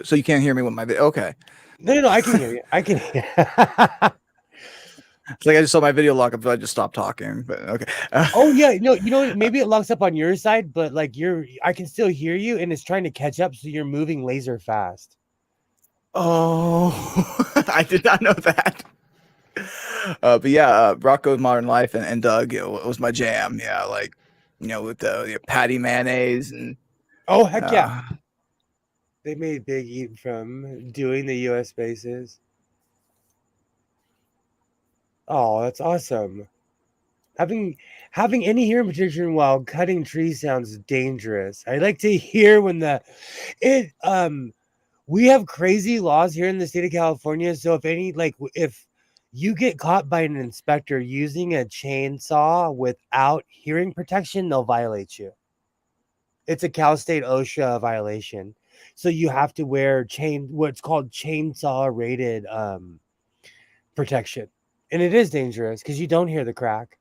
So you can't hear me with my video? Okay. No, I can hear you. I can hear It's like I just saw my video lock up, so I just stopped talking. But okay. Oh yeah, no, maybe it locks up on your side, but like I can still hear you, and it's trying to catch up, so you're moving laser fast. Oh, I did not know that. But yeah, Rocco's Modern Life and Doug, it was my jam. Yeah, like with the patty mayonnaise and. Oh heck yeah! They made big eat from doing the U.S. bases. Oh, that's awesome. Having any hearing protection while cutting trees sounds dangerous. I like to hear when we have crazy laws here in the state of California. So if you get caught by an inspector using a chainsaw without hearing protection, they'll violate you. It's a Cal State OSHA violation. So you have to wear what's called chainsaw rated protection. And it is dangerous because you don't hear the crack.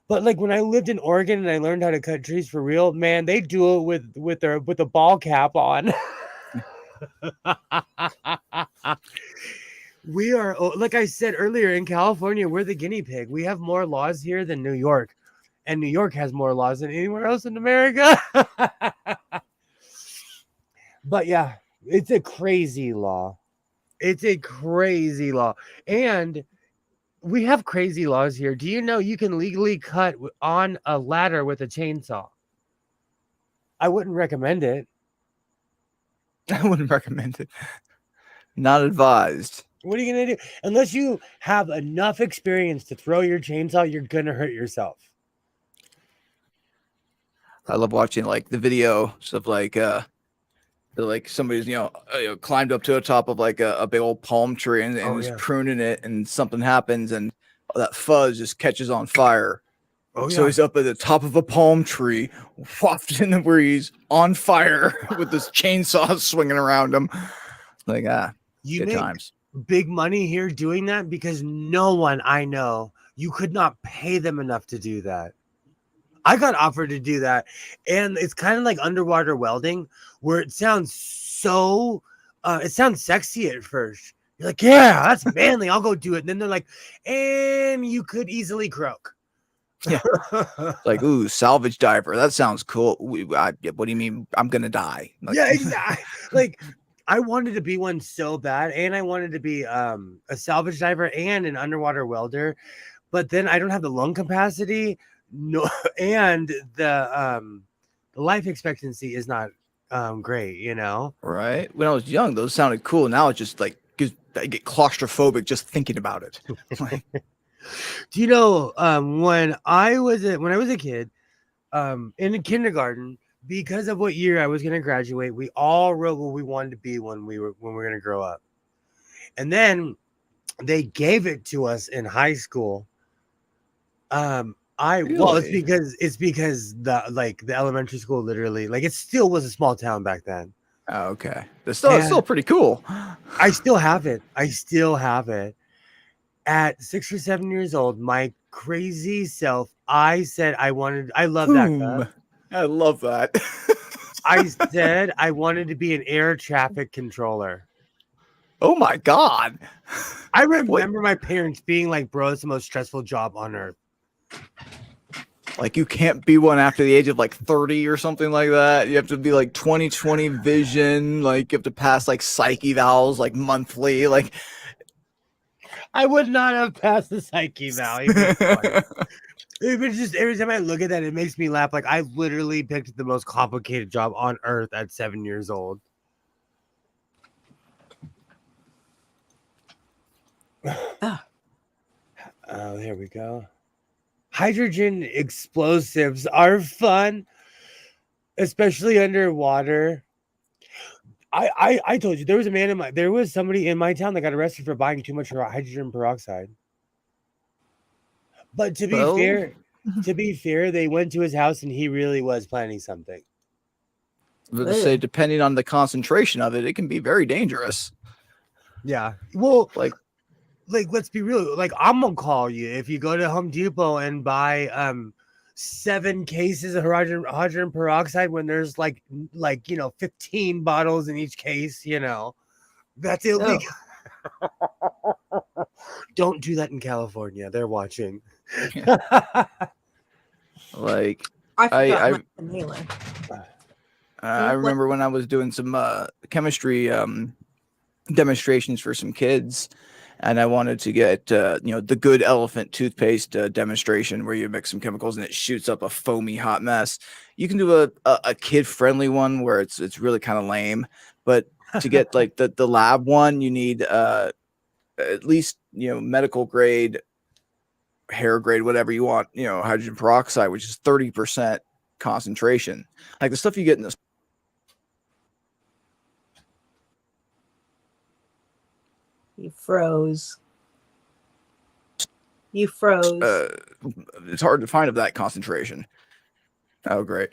But like when I lived in Oregon and I learned how to cut trees for real, man, they do it with a ball cap on. We are, like I said earlier, in California, we're the guinea pig. We have more laws here than New York, and New York has more laws than anywhere else in America. But yeah, it's a crazy law. It's a crazy law. And we have crazy laws here. Do you know you can legally cut on a ladder with a chainsaw? I wouldn't recommend it. I wouldn't recommend it. Not advised. What are you going to do? Unless you have enough experience to throw your chainsaw, you're going to hurt yourself. I love watching like the videos of like somebody's climbed up to the top of like a big old palm tree and Oh is yeah. pruning it, and something happens and that fuzz just catches on fire. Oh So yeah. he's up at the top of a palm tree, wafted in the breeze, on fire with this chainsaw swinging around him. Like You good make times. big money here doing that because no one I know, you could not pay them enough to do that. I got offered to do that, and it's kind of like underwater welding, where it sounds so, it sounds sexy at first. You're like, yeah, that's manly. I'll go do it. And then they're like, and you could easily croak. Yeah. Like, ooh, salvage diver. That sounds cool. What do you mean? I'm gonna die. Like, yeah, exactly. Like, I wanted to be one so bad, and I wanted to be a salvage diver and an underwater welder, but then I don't have the lung capacity. No, and the life expectancy is not great, you know. right? When I was young, those sounded cool. Now it's just like I get claustrophobic just thinking about it. Like, Do you know when I was a kid in kindergarten, because of what year I was going to graduate, we all wrote what we wanted to be when we were going to grow up. And then they gave it to us in high school. Well, it's Really? because the elementary school literally, like, it still was a small town back then. Oh, okay. It's still pretty cool. I still have it. At 6 or 7 years old, my crazy self, I said I love that Boom. cup. I love that. I said I wanted to be an air traffic controller. Oh my God. I remember my parents being like, bro, it's the most stressful job on earth. Like, you can't be one after the age of like 30 or something like that. You have to be like 20/20 vision. Like, you have to pass like psych evals like monthly. Like, I would not have passed the psych eval. Even just every time I look at that, it makes me laugh. Like, I literally picked the most complicated job on earth at 7 years old. Oh, there we go. Hydrogen explosives are fun, especially underwater. I told you there was somebody in my town that got arrested for buying too much hydrogen peroxide. But to be fair, they went to his house and he really was planning something. to say, depending on the concentration of it, it can be very dangerous. Yeah. Well, Like, let's be real. Like, I'm gonna call you if you go to Home Depot and buy 7 cases of hydrogen peroxide when there's like 15 bottles in each case. That's illegal. Don't do that in California. They're watching. like I forgot my inhaler. I remember when I was doing some chemistry demonstrations for some kids, and I wanted to get the good elephant toothpaste demonstration where you mix some chemicals and it shoots up a foamy hot mess. You can do a kid friendly one where it's really kind of lame, but to get like the lab one, you need at least medical grade, hair grade, whatever you want, hydrogen peroxide, which is 30% concentration. Like the stuff you get in the You froze. It's hard to find of that concentration. Oh, great.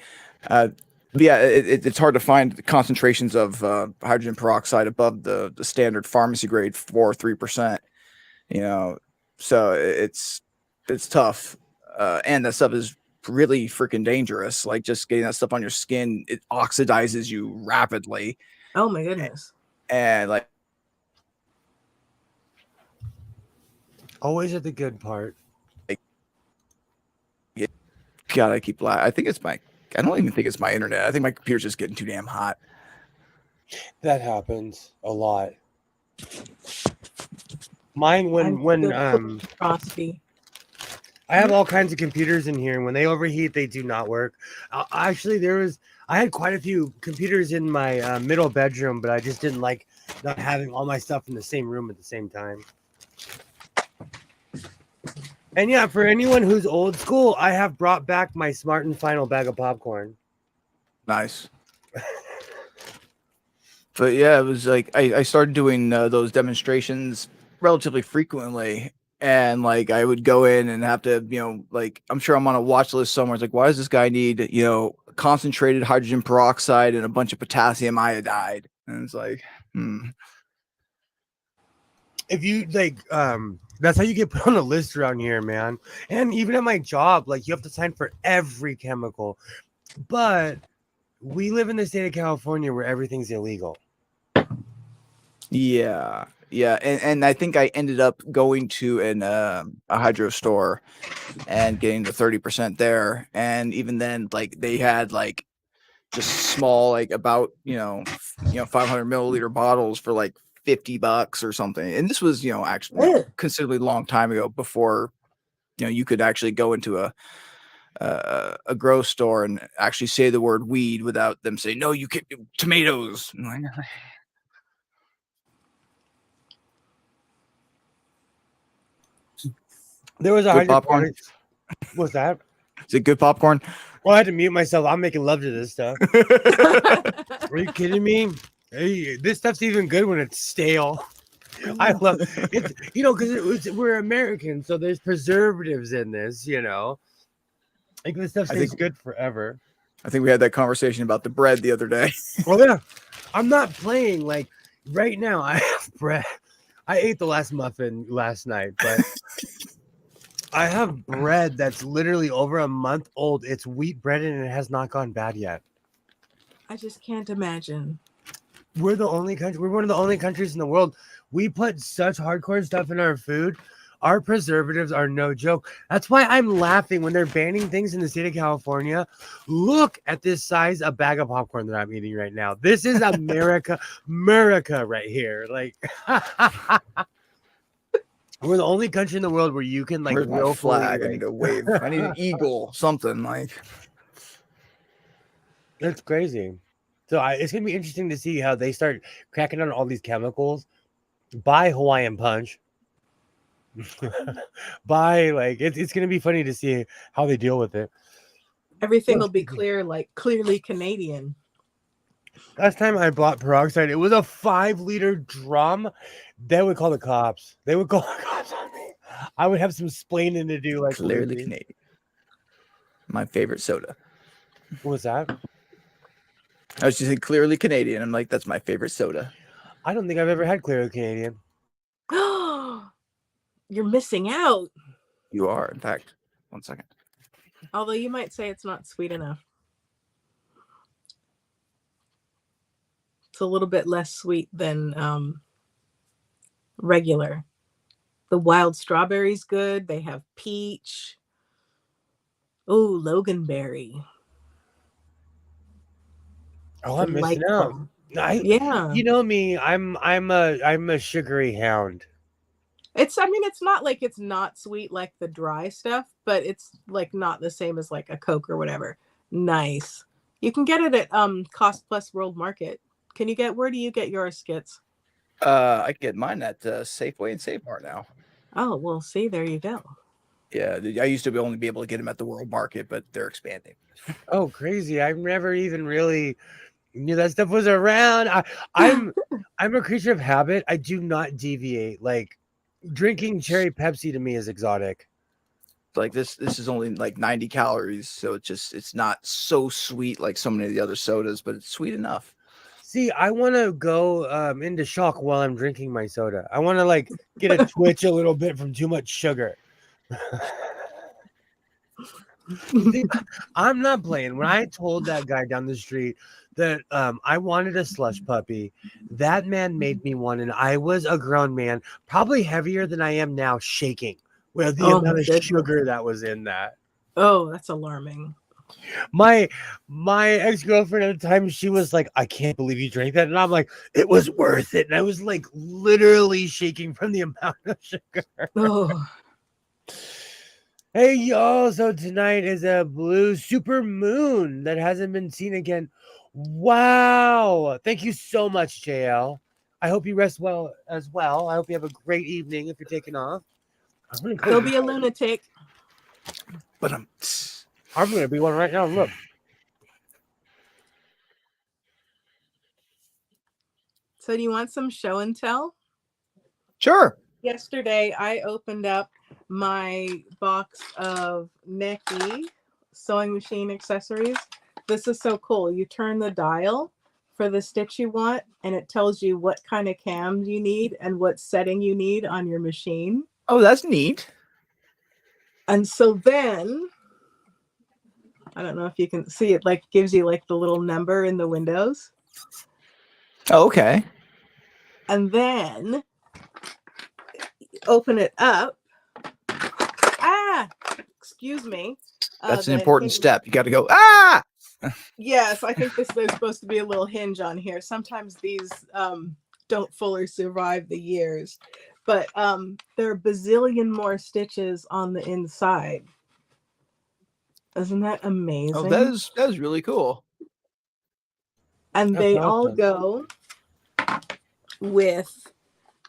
Yeah, it's hard to find concentrations of hydrogen peroxide above the standard pharmacy grade 4 or 3%. So it's tough, and that stuff is really freaking dangerous. Like, just getting that stuff on your skin, it oxidizes you rapidly. Oh my goodness! And like, always at the good part. gotta keep. I think it's my. I don't even think it's my internet. I think my computer's just getting too damn hot. That happens a lot. Mine when frosty. I have all kinds of computers in here, and when they overheat, they do not work. Actually, I had quite a few computers in my middle bedroom, but I just didn't like not having all my stuff in the same room at the same time. And yeah, for anyone who's old school, I have brought back my Smart and Final bag of popcorn. Nice. But yeah, it was like I started doing those demonstrations relatively frequently, and like I would go in and have to, like I'm sure I'm on a watch list somewhere. It's like, why does this guy need, concentrated hydrogen peroxide and a bunch of potassium iodide? And it's like, If you like, that's how you get put on a list around here, man. And even at my job, like you have to sign for every chemical. But we live in the state of California where everything's illegal. yeah, and I think I ended up going to a hydro store and getting the 30% there, and even then, like they had like just small, like about 500 milliliter bottles for like $50 or something. And this was actually considerably long time ago, before you could actually go into a grow store and actually say the word weed without them saying, no, you can't, tomatoes. There was a Good popcorn. hydroponics. What's that? Is it good popcorn? Well, I had to mute myself. I'm making love to this stuff. Are you kidding me? Hey, this stuff's even good when it's stale. I love it, because we're Americans, so there's preservatives in this, Like this stuff stays good forever. I think we had that conversation about the bread the other day. Well, yeah, I'm not playing. Like right now, I have bread. I ate the last muffin last night, but I have bread that's literally over a month old. It's wheat bread and it has not gone bad yet. I just can't imagine. We're the only country. We're one of the only countries in the world. We put such hardcore stuff in our food. Our preservatives are no joke. That's why I'm laughing when they're banning things in the state of California. Look at this size of bag of popcorn that I'm eating right now. This is America, America right here. Like, we're the only country in the world where you can like Where's my willfully, flag? I like, need a wave. I need an eagle, something like. That's crazy. So it's gonna be interesting to see how they start cracking down on all these chemicals. Buy Hawaiian Punch. Buy it's gonna be funny to see how they deal with it. Everything will be clear, like clearly Canadian. Last time I bought peroxide, it was a 5-liter drum. They would call the cops. They would call the cops on me. I would have some splaining to do. Like Clearly Canadian. My favorite soda. What was that? I was just saying clearly Canadian. I'm like, that's my favorite soda. I don't think I've ever had Clearly Canadian. You're missing out. You are, in fact. 1 second. Although you might say it's not sweet enough. It's a little bit less sweet than regular. The wild strawberry's good. They have peach. Oh, Loganberry. Oh, I'm missing out. Yeah. You know me, I'm a sugary hound. It's not like it's not sweet like the dry stuff, but it's like not the same as like a Coke or whatever. Nice. You can get it at Cost Plus World Market. Where do you get your skits? I get mine at Safeway and Save Mart now. Oh, well, see, there you go. Yeah, I used to only be able to get them at the World Market, but they're expanding. Oh, crazy. I've never even really knew that stuff was around. I'm a creature of habit. I do not deviate. Like drinking cherry Pepsi to me is exotic. Like this is only like 90 calories, so it's not so sweet like so many of the other sodas, but it's sweet enough. See, I want to go into shock while I'm drinking my soda. I want to like get a twitch a little bit from too much sugar. See, I'm not playing. When I told that guy down the street that I wanted a slush puppy, that man made me one, and I was a grown man, probably heavier than I am now, shaking with the amount of sugar that was in that. Oh, that's alarming. My ex-girlfriend at the time, she was like, I can't believe you drank that. And I'm like, it was worth it. And I was like literally shaking from the amount of sugar. Oh. Hey, y'all. So tonight is a blue super moon that hasn't been seen again. Wow. Thank you so much, JL. I hope you rest well as well. I hope you have a great evening if you're taking off. Go be a lunatic. But I'm going to be one right now. Look. So do you want some show and tell? Sure. Yesterday, I opened up my box of Neki sewing machine accessories. This is so cool. You turn the dial for the stitch you want, and it tells you what kind of cams you need and what setting you need on your machine. Oh, that's neat. And so then, I don't know if you can see it, like gives you like the little number in the windows. Oh, okay. And then open it up. Excuse me. That's an The important hinge. step. You got to go, ah! Yes, I think there's supposed to be a little hinge on here. Sometimes these don't fully survive the years, but there are bazillion more stitches on the inside. Isn't that amazing? Oh, that is really cool. And That's they all awesome. go with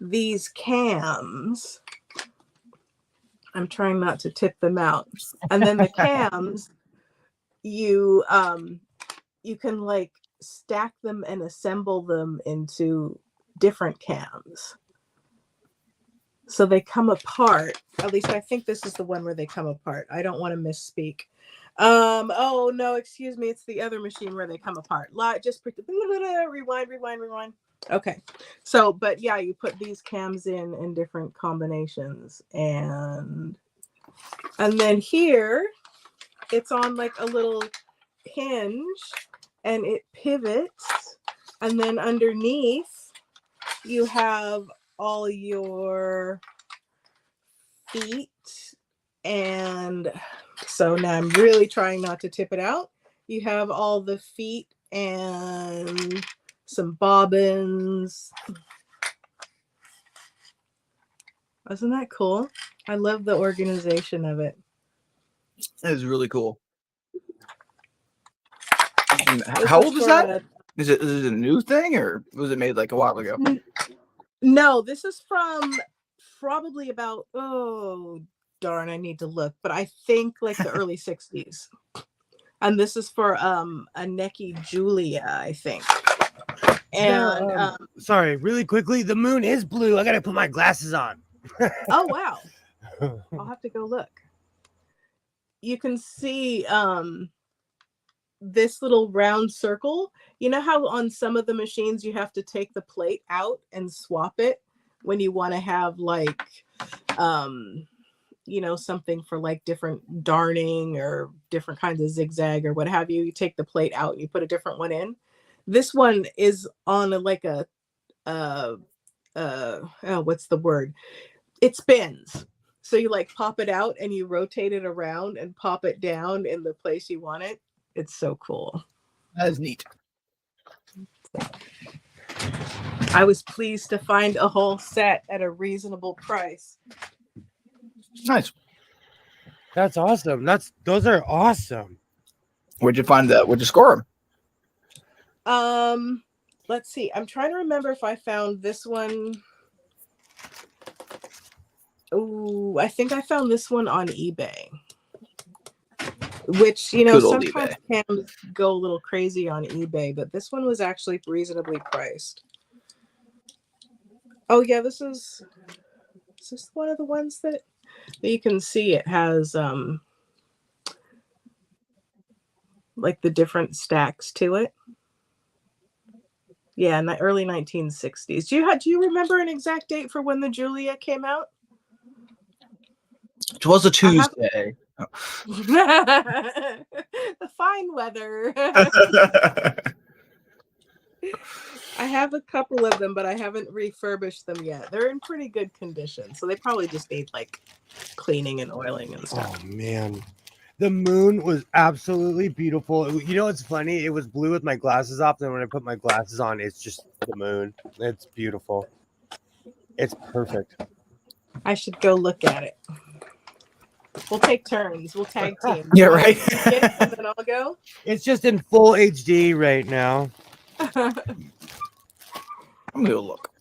these cams. I'm trying not to tip them out. And then the cams, you can like stack them and assemble them into different cams. So they come apart. At least I think this is the one where they come apart. I don't want to misspeak. Oh no, excuse me. It's the other machine where they come apart. Just rewind. Okay. So, but yeah, you put these cams in different combinations, and then here it's on like a little hinge, and it pivots, and then underneath you have all your feet. And so now I'm really trying not to tip it out. You have all the feet and some bobbins. Isn't that cool? I love the organization of it. That is really cool. And how old is that? Is it a new thing, or was it made like a while ago? No, this is from probably about, oh darn, I need to look, but I think like the early 60s. And this is for a Neki Julia, I think. And sorry, really quickly, the moon is blue. I gotta put my glasses on. Oh wow. I'll have to go look. You can see this little round circle. You know how on some of the machines you have to take the plate out and swap it when you want to have like something for like different darning or different kinds of zigzag or what have you. You take the plate out and you put a different one in. This one is on like a what's the word? It spins. So you like pop it out and you rotate it around and pop it down in the place you want it. It's so cool. That is neat. I was pleased to find a whole set at a reasonable price. Nice. That's awesome. Those are awesome. Where'd you find that? Where'd you score them? Let's see. I'm trying to remember if I found this one. Oh, I think I found this one on eBay. Which, sometimes cams go a little crazy on eBay, but this one was actually reasonably priced. Oh yeah, is this one of the ones that you can see? It has like the different stacks to it. Yeah, in the early 1960s. Do you remember an exact date for when the Julia came out? It was a Tuesday. The fine weather. I have a couple of them, but I haven't refurbished them yet. They're in pretty good condition, so they probably just need like cleaning and oiling and stuff. Oh man, the moon was absolutely beautiful. You know what's funny? It was blue with my glasses off, and when I put my glasses on, it's just the moon. It's beautiful. It's perfect. I should go look at it. We'll take turns. We'll tag team. Yeah, right. And then I'll go. It's just in full HD right now. I'm gonna go look.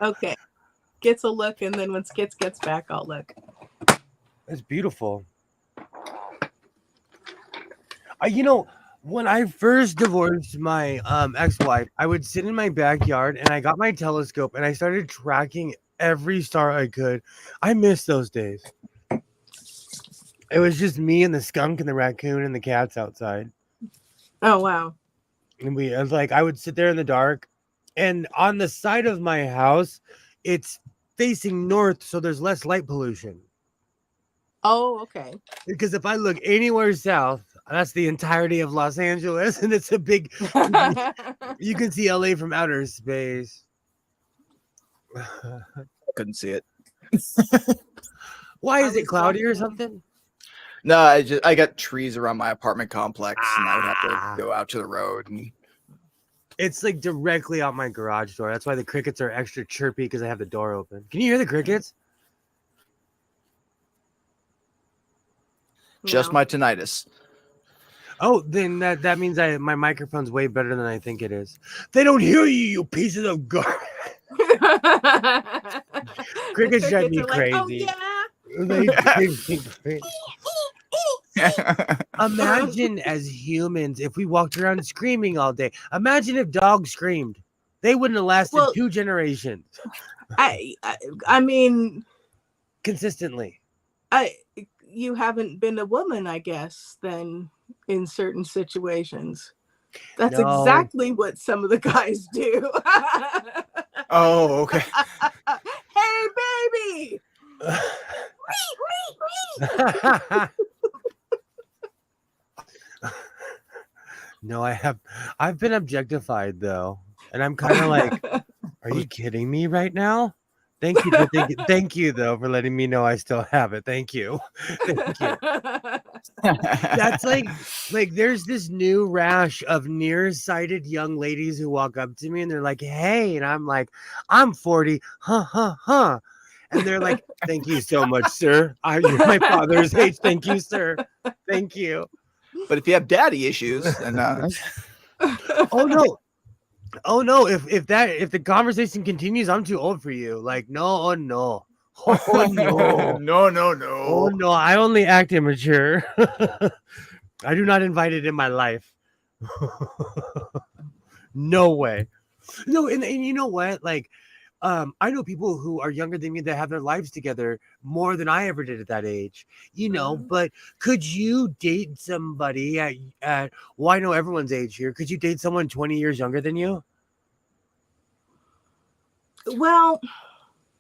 Okay. Gets a look, and then when Skits gets back, I'll look. It's beautiful. When I first divorced my ex-wife, I would sit in my backyard and I got my telescope and I started tracking every star I could. I miss those days. It was just me and the skunk and the raccoon and the cats outside. Oh wow. And I was like, I would sit there in the dark, and on the side of my house, it's facing north, so there's less light pollution. Oh, okay. Because if I look anywhere south, that's the entirety of Los Angeles, and it's a big. You can see LA from outer space. Couldn't see it. Why is it was cloudy or watching- something? No, I got trees around my apartment complex, and I would have to go out to the road. And It's like directly out my garage door. That's why the crickets are extra chirpy because I have the door open. Can you hear the crickets? just No. my tinnitus. Oh, then that means my microphone's way better than I think it is. They don't hear you, you pieces of garbage. Crickets drive me are like, oh crazy. yeah. They drive me crazy. Imagine as humans if we walked around screaming all day. Imagine if dogs screamed. They wouldn't have lasted Well- 2 generations I mean, consistently. you haven't been a woman, I guess, then in certain situations. That's No. exactly what some of the guys do. Oh, okay. Hey, baby. No, I've been objectified though. And I'm kind of like, are you kidding me right now? Thank you, thank you though for letting me know I still have it. Thank you. Thank you. That's like there's this new rash of nearsighted young ladies who walk up to me and they're like, hey, and I'm like, I'm 40, huh. And they're like, thank you so much, sir. You're my father's age. Thank you, sir. Thank you. But if you have daddy issues, then Oh no. Oh no, if the conversation continues, I'm too old for you. Like, no, oh no. Oh no. no. Oh no, I only act immature. I do not invite it in my life. No way. No, and you know what? Like, I know people who are younger than me that have their lives together more than I ever did at that age. You know, Mhm. but could you date somebody at well, I know everyone's age here. Could you date someone 20 years younger than you? Well,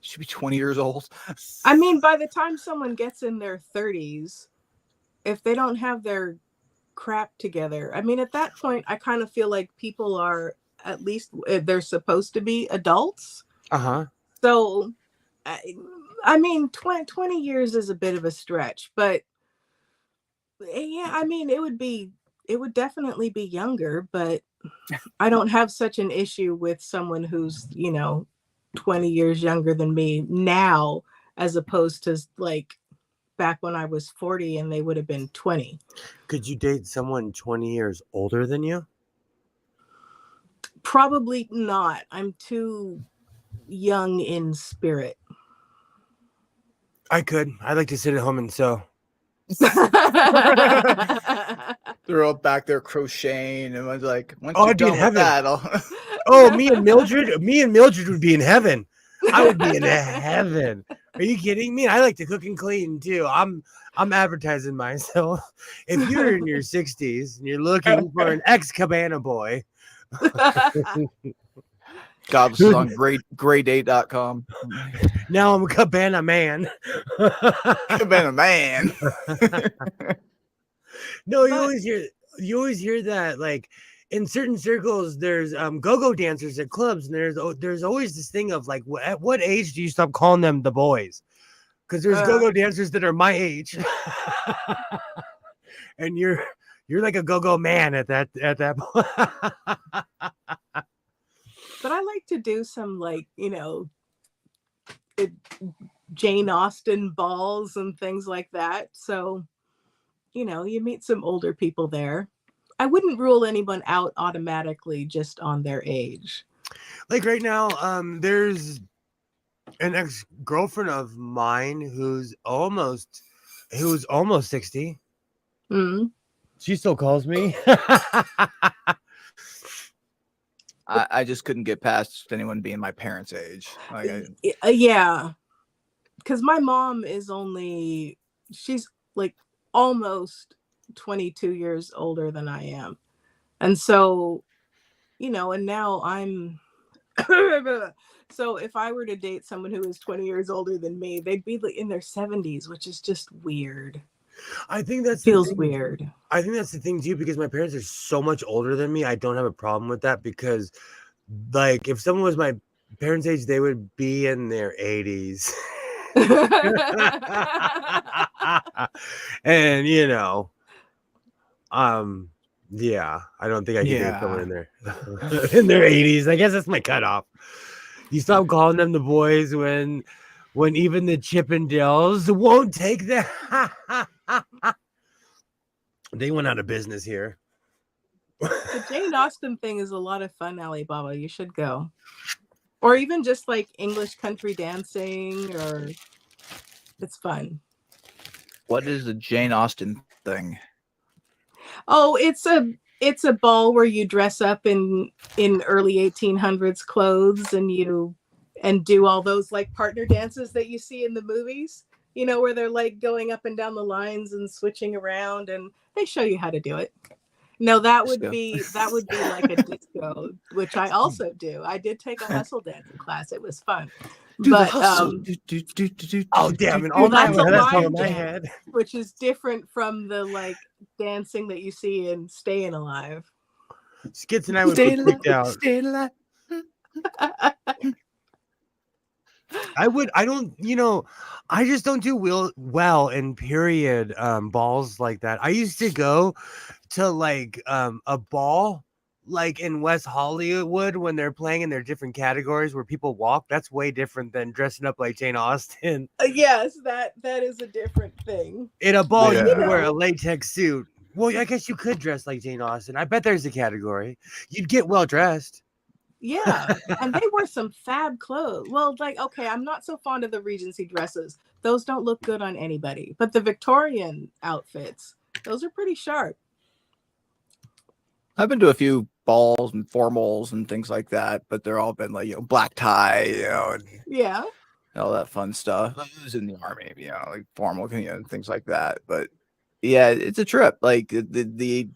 Should be 20 years old. I mean, by the time someone gets in their 30s, if they don't have their crap together, I mean, at that point, I kind of feel like people are at least they're supposed to be adults. Uh-huh. So, I mean, 20 years is a bit of a stretch, but yeah, I mean, it would definitely be younger, but I don't have such an issue with someone who's, 20 years younger than me now, as opposed to like back when I was 40 and they would have been 20. Could you date someone 20 years older than you? Probably not. I'm too young in spirit. I could. I'd like to sit at home and sew. They're all back there crocheting, and I was like, once Oh, you're I'd be in done with heaven. that, I'll... Oh, me and Mildred would be in heaven. I would be in heaven. Are you kidding me? I like to cook and clean too. I'm advertising myself. If you're in your 60s and you're looking for an ex-cabana boy, God, this is on graydate.com. now I'm a cabana man. I've been a man. No, you But- always hear that, like, in certain circles there's go-go dancers at clubs, and there's always this thing of like, at what age do you stop calling them the boys? Because there's go-go dancers that are my age. And you're like a go-go man at that point. But I like to do some like, Jane Austen balls and things like that. So, you meet some older people there. I wouldn't rule anyone out automatically just on their age. Like right now, there's an ex-girlfriend of mine who's almost 60. Mm. She still calls me. I just couldn't get past anyone being my parents' age. Yeah, because my mom she's like almost 22 years older than I am. And so, and now I'm so if I were to date someone who is 20 years older than me, they'd be in their 70s, which is just weird. I think that's Feels the thing. weird. I think that's the thing too, because my parents are so much older than me. I don't have a problem with that because, like, if someone was my parents' age, they would be in their 80s. And yeah, I don't think I could date someone in their in their 80s. I guess that's my cutoff. You stop calling them the boys when even the Chippendales won't take that. They went out of business here. The Jane Austen thing is a lot of fun, Alibaba. You should go. Or even just like English country dancing, or it's fun. What is the Jane Austen thing? Oh, it's a ball where you dress up in early 1800s clothes and do all those like partner dances that you see in the movies, where they're like going up and down the lines and switching around, and they show you how to do it. No, that would be like a disco, which I also do. I did take a hustle dancing class. It was fun. But oh damn it! well, All that's a that's all line in my dance, head. which is different from the like dancing that you see in Staying Alive. Skits and I would be freaked out. Stay alive. I just don't do well in period balls like that. I used to go to like a ball like in West Hollywood when they're playing in their different categories where people walk. That's way different than dressing up like Jane Austen. Yes, that is a different thing. In a ball, Yeah. you can wear a latex suit. Well, I guess you could dress like Jane Austen. I bet there's a category. You'd get well dressed. Yeah, and they wore some fab clothes. Well, like, okay, I'm not so fond of the Regency dresses. Those don't look good on anybody. But the Victorian outfits, those are pretty sharp. I've been to a few balls and formals and things like that, but they're all been like, black tie, and Yeah. all that fun stuff. I was in the army, like formal, things like that. But yeah, it's a trip. Like the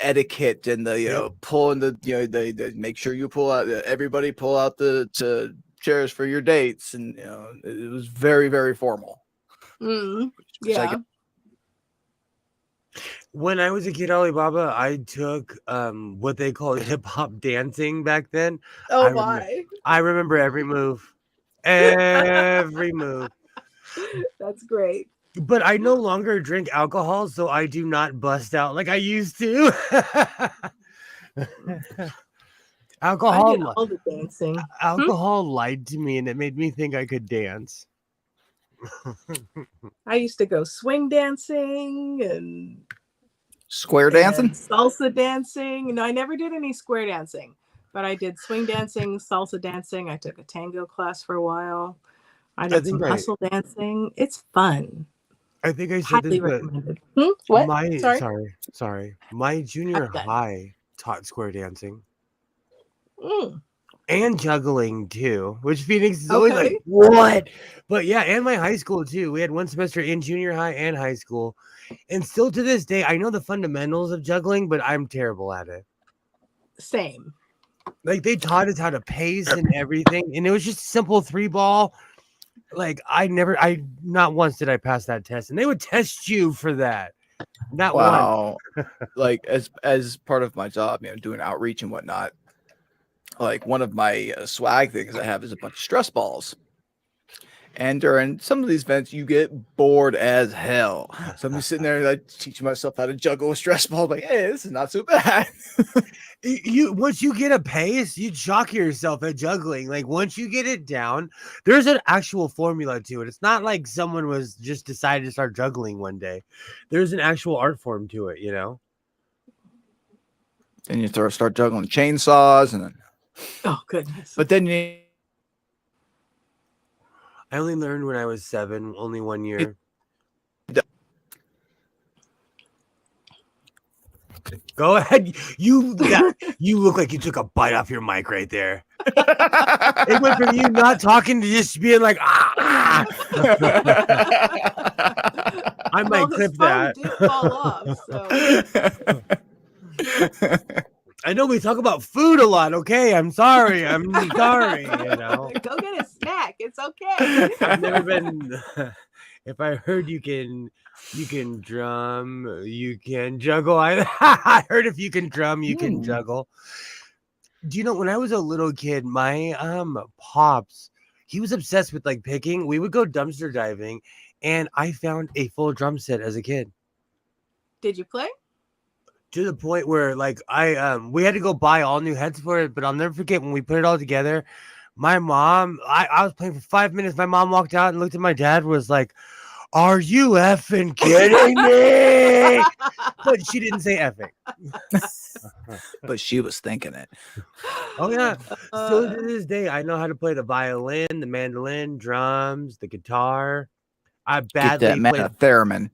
etiquette and the pulling the make sure you pull out everybody pull out the chairs for your dates, and it was very, very formal. Yeah. When I was a kid, Alibaba, I took what they call hip hop dancing back then. Oh, why? I remember every move. Every move. That's great. But I no longer drink alcohol, so I do not bust out like I used to. I did all the dancing. Alcohol lied to me, and it made me think I could dance. I used to go swing dancing and square dancing, salsa dancing. No, I never did any square dancing, but I did swing dancing, salsa dancing. I took a tango class for a while. I did some hustle dancing. It's fun. I think I said highly this, recommended. What? Sorry. My junior high taught square dancing. Mm. And juggling too, which Phoenix is always like, what? But yeah, and my high school too. We had one semester in junior high and high school. And still to this day, I know the fundamentals of juggling, but I'm terrible at it. Same. Like they taught us how to pace and everything. And it was just simple 3-ball. Like not once did I pass that test. And they would test you for that. Not once. Like as part of my job, doing outreach and whatnot. Like one of my swag things I have is a bunch of stress balls. And during some of these events, you get bored as hell. So I'm just sitting there like teaching myself how to juggle a stress ball. Like, hey, this is not so bad. Once you get a pace, you shock yourself at juggling. Like once you get it down, there's an actual formula to it. It's not like someone was just decided to start juggling one day. There's an actual art form to it, Then you start juggling chainsaws and then. Oh goodness! But then I only learned when I was 7, only 1 year. Go ahead. You look like you took a bite off your mic right there. It went from you not talking to just being like, ah. I might clip his phone that. did fall off. So I know we talk about food a lot. Okay, I'm sorry. I'm sorry. Go get a snack. It's okay. I've never been. If I heard you can drum, you can juggle. I heard if you can drum, you can juggle. Do you know when I was a little kid, my pops, he was obsessed with like picking. We would go dumpster diving, and I found a full drum set as a kid. Did you play? To the point where like we had to go buy all new heads for it, but I'll never forget when we put it all together. My mom, I was playing for 5 minutes. My mom walked out and looked at my dad, was like, "Are you effing kidding me?" But she didn't say effing. But she was thinking it. Oh yeah. Still to this day, I know how to play the violin, the mandolin, drums, the guitar. I badly Get that man played a theremin.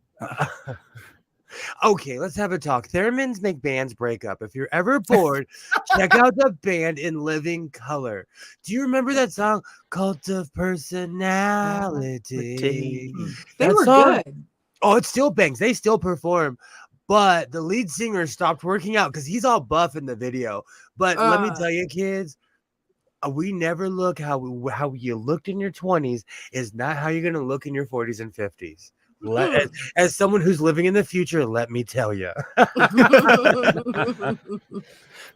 Okay, let's have a talk. Theremins make bands break up. If you're ever bored, check out the band In Living Color. Do you remember that song, Cult of Personality? They That were song- good. Oh, it still bangs. They still perform. But the lead singer stopped working out because he's all buff in the video. But let me tell you, kids, we never look how you looked in your 20s is not how you're going to look in your 40s and 50s. As someone who's living in the future, let me tell you.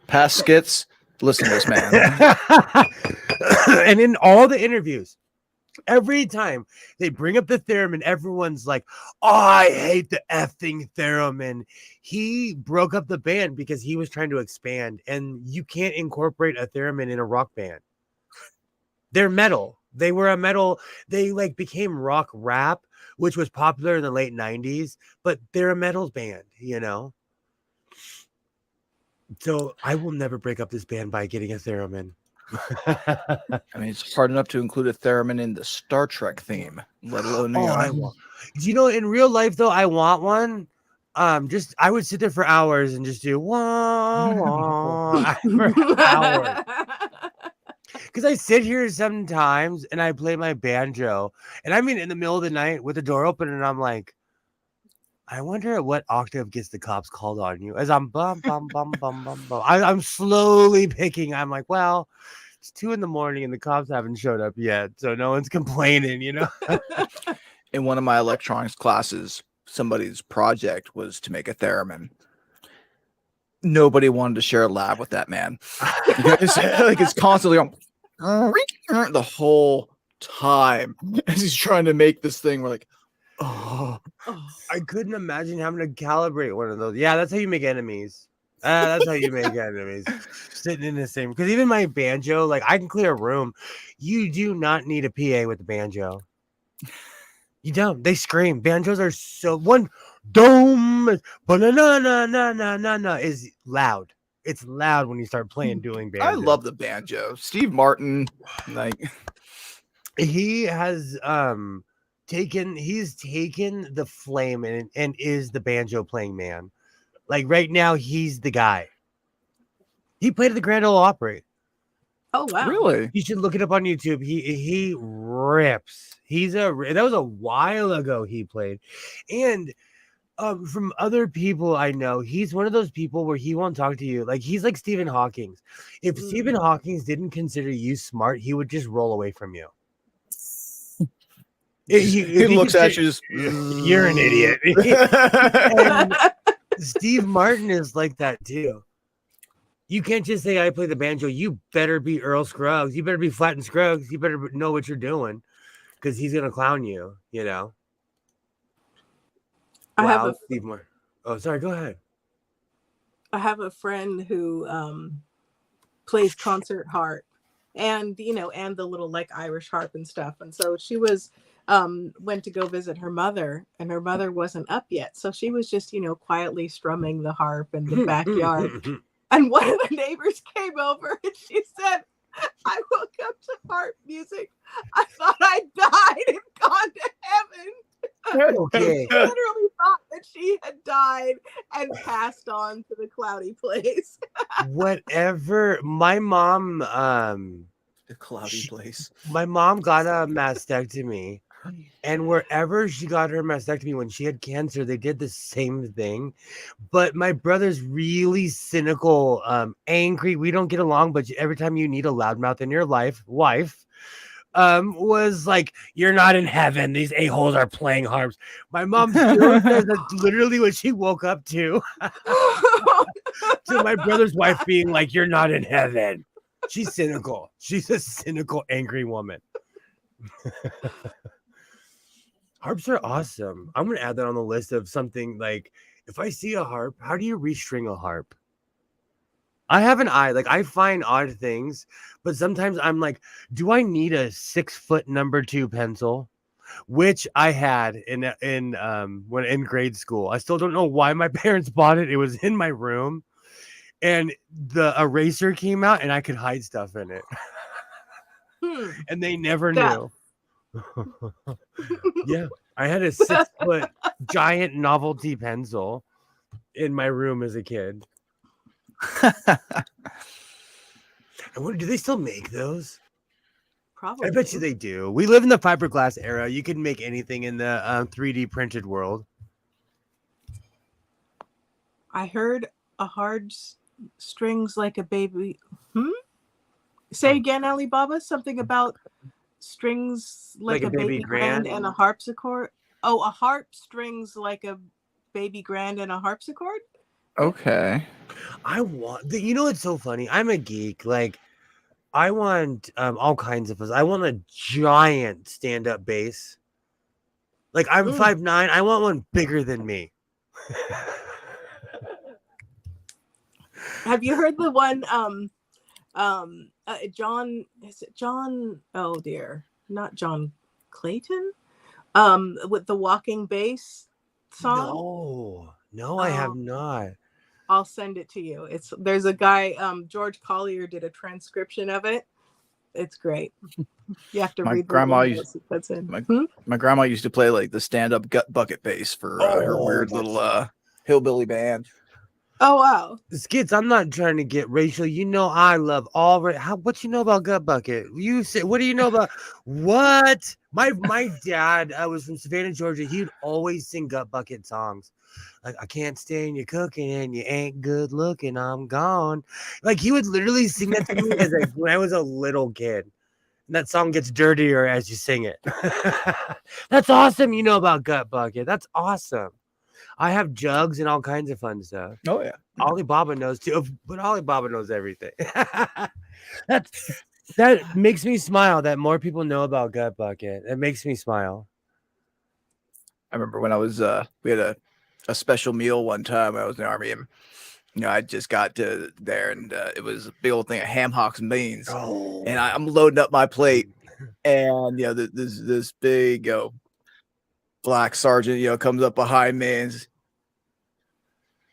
Past skits, listen to this man. And in all the interviews, every time they bring up the theremin, everyone's like, "Oh, I hate the effing theremin." He broke up the band because he was trying to expand, and you can't incorporate a theremin in a rock band. They're metal. They were a metal. They like became rock rap, which was popular in the late 90s, but they're a metal band, So I will never break up this band by getting a theremin. I mean, it's hard enough to include a theremin in the Star Trek theme, let alone. In real life though, I want one. I would sit there for hours and just do wah, wah, for hours. Because I sit here sometimes and I play my banjo, and I mean in the middle of the night with the door open, and I'm like, I wonder at what octave gets the cops called on you. As I'm bum bum bum bum bum bum, I'm slowly picking. I'm like, well, it's 2 a.m. and the cops haven't showed up yet, so no one's complaining, In one of my electronics classes, somebody's project was to make a theremin. Nobody wanted to share a lab with that man. It's constantly on the whole time as he's trying to make this thing. We're like, oh, I couldn't imagine having to calibrate one of those. Yeah, that's how you make enemies. That's how you make enemies. Sitting in the same. Because even my banjo, like I can clear a room. You do not need a PA with the banjo. You don't. They scream. Banjos are so one dome, but na is loud. It's loud when you start doing banjo. I love the banjo. Steve Martin, like he has taken the flame and is the banjo playing man. Like right now, he's the guy. He played at the Grand Ole Opry. Oh wow! Really? You should look it up on YouTube. He rips. That was a while ago he played, and from other people I know, he's one of those people where he won't talk to you. Like he's like Stephen Hawking. If Stephen Hawking didn't consider you smart, he would just roll away from you. He looks at you, just you're an idiot. And Steve Martin is like that too. You can't just say I play the banjo. You better be Earl Scruggs. You better be Flatten Scruggs. You better know what you're doing, because he's gonna clown you. I have Steve Martin. Oh, sorry. Go ahead. I have a friend who plays concert harp, and and the little like Irish harp and stuff. And so she was went to go visit her mother, and her mother wasn't up yet, so she was just quietly strumming the harp in the backyard. And one of the neighbors came over and she said, "I woke up to harp music. I thought I died and gone to heaven." Okay. I literally thought that she had died and passed on to the cloudy place. Whatever. My mom, The cloudy she, place. my mom got a mastectomy, and wherever she got her mastectomy when she had cancer, they did the same thing. But my brother's really cynical, angry. We don't get along, but every time you need a loudmouth in your wife, was like, "You're not in heaven. These a-holes are playing harps." My mom still says that's literally what she woke up to my brother's wife being like, "You're not in heaven." She's cynical. She's a cynical, angry woman. Harps are awesome. I'm gonna add that on the list of something like, if I see a harp, how do you restring a harp? I have an eye. Like, I find odd things, but sometimes I'm like, do I need a 6-foot number 2 pencil? Which I had when in grade school. I still don't know why my parents bought it. It was in my room, and the eraser came out, and I could hide stuff in it, and they never knew. Yeah, I had a 6-foot giant novelty pencil in my room as a kid. I wonder, do they still make those? Probably. I bet you they do. We live in the fiberglass era. You can make anything in the 3D printed world. I heard a hard strings like a baby. Say again, Alibaba. Something about strings like a baby grand and a harpsichord. Oh, a harp strings like a baby grand and a harpsichord. Okay. I want. You know, it's so funny. I'm a geek. Like, I want all kinds of things. I want a giant stand-up bass. Like, I'm 5'9". I want one bigger than me. Have you heard the one John, is it John, oh dear, not John Clayton, with the walking bass song? No, I have not. I'll send it to you. There's a guy, George Collier did a transcription of it. It's great. You have to read grandma that's in. My grandma used to play like the stand-up gut bucket bass for her weird little hillbilly band. Oh wow. Skits, I'm not trying to get racial. You know, I love all. What you know about Gut Bucket? You say, what do you know about what? My dad was from Savannah, Georgia. He'd always sing Gut Bucket songs. Like, I can't stand you cooking and you ain't good looking. I'm gone. Like, he would literally sing that to me when I was a little kid. And that song gets dirtier as you sing it. That's awesome. You know about Gut Bucket. That's awesome. I have jugs and all kinds of fun stuff. Oh yeah. Alibaba knows too, but Alibaba knows everything. That makes me smile that more people know about Gut Bucket. It makes me smile. I remember when I was we had a special meal one time when I was in the Army, and I just got to there, and it was a big old thing of ham hocks and beans. And I'm loading up my plate, and this big black sergeant comes up behind me and says,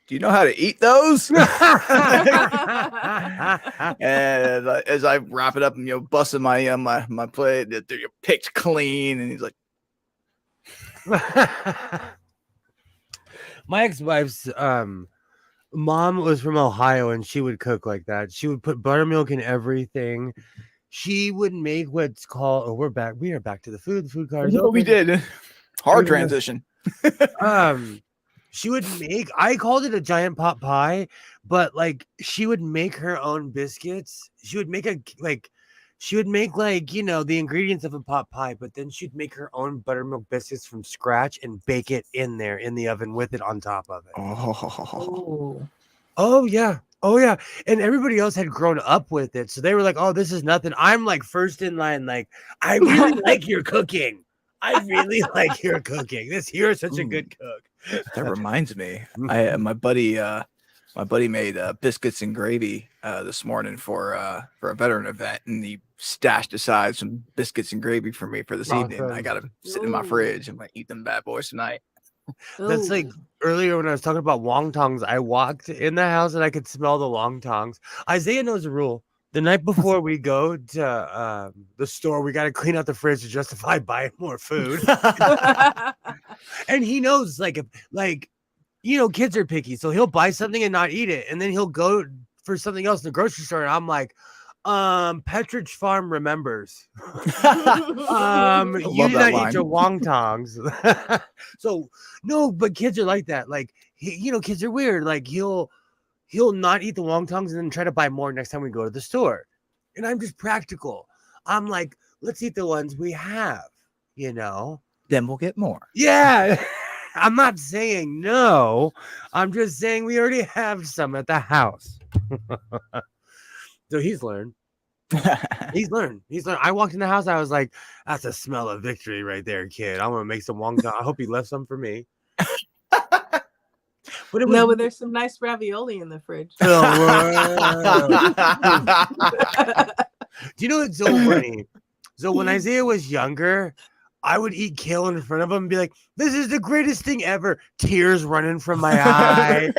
"Do you know how to eat those?" And as I wrap it up and busting my my plate, they're picked clean, and he's like, my ex-wife's mom was from Ohio, and she would cook like that. She would put buttermilk in everything. She would make what's called. We are back to the food. The food cars. We did hard transition. She would make. I called it a giant pot pie, but like she would make her own biscuits. She would make the ingredients of a pot pie, but then she'd make her own buttermilk biscuits from scratch and bake it in there in the oven with it on top of it. Oh yeah. And everybody else had grown up with it. So they were like, "Oh, this is nothing." I'm like first in line, like, "I really like your cooking. I really like your cooking. You're such a good cook." That reminds me. My buddy made biscuits and gravy this morning for a veteran event, and he stashed aside some biscuits and gravy for me for this evening. I got them sitting in my fridge. I'm gonna eat them bad boys tonight. That's like earlier when I was talking about wontongs. I walked in the house and I could smell the wontongs. Isaiah knows the rule. The night before we go to the store, we got to clean out the fridge to justify buying more food. And he knows, like, if, like, kids are picky, so he'll buy something and not eat it, and then he'll go for something else in the grocery store, and I'm like, Petridge Farm remembers. You love did that not eat line. your wontons. So no, but kids are like that. Like, kids are weird. Like, he'll not eat the wontons and then try to buy more next time we go to the store. And I'm just practical. I'm like, let's eat the ones we have, Then we'll get more. Yeah. I'm not saying no. I'm just saying we already have some at the house. So he's learned. He's learned. I walked in the house. I was like, that's a smell of victory right there, kid. I'm going to make some wonton. I hope he left some for me. But it was, No, but there's some nice ravioli in the fridge. Do you know what's so funny? So when Isaiah was younger, I would eat kale in front of him and be like, this is the greatest thing ever. Tears running from my eye.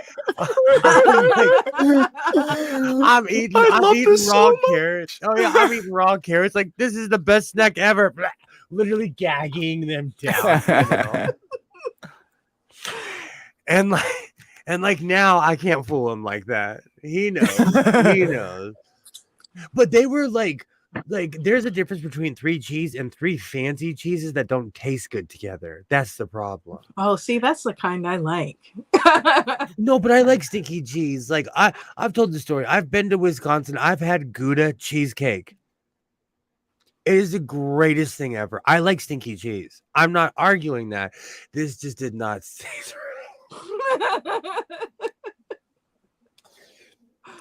I'm eating raw carrots. Oh, yeah, I'm eating raw carrots. Like, this is the best snack ever. Literally gagging them down. And like now I can't fool him like that. He knows. But they were like there's a difference between 3 cheese and 3 fancy cheeses that don't taste good together. That's the problem. Oh, see, that's the kind I like. No, but I like stinky cheese. Like, I've told the story. I've been to Wisconsin. I've had Gouda cheesecake. It is the greatest thing ever. I like stinky cheese. I'm not arguing that. This just did not taste right.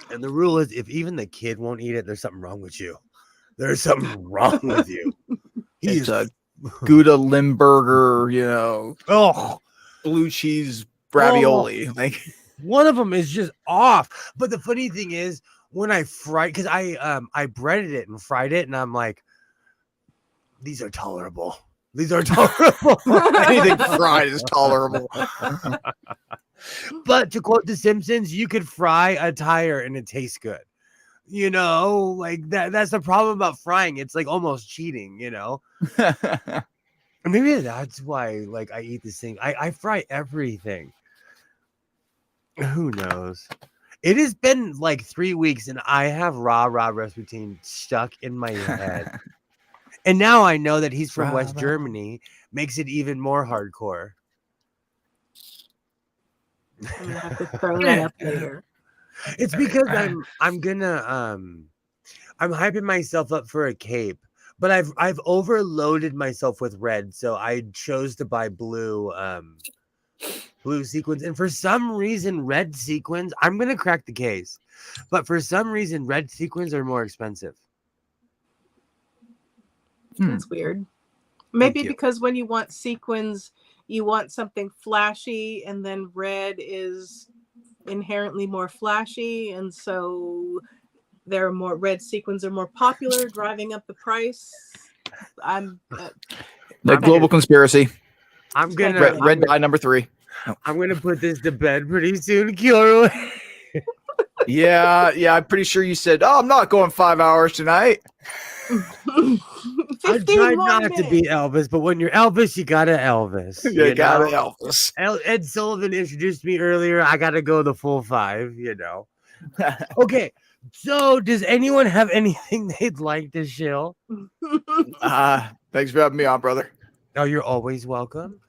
And the rule is, if even the kid won't eat it, there's something wrong with you. There's something wrong with you. It's a Gouda Limburger, blue cheese ravioli. Like, one of them is just off. But the funny thing is, when I fried, because I breaded it and fried it, and I'm like, these are tolerable. Anything fried is tolerable. But to quote The Simpsons, you could fry a tire and it tastes good. Like that's the problem about frying. It's like almost cheating, Maybe that's why, like, I eat this thing. I fry everything. Who knows? It has been like 3 weeks and I have raw Rasputin stuck in my head. And now I know that he's from West Germany. Makes it even more hardcore. I'm gonna have to throw that up later. It's because I'm gonna I'm hyping myself up for a cape, but I've overloaded myself with red, so I chose to buy blue sequins. And for some reason, red sequins, I'm gonna crack the case, but for some reason, red sequins are more expensive. That's weird. Maybe because when you want sequins, you want something flashy, and then red is inherently more flashy, and so there are more red sequins are more popular, driving up the price. The global conspiracy. I'm gonna red dye number 3. I'm gonna put this to bed pretty soon, Kilroy. Yeah, I'm pretty sure you said, "Oh, I'm not going 5 hours tonight." I tried not to be Elvis, but when you're Elvis, you gotta Elvis. You gotta Elvis. Ed Sullivan introduced me earlier. I gotta go the full 5, Okay, so does anyone have anything they'd like to shill? Thanks for having me on, brother. Oh, you're always welcome.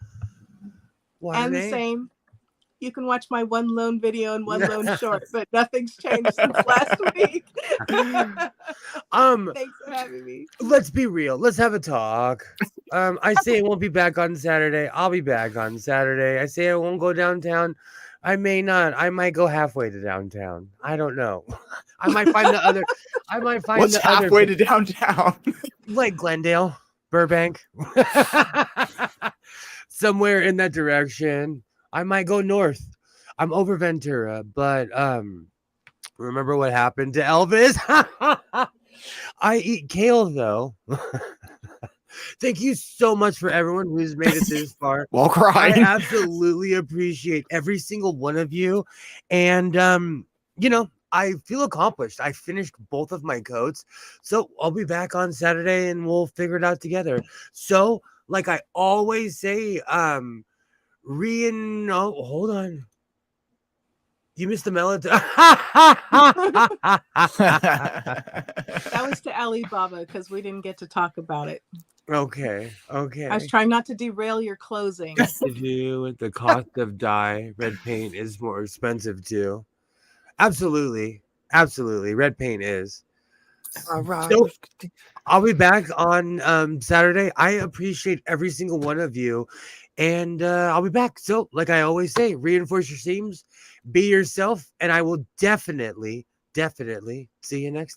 And the same. You can watch my one lone video and one lone short, but nothing's changed since last week. Thanks for having me. Let's be real. Let's have a talk. I say I won't be back on Saturday. I'll be back on Saturday. I say I won't go downtown. I may not. I might go halfway to downtown. I don't know. I might find the other. What's halfway to downtown? Like Glendale, Burbank, somewhere in that direction. I might go north. I'm over Ventura, but remember what happened to Elvis? I eat kale though. Thank you so much for everyone who's made it this far. Well, crying. I absolutely appreciate every single one of you. And I feel accomplished. I finished both of my coats. So I'll be back on Saturday and we'll figure it out together. So, like I always say, Oh, hold on. You missed the melody. That was to Alibaba because we didn't get to talk about it. Okay. I was Okay. trying not to derail your closing. To do with the cost of dye, red paint is more expensive too. Absolutely. Absolutely. Red paint is. All right. So I'll be back on Saturday. I appreciate every single one of you. And I'll be back. So, like I always say, reinforce your seams, be yourself, and I will definitely see you next time.